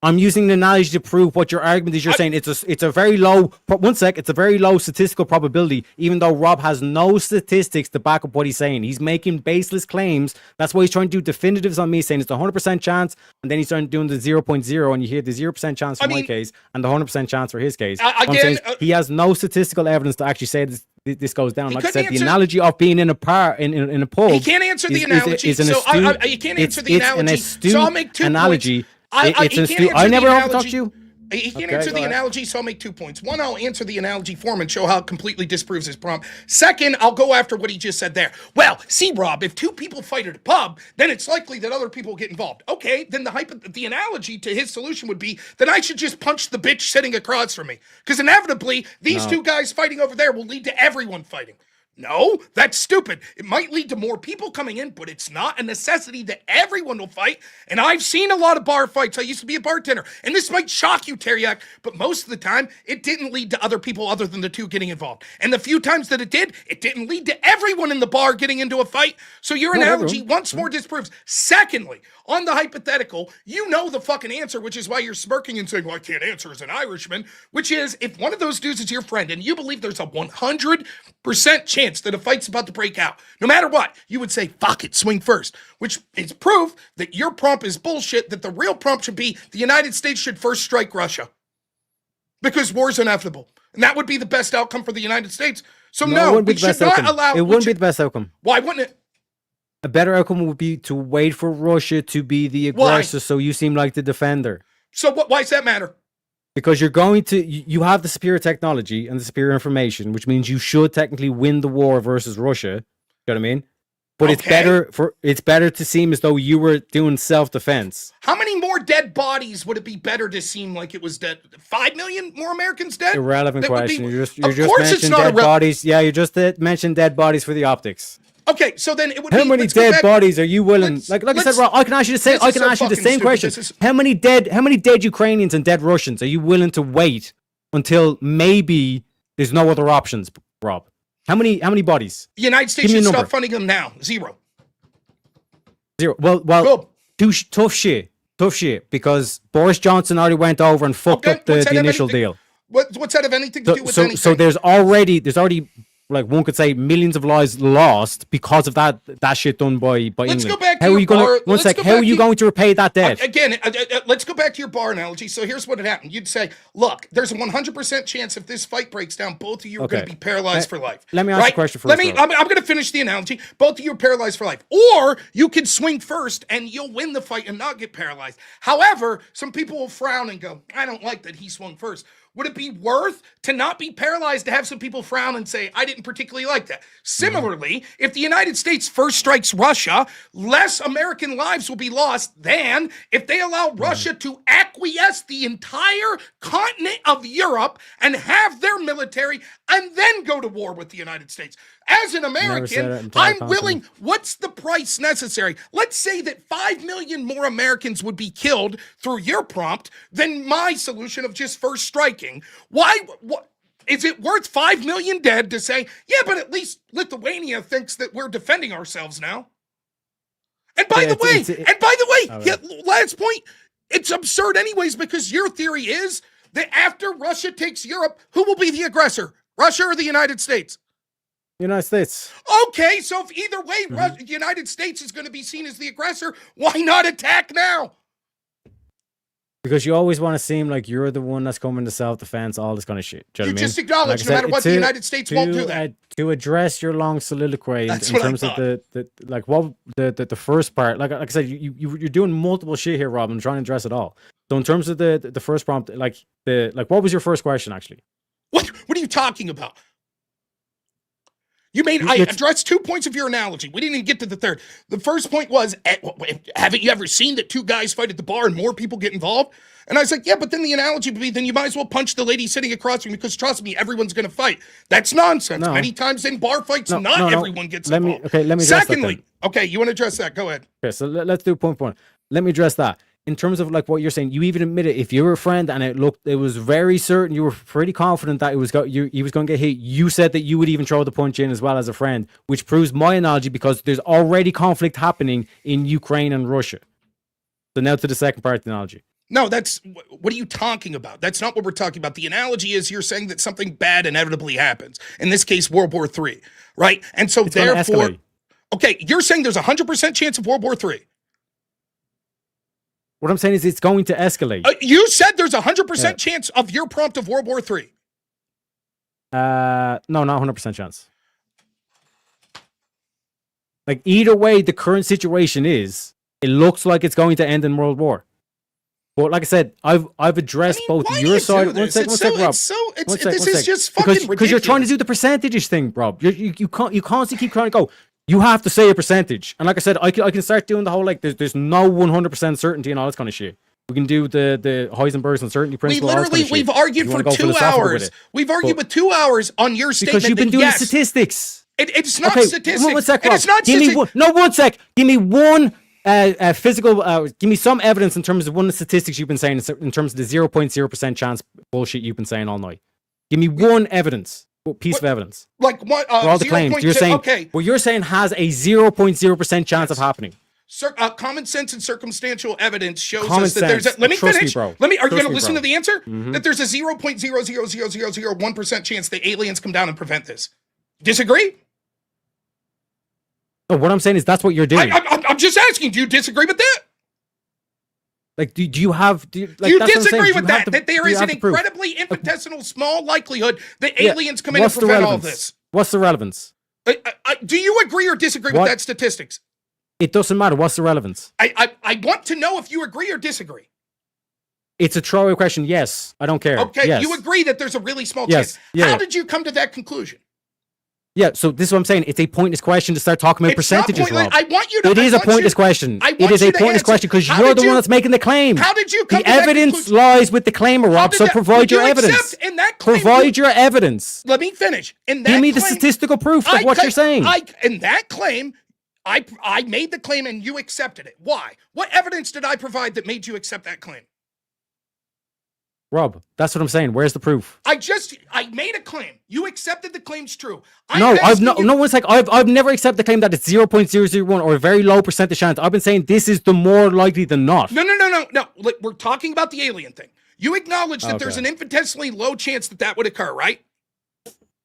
I'm using the analogy to prove what your argument is. You're saying it's a very low. It's a very low statistical probability, even though Rob has no statistics to back up what he's saying. He's making baseless claims. That's why he's trying to do definitives on me, saying it's a 100% chance, and then he's starting doing the 0.0, and you hear the 0% chance for my case and the 100% chance for his case. Again, he has no statistical evidence to actually say this goes down. Like I said, the analogy of being in a pub. He can't answer the analogy. He can't answer the analogy. So I'll make 2 points. I never overtalked you. He can't answer the analogy, so I'll make 2 points. One, I'll answer the analogy for him and show how it completely disproves his prompt. Second, I'll go after what he just said there. Well, see, Rob, if two people fight at a pub, then it's likely that other people will get involved. Okay, then the analogy to his solution would be that I should just punch the bitch sitting across from me. Because inevitably, these two guys fighting over there will lead to everyone fighting. No, that's stupid. It might lead to more people coming in, but it's not a necessity that everyone will fight. And I've seen a lot of bar fights. I used to be a bartender. And this might shock you, Teriak, but most of the time, it didn't lead to other people other than the two getting involved. And the few times that it didn't lead to everyone in the bar getting into a fight. So your analogy once more disproves. Secondly, on the hypothetical, you know the fucking answer, which is why you're smirking and saying, well, I can't answer as an Irishman, which is if one of those dudes is your friend and you believe there's a 100% chance that a fight's about to break out, no matter what, you would say, fuck it, swing first, which is proof that your prompt is bullshit, that the real prompt should be the United States should first strike Russia. Because war's inevitable. And that would be the best outcome for the United States. So no, we should not allow... It wouldn't be the best outcome. Why wouldn't it? A better outcome would be to wait for Russia to be the aggressor, so you seem like the defender. So why does that matter? Because you're going to, you have the superior technology and the superior information, which means you should technically win the war versus Russia. You know what I mean? But it's better to seem as though you were doing self-defense. How many more dead bodies would it be better to seem like it was dead? 5 million more Americans dead? Irrelevant question. You're just mentioning dead bodies. Yeah, you just mentioned dead bodies for the optics. Okay, so then it would How be... many dead bodies are you willing... Like I said, Rob, I can ask you the same question. How many dead Ukrainians and dead Russians are you willing to wait until maybe there's no other options, Rob? How many bodies? The United States should stop funding them now. Zero. Well, tough shit, because Boris Johnson already went over and fucked up the initial deal. What's that have anything to do with anything? So there's already like one could say millions of lives lost because of that shit done by England. Go back to How are you going to repay that debt? Again, let's go back to your bar analogy. So here's what had happened. You'd say, look, there's a 100% chance if this fight breaks down, both of you are going to be paralyzed for life. Let me ask you a question first. I'm going to finish the analogy. Both of you are paralyzed for life. Or you can swing first and you'll win the fight and not get paralyzed. However, some people will frown and go, I don't like that he swung first. Would it be worth to not be paralyzed to have some people frown and say, I didn't particularly like that? Similarly, if the United States first strikes Russia, less American lives will be lost than if they allow Russia to acquiesce the entire continent of Europe and have their military and then go to war with the United States. As an American, I'm willing. What's the price necessary? Let's say that 5 million more Americans would be killed through your prompt than my solution of just first striking. Why? What? Is it worth 5 million dead to say, yeah, but at least Lithuania thinks that we're defending ourselves now? And by the way, last point, it's absurd anyways, because your theory is that after Russia takes Europe, who will be the aggressor? Russia or the United States? United States. Okay, so if either way, the United States is going to be seen as the aggressor, why not attack now? Because you always want to seem like you're the one that's coming to self-defense, all this kind of shit. Do you know what I mean? Just acknowledge, no matter what, the United States won't do that. To address your long soliloquy in terms of the first part, like I said, you're doing multiple shit here, Rob. I'm trying to address it all. So in terms of the first prompt, what was your first question actually? What are you talking about? I addressed 2 points of your analogy. We didn't even get to the third. The first point was, haven't you ever seen that two guys fight at the bar and more people get involved? And I was like, yeah, but then the analogy would be, then you might as well punch the lady sitting across from you, because trust me, everyone's going to fight. That's nonsense. No. Many times in bar fights, everyone gets involved. Let me Secondly, you want to address that? Go ahead. Okay, so let's do point. Let me address that. In terms of like what you're saying, you even admitted if you were a friend and it was very certain, you were pretty confident that he was going to get hit. You said that you would even throw the punch in as well as a friend, which proves my analogy, because there's already conflict happening in Ukraine and Russia. So now to the second part of the analogy. No, what are you talking about? That's not what we're talking about. The analogy is you're saying that something bad inevitably happens. In this case, World War III, right? And so therefore, okay, you're saying there's a 100% chance of World War III. What I'm saying is it's going to escalate. You said there's a 100% chance of your prompt of World War III. No, not 100% chance. Like either way, the current situation is, it looks like it's going to end in World War. But like I said, I've addressed both your side. One second, Rob. This is just fucking ridiculous. Because you're trying to do the percentages thing, Rob. You constantly keep trying to go. You have to say a percentage. And like I said, I can start doing the whole, like, there's no 100% certainty and all this kind of shit. We can do the Heisenberg's uncertainty principle. We've argued for 2 hours. We've argued with 2 hours on your statement. Because you've been doing statistics. It's not Okay, statistics. one sec, And Rob. it's not Give me statistics. one. No, 1 sec. Give me one physical. Give me some evidence in terms of one of the statistics you've been saying in terms of the 0.0% chance bullshit you've been saying all night. Give me one piece of evidence. Like what? For all the claims you're saying. Okay. What you're saying has a 0.0% chance of happening. Common sense and circumstantial evidence shows Common us that there's a, sense. let me Trust me, finish. bro. Are you Trust going to me, listen bro. to the answer? That there's a 0.00001% chance that aliens come down and prevent this. Disagree? No, what I'm saying is that's what you're doing. I'm just asking, do you disagree with that? Like, do you have? Do you, like, Do you that's what I'm saying. disagree Do you with have that? to- That do there you is have an to prove? incredibly infinitesimal small likelihood that Yeah. aliens come in and What's the prevent all of relevance? this. What's the relevance? Do you agree or disagree with What? that statistics? It doesn't matter. What's the relevance? I want to know if you agree or disagree. It's a throwaway question. Yes, I don't care. Okay, Yes. you agree that there's a really small Yes. chance. Yeah, How yeah. did you come to that conclusion? Yeah, so this is what I'm saying. It's a pointless question to start talking about It's not percentages, pointless. Rob. I want you to. It is I a want pointless you- question. I It want is you a to pointless answer. question because How you're did the you- one that's making the claim. How did you come The to that evidence conclusion? lies with the claimer, How Rob. did So that- provide would you your evidence. accept in that claim, Provide your evidence. Let me finish. In that Give me the claim- statistical proof of what I- you're saying. In that claim, I made the claim and you accepted it. Why? What evidence did I provide that made you accept that claim? Rob, that's what I'm saying. Where's the proof? I made a claim. You accepted the claim's true. I've never accepted the claim that it's 0.001 or a very low percentage chance. I've been saying this is the more likely than not. No. Look, we're talking about the alien thing. You acknowledge that there's an infinitesimally low chance that would occur, right?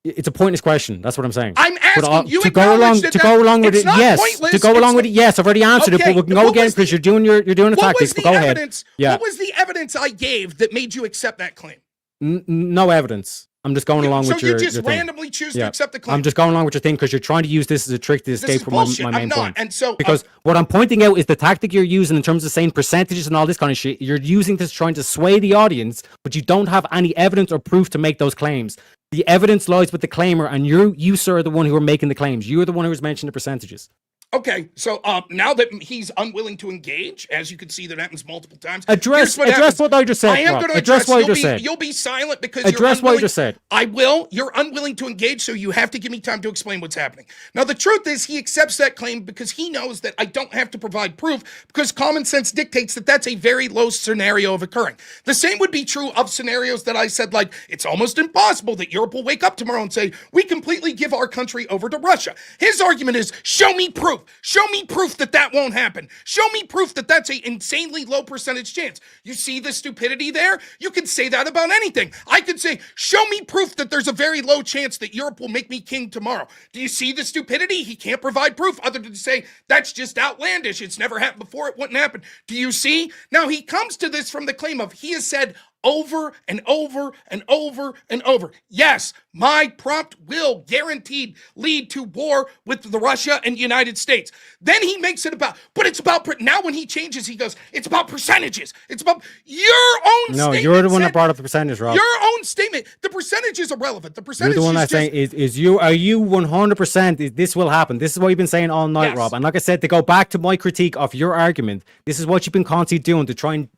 It's a pointless question. That's what I'm saying. I'm asking you to go along that to go along with it's it. not Yes, pointless, to go it's along with not- it. Yes, I've already answered it, Okay, but we can go what again was because the- you're doing the What tactics. was But the go ahead. evidence? Yeah. What was the evidence I gave that made you accept that claim? No evidence. I'm just going along So with your you just your thing. randomly choose to accept the claim. I'm just going along with your thing because you're trying to use this as a trick to This escape is from bullshit. my main I'm not. point. And so Because what I'm pointing out is the tactic you're using in terms of saying percentages and all this kind of shit. You're using this trying to sway the audience, but you don't have any evidence or proof to make those claims. The evidence lies with the claimer, and you sir, are the one who are making the claims. You're the one who's mentioning the percentages. Okay, so now that he's unwilling to engage, as you can see, that happens multiple times. Address happens. what I just said. I am Rob. going to address what I just you'll said. You'll be silent because Address you're what I unwilling. just said. I will. You're unwilling to engage, so you have to give me time to explain what's happening. Now, the truth is, he accepts that claim because he knows that I don't have to provide proof because common sense dictates that that's a very low scenario of occurring. The same would be true of scenarios that I said, like, it's almost impossible that Europe will wake up tomorrow and say, we completely give our country over to Russia. His argument is, show me proof. Show me proof that won't happen. Show me proof that that's a insanely low percentage chance. You see the stupidity there? You can say that about anything. I could say, show me proof that there's a very low chance that Europe will make me king tomorrow. Do you see the stupidity? He can't provide proof other than to say, that's just outlandish. It's never happened before. It wouldn't happen. Do you see? Now he comes to this from the claim of he has said over and over and over and over. Yes, my prompt will guaranteed lead to war with the Russia and United States. Then he makes it about, but it's about, now when he changes, he goes, it's about percentages. It's about your own statement. No, you're the one said- that brought up the percentage, Rob. Your own statement. The percentage is irrelevant. The You're percentage the one is that's just, saying are you 100% this will happen? This is what you've been saying all night, Yes. Rob. And like I said, to go back to my critique of your argument, this is what you've been constantly doing to try and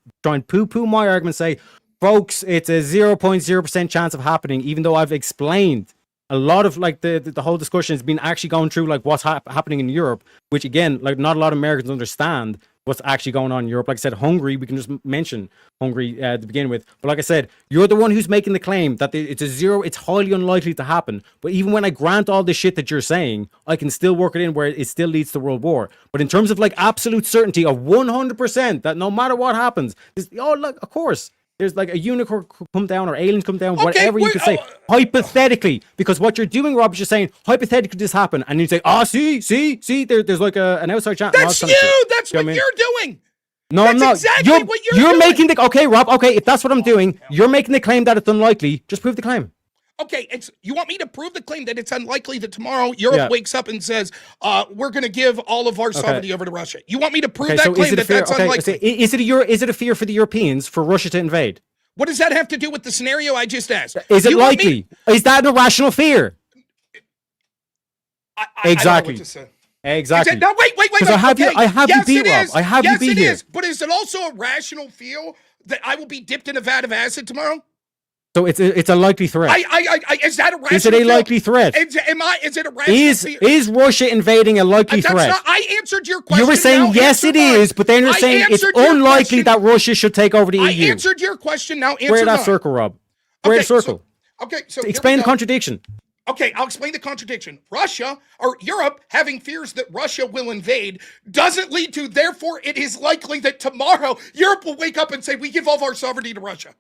poo-poo my argument. Say, folks, it's a 0.0% chance of happening, even though I've explained a lot of like the whole discussion has been actually going through like what's happening in Europe, which again, like not a lot of Americans understand what's actually going on in Europe. Like I said, Hungary, we can just mention Hungary to begin with. But like I said, you're the one who's making the claim that it's highly unlikely to happen. But even when I grant all this shit that you're saying, I can still work it in where it still leads to world war. But in terms of like absolute certainty of 100% that no matter what happens, look, of course, there's like a unicorn come down or aliens come down, whatever you could say, hypothetically. Because what you're doing, Rob, is just saying, hypothetically this happen. And you say, see, there's like an outside chance. that's you. That's what you're doing. No, I'm That's not. exactly what you're doing. making the... Okay, Rob, okay, if that's what I'm doing, you're making the claim that it's unlikely. Just prove the claim. Okay, you want me to prove the claim that it's unlikely that tomorrow Europe wakes up and says, we're going to give all of our sovereignty over to Russia. You want me to prove that claim that's unlikely? So is it a fear for the Europeans for Russia to invade? What does that have to do with the scenario I just asked? Is it likely? Is that an irrational fear? Exactly. Exactly. I don't know what to say. Exactly. No, wait. Because I have you beat, Rob. I have you beat Yes, it here. is. But is it also a rational feel that I will be dipped in a vat of acid tomorrow? So it's a likely threat. Is that a rational? Is it a likely threat? Is it a rational? Is Russia invading a likely threat? I answered your question. You were saying yes, it is, but then you're saying it's unlikely that Russia should take over the EU. I answered your question. Now answer Square that circle, Rob. Square the circle. So explain the contradiction. Okay, I'll explain the contradiction. Russia, or Europe, having fears that Russia will invade doesn't lead to, therefore, it is likely that tomorrow Europe will wake up and say, we give all of our sovereignty to Russia.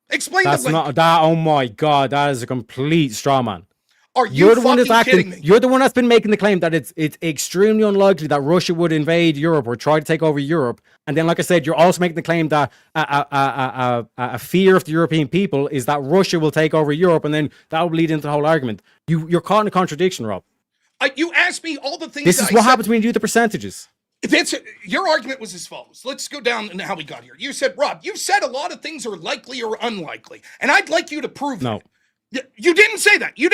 Explain That's the link. not that. Oh my God, that is a complete straw man. Are you kidding me? You're the one that's been making the claim that it's extremely unlikely that Russia would invade Europe or try to take over Europe. And then, like I said, you're also making the claim that a fear of the European people is that Russia will take over Europe, and then that will lead into the whole argument. You're caught in a contradiction, Rob. You asked me all the things. This is what happens when you do the percentages. Your argument was as follows. Let's go down into how we got here. You said, Rob, you've said a lot of things are likely or unlikely, and I'd like you to prove no. it. You didn't say that. You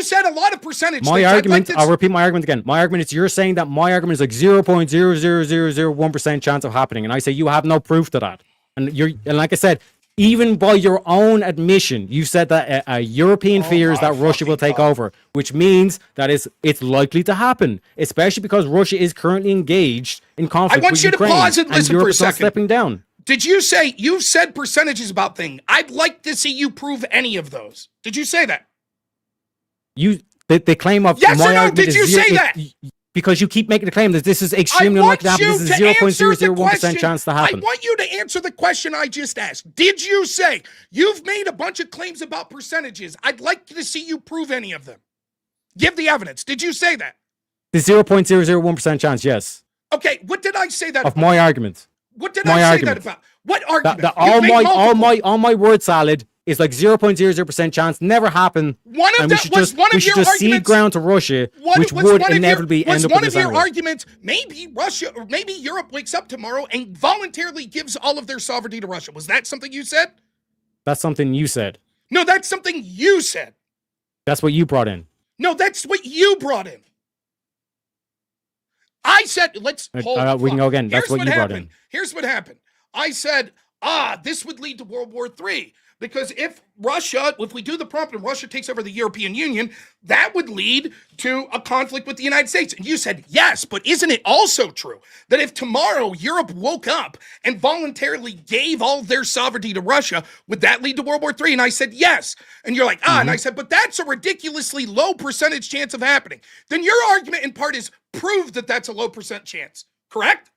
said a lot of percentage. My argument, I'll repeat my argument again. My argument is you're saying that my argument is like 0.00001% chance of happening. And I say you have no proof to that. And like I said, even by your own admission, you said that European fears that Russia will take over, which means that it's likely to happen, especially because Russia is currently engaged in conflict with Ukraine. I want you to pause and listen for a second. Stepping down. Did you say, you've said percentages about things. I'd like to see you prove any of those. Did you say that? The claim of yes my or no, argument did you say that? Because you keep making the claim that this is extremely unlikely to happen. This is 0.001% chance to happen. I want you to answer the question I just asked. Did you say, you've made a bunch of claims about percentages. I'd like to see you prove any of them. Give the evidence. Did you say that? The 0.001% chance, yes. Okay, what did I say that of about? My argument. What did I say that about? What argument? All my word salad is like 0.00% chance, never happen. One of them was one of your arguments. Cede ground to Russia, which would inevitably end up in this. One of your arguments, maybe Russia or maybe Europe wakes up tomorrow and voluntarily gives all of their sovereignty to Russia. Was that something you said? That's something you said. No, that's something you said. That's what you brought in. No, that's what you brought in. I said, let's hold. We can go again. That's what you brought in. Here's what happened. I said, this would lead to World War III. Because if we do the prompt and Russia takes over the European Union, that would lead to a conflict with the United States. And you said, yes, but isn't it also true that if tomorrow Europe woke up and voluntarily gave all of their sovereignty to Russia, would that lead to World War III? And I said, yes. And you're like, and I said, but that's a ridiculously low percentage chance of happening. Then your argument in part is prove that that's a low percent chance, correct?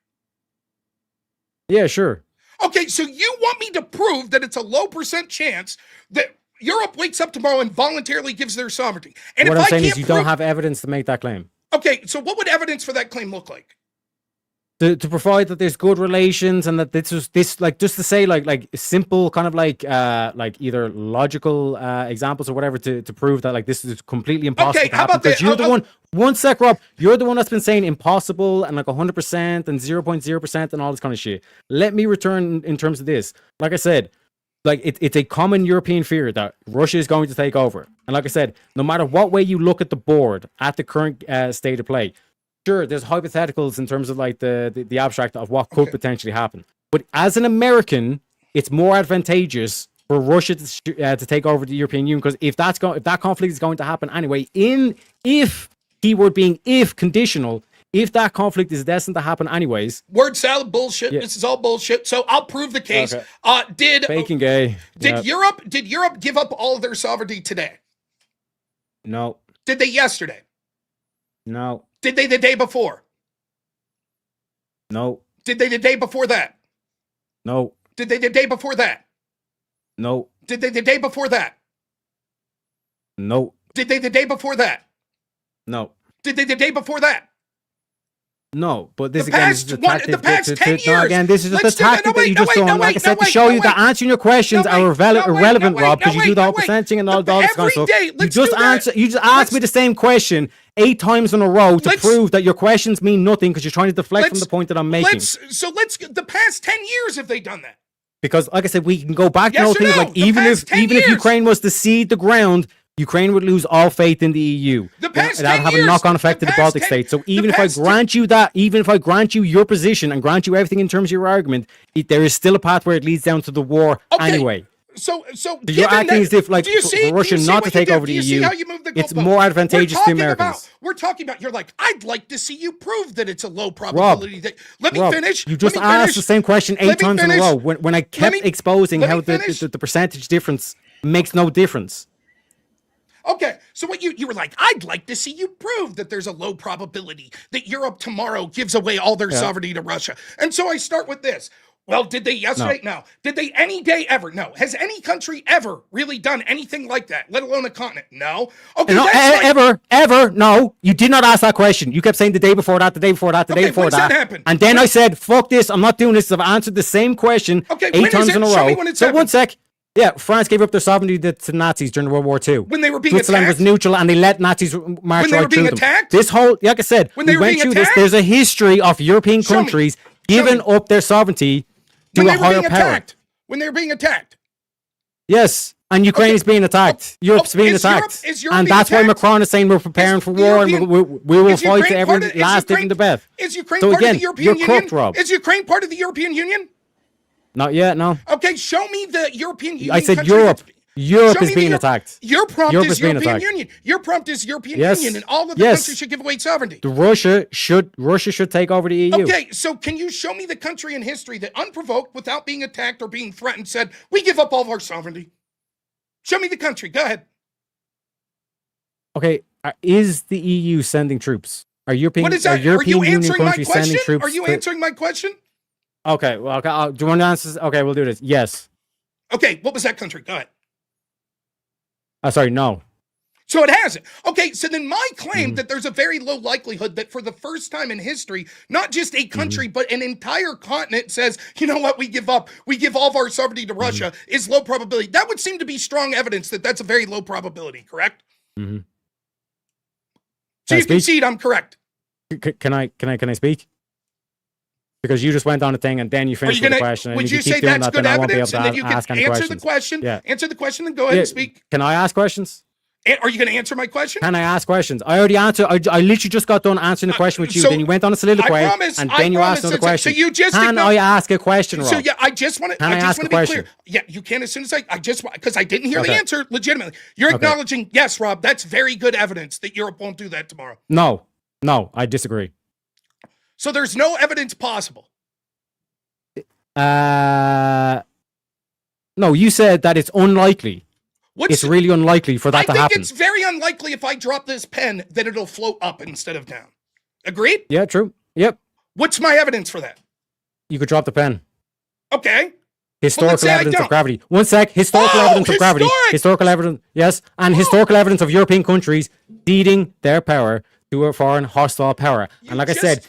Yeah, sure. Okay, so you want me to prove that it's a low percent chance that Europe wakes up tomorrow and voluntarily gives their sovereignty. And what I'm saying is you don't have evidence to make that claim. Okay, so what would evidence for that claim look like? To provide that there's good relations and that this like just to say like simple kind of like either logical examples or whatever to prove that like this is completely impossible. Okay, how about that? You're the one. One sec, Rob. You're the one that's been saying impossible and like 100% and 0.0% and all this kind of shit. Let me return in terms of this. Like I said, like it's a common European fear that Russia is going to take over. And like I said, no matter what way you look at the board at the current state of play. Sure, there's hypotheticals in terms of like the abstract of what could potentially happen. But as an American, it's more advantageous for Russia to take over the European Union because if that conflict is going to happen anyway, if conditional, if that conflict is destined to happen anyways. Word salad bullshit. Yeah. This is all bullshit. So I'll prove the case. Okay. Bacon gay. Did Europe give up all of their sovereignty today? No. Did they yesterday? No. Did they the day before? No. Did they the day before that? No. Did they the day before that? No. Did they the day before that? No. Did they the day before that? No. Did they the day before that? No, but this the past 10 years. No, again, this is just a tactic that you just don't. Like I said, to show you that answering your questions are irrelevant, Rob, because you do the whole percentage and all this kind of stuff. You just asked me the same question 8 times in a row to prove that your questions mean nothing because you're trying to deflect from the point that I'm making. The past 10 years have they done that? Because, like I said, we can go back to things like even if Ukraine was to cede the ground, Ukraine would lose all faith in the EU. That would have a knock-on effect to the Baltic states. So even if I grant you that, even if I grant you your position and grant you everything in terms of your argument, there is still a path where it leads down to the war anyway. So you're acting as if, like, do you see, for Russia do you see not to what you take do? over Do the you see EU, how you move the it's goalpost? more advantageous to the Americans. We're talking about, you're like, I'd like to see you prove that it's a low probability. Let me finish. You just asked the same question 8 times in a row when I kept exposing how the percentage difference makes no difference. Okay, so what you were like, I'd like to see you prove that there's a low probability that Europe tomorrow gives away all their sovereignty to Russia. And so I start with this. Well, did they yesterday? No. Did they any day ever? No. Has any country ever really done anything like that, let alone a continent? No. Okay, No, ever, no. You did not ask that question. You kept saying the day before that, the day before that, the day before that. Happened? And then I said, fuck this, I'm not doing this. I've answered the same question 8 times in a row. Show me when it's happened. 1 sec. Yeah, France gave up their sovereignty to Nazis during World War II. When they were being Switzerland attacked? was neutral and they let Nazis march right through them. Attacked? This whole, like I said, we went through this. There's a history of European countries giving up their sovereignty to a higher power. When they were being attacked. Yes, and Ukraine is being attacked. Europe's being attacked. And that's why Macron is saying we're preparing for war and we will fight to every last different debate. Is Ukraine part of the European Union? Cooked, Rob. Is Ukraine part of the European Union? Not yet, no. Okay, show me the European Union. I said Europe. Europe is being attacked. Your prompt is European Union. Your prompt is European Union, and all of the countries should give away sovereignty. Russia should take over the EU. Okay, so can you show me the country in history that unprovoked, without being attacked or being threatened, said, we give up all of our sovereignty? Show me the country. Go ahead. Okay, is the EU sending troops? Are European Union countries sending troops? Are you answering my question? Okay, well, do you want to answer? Okay, we'll do this. Yes. Okay, what was that country? Go ahead. Sorry, no. So it hasn't. Okay, so then my claim that there's a very low likelihood that for the first time in history, not just a country, but an entire continent says, you know what, we give all of our sovereignty to Russia, is low probability. That would seem to be strong evidence that that's a very low probability, correct? Mm-hmm. So you concede I'm correct. Can I speak? Because you just went on a thing and then you finished with the question. And would you say that's good evidence and then you can answer the question? Yeah. Answer the question and go ahead and speak. Can I ask questions? Are you going to answer my question? Can I ask questions? I already answered. I literally just got done answering the question with you. Then you went on a soliloquy and then you asked another question. So you just can I ask a question, Rob? So yeah, I just want to be clear. Yeah, you can as soon as because I didn't hear the answer legitimately. You're acknowledging, yes, Rob, that's very good evidence that Europe won't do that tomorrow. No, I disagree. So there's no evidence possible. No, you said that it's unlikely. It's really unlikely for that to happen. I think it's very unlikely if I drop this pen that it'll float up instead of down. Agreed? Yeah, true. Yep. What's my evidence for that? You could drop the pen. Okay. Historical evidence of gravity. 1 sec. Historical evidence of gravity. Historical evidence. Yes. And historical evidence of European countries ceding their power to a foreign hostile power. And like I said,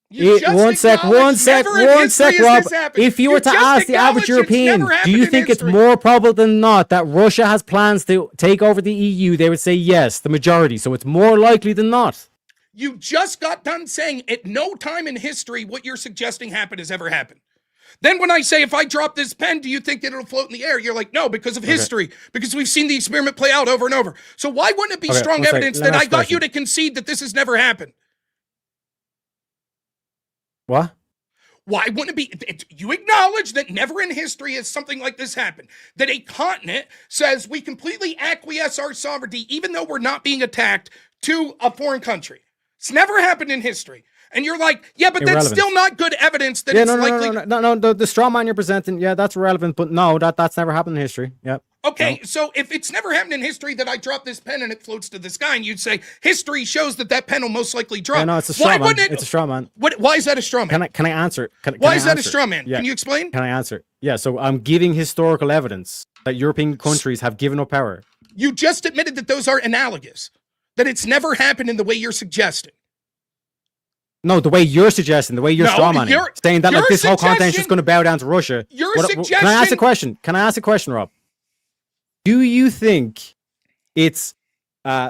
1 sec, Rob. If you were to ask the average European, do you think it's more probable than not that Russia has plans to take over the EU? They would say yes, the majority. So it's more likely than not. You just got done saying at no time in history what you're suggesting has ever happened. Then when I say, if I drop this pen, do you think that it'll float in the air? You're like, no, because of history, because we've seen the experiment play out over and over. So why wouldn't it be strong evidence that I got you to concede that this has never happened? What? Why wouldn't it be? You acknowledge that never in history has something like this happened. That a continent says we completely acquiesce our sovereignty, even though we're not being attacked, to a foreign country. It's never happened in history. And you're like, yeah, but that's still not good evidence that it's likely. No, the straw man you're presenting, yeah, that's relevant, but no, that's never happened in history. Yeah. Okay, so if it's never happened in history that I drop this pen and it floats to the sky, and you'd say history shows that pen will most likely drop. Yeah, no, it's a straw man. It's a straw man. Why is that a straw man? Can I answer? Why is that a straw man? Yeah. Can you explain? Can I answer? Yeah, so I'm giving historical evidence that European countries have given up power. You just admitted that those are analogous, that it's never happened in the way you're suggesting. No, the way you're suggesting, the way you're strawmanning, saying that like this whole continent is just going to bow down to Russia. Suggestion. Can I ask a question? Can I ask a question, Rob? Do you think it's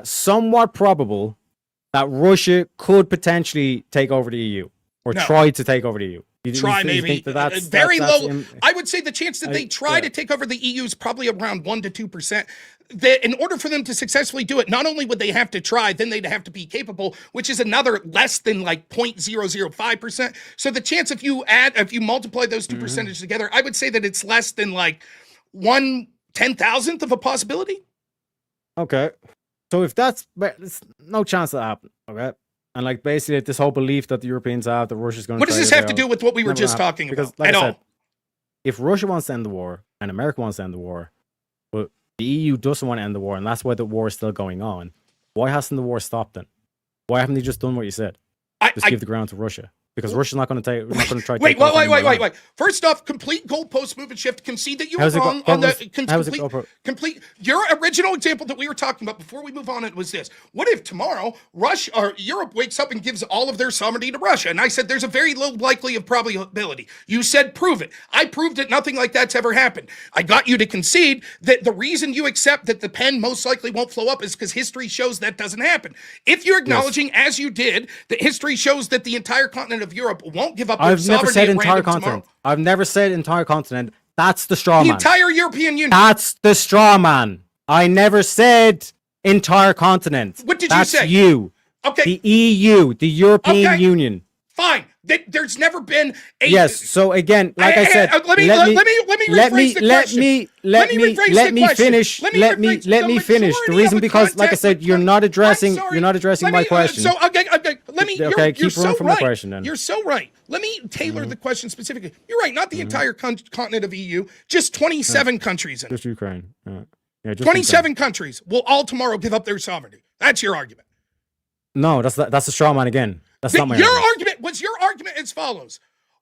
somewhat probable that Russia could potentially take over the EU or try to take over the EU? Maybe. Very low. I would say the chance that they try to take over the EU is probably around 1% to 2%. In order for them to successfully do it, not only would they have to try, then they'd have to be capable, which is another less than like 0.005%. So the chance if you multiply those two percentages together, I would say that it's less than like 1 10,000th of a possibility. Okay. So if that's, there's no chance that happen. Okay. And like basically this whole belief that the Europeans have that Russia's going to. What does this have to do with what we were just talking because, about? like At I all? said, if Russia wants to end the war and America wants to end the war, but the EU doesn't want to end the war, and that's why the war is still going on, why hasn't the war stopped then? Why haven't they just done what you said? Just give the ground to Russia. Because Russia's not going to take. Not going to try. Wait. First off, complete goalpost move and shift. Concede that you were wrong on the complete. Your original example that we were talking about before we move on, it was this: what if tomorrow Russia or Europe wakes up and gives all of their sovereignty to Russia? And I said there's a very low likely of probability. You said prove it. I proved that nothing like that's ever happened. I got you to concede that the reason you accept that the pen most likely won't flow up is because history shows that doesn't happen. If you're acknowledging, as you did, that history shows that the entire continent of Europe won't give up their sovereignty. I've never said entire continent. I've never said entire continent. That's the straw man. The entire European Union. That's the straw man. I never said entire continent. What did you say? That's you. Okay. The EU, the European Union. Fine. There's never been a. Yes. So again, like I said, let me finish. Let me finish. The reason because, like I said, you're not addressing my question. So let me. Okay, keep running from the question then. You're so right. Let me tailor the question specifically. You're right. Not the entire continent of EU. Just 27 countries. Just Ukraine. Yeah, just 27 countries will all tomorrow give up their sovereignty. That's your argument. No, that's a straw man again. That's not my argument. Was your argument as follows?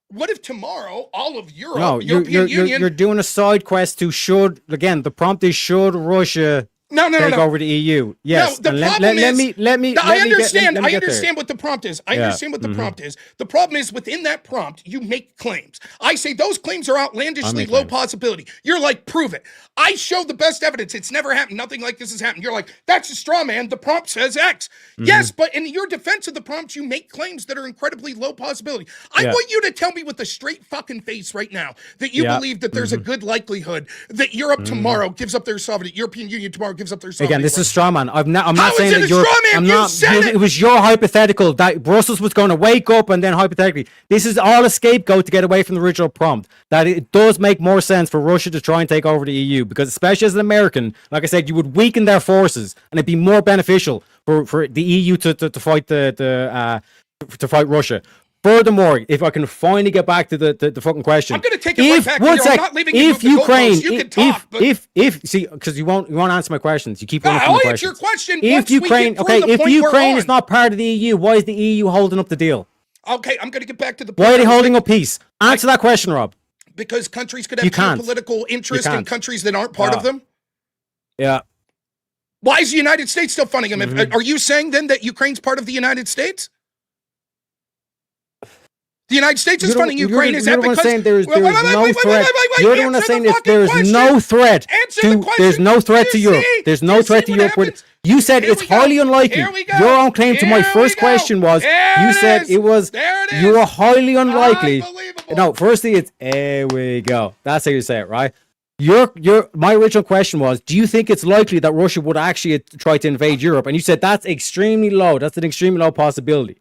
What if tomorrow all of Europe, European Union... You're doing a side quest to the prompt is should Russia take over the EU. Yes. No, the problem is... I understand what the prompt is. I understand what the prompt is. The problem is within that prompt, you make claims. I say those claims are outlandishly low possibility. You're like, prove it. I show the best evidence. It's never happened. Nothing like this has happened. You're like, that's a straw man. The prompt says X. Yes, but in your defense of the prompt, you make claims that are incredibly low possibility. I want you to tell me with a straight fucking face right now that you believe that there's a good likelihood that Europe tomorrow gives up their sovereignty. European Union tomorrow gives up their sovereignty. Again, this is straw man. I'm not saying that Europe. It was your hypothetical that Brussels was going to wake up and then hypothetically. This is all a scapegoat to get away from the original prompt. That it does make more sense for Russia to try and take over the EU. Because especially as an American, like I said, you would weaken their forces, and it'd be more beneficial for the EU to fight to fight Russia. Furthermore, if I can finally get back to the fucking question, I'm going to take it right back. I'm not leaving you with the goalposts. You can talk, because you won't answer my questions. You keep running from the questions. Your question. If Ukraine is not part of the EU, why is the EU holding up the deal? Okay, I'm going to get back to the point. Why are they holding up peace? Answer that question, Rob. Because countries could have geopolitical interest in countries that aren't part of them? Yeah. Why is the United States still funding them? Are you saying then that Ukraine's part of the United States? The United States is funding Ukraine. Is that because there's no threat? You're the one that's saying that there's no threat to Europe. There's no threat to Europe. You said it's highly unlikely. Your own claim to my first question was you said it was you were highly unlikely. No, firstly it's here we go. That's how you say it, right? My original question was, do you think it's likely that Russia would actually try to invade Europe? And you said that's extremely low. That's an extremely low possibility.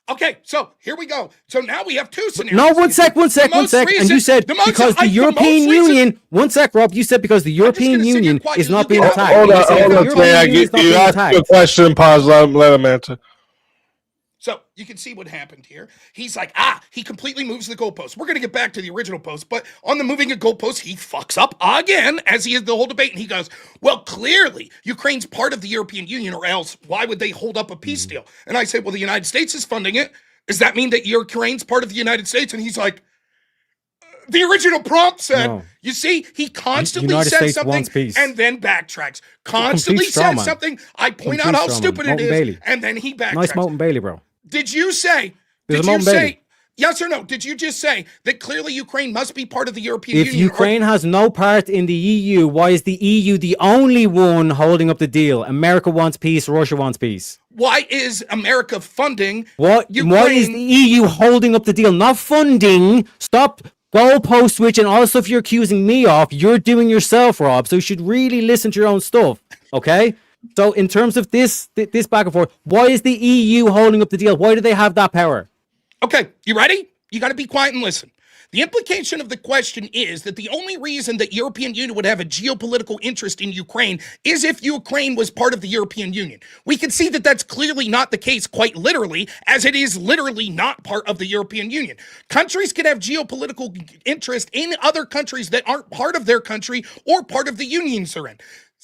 Okay, so here we go. So now we have two scenarios. No, one sec. And you said because the European Union, one sec, Rob, you said because the European Union is not being attacked. Hold on. You asked your question, pause, let him answer. So you can see what happened here. He's like, he completely moves the goalpost. We're going to get back to the original post, but on the moving a goalpost, he fucks up again as he is the whole debate. And he goes, well, clearly Ukraine's part of the European Union, or else why would they hold up a peace deal? And I said, well, the United States is funding it. Does that mean that Ukraine's part of the United States? And he's like, the original prompt said, no. You see, he constantly says something and then backtracks. Constantly says something. I point out how stupid it is, and then he backtracks. Nice Mountain Bailey, bro. Did you say, yes or no? Did you just say that clearly Ukraine must be part of the European Union? If Ukraine has no part in the EU, why is the EU the only one holding up the deal? America wants peace, Russia wants peace. Why is America funding Ukraine? Why is the EU holding up the deal? Not funding. Stop goalpost switching, all the stuff you're accusing me of, you're doing yourself, Rob. So you should really listen to your own stuff, okay? So in terms of this back and forth, why is the EU holding up the deal? Why do they have that power? Okay, you ready? You got to be quiet and listen. The implication of the question is that the only reason that European Union would have a geopolitical interest in Ukraine is if Ukraine was part of the European Union. We can see that that's clearly not the case, quite literally, as it is literally not part of the European Union. Countries can have geopolitical interest in other countries that aren't part of their country or part of the unions they're in.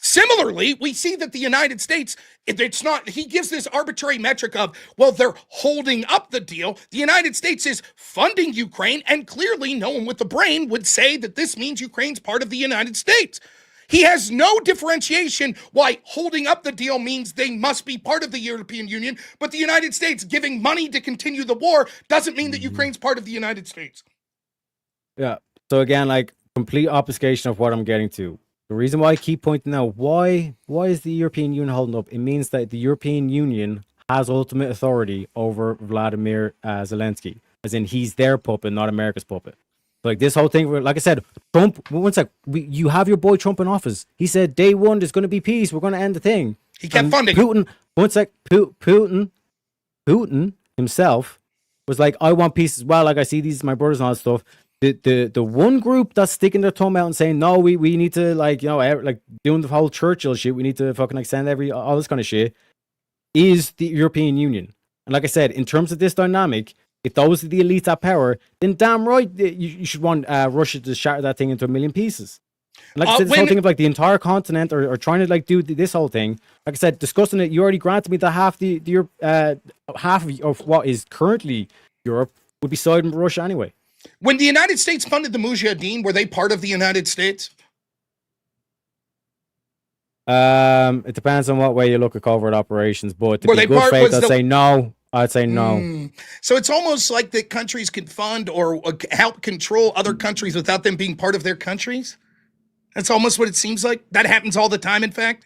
Similarly, we see that the United States, it's not, he gives this arbitrary metric of, well, they're holding up the deal. The United States is funding Ukraine, and clearly no one with a brain would say that this means Ukraine's part of the United States. He has no differentiation why holding up the deal means they must be part of the European Union, but the United States giving money to continue the war doesn't mean that Ukraine's part of the United States. Yeah. So again, like, complete obfuscation of what I'm getting to. The reason why I keep pointing out why is the European Union holding up? It means that the European Union has ultimate authority over Vladimir Zelensky, as in he's their puppet, not America's puppet. Like this whole thing, like I said, Trump. One sec, you have your boy Trump in office. He said day one there's going to be peace. We're going to end the thing. He kept funding Putin. One sec, Putin himself was like, I want peace as well. Like I see these my brothers and all that stuff. The one group that's sticking their thumb out and saying no, we need to, like, you know, like doing the whole Churchill shit, we need to fucking like send all this kind of shit, is the European Union. And like I said, in terms of this dynamic, if those are the elites at power, then damn right you should want Russia to shatter that thing into a million pieces. And like I said, this whole thing of like the entire continent or trying to like do this whole thing. Like I said, discussing it, you already granted me that half half of what is currently Europe would be siding with Russia anyway. When the United States funded the Mujahideen, were they part of the United States? It depends on what way you look at covert operations, but to Were be they good part- faith, was I'd the- say no. I'd say no. So it's almost like that countries can fund or help control other countries without them being part of their countries? That's almost what it seems like. That happens all the time, in fact.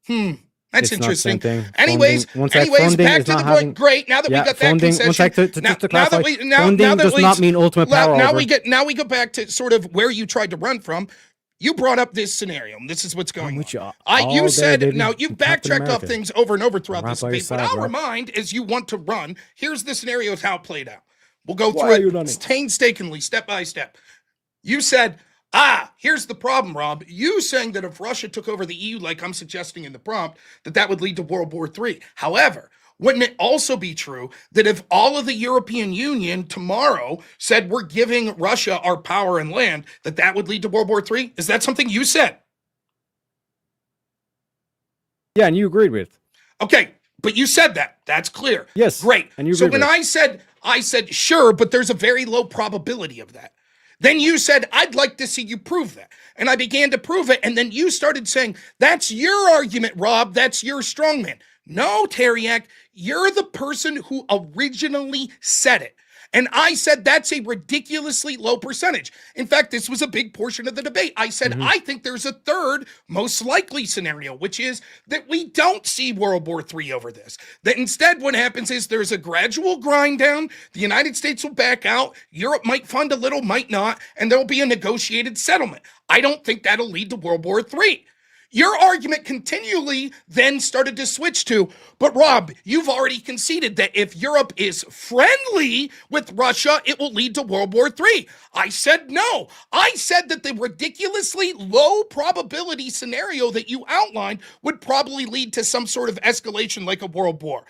That's It's not interesting. the same thing. Anyways, Funding back is to the not point. having- Great. Now that we got that funding. concession. One sec, to clarify, funding does not mean ultimate power. Now over. now we go back to sort of where you tried to run from. You brought up this scenario, and this is what's going with on. you You all said, day, baby. now you I'm Captain backtracked off America. things over and over throughout I'm this right by your debate, but side, I'll bro. remind, as you want to run, here's the scenario of how it played out. We'll go Why are you through running? it painstakingly, step by step. You said, here's the problem, Rob. You saying that if Russia took over the EU, like I'm suggesting in the prompt, that would lead to World War III. However, wouldn't it also be true that if all of the European Union tomorrow said we're giving Russia our power and land, that would lead to World War III? Is that something you said? Yeah, and you agreed with. Okay, but you said that. That's clear. Yes. Great. And you so agreed when with I said sure, but there's a very low probability of that. Then you said, I'd like to see you prove that. And I began to prove it. And then you started saying, that's your argument, Rob. That's your strongman. No, Teriak, you're the person who originally said it. And I said that's a ridiculously low percentage. In fact, this was a big portion of the debate. I said, I think there's a third most likely scenario, which is that we don't see World War III over this. That instead what happens is there's a gradual grind down. The United States will back out. Europe might fund a little, might not. And there'll be a negotiated settlement. I don't think that'll lead to World War III. Your argument continually then started to switch to, but Rob, you've already conceded that if Europe is friendly with Russia, it will lead to World War III. I said no. I said that the ridiculously low probability scenario that you outlined would probably lead to some sort of escalation like a world war.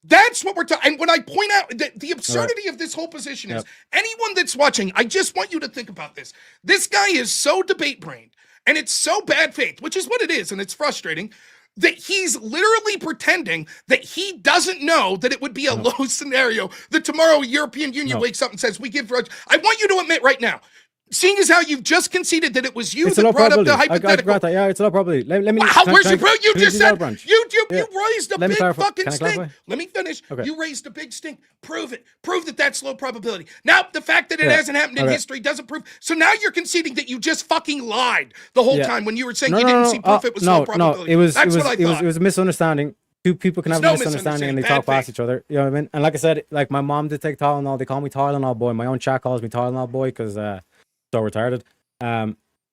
That's what we're talking. And when I point out that the absurdity of this whole position is, anyone that's watching, I just want you to think about this. This guy is so debate-brained. And it's so bad faith, which is what it is, and it's frustrating, that he's literally pretending that he doesn't know that it would be a low scenario that tomorrow European Union wakes up and says, we give Russia. I want you to admit right now, seeing as how you've just conceded that it was you that brought up the hypothetical. Yeah, it's a low probability. Let me. Where's your proof? You just said you raised a Let me big clarify. fucking Can I stink. clarify? Let me finish. Okay. You raised a big stink. Prove it. Prove that that's low probability. Now, the fact that it hasn't happened in history doesn't prove. So now you're conceding that you just fucking lied the whole time when you were saying you didn't see proof it was low probability. It was a misunderstanding. Two people can have a misunderstanding and they talk past each other. You know what I mean? And like I said, like my mom did take Tylenol. They call me Tylenol boy. My own chat calls me Tylenol boy because so retarded. My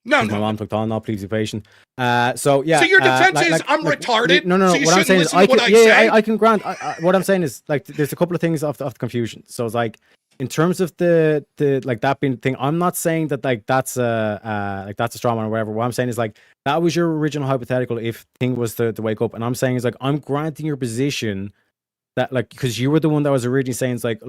mom took Tylenol. Please be patient. So yeah. So your defense is I'm retarded. No. So you what I'm saying is I can I can grant. What I'm saying is like there's a couple of things of the confusion. So it's like in terms of the like that being the thing, I'm not saying that like that's a straw man or whatever. What I'm saying is like that was your original hypothetical if thing was to wake up, and I'm saying is like I'm granting your position that like because you were the one that was originally saying it's like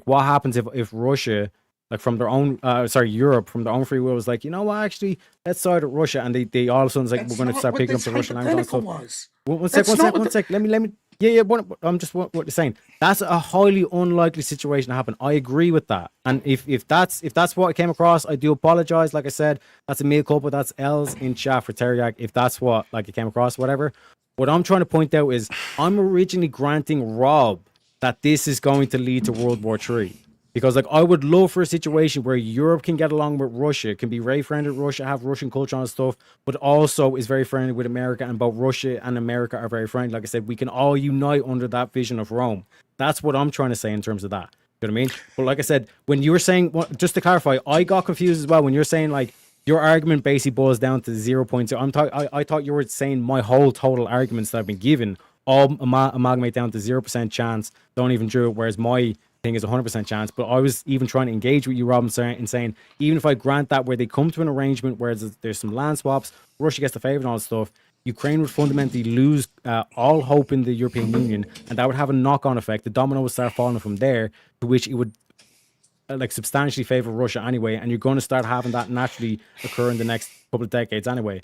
what happens if Russia like from their own Europe from their own free will was like, you know what, actually let's side with Russia, and they all of a sudden like That's we're going to not start what picking up this the Russian language and hypothetical stuff. was. One sec. Let me. Yeah. I'm just what you're saying. That's a highly unlikely situation to happen. I agree with that. And if that's what I came across, I do apologize. Like I said, that's a mea culpa. That's L's in chat for Teriak. If that's what like it came across, whatever. What I'm trying to point out is I'm originally granting Rob that this is going to lead to World War III. Because like I would love for a situation where Europe can get along with Russia, can be very friendly with Russia, have Russian culture and stuff, but also is very friendly with America, and both Russia and America are very friendly. Like I said, we can all unite under that vision of Rome. That's what I'm trying to say in terms of that. You know what I mean? But like I said, when you were saying, just to clarify, I got confused as well when you're saying like your argument basically boils down to 0.2. I thought you were saying my whole total arguments that I've been given all amalgamate down to 0% chance. Don't even do it. Whereas my thing is 100% chance. But I was even trying to engage with you, Rob, and saying even if I grant that where they come to an arrangement where there's some land swaps, Russia gets the favor and all that stuff, Ukraine would fundamentally lose all hope in the European Union, and that would have a knock-on effect. The domino would start falling from there, to which it would like substantially favor Russia anyway, and you're going to start having that naturally occur in the next couple of decades anyway.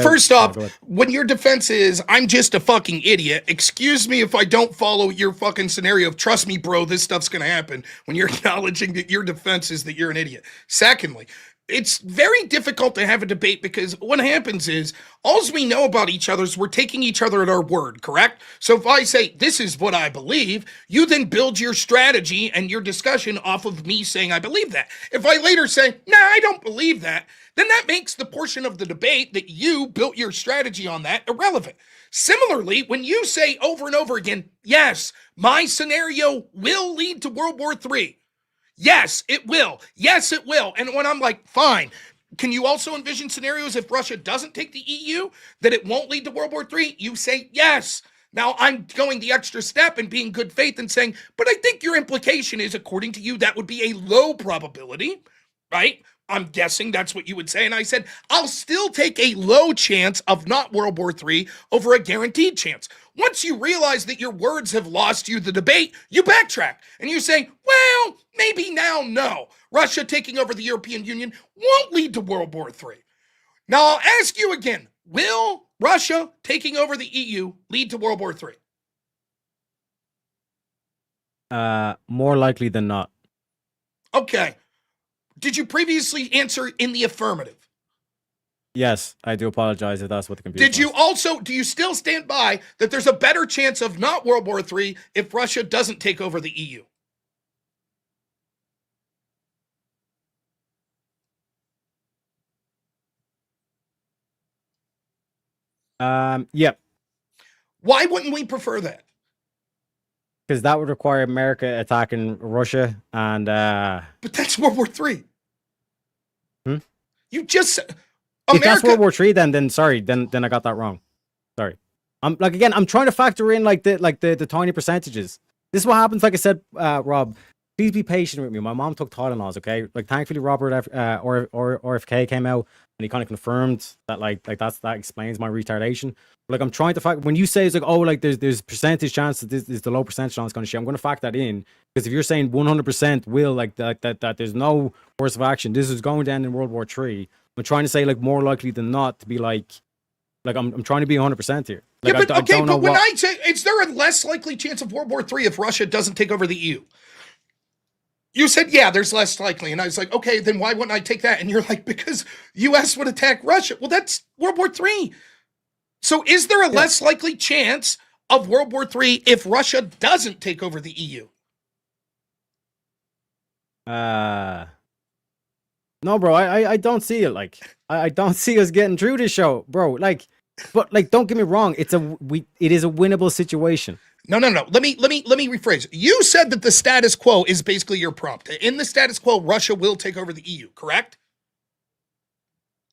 First off, when your defense is I'm just a fucking idiot, excuse me if I don't follow your fucking scenario of trust me, bro, this stuff's gonna happen, when you're acknowledging that your defense is that you're an idiot. Secondly, it's very difficult to have a debate because what happens is all we know about each other is we're taking each other at our word, correct? So if I say this is what I believe, you then build your strategy and your discussion off of me saying I believe that. If I later say, nah, I don't believe that, then that makes the portion of the debate that you built your strategy on that irrelevant. Similarly, when you say over and over again, yes, my scenario will lead to World War III. Yes, it will. Yes, it will. And when I'm like, fine, can you also envision scenarios if Russia doesn't take the EU that it won't lead to World War III? You say yes. Now I'm going the extra step and being good faith and saying, but I think your implication is, according to you, that would be a low probability, right? I'm guessing that's what you would say. And I said, I'll still take a low chance of not World War III over a guaranteed chance. Once you realize that your words have lost you the debate, you backtrack and you say, well, maybe now, no. Russia taking over the European Union won't lead to World War III. Now I'll ask you again, will Russia taking over the EU lead to World War III? More likely than not. Okay. Did you previously answer in the affirmative? Yes, I do apologize if that's what the confusion do you still stand by that there's a better chance of not World War III if Russia doesn't take over the EU? Yep. Why wouldn't we prefer that? Because that would require America attacking Russia and But that's World War III. You just said if that's World War III, then sorry, then I got that wrong. Sorry. I'm trying to factor in like the tiny percentages. This is what happens, like I said, Rob. Please be patient with me. My mom took Tylenols, okay? Like thankfully Robert or RFK came out and he kind of confirmed that that explains my retardation. Like I'm trying to fact when you say it's like, oh, like there's percentage chance that this is the low percentage chance kind of shit, I'm gonna factor that in. Because if you're saying 100% will like that there's no course of action, this is going down in World War III. I'm trying to say like more likely than not to be like I'm trying to be 100% here. Like, yeah, but when I say, is there a less likely chance of World War III if Russia doesn't take over the EU? You said, yeah, there's less likely. And I was like, okay, then why wouldn't I take that? And you're like, because US would attack Russia. Well, that's World War III. So is there a less likely chance of World War III if Russia doesn't take over the EU? No, bro, I don't see it. Like, I don't see us getting through this show, bro. Like, but like, don't get me wrong. It is a winnable situation. No. Let me rephrase. You said that the status quo is basically your prompt. In the status quo, Russia will take over the EU, correct?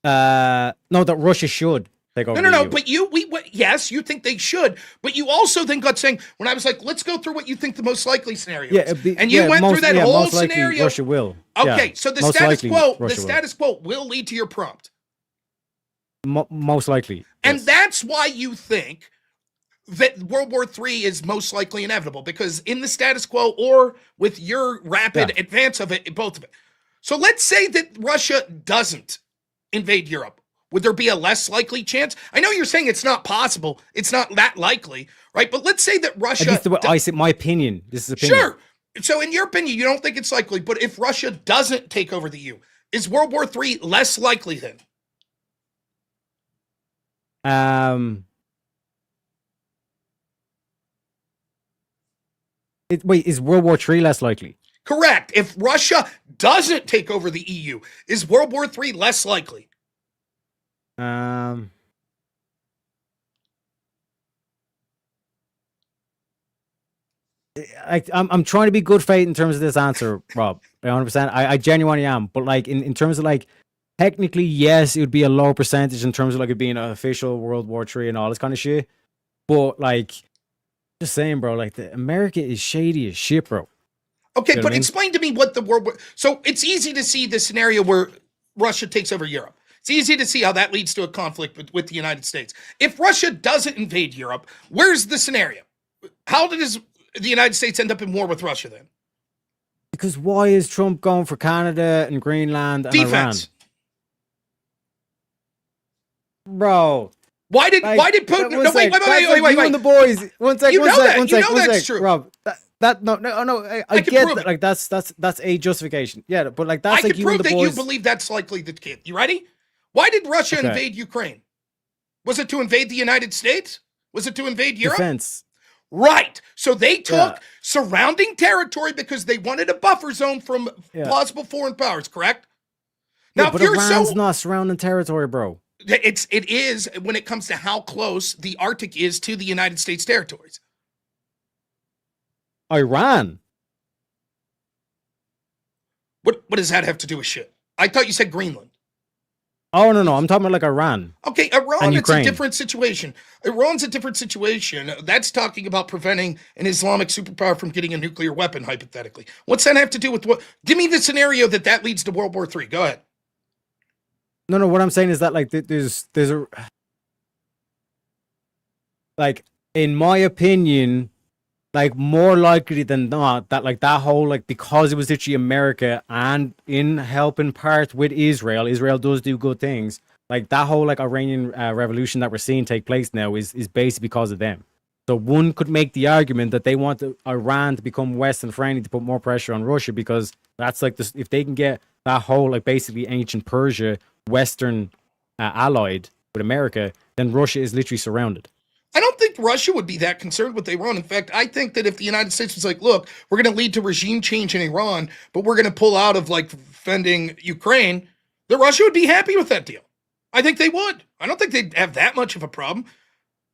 No, that Russia should. take over No, the EU. but yes, you think they should, but you also then got saying, when I was like, let's go through what you think the most likely scenario is. And you went through that whole most likely scenario. Russia will. Okay, Yeah, so the most status likely quo, Russia will lead to your prompt. Most likely. And yes. that's why you think that World War III is most likely inevitable, because in the status quo or with your rapid advance of it, both of it. So let's say that Russia doesn't invade Europe. Would there be a less likely chance? I know you're saying it's not possible. It's not that likely, right? But let's say that Russia... I said my opinion. This is opinion. Sure. So in your opinion, you don't think it's likely, but if Russia doesn't take over the EU, is World War III less likely then? Wait, is World War III less likely? Correct. If Russia doesn't take over the EU, is World War III less likely? I'm trying to be good faith in terms of this answer, Rob. 100%. I genuinely am. But like in terms of like technically, yes, it would be a low percentage in terms of like it being an official World War III and all this kind of shit. But like, just saying, bro, like America is shady as shit, bro. Okay, You know but what I mean? explain to me what the World War... So it's easy to see the scenario where Russia takes over Europe. It's easy to see how that leads to a conflict with the United States. If Russia doesn't invade Europe, where's the scenario? How does the United States end up in war with Russia then? Because why is Trump going for Canada and Greenland and Defense. Iran? Bro. Why did Putin... No, wait. You and the boys. One sec. You know that's true. Rob, I get that. Like that's a justification. Yeah, but like that's I like can you and prove the that boys. you believe that's likely the case. You ready? Why did Russia invade Ukraine? Was it to invade the United States? Was it to invade Europe? Defense. Right. So they took surrounding territory because they wanted a buffer zone from plausible foreign powers, correct? Now, but if you're Iran's not surrounding territory, bro. It is when it comes to how close the Arctic is to the United States territories. Iran. What does that have to do with shit? I thought you said Greenland. Oh no, I'm talking about like Iran. Okay, Iran, it's a different situation. Iran's a different situation. That's talking about preventing an Islamic superpower from getting a nuclear weapon, hypothetically. What's that have to do with what? Give me the scenario that leads to World War III. Go ahead. No, what I'm saying is that like there's a like in my opinion, like more likely than not that like that whole like because it was literally America and in helping part with Israel does do good things. Like that whole like Iranian revolution that we're seeing take place now is basically because of them. So one could make the argument that they want Iran to become Western friendly to put more pressure on Russia because that's like this, if they can get that whole like basically ancient Persia Western allied with America, then Russia is literally surrounded. I don't think Russia would be that concerned with Iran. In fact, I think that if the United States was like, look, we're going to lead to regime change in Iran, but we're going to pull out of like defending Ukraine, then Russia would be happy with that deal. I think they would. I don't think they'd have that much of a problem.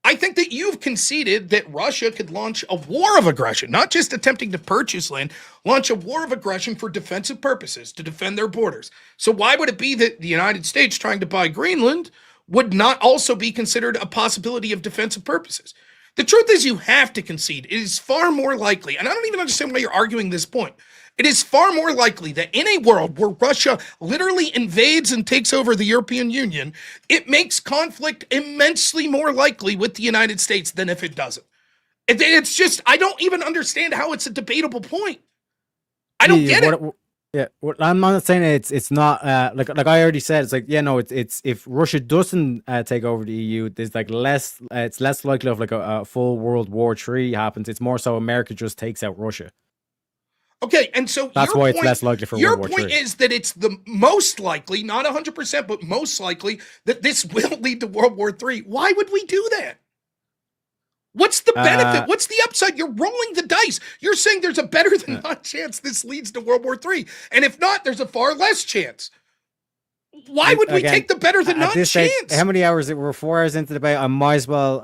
I think that you've conceded that Russia could launch a war of aggression, not just attempting to purchase land, launch a war of aggression for defensive purposes, to defend their borders. So why would it be that the United States trying to buy Greenland would not also be considered a possibility of defensive purposes? The truth is you have to concede. It is far more likely, and I don't even understand why you're arguing this point. It is far more likely that in a world where Russia literally invades and takes over the European Union, it makes conflict immensely more likely with the United States than if it doesn't. It's just, I don't even understand how it's a debatable point. I don't get it. I'm not saying it's not like I already said. It's like it's if Russia doesn't take over the EU, there's like it's less likely of like a full World War III happens. It's more so America just takes out Russia. Okay, and so that's why it's less likely for World War III. Your point is that it's the most likely, not 100%, but most likely that this will lead to World War III. Why would we do that? What's the benefit? What's the upside? You're rolling the dice. You're saying there's a better than not chance this leads to World War III. And if not, there's a far less chance. Why would we take the better than not chance? Stage, how many hours? We're 4 hours into the debate. I might as well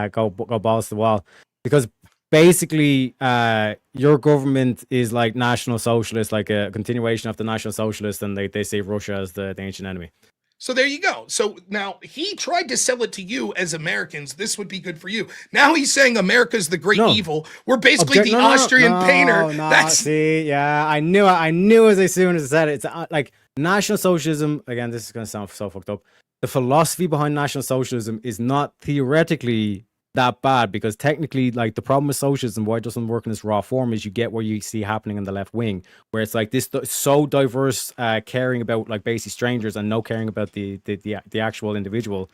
go balls to the wall because basically your government is like National Socialist, like a continuation of the National Socialist, and they see Russia as the ancient enemy. So there you go. So now he tried to sell it to you as Americans. This would be good for you. Now he's saying America's the great No. evil. We're basically the Austrian painter. That's See, yeah, I knew as soon as I said it. It's like National Socialism. Again, this is going to sound so fucked up. The philosophy behind National Socialism is not theoretically that bad, because technically, like, the problem with socialism, why it doesn't work in its raw form, is you get what you see happening in the left wing, where it's like this so diverse, caring about like basically strangers and no caring about the actual individual.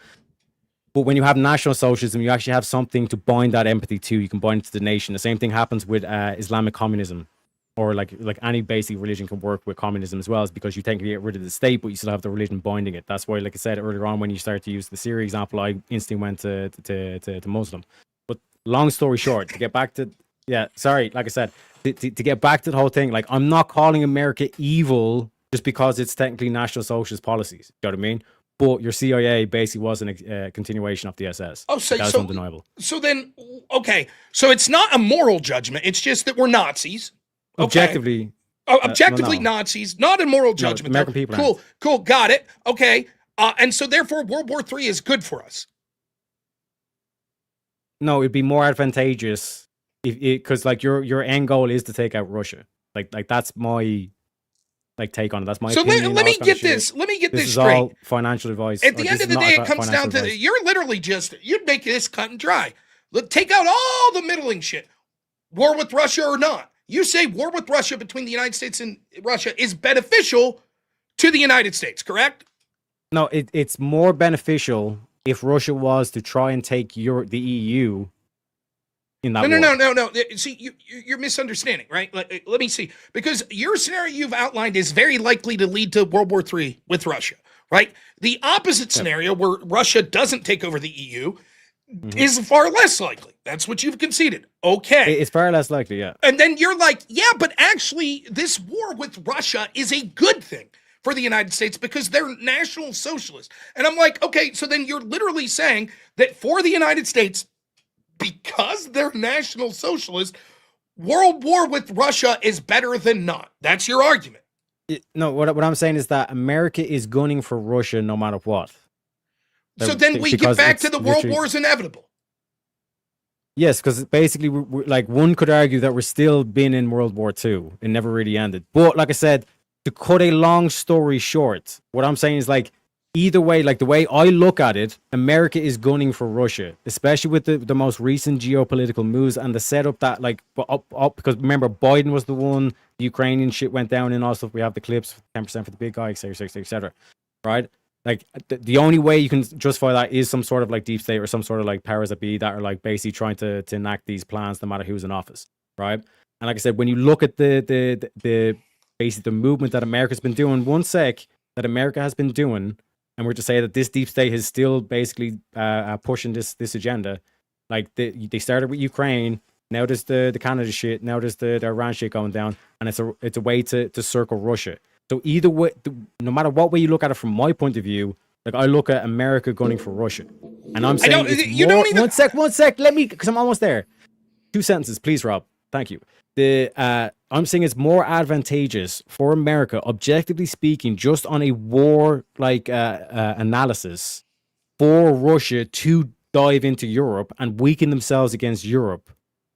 But when you have National Socialism, you actually have something to bind that empathy to. You can bind it to the nation. The same thing happens with Islamic communism, or like any basic religion can work with communism as well, is because you technically get rid of the state, but you still have the religion binding it. That's why, like I said earlier on, when you start to use the Syria example, I instantly went to Muslim. But long story short, to get back to, like I said, to get back to the whole thing, like, I'm not calling America evil just because it's technically National Socialist policies. You know what I mean? But your CIA basically was a continuation of the SS. Oh, so that's undeniable. So then, okay, so it's not a moral judgment. It's just that we're Nazis. Okay. Objectively, objectively no. Nazis, not a moral judgment. American people. Cool, got it. Okay, and so therefore, World War III is good for us. No, it'd be more advantageous because like your end goal is to take out Russia. Like that's my take on it. That's my opinion. So let me get this. Let me get this straight. All financial advice. At the end of the day, it comes down to you're literally you'd make this cut and dry. Take out all the middling shit. War with Russia or not. You say war with Russia between the United States and Russia is beneficial to the United States, correct? No, it's more beneficial if Russia was to try and take the EU in that war. No. See, you're misunderstanding, right? Let me see. Because your scenario you've outlined is very likely to lead to World War III with Russia, right? The opposite scenario where Russia doesn't take over the EU is far less likely. That's what you've conceded. Okay. It's far less likely, yeah. And then you're like, yeah, but actually this war with Russia is a good thing for the United States because they're National Socialists. And I'm like, okay, so then you're literally saying that for the United States, because they're National Socialists, World War with Russia is better than not. That's your argument. No, what I'm saying is that America is gunning for Russia no matter what. So then we get back to the world wars inevitable. Yes, because basically, like, one could argue that we're still been in World War II. It never really ended. But like I said, to cut a long story short, what I'm saying is, like, either way, like the way I look at it, America is gunning for Russia, especially with the most recent geopolitical moves and the setup that, like, up because remember, Biden was the one, the Ukrainian shit went down, and also we have the clips, 10% for the big guy, etc., right? Like, the only way you can justify that is some sort of like deep state or some sort of like powers that be that are like basically trying to enact these plans no matter who's in office, right? And like I said, when you look at the basically the movement that America's been doing, that America has been doing, and we're to say that this deep state is still basically pushing this agenda. Like, they started with Ukraine, now there's the Canada shit, now there's the Iran shit going down, and it's a way to circle Russia. So either way, no matter what way you look at it, from my point of view, like, I look at America gunning for Russia, and I'm saying one sec, let me, because I'm almost there. 2 sentences, please, Rob. Thank you. I'm saying it's more advantageous for America, objectively speaking, just on a war analysis, for Russia to dive into Europe and weaken themselves against Europe,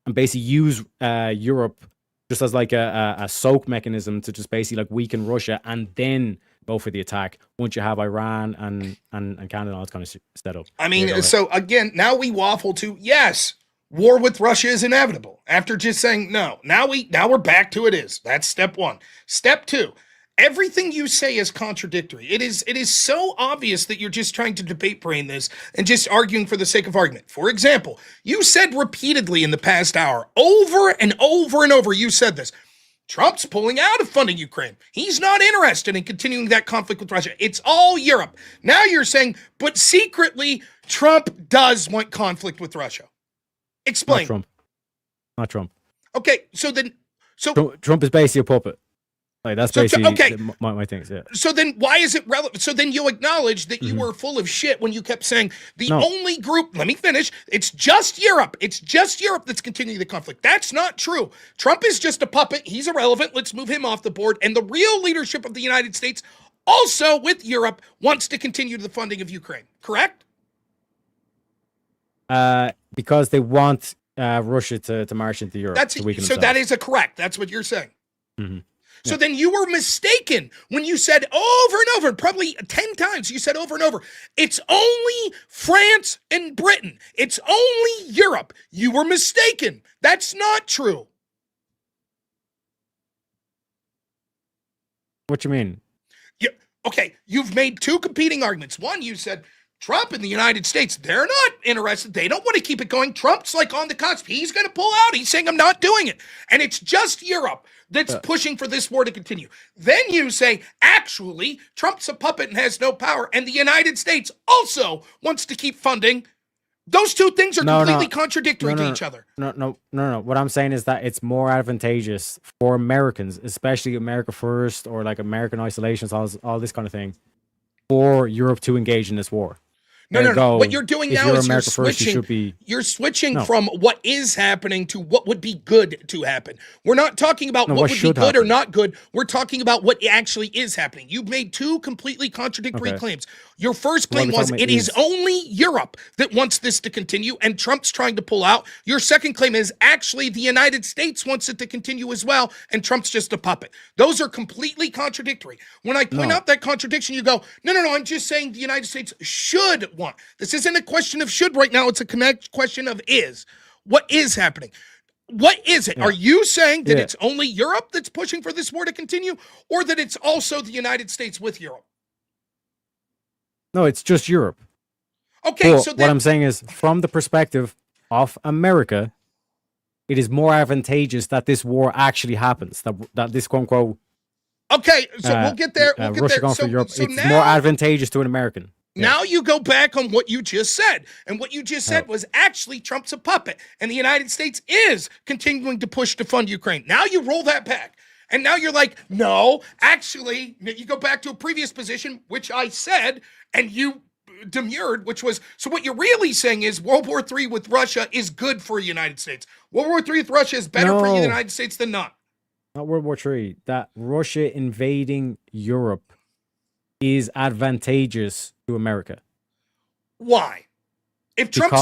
and basically use Europe just as like a soak mechanism to just basically like weaken Russia, and then go for the attack once you have Iran and Canada and all that kind of set up. I mean, so again, now we waffle to, yes, war with Russia is inevitable. After just saying no, now we're back to it is. That's step one. Step two, everything you say is contradictory. It is so obvious that you're just trying to debate brain this and just arguing for the sake of argument. For example, you said repeatedly in the past hour, over and over and over, you said this: Trump's pulling out of funding Ukraine. He's not interested in continuing that conflict with Russia. It's all Europe. Now you're saying, but secretly, Trump does want conflict with Russia. Explain. Not Trump. Okay, so then... Trump is basically a puppet. Like, that's basically my things, yeah. So then why is it relevant? So then you acknowledge that you were full of shit when you kept saying only group, let me finish, it's just Europe. It's just Europe that's continuing the conflict. That's not true. Trump is just a puppet. He's irrelevant. Let's move him off the board. And the real leadership of the United States also with Europe, wants to continue the funding of Ukraine, correct? Because they want Russia to march into Europe. That's to weaken so. themselves. That is a correct. That's what you're saying. Mm-hmm. So then you were mistaken when you said over and over, probably 10 times, you said over and over, it's only France and Britain. It's only Europe. You were mistaken. That's not true. What you mean? Okay, you've made two competing arguments. One, you said Trump and the United States, they're not interested. They don't want to keep it going. Trump's like on the cusp. He's going to pull out. He's saying, I'm not doing it. And it's just Europe that's pushing for this war to continue. Then you say, actually, Trump's a puppet and has no power. And the United States also wants to keep funding. Those two things are completely contradictory to each other. No. What I'm saying is that it's more advantageous for Americans, especially America First or like American Isolation, all this kind of thing, for Europe to engage in this war. No. What you're doing now is you're switching. You're switching from what is happening to what would be good to happen. We're not talking about what would be good or not good. We're talking about what actually is happening. You've made two completely contradictory claims. Your first claim was it is only Europe that wants this to continue and Trump's trying to pull out. Your second claim is actually the United States wants it to continue as well and Trump's just a puppet. Those are completely contradictory. When I point out that contradiction, you go, no, I'm just saying the United States should want. This isn't a question of should right now. It's a question of is. What is happening? What is it? Are you saying that it's only Europe that's pushing for this war to continue or that it's also the United States with Europe? No, it's just Europe. Okay, but so what I'm saying is, from the perspective of America, it is more advantageous that this war actually happens. That this quote unquote. Okay, so we'll get there. Russia going for Europe. It's more advantageous to an American. Now you go back on what you just said. And what you just said was actually Trump's a puppet. And the United States is continuing to push to fund Ukraine. Now you roll that back. And now you're like, no, actually, you go back to a previous position, which I said, and you demurred, which was, so what you're really saying is World War III with Russia is good for the United States. World War III with Russia is better for the United States than not. Not World War III. That Russia invading Europe is advantageous to America. Why? If Trump's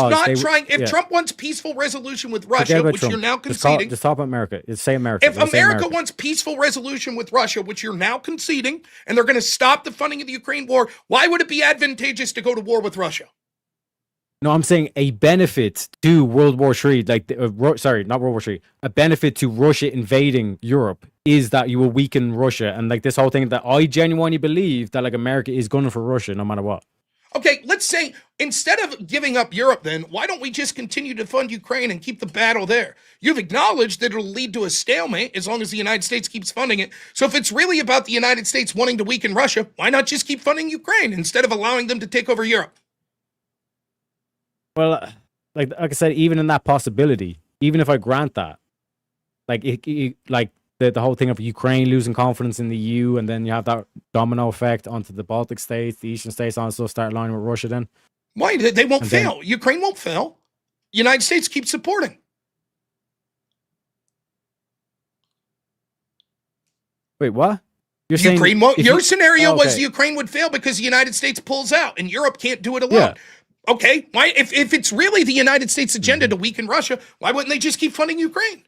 Trump wants peaceful resolution with Russia, which you're now conceding. Just talk about America. Say America. If America wants peaceful resolution with Russia, which you're now conceding, and they're going to stop the funding of the Ukraine war, why would it be advantageous to go to war with Russia? No, I'm saying a benefit to World War III, like, sorry, not World War III, a benefit to Russia invading Europe is that you will weaken Russia. And like this whole thing that I genuinely believe that like America is gunning for Russia no matter what. Okay, let's say instead of giving up Europe, then why don't we just continue to fund Ukraine and keep the battle there? You've acknowledged that it'll lead to a stalemate as long as the United States keeps funding it. So if it's really about the United States wanting to weaken Russia, why not just keep funding Ukraine instead of allowing them to take over Europe? Well, like I said, even in that possibility, even if I grant that, like the whole thing of Ukraine losing confidence in the EU, and then you have that domino effect onto the Baltic states, the Eastern states also start aligning with Russia. Then why they won't fail? Ukraine won't fail. United States keeps supporting. Wait, what? You're Ukraine won't. Your scenario was Ukraine would fail because the United States pulls out, and Europe can't do it alone. Yeah. Okay, why? If it's really the United States agenda to weaken Russia, why wouldn't they just keep funding Ukraine?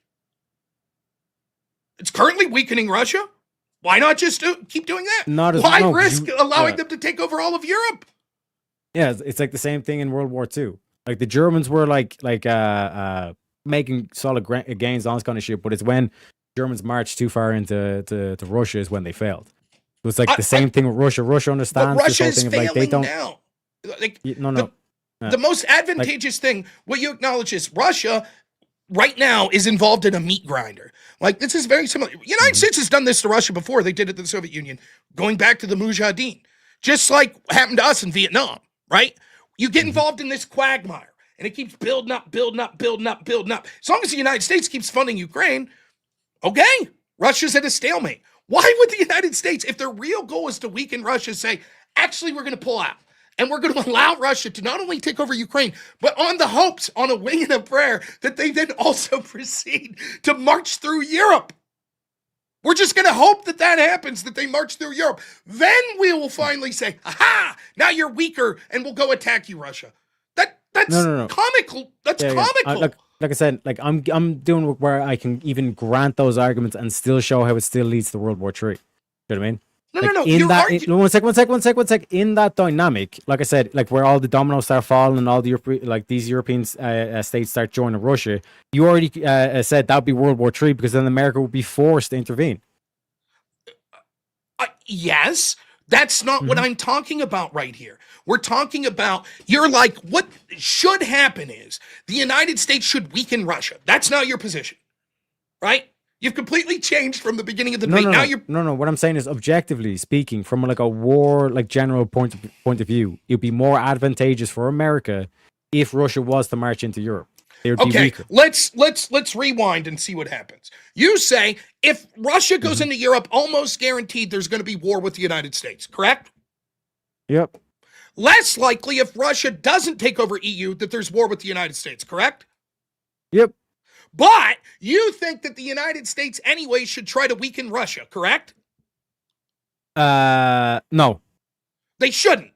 It's currently weakening Russia. Why not just keep doing that? Why risk allowing them to take over all of Europe? Yeah, it's like the same thing in World War II. Like the Germans were like making solid gains on this kind of shit, but it's when Germans marched too far into Russia is when they failed. So it's like the same thing with Russia. Russia understands Russia this whole thing is of like they don't. Now. Like No. The most advantageous thing, what you acknowledge is Russia right now is involved in a meat grinder. Like, this is very similar. The United States has done this to Russia before. They did it to the Soviet Union, going back to the Mujahideen. Just like happened to us in Vietnam, right? You get involved in this quagmire, and it keeps building up. As long as the United States keeps funding Ukraine, okay, Russia's at a stalemate. Why would the United States, if their real goal is to weaken Russia, say, actually, we're going to pull out? And we're going to allow Russia to not only take over Ukraine, but on the hopes, on a wing and a prayer, that they then also proceed to march through Europe. We're just going to hope that happens, that they march through Europe. Then we will finally say, aha, now you're weaker and we'll go attack you, Russia. That's No. comical. That's comical. Like I said, like I'm doing where I can even grant those arguments and still show how it still leads to World War III. You know what I mean? No. One sec. In that dynamic, like I said, like where all the dominoes start falling and all the these European states start joining Russia, you already said that would be World War III because then America would be forced to intervene. Yes, that's not what I'm talking about right here. We're talking about, you're like, what should happen is the United States should weaken Russia. That's not your position, right? You've completely changed from the beginning of the debate. No. What I'm saying is, objectively speaking, from like a war, like general point of view, it'd be more advantageous for America if Russia was to march into Europe. Okay, let's rewind and see what happens. You say if Russia goes into Europe, almost guaranteed there's going to be war with the United States, correct? Yep. Less likely if Russia doesn't take over EU that there's war with the United States, correct? Yep. But you think that the United States anyway should try to weaken Russia, correct? No. They shouldn't.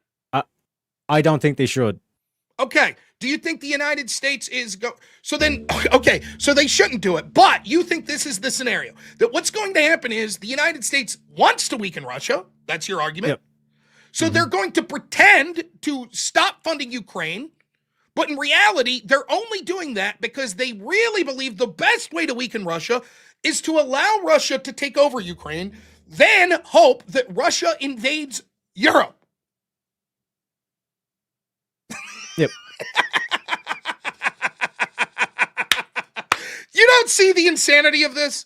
I don't think they should. Okay. Do you think the United States is so they shouldn't do it. But you think this is the scenario that what's going to happen is the United States wants to weaken Russia. That's your argument. Yep. So they're going to pretend to stop funding Ukraine, but in reality, they're only doing that because they really believe the best way to weaken Russia is to allow Russia to take over Ukraine, then hope that Russia invades Europe. Yep. You don't see the insanity of this?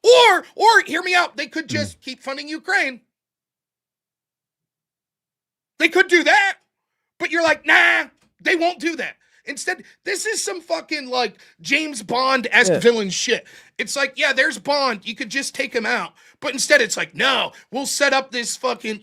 Or hear me out, they could just keep funding Ukraine. They could do that, but you're like, nah, they won't do that. Instead, this is some fucking like James Bond-esque villain shit. It's like, yeah, there's Bond. You could just take him out. But instead, it's like, no, we'll set up this fucking,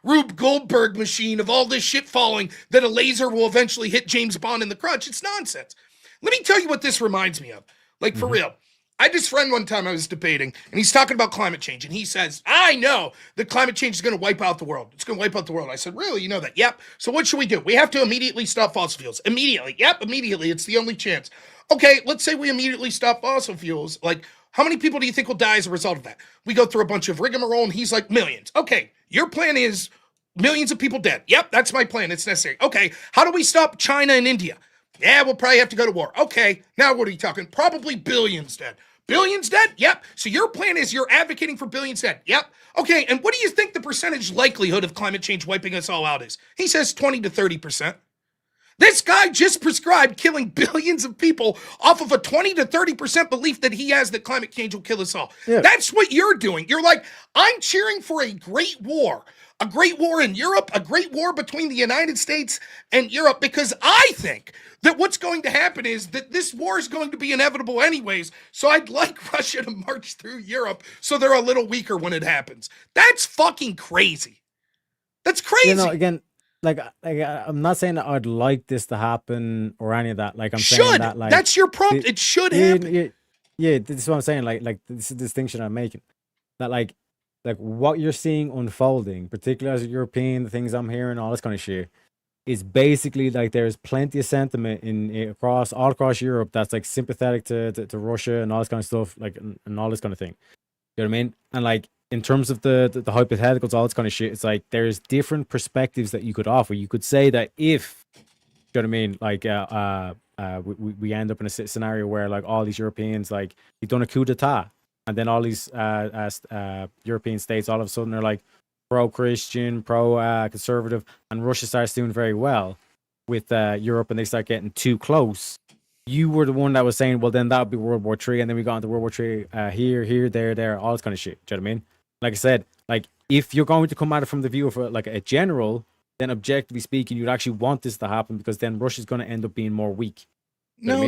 Rube Goldberg machine of all this shit falling that a laser will eventually hit James Bond in the crotch. It's nonsense. Let me tell you what this reminds me of. Like, for real. I had this friend one time I was debating, and he's talking about climate change, and he says, I know that climate change is going to wipe out the world. It's going to wipe out the world. I said, really? You know that? Yep. So what should we do? We have to immediately stop fossil fuels. Immediately. Yep, immediately. It's the only chance. Okay, let's say we immediately stop fossil fuels. Like, how many people do you think will die as a result of that? We go through a bunch of rigmarole, and he's like, millions. Okay, your plan is millions of people dead. Yep, that's my plan. It's necessary. Okay, how do we stop China and India? Yeah, we'll probably have to go to war. Okay, now what are you talking? Probably billions dead. Billions dead? Yep. So your plan is you're advocating for billions dead? Yep. Okay, and what do you think the percentage likelihood of climate change wiping us all out is? He says 20 to 30%. This guy just prescribed killing billions of people off of a 20 to 30% belief that he has that climate change will kill us all. Yeah. That's what you're doing. You're like, I'm cheering for a great war in Europe, a great war between the United States and Europe, because I think that what's going to happen is that this war is going to be inevitable anyways, so I'd like Russia to march through Europe so they're a little weaker when it happens. That's fucking crazy. That's crazy. Again, like I'm not saying that I'd like this to happen or any of that. Like, I'm saying that, like, that's your prompt. It should happen. Yeah, this is what I'm saying. Like this is the distinction I'm making. That like what you're seeing unfolding, particularly as a European, the things I'm hearing, all this kind of shit, is basically like there's plenty of sentiment all across Europe that's like sympathetic to Russia and all this kind of stuff, like and all this kind of thing. You know what I mean? And like in terms of the hypotheticals, all this kind of shit, it's like there's different perspectives that you could offer. You could say that if, you know what I mean, like we end up in a scenario where like all these Europeans, like you've done a coup d'etat, and then all these European states all of a sudden are like pro-Christian, pro-conservative, and Russia starts doing very well with Europe, and they start getting too close. You were the one that was saying, well, then that would be World War III, and then we got into World War III here, there, all this kind of shit. Do you know what I mean? Like I said, like if you're going to come at it from the view of like a general, then objectively speaking, you'd actually want this to happen because then Russia's going to end up being more weak. No.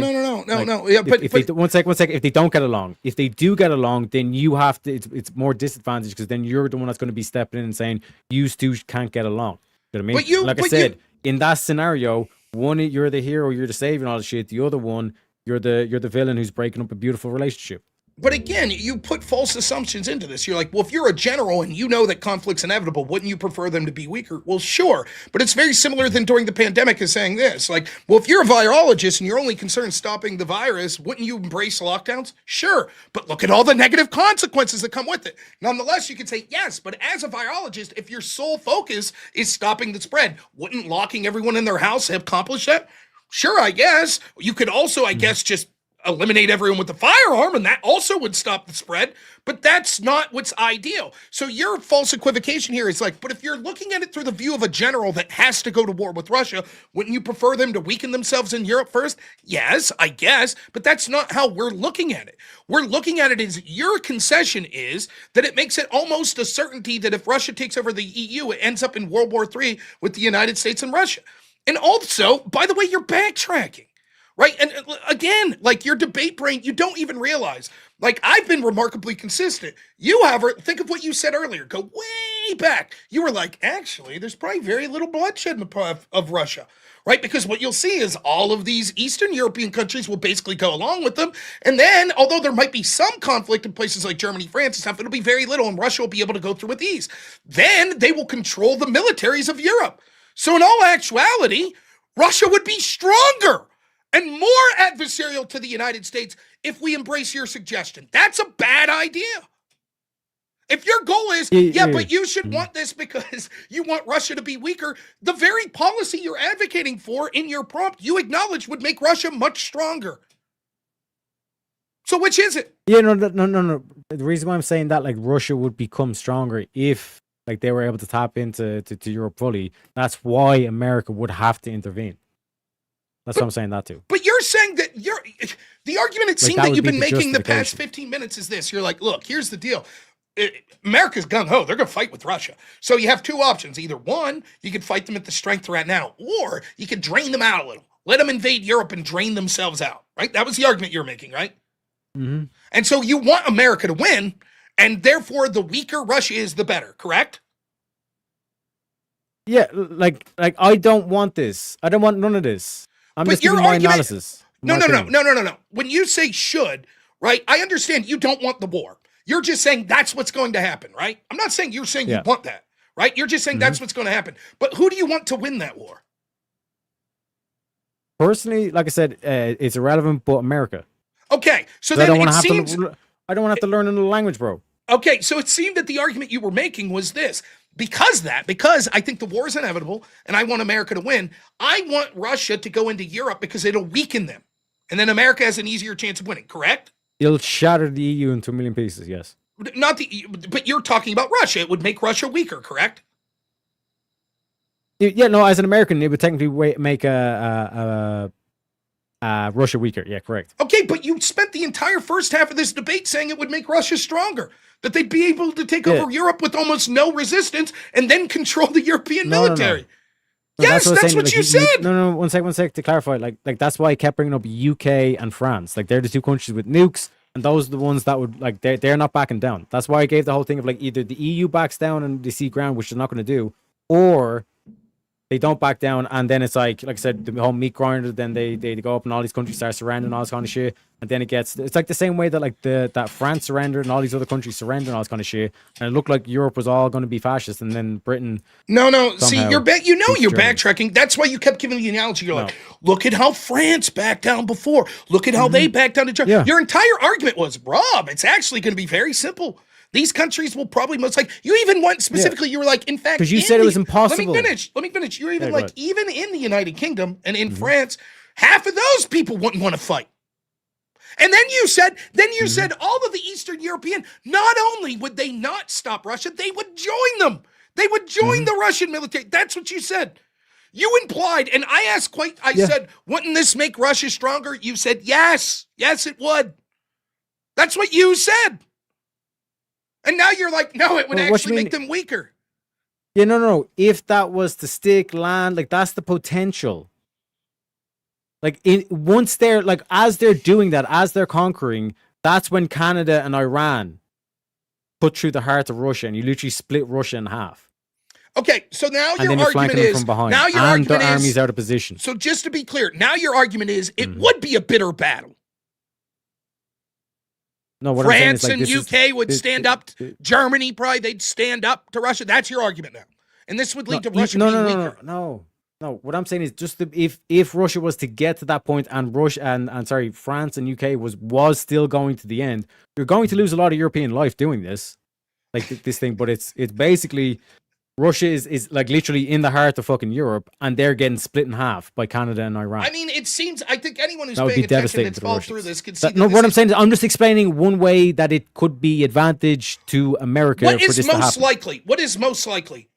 Yeah, one sec. If they don't get along, if they do get along, then you have to. It's more disadvantage because then you're the one that's going to be stepping in and saying you two can't get along. You know what I mean? I said, in that scenario, one you're the hero, you're the savior, and all the shit. The other one, you're the villain who's breaking up a beautiful relationship. But again, you put false assumptions into this. You're like, well, if you're a general and you know that conflict's inevitable, wouldn't you prefer them to be weaker? Well, sure. But it's very similar than during the pandemic is saying this. Like, well, if you're a virologist and you're only concerned stopping the virus, wouldn't you embrace lockdowns? Sure. But look at all the negative consequences that come with it. Nonetheless, you could say, yes, but as a virologist, if your sole focus is stopping the spread, wouldn't locking everyone in their house accomplish that? Sure, I guess. You could also, I guess, just eliminate everyone with a firearm, and that also would stop the spread, but that's not what's ideal. So your false equivocation here is like, but if you're looking at it through the view of a general that has to go to war with Russia, wouldn't you prefer them to weaken themselves in Europe first? Yes, I guess, but that's not how we're looking at it. We're looking at it as your concession is that it makes it almost a certainty that if Russia takes over the EU, it ends up in World War III with the United States and Russia. And also, by the way, you're backtracking. Right. And again, like your debate brain, you don't even realize, like I've been remarkably consistent. You have, think of what you said earlier, go way back. You were like, actually, there's probably very little bloodshed of Russia. Right. Because what you'll see is all of these Eastern European countries will basically go along with them. And then, although there might be some conflict in places like Germany, France and stuff, it'll be very little and Russia will be able to go through with ease. Then they will control the militaries of Europe. So in all actuality, Russia would be stronger and more adversarial to the United States if we embrace your suggestion. That's a bad idea. If your goal is, but you should want this because you want Russia to be weaker, the very policy you're advocating for in your prompt, you acknowledge would make Russia much stronger. So which is it? Yeah, no. The reason why I'm saying that, like, Russia would become stronger if, like, they were able to tap into Europe fully. That's why America would have to intervene. That's what I'm saying that too. But you're saying that the argument it seemed that you've been making the past 15 minutes is this. You're like, look, here's the deal. America's gung-ho. They're going to fight with Russia. So you have two options. Either one, you could fight them at the strength they're at now, or you could drain them out a little. Let them invade Europe and drain themselves out, right? That was the argument you're making, right? Mm-hmm. And so you want America to win, and therefore the weaker Russia is, the better, correct? Yeah, like I don't want this. I don't want none of this. I'm just giving my analysis. No. When you say should, right, I understand you don't want the war. You're just saying that's what's going to happen, right? I'm not saying you're saying you want that, right? You're just saying that's what's going to happen. But who do you want to win that war? Personally, like I said, it's irrelevant, but America. Okay, so then it seems... I don't want to have to learn another language, bro. Okay, so it seemed that the argument you were making was this. Because I think the war is inevitable and I want America to win, I want Russia to go into Europe because it'll weaken them. And then America has an easier chance of winning, correct? It'll shatter the EU into a million pieces, yes. But you're talking about Russia. It would make Russia weaker, correct? Yeah, no, as an American, it would technically make Russia weaker. Yeah, correct. Okay, but you spent the entire first half of this debate saying it would make Russia stronger. That they'd be able to take over Europe with almost no resistance and then control the European military. No. Yes, that's what you said. No, one sec, to clarify. Like that's why I kept bringing up UK and France. Like, they're the two countries with nukes, and those are the ones that would, like, they're not backing down. That's why I gave the whole thing of, like, either the EU backs down and they see ground, which they're not going to do, or they don't back down, and then it's like I said, the whole meat grinder. Then they go up, and all these countries start surrendering all this kind of shit, and then it's like the same way that, like, that France surrendered and all these other countries surrendered and all this kind of shit, and it looked like Europe was all going to be fascist, and then Britain. No. See, you're backtracking. That's why you kept giving the analogy. You're like, look at how France backed down before. Look at how they backed down to Germany. Yeah. Your entire argument was, Rob, it's actually going to be very simple. These countries will probably most like. You even went specifically. You were like, in fact, because you said it was impossible. Let me finish. You're even like, even in the United Kingdom and in France, half of those people wouldn't want to fight. And then you said, all of the Eastern European, not only would they not stop Russia, they would join them. They would join the Russian military. That's what you said. You implied, and I asked said, wouldn't this make Russia stronger? You said, yes, it would. That's what you said. And now you're like, no, it would actually make them weaker. Yeah, no. If that was to stick land, like, that's the potential. Like, once they're, like, as they're doing that, as they're conquering, that's when Canada and Iran put through the heart of Russia, and you literally split Russia in half. Okay, so now your argument is from behind, and their army's out of position. So just to be clear, now your argument is it would be a bitter battle. No, what I'm saying is France like and this UK would is, stand up. Germany probably they'd stand up to Russia. That's your argument now, and this would lead to Russia being weaker. No. What I'm saying is just if Russia was to get to that point and Russia and sorry France and UK was still going to the end, you're going to lose a lot of European life doing this, like this thing. But it's basically Russia is like literally in the heart of fucking Europe, and they're getting split in half by Canada and Iran. I mean, it seems. I think anyone who's That would paying be attention devastating that's to the followed through Russians. this can see that No, this what I'm is- saying is I'm just explaining one way that it could be advantage to America. What for is this to most happen. likely? What is most likely?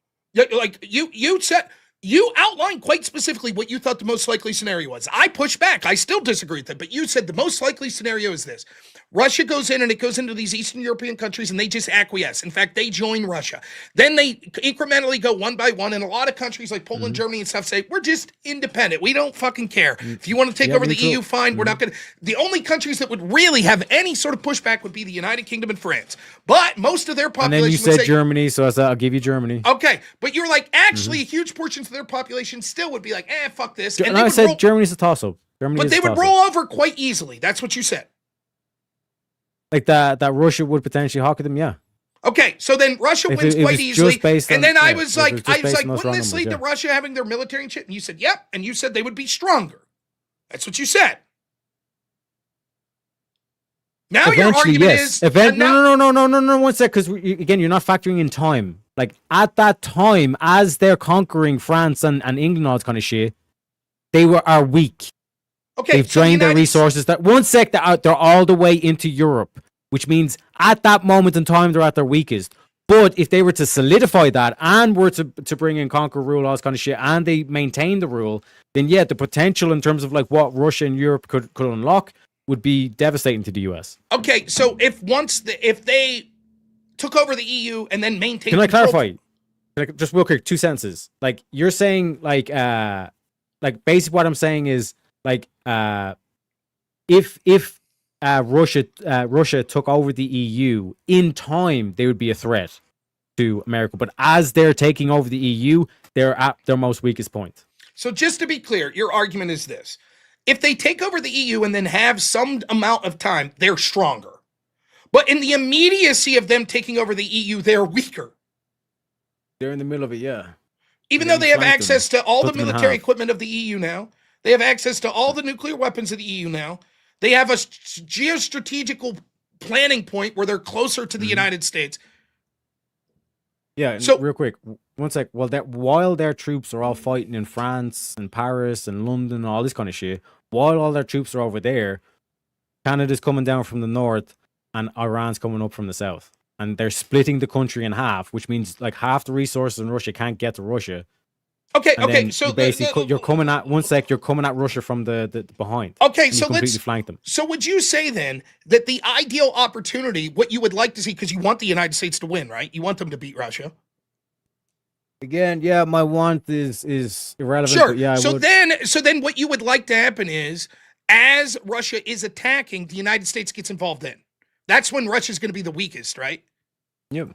Like you said. You outlined quite specifically what you thought the most likely scenario was. I pushed back. I still disagree with it, but you said the most likely scenario is this. Russia goes in and it goes into these Eastern European countries and they just acquiesce. In fact, they join Russia. Then they incrementally go one by one. And a lot of countries like Poland, Germany and stuff say, we're just independent. We don't fucking care. If you want to take over the EU, fine. We're not going to. The only countries that would really have any sort of pushback would be the United Kingdom and France. But most of their population And then you would said say, Germany, so I'll give you Germany. okay, but you're like, actually, huge portions of their population still would be like, fuck this. And they I would said roll, Germany's a toss-up. but they would roll over quite easily. That's what you said. Like that Russia would potentially hockey them, yeah. Okay, so then Russia If wins it quite was easily. just based And on- then I yeah, was if it like, was just based on those wouldn't raw this lead numbers, to Russia having their military and shit? And you said, yep. And you said they would be stronger. That's what you said. Now your Eventually, argument yes. is No. 1 sec, because again, you're not factoring in time. Like at that time, as they're conquering France and England, all this kind of shit, they are weak. okay. They've so the drained their United- resources. That 1 sec, they're all the way into Europe, which means at that moment in time, they're at their weakest. But if they were to solidify that and were to bring in conquer, rule, all this kind of shit, and they maintain the rule, then yeah, the potential in terms of like what Russia and Europe could unlock would be devastating to the US. Okay, so if they took over the EU and then maintained Can I control- clarify? Like, just real quick, 2 sentences. Like you're saying, like basically what I'm saying is like if Russia took over the EU in time, they would be a threat to America. But as they're taking over the EU, they're at their most weakest point. So just to be clear, your argument is this. If they take over the EU and then have some amount of time, they're stronger. But in the immediacy of them taking over the EU, they're weaker. They're in the middle of it, yeah. Even Then though they have flank them, access to all the put them in military half. equipment of the EU now, they have access to all the nuclear weapons of the EU now, they have a geostrategical planning point where they're closer to the United States. Yeah, and So- real quick, 1 sec. Well, while their troops are all fighting in France and Paris and London and all this kind of shit, while all their troops are over there, Canada's coming down from the north and Iran's coming up from the south. And they're splitting the country in half, which means like half the resources in Russia can't get to Russia. Okay, And okay. then So you basically you're coming at 1 sec, you're coming at Russia from the behind. okay, And you so completely let's. flank them. So would you say then that the ideal opportunity, what you would like to see, because you want the United States to win, right? You want them to beat Russia. Again, yeah, my want is irrelevant. Sure. But yeah, I so would. then what you would like to happen is, as Russia is attacking, the United States gets involved in. That's when Russia's going to be the weakest, right? Yep.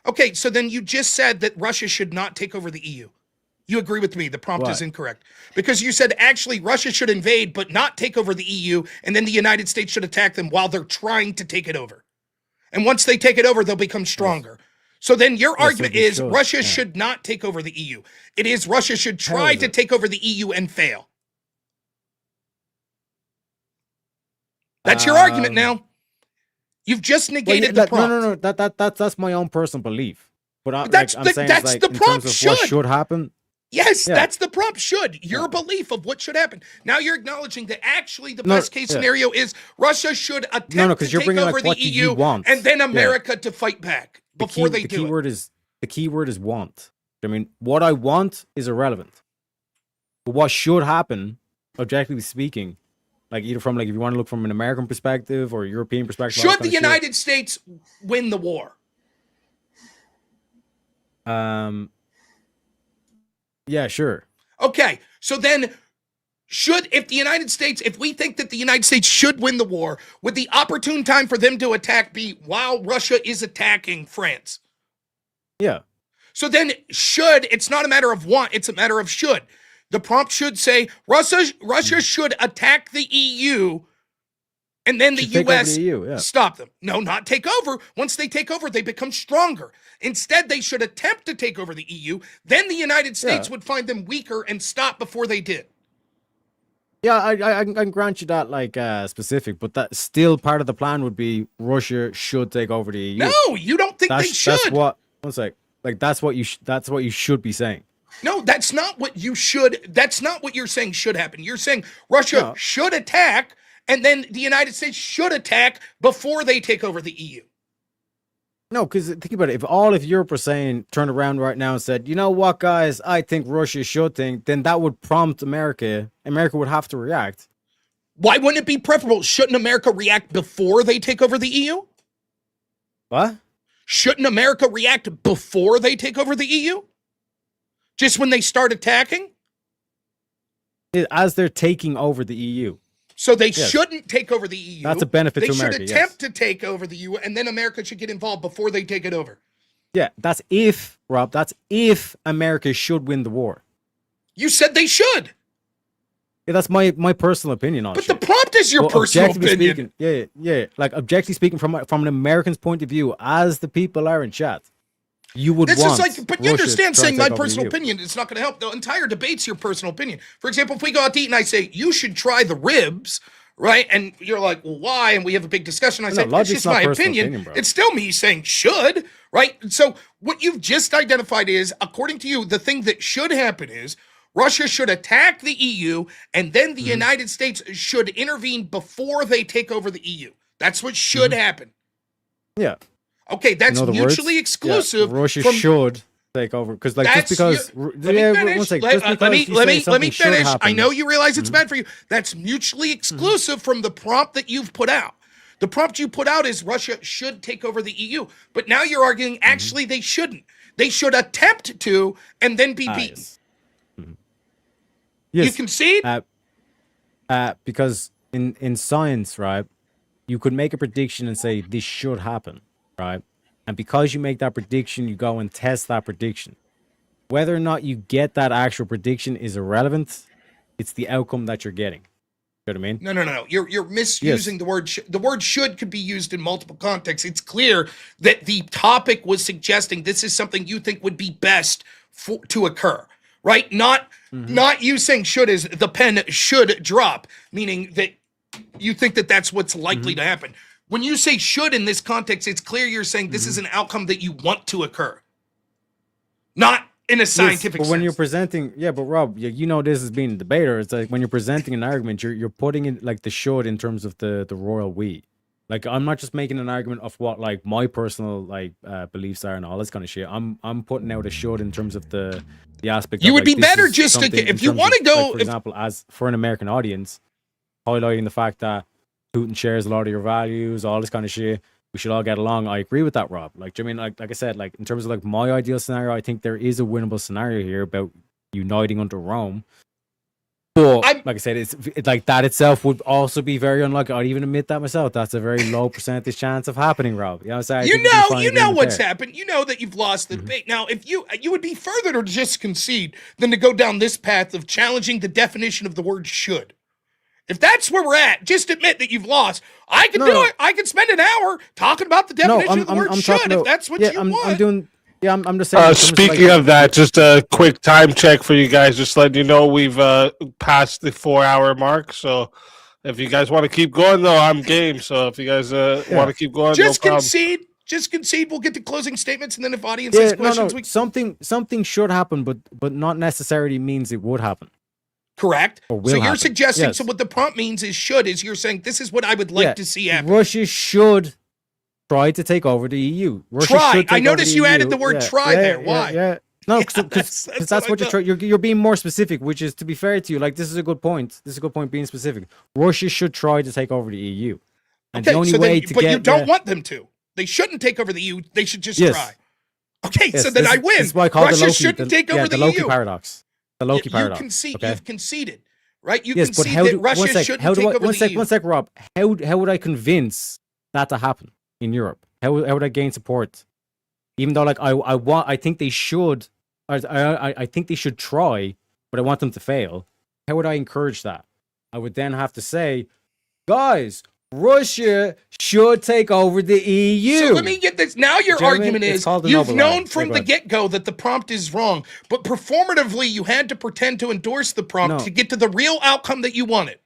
Okay, so then you just said that Russia should not take over the EU. You agree with me? The prompt is Why? incorrect. Because you said actually Russia should invade but not take over the EU, and then the United States should attack them while they're trying to take it over. And once they take it over, they'll become stronger. So then your argument they is should, Russia yeah. should not take over the EU. It is Russia should Hell try is to it? take over the EU and fail. That's your argument now. You've just Well, negated yeah, the prompt. No. That's my own personal belief. But But that's I'm the- saying that's like, the in prompt terms of what should. should happen. Yes, Yeah. that's the prompt should. Your belief of what should happen. Now you're acknowledging that actually the No, best case yeah. scenario is Russia should attempt No, to 'cause you're take bringing, like, over the what do you EU want? and then Yeah. America to fight back before they the do key it. word is the key word is want. I mean, what I want is irrelevant. But what should happen, objectively speaking, like either from like if you want to look from an American perspective or a European perspective, all Should that the kind of shit, United States win the war? yeah, sure. Okay, so then if we think that the United States should win the war, would the opportune time for them to attack be while Russia is attacking France? Yeah. So then it's not a matter of want, it's a matter of should. The prompt should say Russia should attack the EU and then the Should take over U.S. the EU, yeah. stop them. No, not take over. Once they take over, they become stronger. Instead, they should attempt to take over the EU. Then the United States would find them weaker and stop before they did. Yeah, I can grant you that, like, specific, but that still part of the plan would be Russia should take over the EU. No, you don't think they should. That's what. One sec. Like, that's what you should be saying. No, that's not what you should. That's not what you're saying should happen. You're saying Russia should attack, and then the United States should attack before they take over the EU. No, because think about it. If all of Europe were saying, turned around right now and said, you know what, guys, I think Russia should think, then that would prompt America. America would have to react. Why wouldn't it be preferable? Shouldn't America react before they take over the EU? What? Shouldn't America react before they take over the EU? Just when they start attacking? As they're taking over the EU. So they shouldn't take over the EU. That's a benefit to America. They should attempt to take over the EU, and then America should get involved before they take it over. Yeah, that's if, Rob, that's if America should win the war. You said they should. Yeah, that's my personal opinion on it. But the prompt is your personal opinion. Speaking, yeah. Like, objectively speaking, from an American's point of view, as the people are in chat, you would this want. Is like, but you understand saying my personal opinion, it's not going to help. The entire debate's your personal opinion. For example, if we go out to eat and I say, you should try the ribs, right? And you're like, well, why? And we have a big discussion. I say, it's just my opinion. It's still me saying should, right? So what you've just identified is, according to you, the thing that should happen is Russia should attack the EU, and then the United States should intervene before they take over the EU. That's what should happen. Yeah. Okay, that's mutually exclusive. Yeah, Russia should take over because, like, just because. Let me finish. I know you realize it's bad for you. That's mutually exclusive from the prompt that you've put out. The prompt you put out is Russia should take over the EU, but now you're arguing actually they shouldn't. They should attempt to and then be beaten. Yes. You concede? Because in science, right, you could make a prediction and say this should happen. Right, and because you make that prediction, you go and test that prediction. Whether or not you get that actual prediction is irrelevant. It's the outcome that you're getting. You know what I mean? No. You're misusing the word. The word should could be used in multiple contexts. It's clear that the topic was suggesting this is something you think would be best to occur. Right? Not you saying should is the pen should drop, meaning that you think that that's what's likely to happen. When you say should in this context, it's clear you're saying this is an outcome that you want to occur. Not in a scientific sense. When you're presenting, but Rob, you know this as being a debater, it's like when you're presenting an argument, you're putting in like the should in terms of the royal we. Like, I'm not just making an argument of what like my personal like beliefs are and all this kind of shit. I'm putting out a should in terms of the aspect. You of, would like, be better just to if you want to go, like, for example, as for an American audience, highlighting the fact that Putin shares a lot of your values, all this kind of shit. We should all get along. I agree with that, Rob. Like, do you mean like I said, like in terms of like my ideal scenario, I think there is a winnable scenario here about uniting under Rome. But like I said, it's like that itself would also be very unlikely. I'd even admit that myself. That's a very low percentage chance of happening, Rob. You know what I'm saying? You know what's happened. You know that you've lost the debate. Now, if you would be further to just concede than to go down this path of challenging the definition of the word should. If that's where we're at, just admit that you've lost. I can do it. I can spend an hour talking about the definition of the word should if that's what you want. I'm just saying. Speaking of that, just a quick time check for you guys. Just letting you know we've passed the 4-hour mark. So if you guys want to keep going, though, I'm game. So if you guys want to keep going, just no concede. Just concede. We'll get to closing statements, and then if audience has questions, something should happen, but not necessarily means it would happen. Correct. So you're happen. suggesting, yes. So what the prompt means is should, is you're saying this is what I would like to see happen. Russia should try to take over the EU. Try. I noticed you added the word try there. Why? No, because that's what you're trying. You're being more specific, which is, to be fair to you, like, this is a good point. This is a good point being specific. Russia should try to take over the EU. And the only way to but you don't want them to. They shouldn't take over the EU. They should just try. Okay, so then I win. This is why I call Russia shouldn't take over the EU. Loki paradox. The Loki paradox. You've conceded, right? You concede that Russia shouldn't take over the EU. One sec, Rob. How would I convince that to happen in Europe? How would I gain support? Even though, like, I think they should. I think they should try, but I want them to fail. How would I encourage that? I would then have to say, guys, Russia should take over the EU. So let me get this. Now your Gentlemen, argument it's is called the you've Nobel known line. from Go the ahead. get-go that the prompt is wrong, but performatively you had to pretend to endorse the prompt No. to get to the real outcome that you wanted.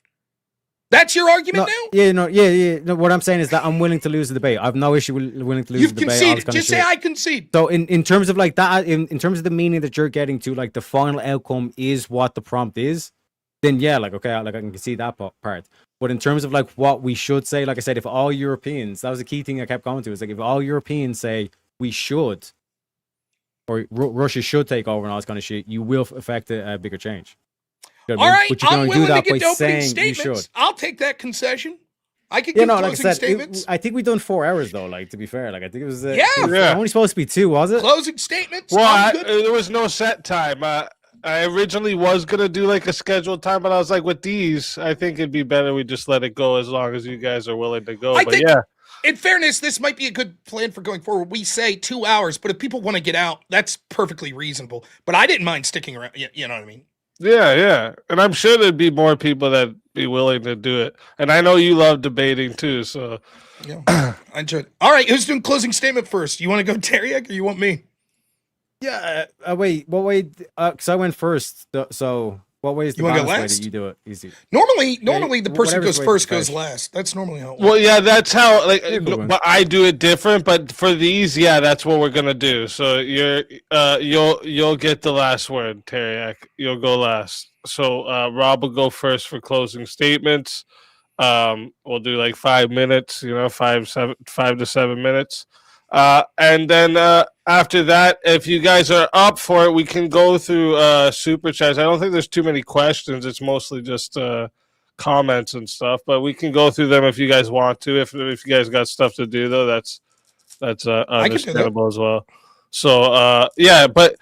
That's your argument now? No, what I'm saying is that I'm willing to lose the debate. I have no issue with willing to lose You've the debate. all this conceded. kind of Just say shit. I concede. So in terms of like that, in terms of the meaning that you're getting to, like the final outcome is what the prompt is, then yeah, like okay, like I can see that part. But in terms of like what we should say, like I said, if all Europeans, that was a key thing I kept going to, is like if all Europeans say we should, or Russia should take over and all this kind of shit, you will affect a bigger change. You know what I All mean? right, But you can I'm only do willing to that by get to opening saying you statements. should. I'll take that concession. I could Yeah, give no, closing like I said, statements. I think we done 4 hours though. Like to be fair, like I think it was Yeah. it was Yeah. only supposed to be 2, was it? Closing statements. Well, I'm good. there was no set time. I originally was gonna do like a scheduled time, but I was like, with these, I think it'd be better we just let it go as long as you guys are willing to go. I But think- yeah, In fairness, this might be a good plan for going forward. We say 2 hours, but if people want to get out, that's perfectly reasonable. But I didn't mind sticking around. You know what I mean? yeah, and I'm sure there'd be more people that'd be willing to do it. And I know you love debating too, so Yeah, I enjoyed. All right, who's doing closing statement first? You want to go Teriak or you want me? Yeah. Wait. What way? Because I went first. So what way is the You wanna go balanced way last? that you do it? Easy. Normally, the person whatever's goes way first to goes finish. last. That's normally how it works. well, yeah, that's how like Yeah, cool, man. but I do it different. But for these, yeah, that's what we're gonna do. So you'll get the last word, Teriak. You'll go last. So Rob will go first for closing statements. We'll do like 5 minutes. 5 to 7 minutes. And then after that, if you guys are up for it, we can go through super chats. I don't think there's too many questions. It's mostly just comments and stuff, but we can go through them if you guys want to. If you guys got stuff to do, though, that's understandable as well. So yeah, but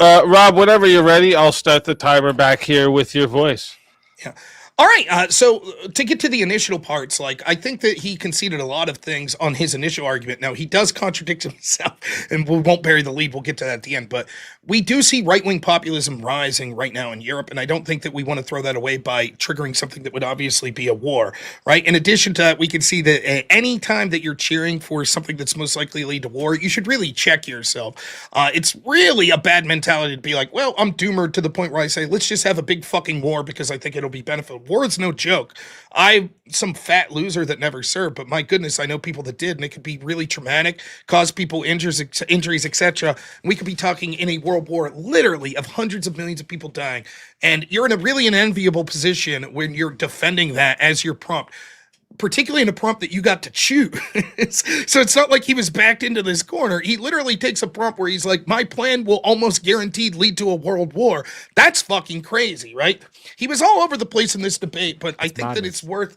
Rob, whenever you're ready, I'll start the timer back here with your voice. Yeah. All right. So to get to the initial parts, like I think that he conceded a lot of things on his initial argument. Now he does contradict himself, and we won't bury the lead. We'll get to that at the end. But we do see right-wing populism rising right now in Europe, and I don't think that we want to throw that away by triggering something that would obviously be a war, right? In addition to that, we can see that any time that you're cheering for something that's most likely to lead to war, you should really check yourself. It's really a bad mentality to be like, well, I'm doomer to the point where I say, let's just have a big fucking war because I think it'll be beneficial. War is no joke. I'm some fat loser that never served, but my goodness, I know people that did, and it could be really traumatic, cause people injuries, etc. We could be talking in a world war, literally, of hundreds of millions of people dying, and you're in a really an enviable position when you're defending that as your prompt. Particularly in a prompt that you got to choose. So it's not like he was backed into this corner. He literally takes a prompt where he's like, my plan will almost guaranteed lead to a world war. That's fucking crazy, right? He was all over the place in this debate, but I think that it's worth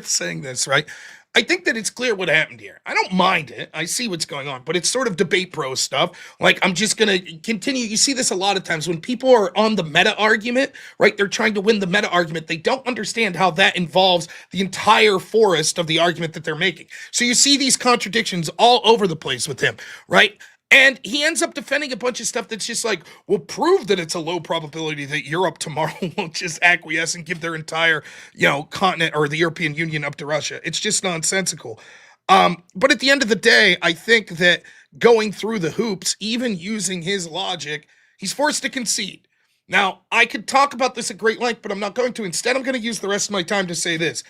saying this, right? I think that it's clear what happened here. I don't mind it. I see what's going on, but it's sort of debate pro stuff. Like, I'm just going to continue. You see this a lot of times when people are on the meta argument, right? They're trying to win the meta argument. They don't understand how that involves the entire forest of the argument that they're making. So you see these contradictions all over the place with him, right? And he ends up defending a bunch of stuff that's just like, well, prove that it's a low probability that Europe tomorrow won't just acquiesce and give their entire, continent or the European Union up to Russia. It's just nonsensical. But at the end of the day, I think that going through the hoops, even using his logic, he's forced to concede. Now, I could talk about this at great length, but I'm not going to. Instead, I'm going to use the rest of my time to say this.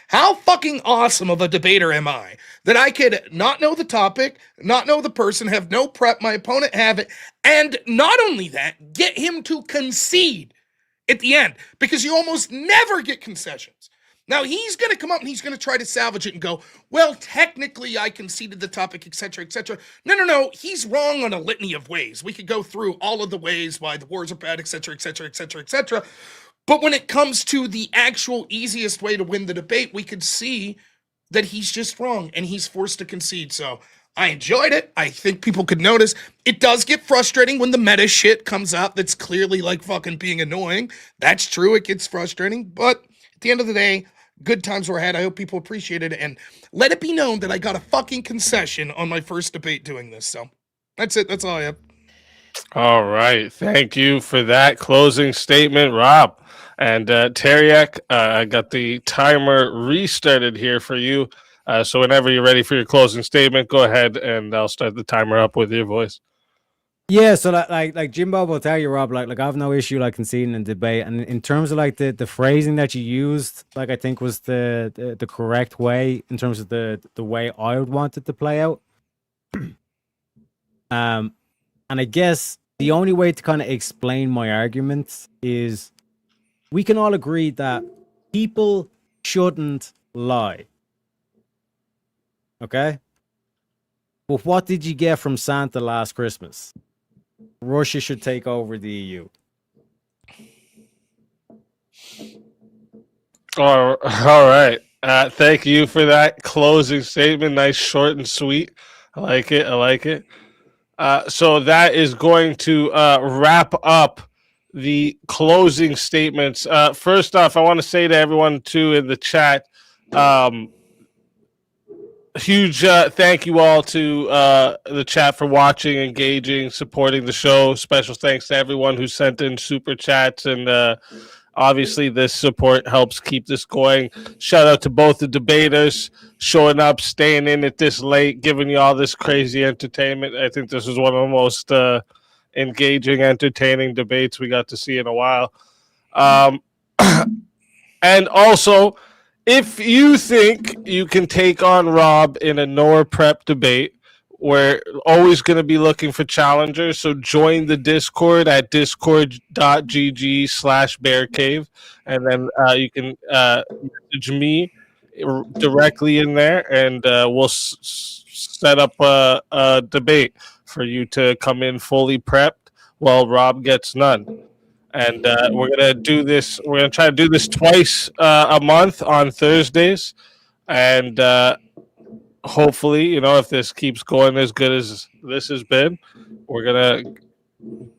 How fucking awesome of a debater am I that I could not know the topic, not know the person, have no prep, my opponent have it, and not only that, get him to concede at the end, because you almost never get concessions. Now, he's going to come up and he's going to try to salvage it and go, well, technically I conceded the topic, etc., etc. No. He's wrong on a litany of ways. We could go through all of the ways why the wars are bad, etc., etc., etc., etc. But when it comes to the actual easiest way to win the debate, we could see that he's just wrong and he's forced to concede. So I enjoyed it. I think people could notice. It does get frustrating when the meta shit comes out that's clearly like fucking being annoying. That's true. It gets frustrating. But at the end of the day, good times were had. I hope people appreciated it. And let it be known that I got a fucking concession on my first debate doing this. So that's it. That's all I have. All right. Thank you for that closing statement, Rob. And Teriak, I got the timer restarted here for you. So whenever you're ready for your closing statement, go ahead and I'll start the timer up with your voice. Yeah, so like Jimbo will tell you, Rob, like I have no issue like conceding in debate. And in terms of like the phrasing that you used, like I think was the correct way in terms of the way I would want it to play out. And I guess the only way to kind of explain my argument is we can all agree that people shouldn't lie. Okay? But what did you get from Santa last Christmas? Russia should take over the EU. All right. Thank you for that closing statement. Nice, short, and sweet. I like it. I like it. So that is going to wrap up the closing statements. First off, I want to say to everyone too in the chat, huge thank you all to the chat for watching, engaging, supporting the show. Special thanks to everyone who sent in super chats, and obviously this support helps keep this going. Shout out to both the debaters showing up, staying in it this late, giving you all this crazy entertainment. I think this is one of the most engaging, entertaining debates we got to see in a while. And also, if you think you can take on Rob in a NOerr prep debate, we're always going to be looking for challengers. So join the Discord at discord.gg/bearcave. And then you can message me directly in there, and we'll set up a debate for you to come in fully prepped while Rob gets none. And we're gonna do this. We're gonna try to do this twice a month on Thursdays, and hopefully, you know, if this keeps going as good as this has been, we're gonna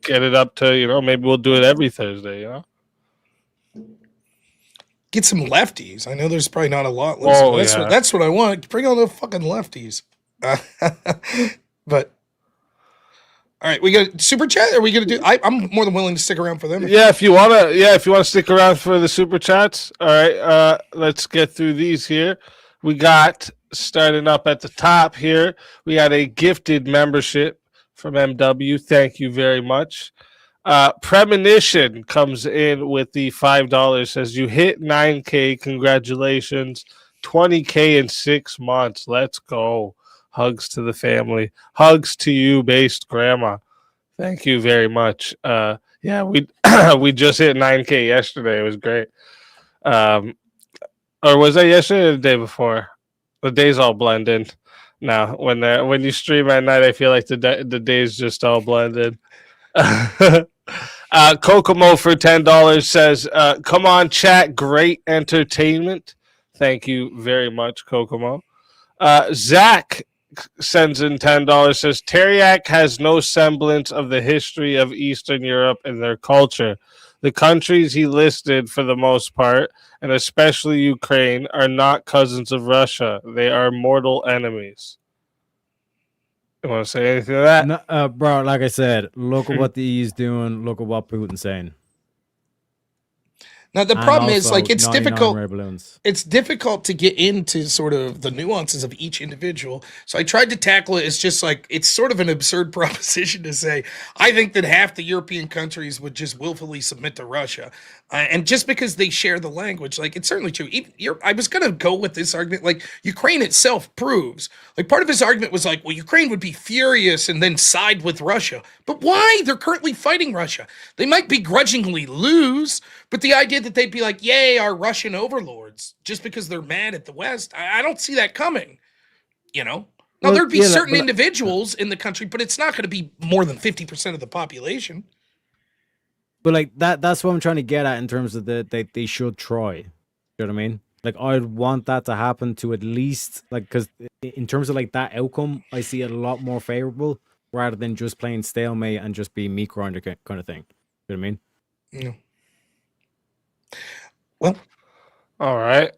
get it up to, you know, maybe we'll do it every Thursday. You know, Get some lefties. I know there's probably not a lot. Listen, that's what I want. Bring on the fucking lefties. But. All right, we got super chat. Are we gonna do? I'm more than willing to stick around for them. Yeah, if you wanna stick around for the super chats. All right, let's get through these here. We got starting up at the top here. We got a gifted membership from MW. Thank you very much. Premonition comes in with the $5. Says you hit 9K. Congratulations, 20K in 6 months. Let's go. Hugs to the family. Hugs to you, based grandma. Thank you very much. Yeah, we we just hit 9K yesterday. It was great. Or was that yesterday or the day before? The days all blend in now. When you stream at night, I feel like the days just all blend in. Kokomo for $10 says, "Come on, chat. Great entertainment." Thank you very much, Kokomo. Zach sends in $10, says Teriak has no semblance of the history of Eastern Europe and their culture. The countries he listed, for the most part, and especially Ukraine, are not cousins of Russia. They are mortal enemies. You want to say anything to that? No, bro, like I said, look at what the EU's doing. Look at what Putin's saying. Now the problem is, like, it's 99 difficult. rare balloons. It's difficult to get into sort of the nuances of each individual. So I tried to tackle it as just like, it's sort of an absurd proposition to say, I think that half the European countries would just willfully submit to Russia. And just because they share the language, like, it's certainly true. I was going to go with this argument, like, Ukraine itself proves, like, part of his argument was like, well, Ukraine would be furious and then side with Russia. But why? They're currently fighting Russia. They might begrudgingly lose, but the idea that they'd be like, yay, our Russian overlords, just because they're mad at the West, I don't see that coming, you know? Now, there'd be certain individuals in the country, but it's not going to be more than 50% of the population. But like that's what I'm trying to get at in terms of they should try. You know what I mean? Like, I'd want that to happen to at least, like, because in terms of like that outcome, I see it a lot more favorable rather than just playing stalemate and just being meat grinder kind of thing. You know what I mean? Yeah. Well, all right.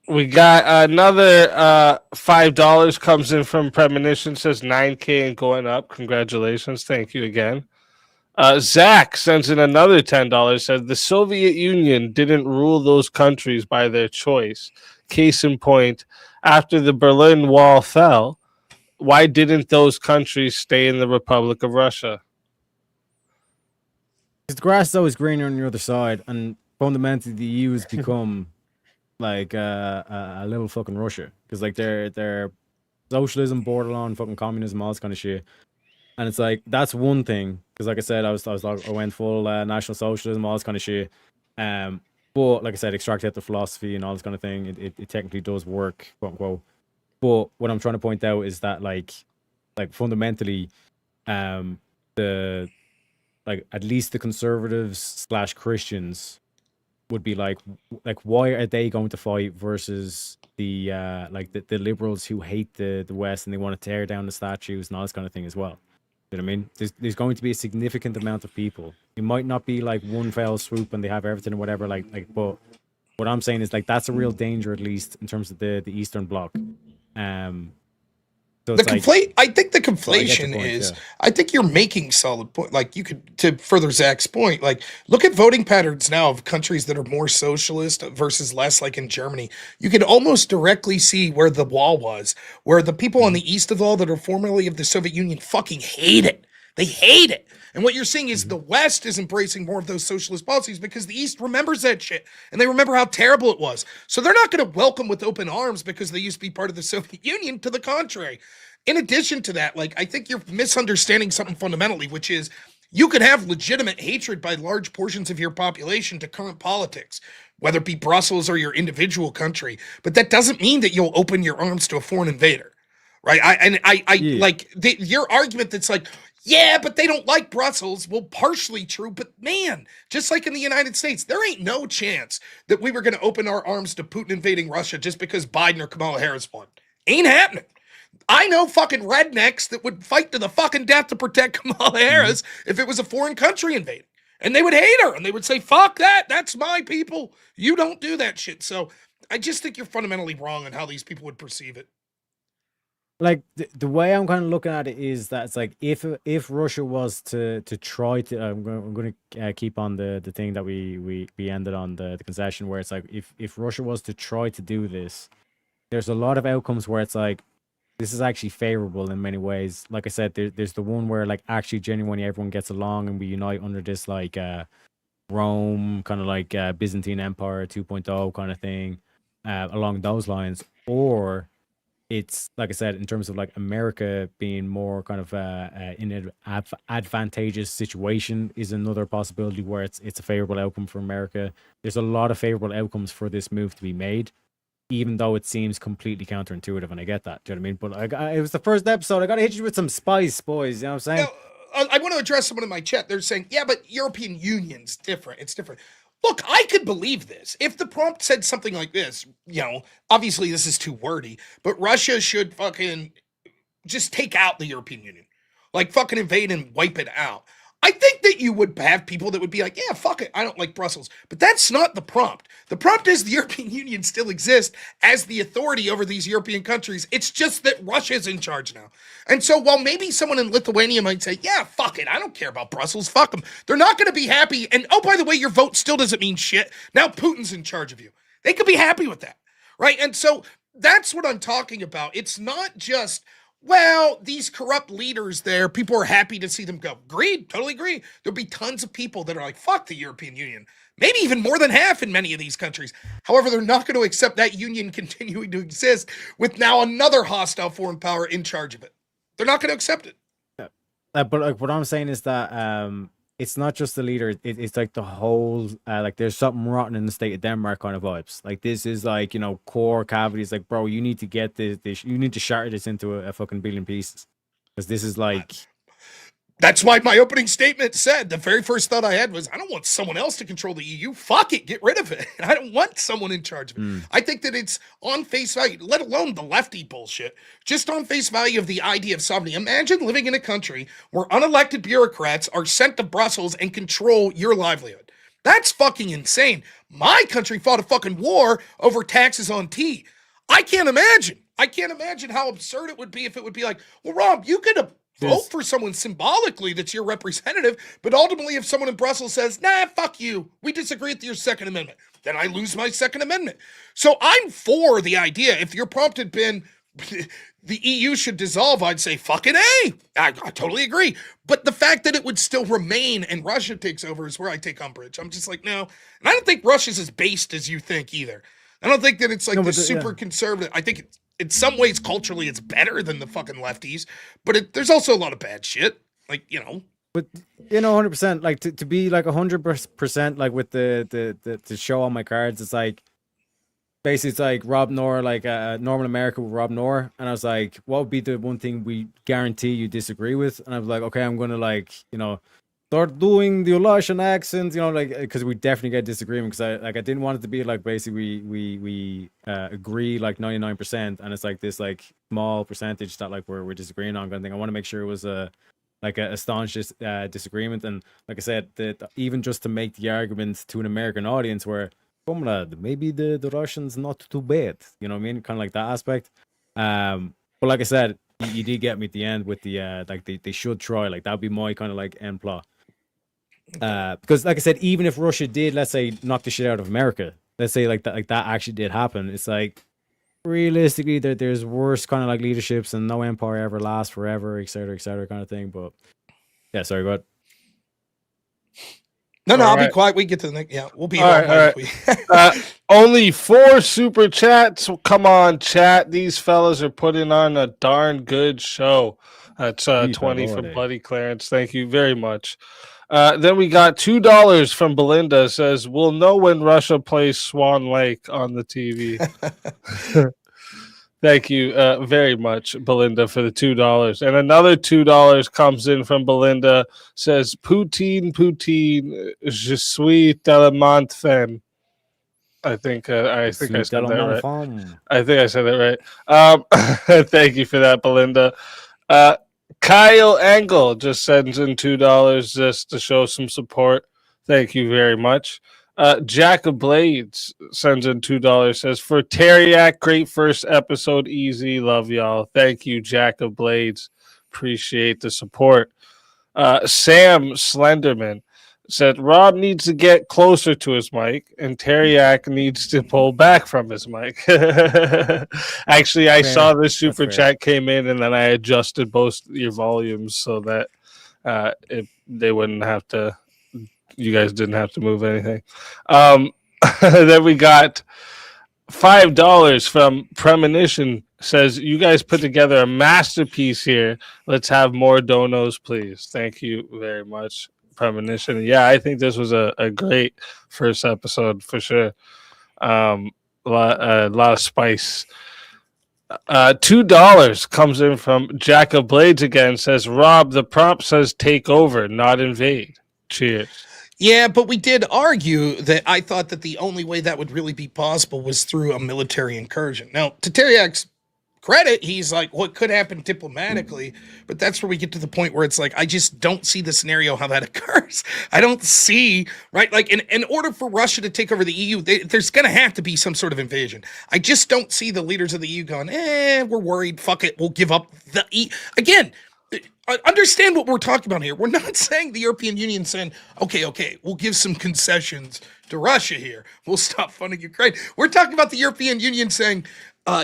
We got another $5 comes in from Premonition, says 9K and going up. Congratulations. Thank you again. Zach sends in another $10. Says the Soviet Union didn't rule those countries by their choice. Case in point, after the Berlin Wall fell, why didn't those countries stay in the Republic of Russia? Because the grass is always greener on the other side, and fundamentally the EU has become like a little fucking Russia. Because like they're socialism, borderline fucking communism, all this kind of shit. And it's like that's one thing. Because like I said, I went full national socialism, all this kind of shit. But like I said, extract out the philosophy and all this kind of thing. It technically does work, quote unquote. But what I'm trying to point out is that like fundamentally, the like at least the conservatives slash Christians would be like why are they going to fight versus the the liberals who hate the West and they want to tear down the statues and all this kind of thing as well. You know what I mean? There's going to be a significant amount of people. It might not be like one fell swoop and they have everything or whatever. But what I'm saying is like that's a real danger, at least in terms of the Eastern Bloc. So The it's like conflate. I think the I get your conflation point, is. yeah. I think you're making solid point. Like you could to further Zach's point. Like look at voting patterns now of countries that are more socialist versus less. Like in Germany, you can almost directly see where the wall was, where the people on the east of all that are formerly of the Soviet Union fucking hate it. They hate it. And what you're seeing is the West is embracing more of those socialist policies because the East remembers that shit and they remember how terrible it was. So they're not going to welcome with open arms because they used to be part of the Soviet Union. To the contrary. In addition to that, like I think you're misunderstanding something fundamentally, which is you could have legitimate hatred by large portions of your population to current politics, whether it be Brussels or your individual country, but that doesn't mean that you'll open your arms to a foreign invader, right? I Yeah. like your argument that's like, yeah, but they don't like Brussels. Well, partially true, but man, just like in the United States, there ain't no chance that we were going to open our arms to Putin invading Russia just because Biden or Kamala Harris won. Ain't happening. I know fucking rednecks that would fight to the fucking death to protect Kamala Harris if it was a foreign country invading. And they would hate her and they would say, fuck that. That's my people. You don't do that shit. So I just think you're fundamentally wrong on how these people would perceive it. Like the way I'm kind of looking at it is that it's like if Russia was to try to I'm going to keep on the thing that we ended on the concession where it's like if Russia was to try to do this, there's a lot of outcomes where it's like this is actually favorable in many ways. Like I said, there's the one where like actually genuinely everyone gets along and we unite under this like Rome kind of like Byzantine Empire 2.0 kind of thing along those lines, or it's like I said, in terms of like America being more kind of in an advantageous situation is another possibility where it's a favorable outcome for America. There's a lot of favorable outcomes for this move to be made, even though it seems completely counterintuitive, and I get that. Do you know what I mean? But it was the first episode. I got to hit you with some spice, boys. You know what I'm saying? Now, I want to address someone in my chat. They're saying, yeah, but European Union's different. It's different. Look, I could believe this. If the prompt said something like this, obviously this is too wordy, but Russia should fucking just take out the European Union. Like fucking invade and wipe it out. I think that you would have people that would be like, yeah, fuck it, I don't like Brussels. But that's not the prompt. The prompt is the European Union still exists as the authority over these European countries. It's just that Russia's in charge now. And so while maybe someone in Lithuania might say, yeah, fuck it, I don't care about Brussels, fuck them. They're not going to be happy. And oh, by the way, your vote still doesn't mean shit. Now Putin's in charge of you. They could be happy with that, right? And so that's what I'm talking about. It's not just, well, these corrupt leaders there, people are happy to see them go. Agreed, totally agree. There'll be tons of people that are like, fuck the European Union. Maybe even more than half in many of these countries. However, they're not going to accept that union continuing to exist with now another hostile foreign power in charge of it. They're not going to accept it. But like what I'm saying is that it's not just the leader. It's like the whole like there's something rotten in the state of Denmark kind of vibes. Like this is like core cavities. Like bro, you need to get this. You need to shatter this into a fucking billion pieces because this is like. That's why my opening statement said the very first thought I had was, I don't want someone else to control the EU. Fuck it, get rid of it. I don't want someone in charge of it. I think that it's on face value, let alone the lefty bullshit, just on face value of the idea of sovereignty. Imagine living in a country where unelected bureaucrats are sent to Brussels and control your livelihood. That's fucking insane. My country fought a fucking war over taxes on tea. I can't imagine how absurd it would be if it would be like, well, Rob, you could vote for someone symbolically that's your representative, but ultimately if someone in Brussels says, nah, fuck you, we disagree with your Second Amendment, then I lose my Second Amendment. So I'm for the idea. If your prompt had been, the EU should dissolve, I'd say fucking A. I totally agree. But the fact that it would still remain and Russia takes over is where I take umbrage. I'm just like, no. And I don't think Russia's as based as you think either. I don't think that it's like super conservative. I think in some ways, culturally, it's better than the fucking lefties. But there's also a lot of bad shit. Like, you know. But, 100%, like, to be, like, 100%, like, with the show on my cards, it's like, basically, it's like Rob NOerr, like Normal America with Rob NOerr, and I was like, what would be the one thing we guarantee you disagree with? And I was like, okay, I'm gonna like, start doing the Russian accent, like, because we definitely get disagreement. Because I didn't want it to be like basically we agree like 99%, and it's like this like small percentage that like we're disagreeing on kind of thing. I want to make sure it was a staunch disagreement, and like I said, that even just to make the argument to an American audience where, comrade, maybe the Russians not too bad, you know what I mean? Kind of like that aspect. But like I said, you did get me at the end with the like they should try, like that would be my kind of like end plot. Because like I said, even if Russia did, let's say, knock the shit out of America, let's say like that actually did happen, it's like realistically there's worse kind of like leaderships and no empire ever lasts forever, etc kind of thing. But yeah, sorry, go ahead. No, I'll be quiet. We get to the next. Yeah, we'll be all right. Only 4 super chats. Come on, chat. These fellas are putting on a darn good show. That's 20 from Bloody Clarence. Thank you very much. Then we got $2 from Belinda. Says, we'll know when Russia plays Swan Lake on the TV. Thank you very much, Belinda, for the $2. And another $2 comes in from Belinda. Says, Poutine, je suis tellement fan. I think I said that right. I think I said that right. Thank you for that, Belinda. Kyle Angle just sends in $2 just to show some support. Thank you very much. Jack of Blades sends in $2. Says, for Teriak, great first episode, easy, love y'all. Thank you, Jack of Blades. Appreciate the support. Sam Slenderman said, Rob needs to get closer to his mic and Teriak needs to pull back from his mic. Actually, I saw this super chat came in and then I adjusted both your volumes so that they wouldn't have to. You guys didn't have to move anything. Then we got $5 from Premonition. Says, you guys put together a masterpiece here. Let's have more donos, please. Thank you very much, Premonition. Yeah, I think this was a great first episode for sure. A lot of spice. $2 comes in from Jack of Blades again. Says, Rob, the prompt says take over, not invade. Cheers. Yeah, but we did argue that I thought that the only way that would really be possible was through a military incursion. Now, to Teriak's credit, he's like, what could happen diplomatically? But that's where we get to the point where it's like, I just don't see the scenario how that occurs. I don't see, right? Like, in order for Russia to take over the EU, there's going to have to be some sort of invasion. I just don't see the leaders of the EU going, we're worried, fuck it, we'll give up the EU. Again, understand what we're talking about here. We're not saying the European Union saying, okay, we'll give some concessions to Russia here. We'll stop funding Ukraine. We're talking about the European Union saying,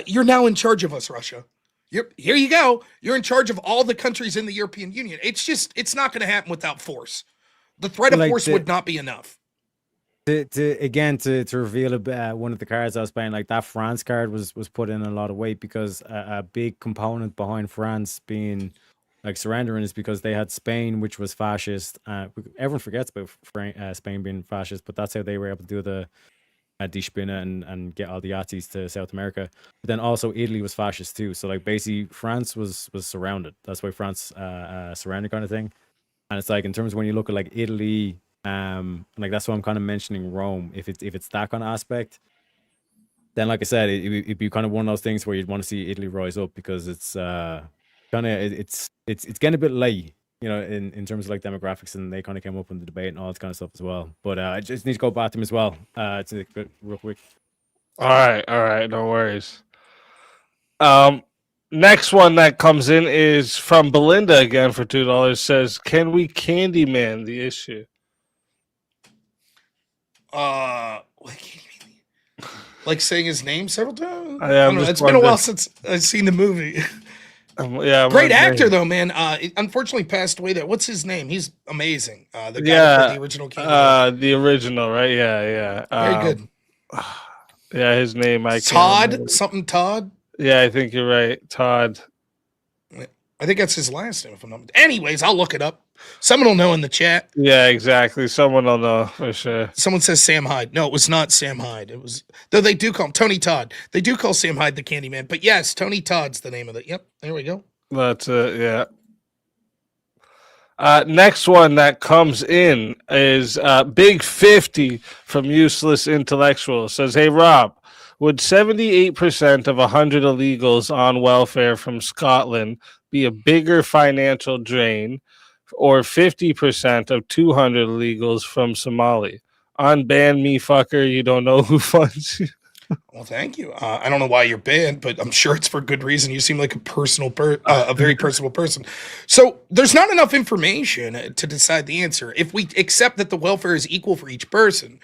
you're now in charge of us, Russia. Here you go. You're in charge of all the countries in the European Union. It's not going to happen without force. The threat of force would not be enough. To reveal one of the cards I was playing, like that France card was put in a lot of weight because a big component behind France being like surrendering is because they had Spain, which was fascist. Everyone forgets about Spain being fascist, but that's how they were able to do the Dishbina and get all the Yazis to South America. But then also Italy was fascist too. So like basically France was surrounded. That's why France surrounded kind of thing. And it's like in terms of when you look at like Italy, like that's why I'm kind of mentioning Rome. If it's that kind of aspect, then like I said, it'd be kind of one of those things where you'd want to see Italy rise up because it's it's getting a bit late, in terms of like demographics, and they kind of came up in the debate and all that kind of stuff as well. But I just need to go back to him as well. Real quick. All right, no worries. Next one that comes in is from Belinda again for $2. Says, "Can we Candyman the issue?" Like saying his name several times. I I'm don't know. just It's been a wondering. while since I've seen the movie. Yeah, I'm Great wondering. actor though, man. Unfortunately passed away there. What's his name? He's amazing. The guy that played the original Candyman. The original, right? Yeah. Very good. Yeah, his name I can't Todd, remember. something Todd. Yeah, I think you're right, Todd. I think that's his last name. If I'm not. Anyways, I'll look it up. Someone will know in the chat. Yeah, exactly. Someone will know for sure. Someone says Sam Hyde. No, it was not Sam Hyde. It was, though they do call him Tony Todd. They do call Sam Hyde the Candyman. But yes, Tony Todd's the name of it. Yep, there we go. That's it. Yeah. Next one that comes in is Big 50 from Useless Intellectual. Says, "Hey, Rob, would 78% of 100 illegals on welfare from Scotland be a bigger financial drain, or 50% of 200 illegals from Somali? Unban me, fucker. You don't know who funds you." Well, thank you. I don't know why you're banned, but I'm sure it's for good reason. You seem like a very personal person. So there's not enough information to decide the answer. If we accept that the welfare is equal for each person,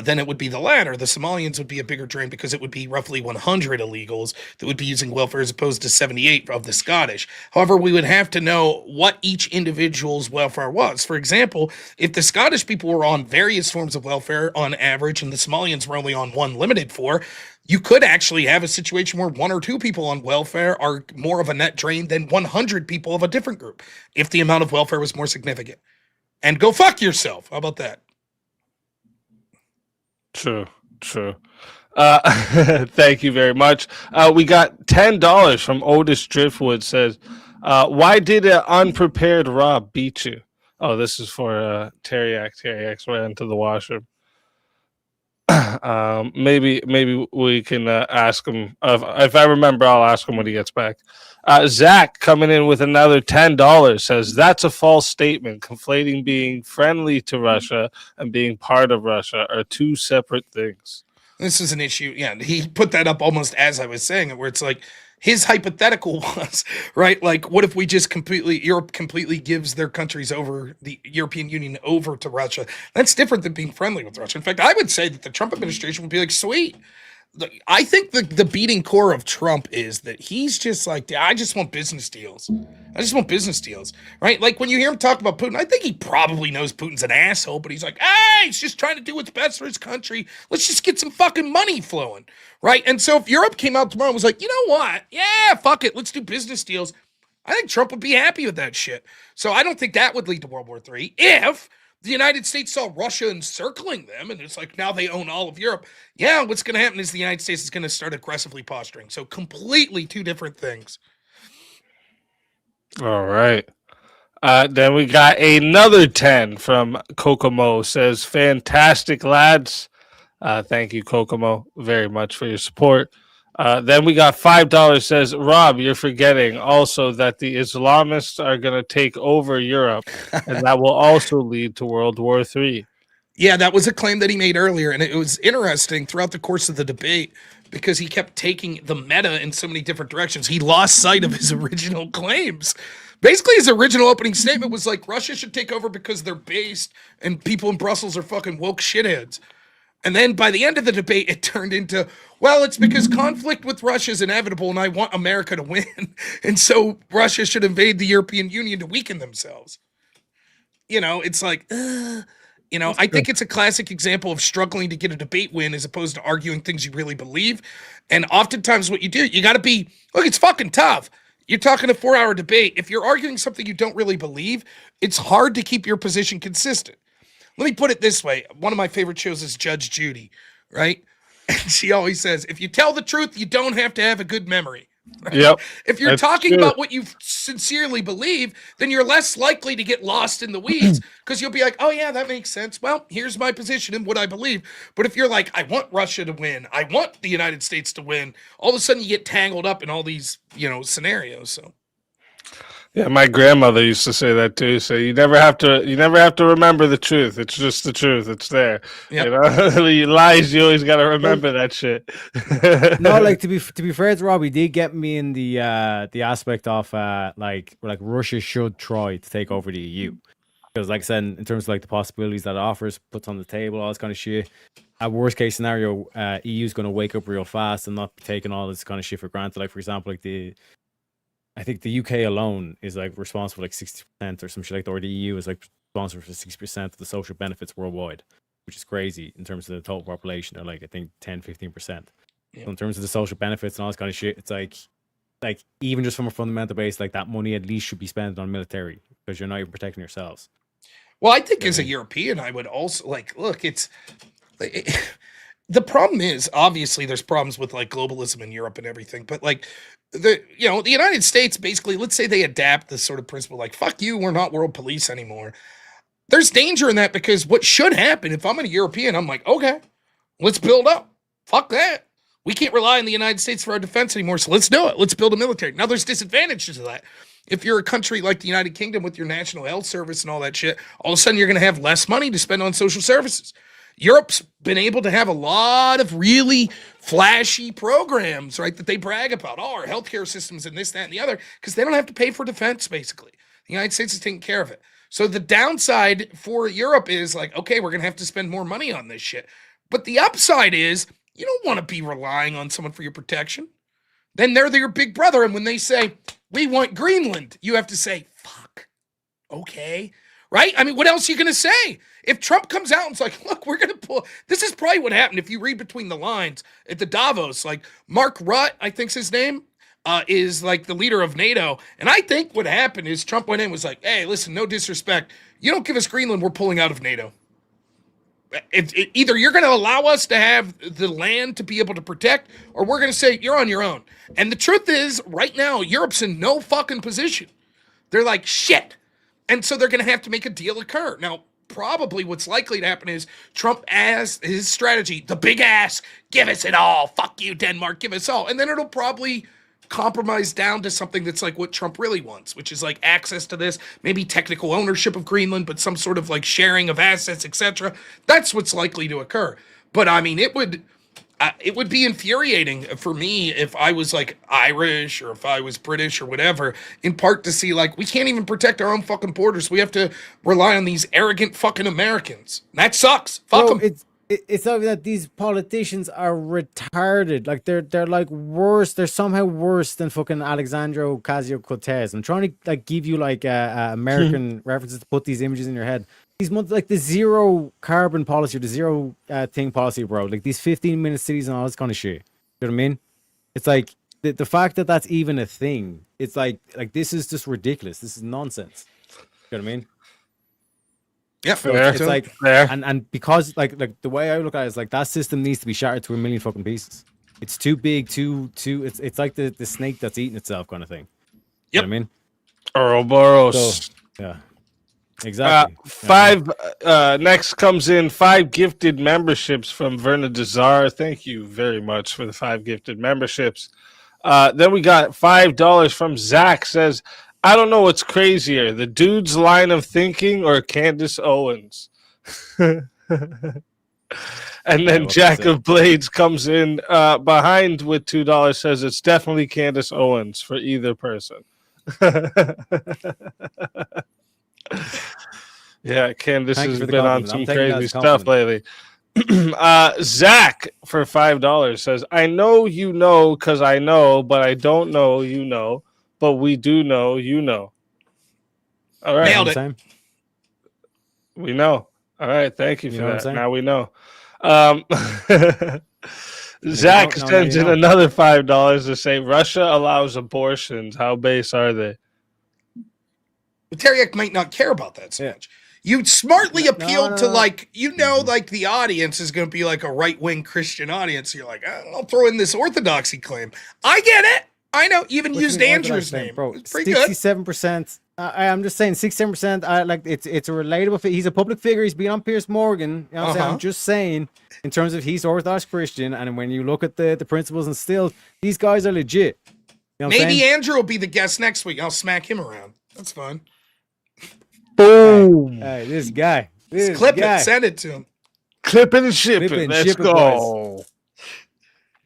then it would be the latter. The Somalians would be a bigger drain because it would be roughly 100 illegals that would be using welfare as opposed to 78 of the Scottish. However, we would have to know what each individual's welfare was. For example, if the Scottish people were on various forms of welfare on average and the Somalians were only on one limited for, you could actually have a situation where 1 or 2 people on welfare are more of a net drain than 100 people of a different group if the amount of welfare was more significant. And go fuck yourself. How about that? True. Thank you very much. We got $10 from Otis Driftwood. Says, "Why did an unprepared Rob beat you?" Oh, this is for Teriak. Teriak's ran into the washroom. Maybe we can ask him. If I remember, I'll ask him when he gets back. Zach coming in with another $10 says, "That's a false statement. Conflating being friendly to Russia and being part of Russia are two separate things." This is an issue. Yeah, he put that up almost as I was saying it, where it's like his hypothetical was, right? Like, what if we just Europe completely gives their countries over, the European Union over to Russia? That's different than being friendly with Russia. In fact, I would say that the Trump administration would be like, sweet. I think the beating core of Trump is that he's just like, I just want business deals. I just want business deals, right? Like when you hear him talk about Putin, I think he probably knows Putin's an asshole, but he's like, hey, he's just trying to do what's best for his country. Let's just get some fucking money flowing, right? And so if Europe came out tomorrow and was like, you know what? Yeah, fuck it. Let's do business deals. I think Trump would be happy with that shit. So I don't think that would lead to World War III if the United States saw Russia encircling them and it's like now they own all of Europe. Yeah, what's going to happen is the United States is going to start aggressively posturing. So completely two different things. All right. Then we got another 10 from Kokomo. Says, "Fantastic, lads." Thank you, Kokomo, very much for your support. Then we got $5. Says, "Rob, you're forgetting also that the Islamists are going to take over Europe, and that will also lead to World War III." Yeah, that was a claim that he made earlier, and it was interesting throughout the course of the debate because he kept taking the meta in so many different directions. He lost sight of his original claims. Basically, his original opening statement was like, Russia should take over because they're based and people in Brussels are fucking woke shitheads. And then by the end of the debate, it turned into, well, it's because conflict with Russia is inevitable and I want America to win. And so Russia should invade the European Union to weaken themselves. You know, it's like, you know, I think it's a classic example of struggling to get a debate win as opposed to arguing things you really believe. And oftentimes what you do, you got to be, look, it's fucking tough. You're talking a 4-hour debate. If you're arguing something you don't really believe, it's hard to keep your position consistent. Let me put it this way. One of my favorite shows is Judge Judy, right? And she always says, if you tell the truth, you don't have to have a good memory. Right? Yep. If you're talking about what you sincerely believe, then you're less likely to get lost in the weeds because you'll be like, oh, yeah, that makes sense. Well, here's my position and what I believe. But if you're like, I want Russia to win, I want the United States to win, all of a sudden you get tangled up in all these, you know, scenarios. So Yeah, my grandmother used to say that too. So you never have to remember the truth. It's just the truth. It's there. Yep. You know, you lies. You always got to remember that shit. No, like to be fair to Rob, he did get me in the aspect of like Russia should try to take over the EU. Because, like I said, in terms of like the possibilities that it offers, puts on the table, all this kind of shit. At worst case scenario, EU is going to wake up real fast and not be taking all this kind of shit for granted. Like, for example, like I think the UK alone is like responsible for like 60% or some shit like that, or the EU is like responsible for 60% of the social benefits worldwide, which is crazy in terms of the total population. They're like, I think 10-15%. Yeah. So in terms of the social benefits and all this kind of shit, it's like even just from a fundamental base, like that money at least should be spent on military because you're not even protecting yourselves. Well, I think as a European, I would also like, look, it's the problem is obviously there's problems with like globalism in Europe and everything, but like the United States basically, let's say they adapt this sort of principle, like, fuck you, we're not world police anymore. There's danger in that because what should happen if I'm a European, I'm like, okay, let's build up. Fuck that. We can't rely on the United States for our defense anymore, so let's do it. Let's build a military. Now, there's disadvantages to that. If you're a country like the United Kingdom with your national health service and all that shit, all of a sudden you're going to have less money to spend on social services. Europe's been able to have a lot of really flashy programs, right, that they brag about. Oh, our healthcare systems and this, that, and the other, because they don't have to pay for defense, basically. The United States is taking care of it. So the downside for Europe is like, okay, we're going to have to spend more money on this shit. But the upside is you don't want to be relying on someone for your protection. Then they're your big brother. And when they say, we want Greenland, you have to say, fuck, okay, right? I mean, what else are you going to say? If Trump comes out and it's like, look, we're going to pull, this is probably what happened if you read between the lines at the Davos, like Mark Rutte, I think's his name, is like the leader of NATO. And I think what happened is Trump went in and was like, hey, listen, no disrespect. You don't give us Greenland, we're pulling out of NATO. Either you're going to allow us to have the land to be able to protect, or we're going to say you're on your own. And the truth is, right now, Europe's in no fucking position. They're like, shit. And so they're going to have to make a deal occur. Now, probably what's likely to happen is Trump, as his strategy, the big ass, give us it all. Fuck you, Denmark, give us all. And then it'll probably compromise down to something that's like what Trump really wants, which is like access to this, maybe technical ownership of Greenland, but some sort of like sharing of assets, etc. That's what's likely to occur. But I mean, it would be infuriating for me if I was like Irish or if I was British or whatever, in part to see like we can't even protect our own fucking borders. We have to rely on these arrogant fucking Americans. That sucks. Fuck them. It's obvious that these politicians are retarded. Like they're like worse. They're somehow worse than fucking Alexandro Ocasio-Cortez. I'm trying to like give you like American references to put these images in your head. These like the zero carbon policy, or the zero thing policy, bro. Like these 15-minute cities and all this kind of shit. You know what I mean? It's like the fact that that's even a thing. It's like this is just ridiculous. This is nonsense. You know what I mean? Yeah, it's like and because like the way I look at it is like that system needs to be shattered to a million fucking pieces. It's too big, too it's like the snake that's eating itself kind of thing. You know what I mean? Ouroboros. So, yeah. Exactly. Next comes in 5 gifted memberships from Verna Desar. Thank you very much for the 5 gifted memberships. Then we got $5 from Zach. Says, I don't know what's crazier, the dude's line of thinking or Candace Owens. And then Jack of Blades comes in behind with $2, says it's definitely Candace Owens for either person. Yeah, Candace has been on some crazy stuff lately. Zach for $5 says, I know you know because I know, but I don't know you know. But we do know, you know. All right. Nailed it. We know. All right. Thank you for that. Now we know. Zach sends in another $5 to say Russia allows abortions. How base are they? But Teriak might not care about that so much. You smartly appealed to like, like the audience is going to be like a right-wing Christian audience. You're like, I'll throw in this orthodoxy claim. I get it. I know, even used Andrew's name, bro. It's pretty 67%. I'm just saying, 67%. Like it's a relatable. He's a public figure. He's been on Piers Morgan. You know what I'm saying? I'm just saying, in terms of he's Orthodox Christian, and when you look at the principles and still, these guys are legit. You know Maybe Andrew will be the guest next week. I'll smack him around. That's fine. Boom. Hey, this guy. Just clip it. Send it to him. Clip it and ship Clip it. it and Let's ship it, go.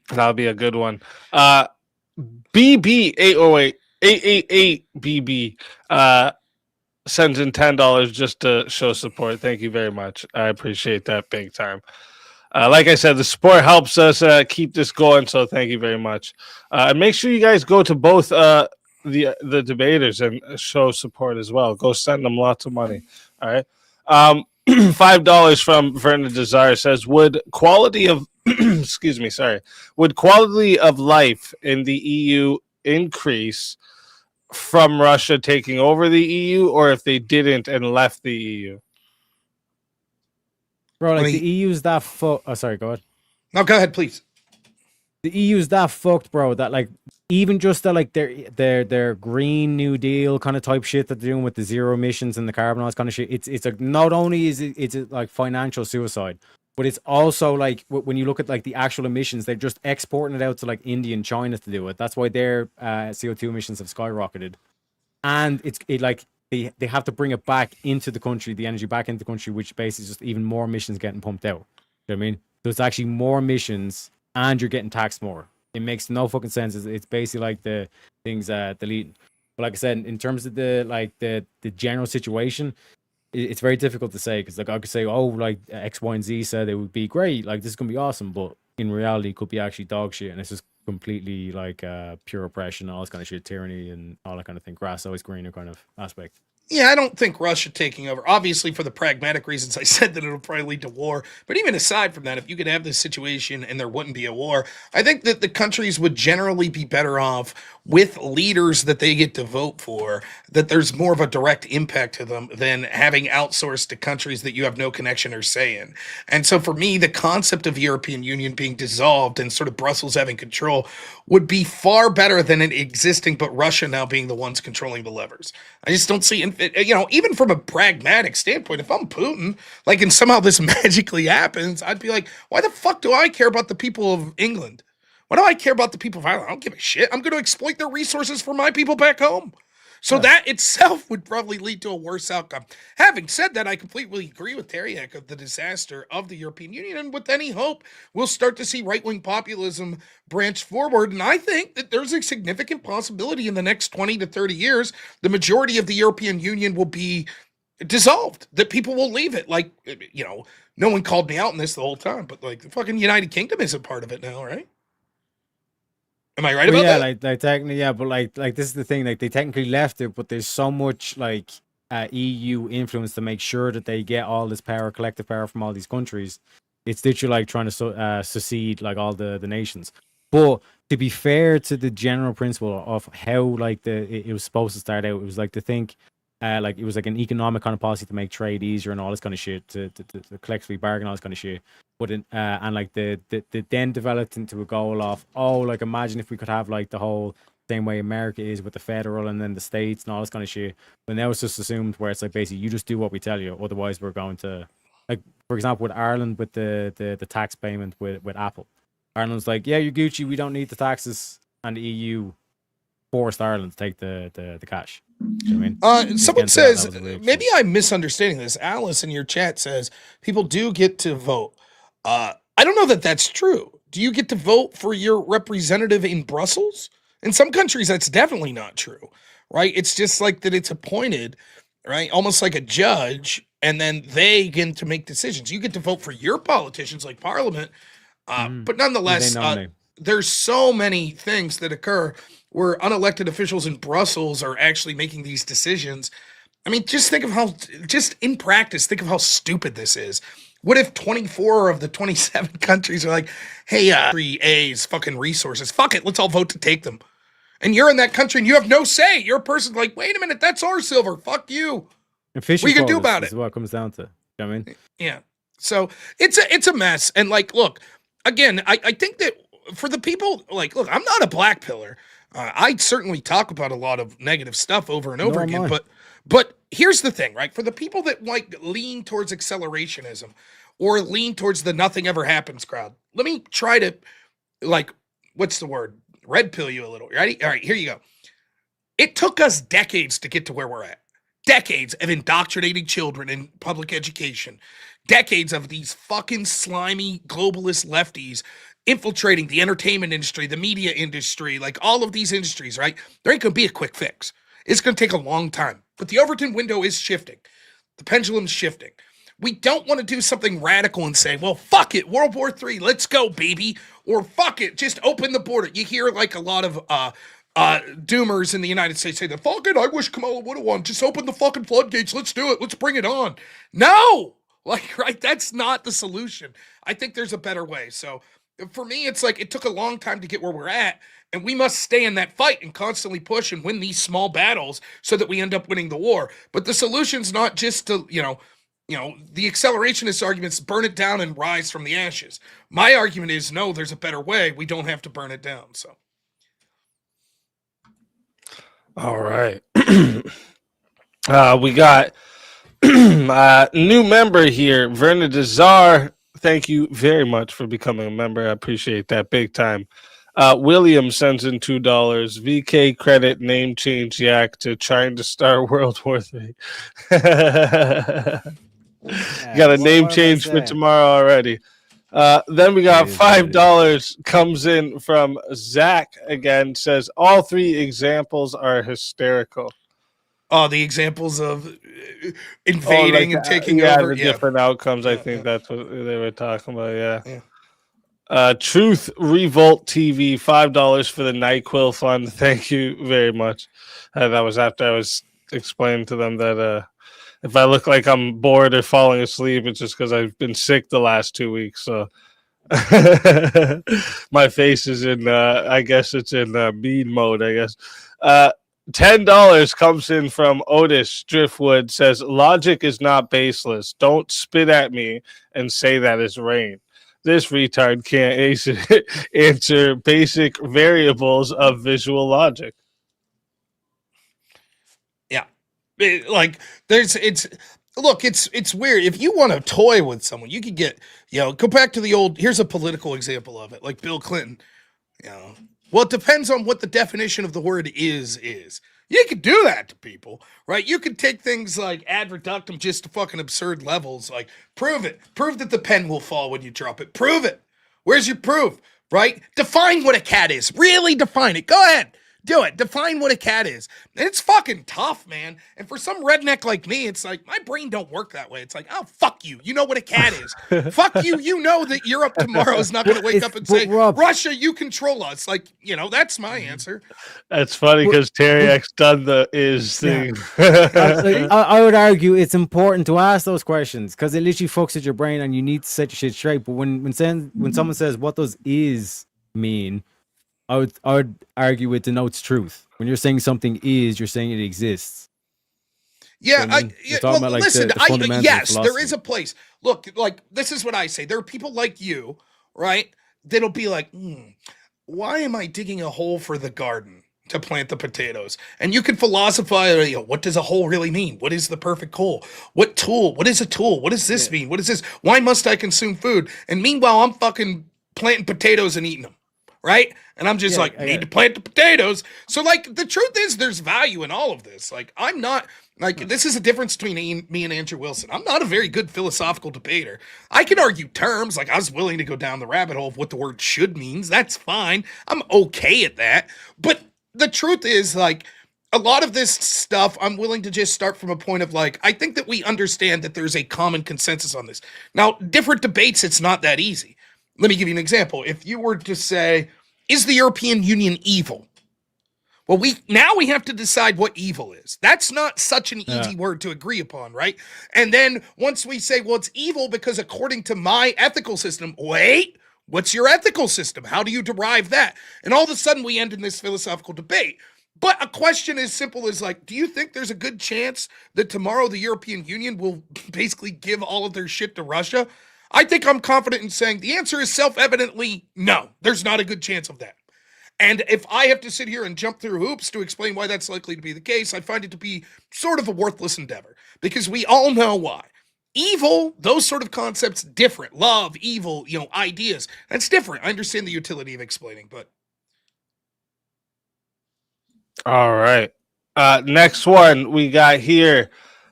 That'll be a good one. BB 808 BB sends in $10 just to show support. Thank you very much. I appreciate that big time. Like I said, the support helps us keep this going, so thank you very much. And make sure you guys go to both the debaters and show support as well. Go send them lots of money. All right. $5 from Vernon Desire says, would quality of excuse me, sorry. Would quality of life in the EU increase from Russia taking over the EU, or if they didn't and left the EU? Bro, like the EU's that oh, sorry, go ahead. No, go ahead, please. The EU's that fucked, bro, that like even just the like their Green New Deal kind of type shit that they're doing with the zero emissions and the carbon all this kind of shit, it's like not only is it like financial suicide, but it's also like when you look at like the actual emissions, they're just exporting it out to like India and China to do it. That's why their CO2 emissions have skyrocketed. And they have to bring it back into the country, the energy back into the country, which basically is just even more emissions getting pumped out. You know what I mean? So it's actually more emissions and you're getting taxed more. It makes no fucking sense. It's basically like the things deleting. But like I said, in terms of the general situation, it's very difficult to say because like I could say, oh, like X, Y, and Z said it would be great, like this is gonna be awesome, but in reality, it could be actually dog shit, and it's just completely like pure oppression, all this kind of shit, tyranny, and all that kind of thing. Grass always greener kind of aspect. Yeah, I don't think Russia taking over. Obviously, for the pragmatic reasons I said that it'll probably lead to war. But even aside from that, if you could have this situation and there wouldn't be a war, I think that the countries would generally be better off with leaders that they get to vote for, that there's more of a direct impact to them than having outsourced to countries that you have no connection or say in. And so for me, the concept of the European Union being dissolved and sort of Brussels having control would be far better than it existing, but Russia now being the ones controlling the levers. I just don't see, even from a pragmatic standpoint, if I'm Putin, like, and somehow this magically happens, I'd be like, why the fuck do I care about the people of England? Why do I care about the people of Ireland? I don't give a shit. I'm going to exploit their resources for my people back home. So that itself would probably lead to a worse outcome. Having said that, I completely agree with Teriak of the disaster of the European Union. And with any hope, we'll start to see right-wing populism branch forward. And I think that there's a significant possibility in the next 20 to 30 years, the majority of the European Union will be dissolved, that people will leave it. Like, no one called me out on this the whole time, but like the fucking United Kingdom isn't part of it now, right? Am I right about that? Like technically, yeah, but like this is the thing, like they technically left it, but there's so much like EU influence to make sure that they get all this power, collective power from all these countries. It's literally like trying to secede like all the nations. But to be fair to the general principle of how like it was supposed to start out, it was like to think like it was like an economic kind of policy to make trade easier and all this kind of shit, to collectively bargain all this kind of shit. But and like the then developed into a goal of, oh, like imagine if we could have like the whole same way America is with the federal and then the states and all this kind of shit. But now it's just assumed where it's like basically you just do what we tell you, otherwise we're going to, like for example with Ireland with the tax payment with Apple. Ireland's like, yeah, you're Gucci, we don't need the taxes, and the EU forced Ireland to take the cash. You know what I mean? Someone says, maybe I'm misunderstanding this. Alice in your chat says people do get to vote. I don't know that that's true. Do you get to vote for your representative in Brussels? In some countries, that's definitely not true, right? It's just like that it's appointed, right? Almost like a judge, and then they get to make decisions. You get to vote for your politicians like Parliament, but nonetheless, there's so many things that occur where unelected officials in Brussels are actually making these decisions. I mean, just think of just in practice, think of how stupid this is. What if 24 of the 27 countries are like, hey, 3A's fucking resources, fuck it, let's all vote to take them. And you're in that country and you have no say. You're a person like, wait a minute, that's our silver, fuck you. What you can do about it? Is what it comes down to. You know what I mean? Yeah. So it's a mess. And like, look, again, I think that for the people, like, look, I'm not a black pillar. I certainly talk about a lot of negative stuff over and over again, but here's the thing, right? For the people that like lean towards accelerationism or lean towards the nothing ever happens crowd, let me try to, like, what's the word? Red pill you a little. Ready? All right, here you go. It took us decades to get to where we're at. Decades of indoctrinating children in public education. Decades of these fucking slimy globalist lefties infiltrating the entertainment industry, the media industry, like all of these industries, right? There ain't gonna be a quick fix. It's gonna take a long time. But the Overton window is shifting. The pendulum's shifting. We don't want to do something radical and say, well, fuck it, World War III, let's go, baby. Or fuck it, just open the border. You hear like a lot of doomers in the United States say that, fuck it, I wish Kamala would have won. Just open the fucking floodgates. Let's do it. Let's bring it on. No! Like, right? That's not the solution. I think there's a better way. So for me, it's like it took a long time to get where we're at. And we must stay in that fight and constantly push and win these small battles so that we end up winning the war. But the solution's not just to, the accelerationist arguments, burn it down and rise from the ashes. My argument is, no, there's a better way. We don't have to burn it down. So. All right. We got new member here, Verna Desar. Thank you very much for becoming a member. I appreciate that big time. William sends in $2. VK credit name change yak to trying to start World War III. Got a name change for tomorrow already. Then we got $5 comes in from Zach again, says all three examples are hysterical. Oh, the examples of invading and taking over. The different outcomes. I think that's what they were talking about. Yeah. Truth Revolt TV, $5 for the NyQuil fund. Thank you very much. That was after I was explaining to them that if I look like I'm bored or falling asleep, it's just because I've been sick the last 2 weeks. So my face is in, I guess it's in mean mode, I guess. $10 comes in from Otis Driftwood, says, logic is not baseless. Don't spit at me and say that is rain. This retard can't answer basic variables of visual logic. Yeah. It's weird. If you want to toy with someone, you could get, go back to the old, here's a political example of it, like Bill Clinton, Well, it depends on what the definition of the word is. You could do that to people, right? You could take things like ad reductum just to fucking absurd levels. Like, prove it. Prove that the pen will fall when you drop it. Prove it. Where's your proof, right? Define what a cat is. Really define it. Go ahead. Do it. Define what a cat is. And it's fucking tough, man. And for some redneck like me, it's like, my brain don't work that way. It's like, oh, fuck you. You know what a cat is. Fuck you. You know that Europe tomorrow is not going to wake up and say, Rob, Russia, you control us. Like, that's my answer. That's funny because Terry X done the is thing. I would argue it's important to ask those questions because it literally fucks with your brain and you need to set your shit straight. But when someone says, what does is mean? I would argue it denotes truth. When you're saying something is, you're saying it exists. Yeah, listen, yes, there is a place. Look, like, this is what I say. There are people like you, right, that'll be like, why am I digging a hole for the garden to plant the potatoes? And you can philosophize, what does a hole really mean? What is the perfect hole? What tool? What is a tool? What does this mean? What is this? Why must I consume food? And meanwhile, I'm fucking planting potatoes and eating them. Right? And I'm just need to plant the potatoes. So, like, the truth is there's value in all of this. Like, I'm not, like, this is a difference between me and Andrew Wilson. I'm not a very good philosophical debater. I can argue terms. Like, I was willing to go down the rabbit hole of what the word should means. That's fine. I'm okay at that. But the truth is, like, a lot of this stuff, I'm willing to just start from a point of, like, I think that we understand that there's a common consensus on this. Now, different debates, it's not that easy. Let me give you an example. If you were to say, is the European Union evil? Well, we have to decide what evil is. That's not such an easy word to agree upon, right? And then once we say, well, it's evil because according to my ethical system, wait, what's your ethical system? How do you derive that? And all of a sudden we end in this philosophical debate. But a question as simple as, like, do you think there's a good chance that tomorrow the European Union will basically give all of their shit to Russia? I think I'm confident in saying the answer is self-evidently no. There's not a good chance of that. And if I have to sit here and jump through hoops to explain why that's likely to be the case, I find it to be sort of a worthless endeavor because we all know why. Evil, those sort of concepts, different. Love, evil, ideas. That's different. I understand the utility of explaining, but. All right. Next one we got here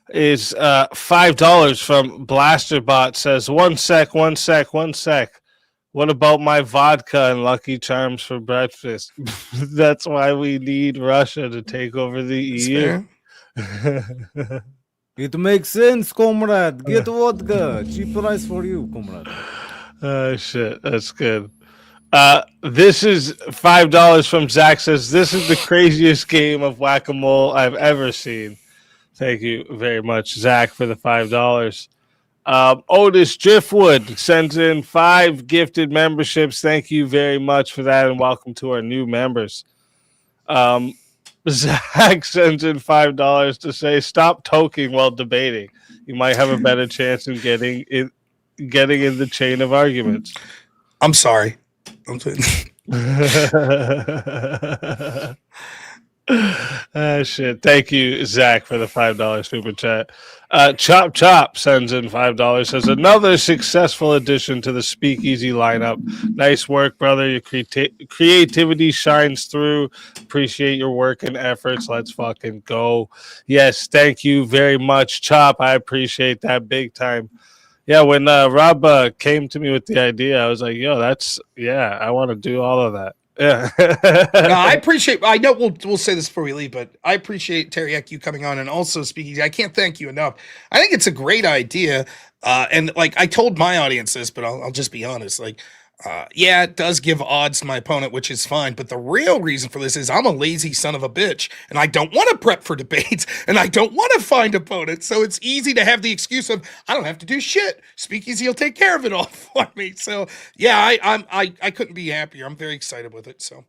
is $5 from Blasterbot. Says 1 sec. What about my vodka and Lucky Charms for breakfast? That's why we need Russia to take over the That's EU. fair. It makes sense, comrade. Get vodka. Cheap price for you, comrade. Oh shit, that's good. This is $5 from Zach. Says this is the craziest game of whack-a-mole I've ever seen. Thank you very much, Zach, for the $5. Otis Driftwood sends in 5 gifted memberships. Thank you very much for that, and welcome to our new members. Zach sends in $5 to say, "Stop toking while debating. You might have a better chance in getting in the chain of arguments." I'm sorry. Shit. Thank you, Zach, for the $5 super chat. Chop sends in $5. Says another successful addition to the Speakeasy lineup. Nice work, brother. Your creativity shines through. Appreciate your work and efforts. Let's fucking go. Yes, thank you very much, Chop. I appreciate that big time. Yeah, when Rob came to me with the idea, I was like, "Yo, I want to do all of that." Yeah, No, I appreciate. I know we'll say this before we leave, but I appreciate Teriak you coming on and also speaking. I can't thank you enough. I think it's a great idea, and like I told my audience this, but I'll just be honest. Like, yeah, it does give odds to my opponent, which is fine. But the real reason for this is I'm a lazy son of a bitch, and I don't want to prep for debates, and I don't want to find opponents. So it's easy to have the excuse of I don't have to do shit. Speakeasy will take care of it all for me. So yeah, I couldn't be happier. I'm very excited with it. So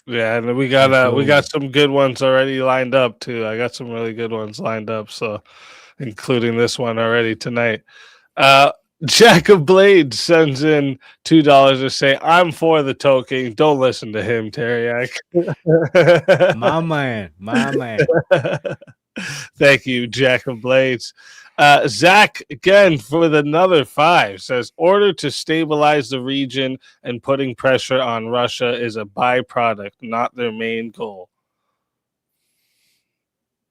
yeah, and we got some good ones already lined up too. I got some really good ones lined up, so including this one already tonight. Jack of Blades sends in $2 to say, "I'm for the toking. Don't listen to him, Teriak." My man. Thank you, Jack of Blades. Zach, again, with another 5, says, "Order to stabilize the region and putting pressure on Russia is a byproduct, not their main goal."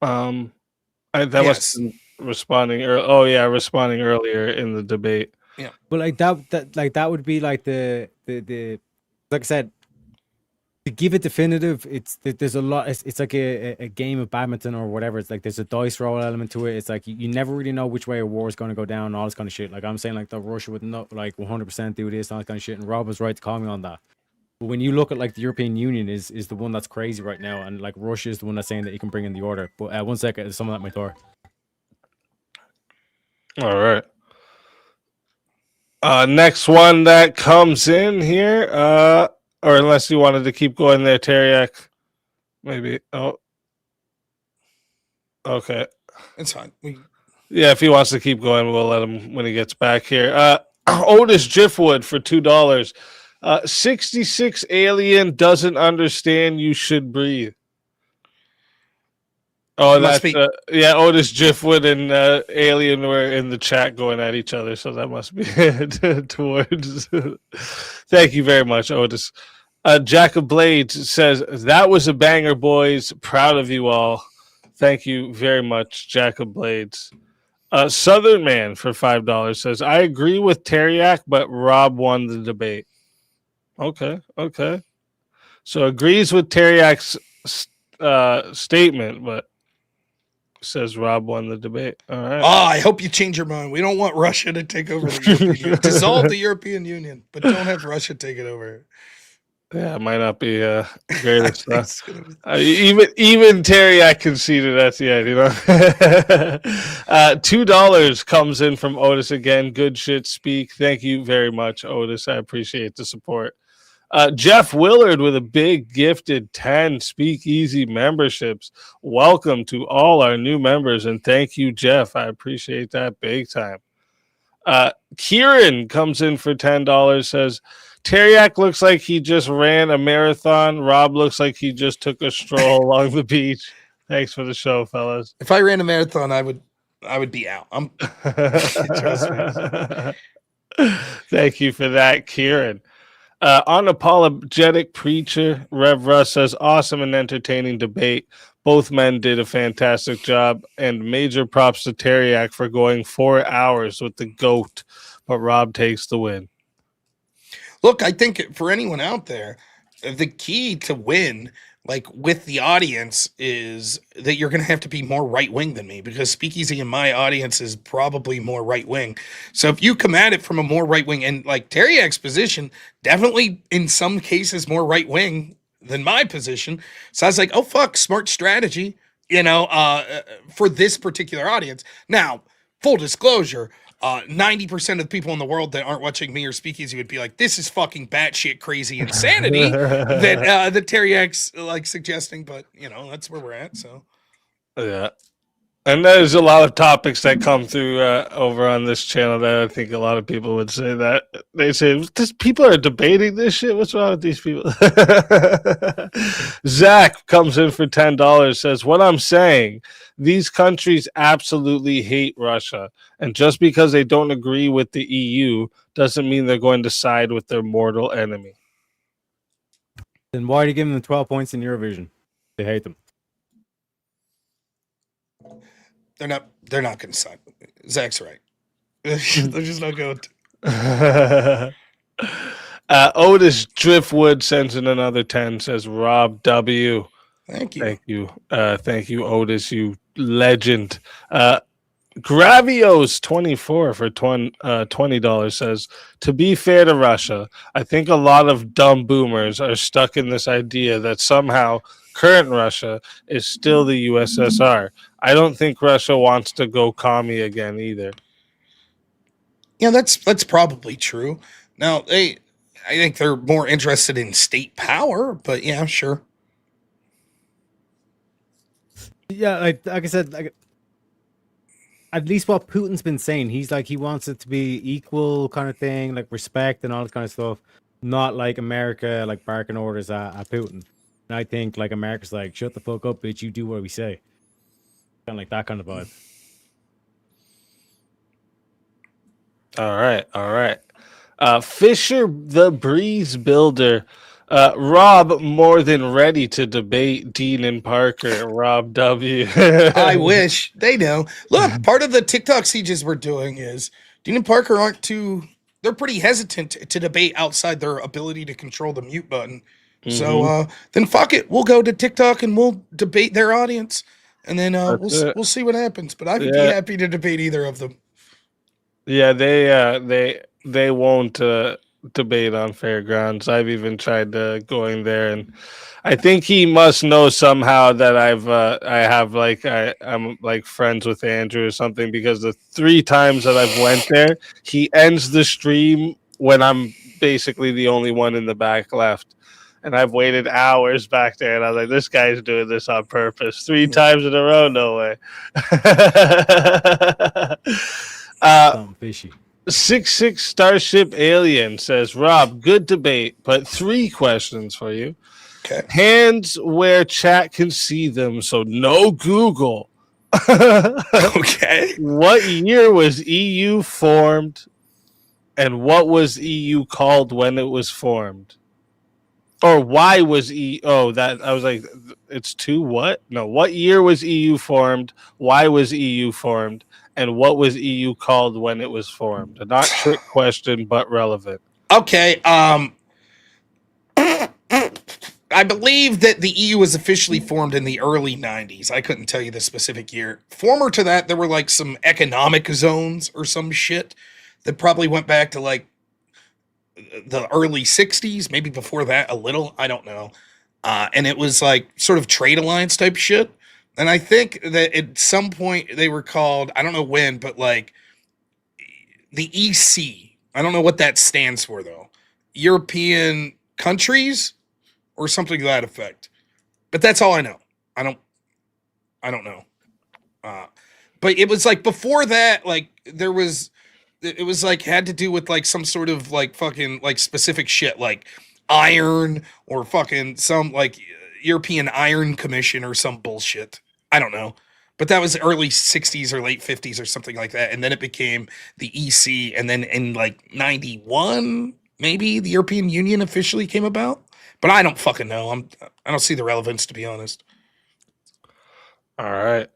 yes. Was responding earlier in the debate. Yeah, But like that would be like the like I said, to give it definitive. There's a lot. It's like a game of badminton or whatever. It's like there's a dice roll element to it. It's like you never really know which way a war is going to go down and all this kind of shit. Like I'm saying, like the Russia would not like 100% do this and all that kind of shit. And Rob was right to call me on that. But when you look at like the European Union is the one that's crazy right now, and like Russia is the one that's saying that you can bring in the order. But 1 second, there's someone at my door. All right. Next one that comes in here, or unless you wanted to keep going there, Teriak, maybe. Oh, okay. it's fine. Yeah, if he wants to keep going, we'll let him when he gets back here. Otis Driftwood for $2. 66 alien doesn't understand you should breathe. Oh, that's Otis Driftwood and Alien were in the chat going at each other, so that must be towards. Thank you very much, Otis. Jack of Blades says that was a banger, boys. Proud of you all. Thank you very much, Jack of Blades. Southern Man for $5 says I agree with Teriak, but Rob won the debate. Okay. So agrees with Teriak's statement, but says Rob won the debate. All right. Oh, I hope you change your mind. We don't want Russia to take over the European Union. Dissolve the European Union, but don't have Russia take it over. Yeah, it might not be greatest stuff. Even Teriak conceded at the end, you know. $2 comes in from Otis again. Good shit speak. Thank you very much, Otis. I appreciate the support. Jeff Willard with a big gifted 10 Speakeasy memberships. Welcome to all our new members, and thank you, Jeff. I appreciate that big time. Kieran comes in for $10, says, Teriak looks like he just ran a marathon. Rob looks like he just took a stroll along the beach. Thanks for the show, fellas. If I ran a marathon, I would be out. Thank you for that, Kieran. Unapologetic preacher Rev Russ says, awesome and entertaining debate. Both men did a fantastic job, and major props to Teriak for going 4 hours with the GOAT. But Rob takes the win. Look, I think for anyone out there, the key to win, like with the audience, is that you're going to have to be more right wing than me, because Speakeasy in my audience is probably more right wing. So if you come at it from a more right wing, and like Teriak's position, definitely in some cases more right wing than my position. So I was like, oh fuck, smart strategy, for this particular audience. Now, full disclosure, 90% of the people in the world that aren't watching me or Speakeasy would be like, this is fucking batshit crazy insanity that Teriak's like suggesting, but that's where we're at. So Yeah. And there's a lot of topics that come through over on this channel that I think a lot of people would say that. They say, people are debating this shit. What's wrong with these people? Zach comes in for $10, says, what I'm saying, these countries absolutely hate Russia. And just because they don't agree with the EU doesn't mean they're going to side with their mortal enemy. Then why are you giving them 12 points in Eurovision? They hate them. they're not going to sign. Zach's right. They're just not going to. Otis Driftwood sends in another 10, says Rob W. Thank you. Thank you, Otis, you legend. Gravios 24 for $20 says, to be fair to Russia, I think a lot of dumb boomers are stuck in this idea that somehow current Russia is still the USSR. I don't think Russia wants to go commie again either. Yeah, that's probably true. Now, I think they're more interested in state power, but yeah, sure. Yeah, like I said, at least what Putin's been saying, he's like, he wants it to be equal kind of thing, like respect and all this kind of stuff, not like America like barking orders at Putin. And I think like America's like, shut the fuck up, bitch, you do what we say. Kind of like that kind of vibe. All right. Fisher the Breeze Builder. Rob more than ready to debate Dean and Parker. Rob W. I wish. They know. Look, part of the TikTok sieges we're doing is Dean and Parker they're pretty hesitant to debate outside their ability to control the mute button. Mm-hmm. So then fuck it. We'll go to TikTok and we'll debate their audience. And then we'll see what happens. But I'd be happy to debate either of them. Yeah, they won't debate on fair grounds. I've even tried going there, and I think he must know somehow that I'm like friends with Andrew or something, because the 3 times that I've went there, he ends the stream when I'm basically the only one in the back left. And I've waited hours back there, and I was like, this guy's doing this on purpose. 3 times in a row, no way. Fishy. 66 Starship Alien says, Rob, good debate, but 3 questions for you. Okay. Hands where chat can see them, so no Google. Okay. What year was EU formed, and what was EU called when it was formed? Or why was I was like, it's 2 what? No, what year was EU formed? Why was EU formed? And what was EU called when it was formed? A not trick question, but relevant. Okay. I believe that the EU was officially formed in the early 90s. I couldn't tell you the specific year. Former to that, there were like some economic zones or some shit that probably went back to like the early 60s, maybe before that a little. I don't know. And it was like sort of trade alliance type shit. And I think that at some point they were called, I don't know when, but like the EC. I don't know what that stands for though. European countries or something to that effect. But that's all I know. I don't know. But it was like before that, like it was like had to do with like some sort of like fucking like specific shit like iron or fucking some like European Iron Commission or some bullshit. I don't know. But that was early 60s or late 50s or something like that. And then it became the EC. And then in like 91, maybe the European Union officially came about, but I don't fucking know. I don't see the relevance, to be honest. All right.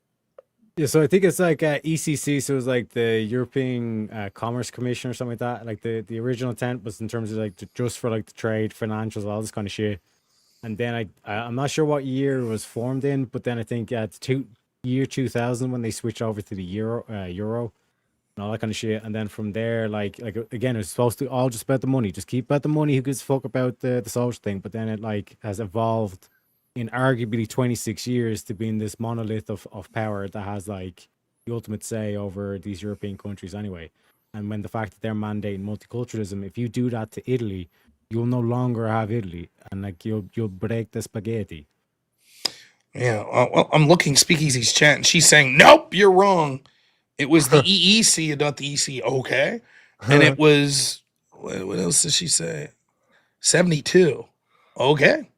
Yeah, so I think it's like ECC, so it was like the European Commerce Commission or something like that. Like the original intent was in terms of like just for like the trade, financials, all this kind of shit. And then I'm not sure what year it was formed in, but then I think it's year 2000 when they switched over to the euro and all that kind of shit. And then from there, like again, it's supposed to all just about the money. Just keep about the money. Who gives a fuck about the social thing? But then it like has evolved in arguably 26 years to being this monolith of power that has like the ultimate say over these European countries anyway. And when the fact that they're mandating multiculturalism, if you do that to Italy, you'll no longer have Italy, and like you'll break the spaghetti. Yeah, well, I'm looking Speakeasy's chat, and she's saying, "Nope, you're wrong. It was the EEC and not the EC." Okay, and it was what else does she say? 72. Okay,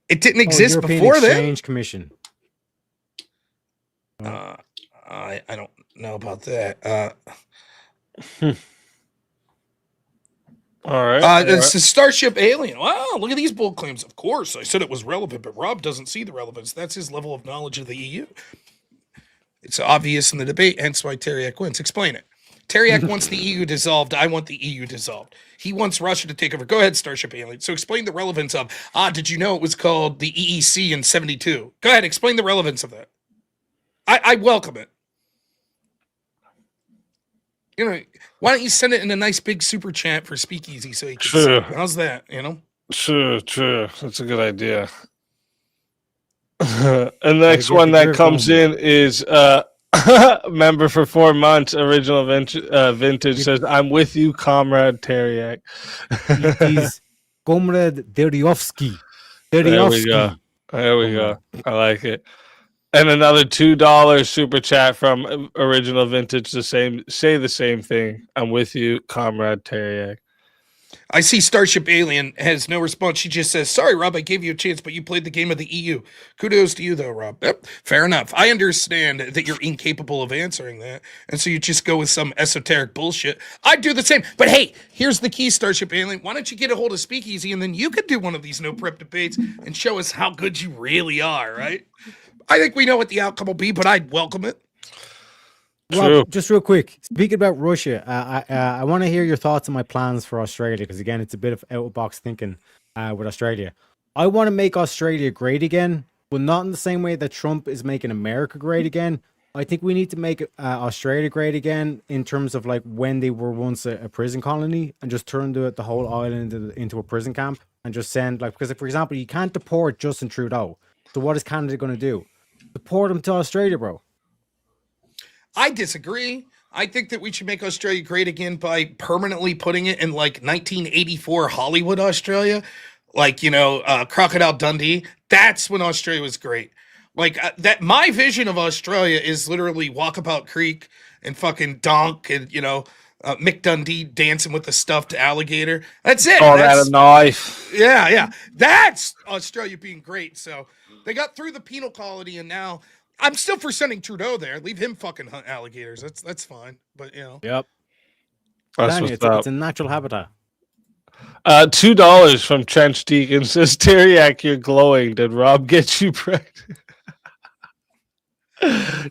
it didn't exist European before Exchange Commission. I don't know about that. All right. It's a Starship Alien. Wow, look at these bold claims. Of course, I said it was relevant, but Rob doesn't see the relevance. That's his level of knowledge of the EU. It's obvious in the debate, hence why Teriak wins. Explain it. Teriak wants the EU dissolved. I want the EU dissolved. He wants Russia to take over. Go ahead, Starship Alien. So explain the relevance of, did you know it was called the EEC in 72? Go ahead, explain the relevance of that. I welcome it. You know, why don't you send it in a nice big super chat for Speakeasy so he can see? How's that, you know? Sure. That's a good idea. And the next one that comes in is member for 4 months, original vintage, says, "I'm with you, comrade Teriak." It is Comrade Deryovsky. There we go. I like it. And another $2 super chat from original vintage. Say the same thing. "I'm with you, comrade Teriak." I see Starship Alien has no response. She just says, "Sorry, Rob, I gave you a chance, but you played the game of the EU." Kudos to you, though, Rob. Yep, fair enough. I understand that you're incapable of answering that, and so you just go with some esoteric bullshit. I'd do the same. But hey, here's the key, Starship Alien. Why don't you get a hold of Speakeasy, and then you could do one of these no prep debates and show us how good you really are, right? I think we know what the outcome will be, but I'd welcome it. Rob, just real quick, speaking about Russia, I want to hear your thoughts on my plans for Australia, because again, it's a bit of out-of-box thinking with Australia. I want to make Australia great again, but not in the same way that Trump is making America great again. I think we need to make Australia great again in terms of like when they were once a prison colony, and just turn the whole island into a prison camp, and just send, like, because for example, you can't deport Justin Trudeau. So what is Canada going to do? Deport him to Australia, bro. I disagree. I think that we should make Australia great again by permanently putting it in like 1984 Hollywood Australia, like, you know, Crocodile Dundee. That's when Australia was great. Like that. My vision of Australia is literally Walkabout Creek and fucking Donk and, you know, Mick Dundee dancing with the stuffed alligator. That's it. Oh, that's a knife. Yeah. That's Australia being great. So they got through the penal colony, and now I'm still for sending Trudeau there. Leave him fucking hunt alligators. That's fine. But, you know. Yep. It's a natural habitat. $2 from Trench Deacon says, "Teriak, you're glowing. Did Rob get you pregnant?"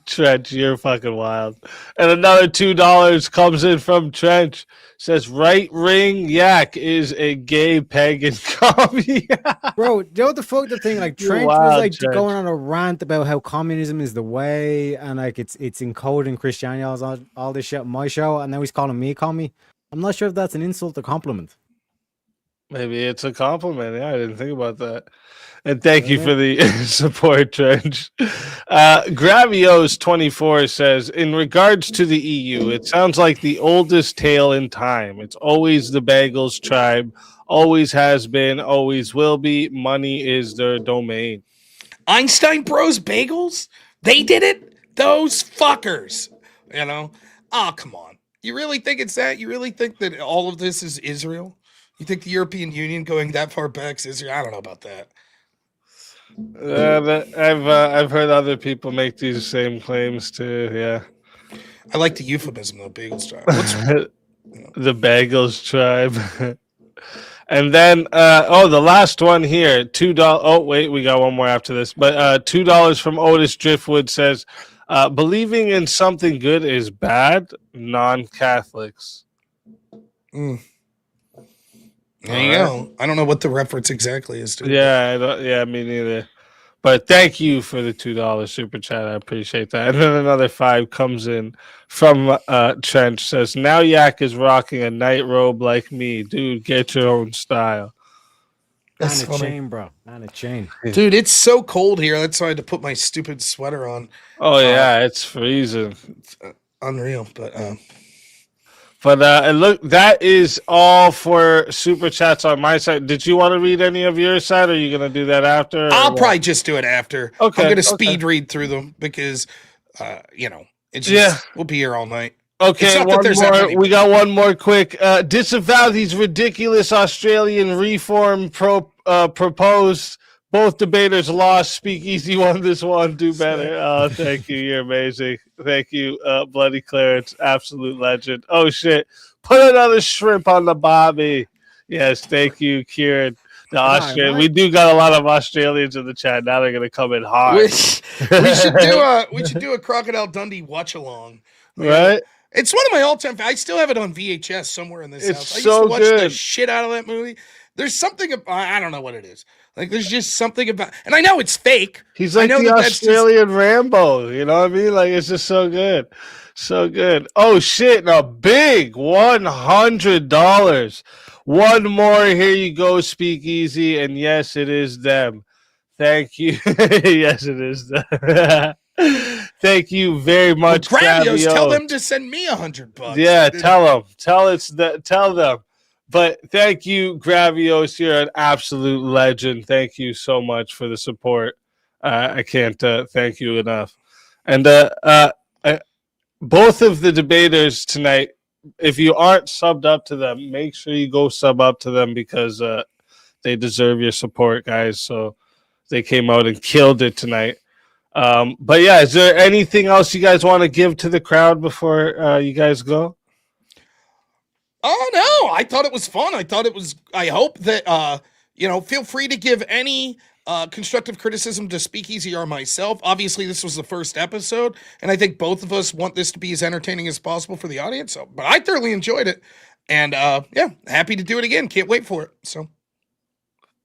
Trench, you're fucking wild. And another $2 comes in from Trench. Says, "Right ring yak is a gay pagan commie." Bro, you know what the fuck the thing? Like Trench was like going on a rant about how communism is the way, and like it's encoding Christianity, all this shit on my show, and now he's calling me a commie. I'm not sure if that's an insult or compliment. Maybe it's a compliment. Yeah, I didn't think about that. And thank you for the support, Trench. Gravios24 says, "In regards to the EU, it sounds like the oldest tale in time. It's always the Bagels tribe, always has been, always will be. Money is their domain." Einstein Bros Bagels? They did it? Those fuckers. You know? Oh, come on. You really think it's that? You really think that all of this is Israel? You think the European Union going that far back is Israel? I don't know about that. I've heard other people make these same claims too. Yeah, I like the euphemism though. Bagels tribe. The Bagels tribe. And then, the last one here, $2. Oh, wait, we got one more after this. But $2 from Otis Driftwood says, believing in something good is bad, non-Catholics. There you go. I don't know what the reference exactly is to. Yeah, me neither. But thank you for the $2 super chat. I appreciate that. And then another $5 comes in from Trench. Says, now Yak is rocking a night robe like me. Dude, get your own style. That's on a funny. chain, bro. On a chain. Dude, it's so cold here. That's why I had to put my stupid sweater on. Oh, yeah, it's freezing. Unreal, But look, that is all for super chats on my side. Did you want to read any of your side, or are you going to do that after? I'll probably just do it after. Okay, I'm going to speed read through them because, it's just, we'll be here all night. Okay, one more. We got one more quick. Disavow these ridiculous Australian reform proposed. Both debaters lost. Speakeasy won this one. Do better. Oh, thank you. You're amazing. Thank you, Bloody Clarence. Absolute legend. Oh, shit. Put another shrimp on the bobby. Yes, thank you, Kieran. The Australian. We do got a lot of Australians in the chat. Now they're going to come in hard. We should do a Crocodile Dundee watch along. Right? It's one of my all-time. I still have it on VHS somewhere in this house. I used so to watch good. the shit out of that movie. There's something about, I don't know what it is. Like, there's just something about, and I know it's fake. He's like the Australian Rambo, you know what I mean? Like, it's just so good. So good. Oh, shit. A big $100. One more. Here you go, Speakeasy. And yes, it is them. Thank you. Yes, it is them. Thank you very much, Gravios. Tell them to send me $100. Yeah, tell them. Tell them. But thank you, Gravios. You're an absolute legend. Thank you so much for the support. I can't thank you enough. And both of the debaters tonight, if you aren't subbed up to them, make sure you go sub up to them because they deserve your support, guys. So they came out and killed it tonight. But yeah, is there anything else you guys want to give to the crowd before you guys go? Oh, no, I thought it was fun. I hope that, feel free to give any constructive criticism to Speakeasy or myself. Obviously, this was the first episode, and I think both of us want this to be as entertaining as possible for the audience. So, but I thoroughly enjoyed it, and happy to do it again. Can't wait for it. So,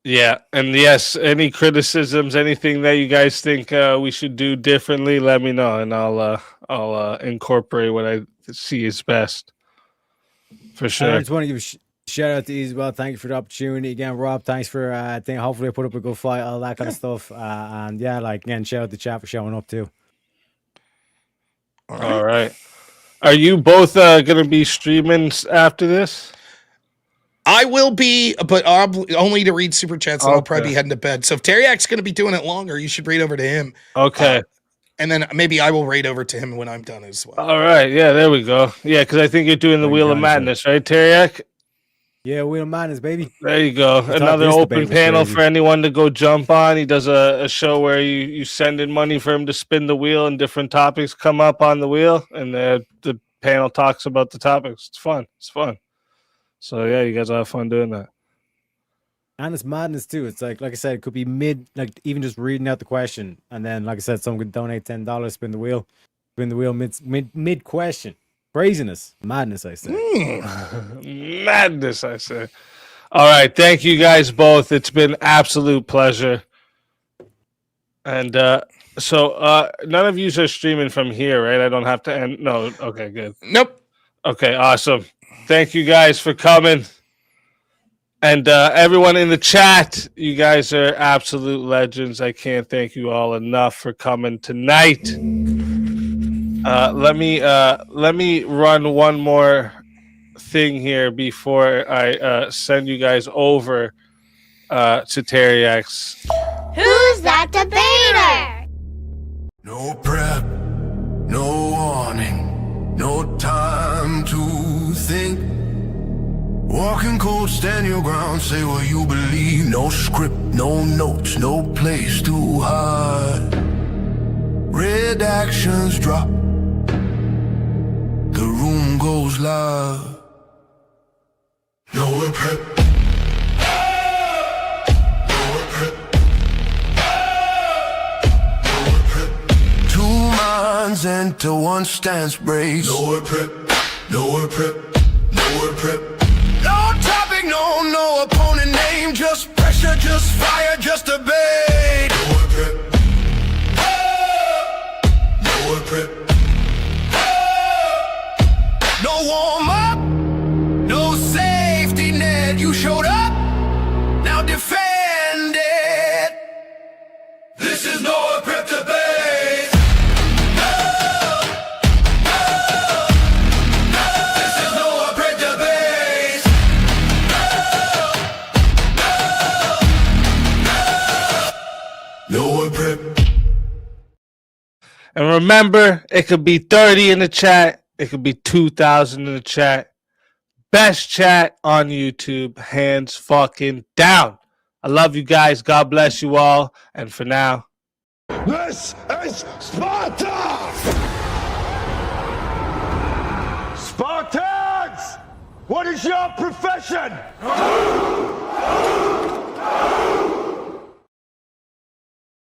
yeah, and yes, any criticisms, anything that you guys think we should do differently, let me know, and I'll incorporate what I see is best. For sure. I just want to give a shout out to you as well. Thank you for the opportunity again, Rob. Thanks for hopefully I put up a good fight, all that kind of stuff. And yeah, again, shout out to chat for showing up too. All right. Are you both gonna be streaming after this? I will be, but only to read super chats. And I'll probably be heading to bed. So if Teriak's going to be doing it longer, you should read over to him. Okay. And then maybe I will raid over to him when I'm done as well. All right. Yeah, there we go. Yeah, because I think you're doing the Wheel of Madness, right, Teriak? Yeah, Wheel of Madness, baby. There you go. Another open panel for anyone to go jump on. He does a show where you send in money for him to spin the wheel and different topics come up on the wheel. And the panel talks about the topics. It's fun. So, yeah, you guys will have fun doing that. And it's madness too. It's like I said, it could be even just reading out the question, and then like I said, someone could donate $10, spin the wheel mid question. Craziness, madness. I say, madness. I say. All right, thank you guys both. It's been absolute pleasure. And so none of you are streaming from here, right? I don't have to end. No, okay, good. Nope. Okay, awesome. Thank you guys for coming. And everyone in the chat, you guys are absolute legends. I can't thank you all enough for coming tonight. Let me run one more thing here before I send you guys over to Teriak's. Who's that debater? No prep, no warning, no time to think. Walking cold, stand your ground, say what you believe. No script, no notes, no place to hide. Red actions drop, the room goes live. NOerr prep. until one stands braced. NOerr prep, NOerr prep, NOerr prep. No topic, no opponent name, just pressure, just fire, just debate. NOerr prep, NOerr prep. No warm up, no safety net. You showed up, now defend it. This is NOerr prep debate. This is NOerr prep debate. NOerr prep. And remember, it could be 30 in the chat. It could be 2,000 in the chat. Best chat on YouTube, hands fucking down. I love you guys. God bless you all. And for now, This is Sparta! Spartans! What is your profession?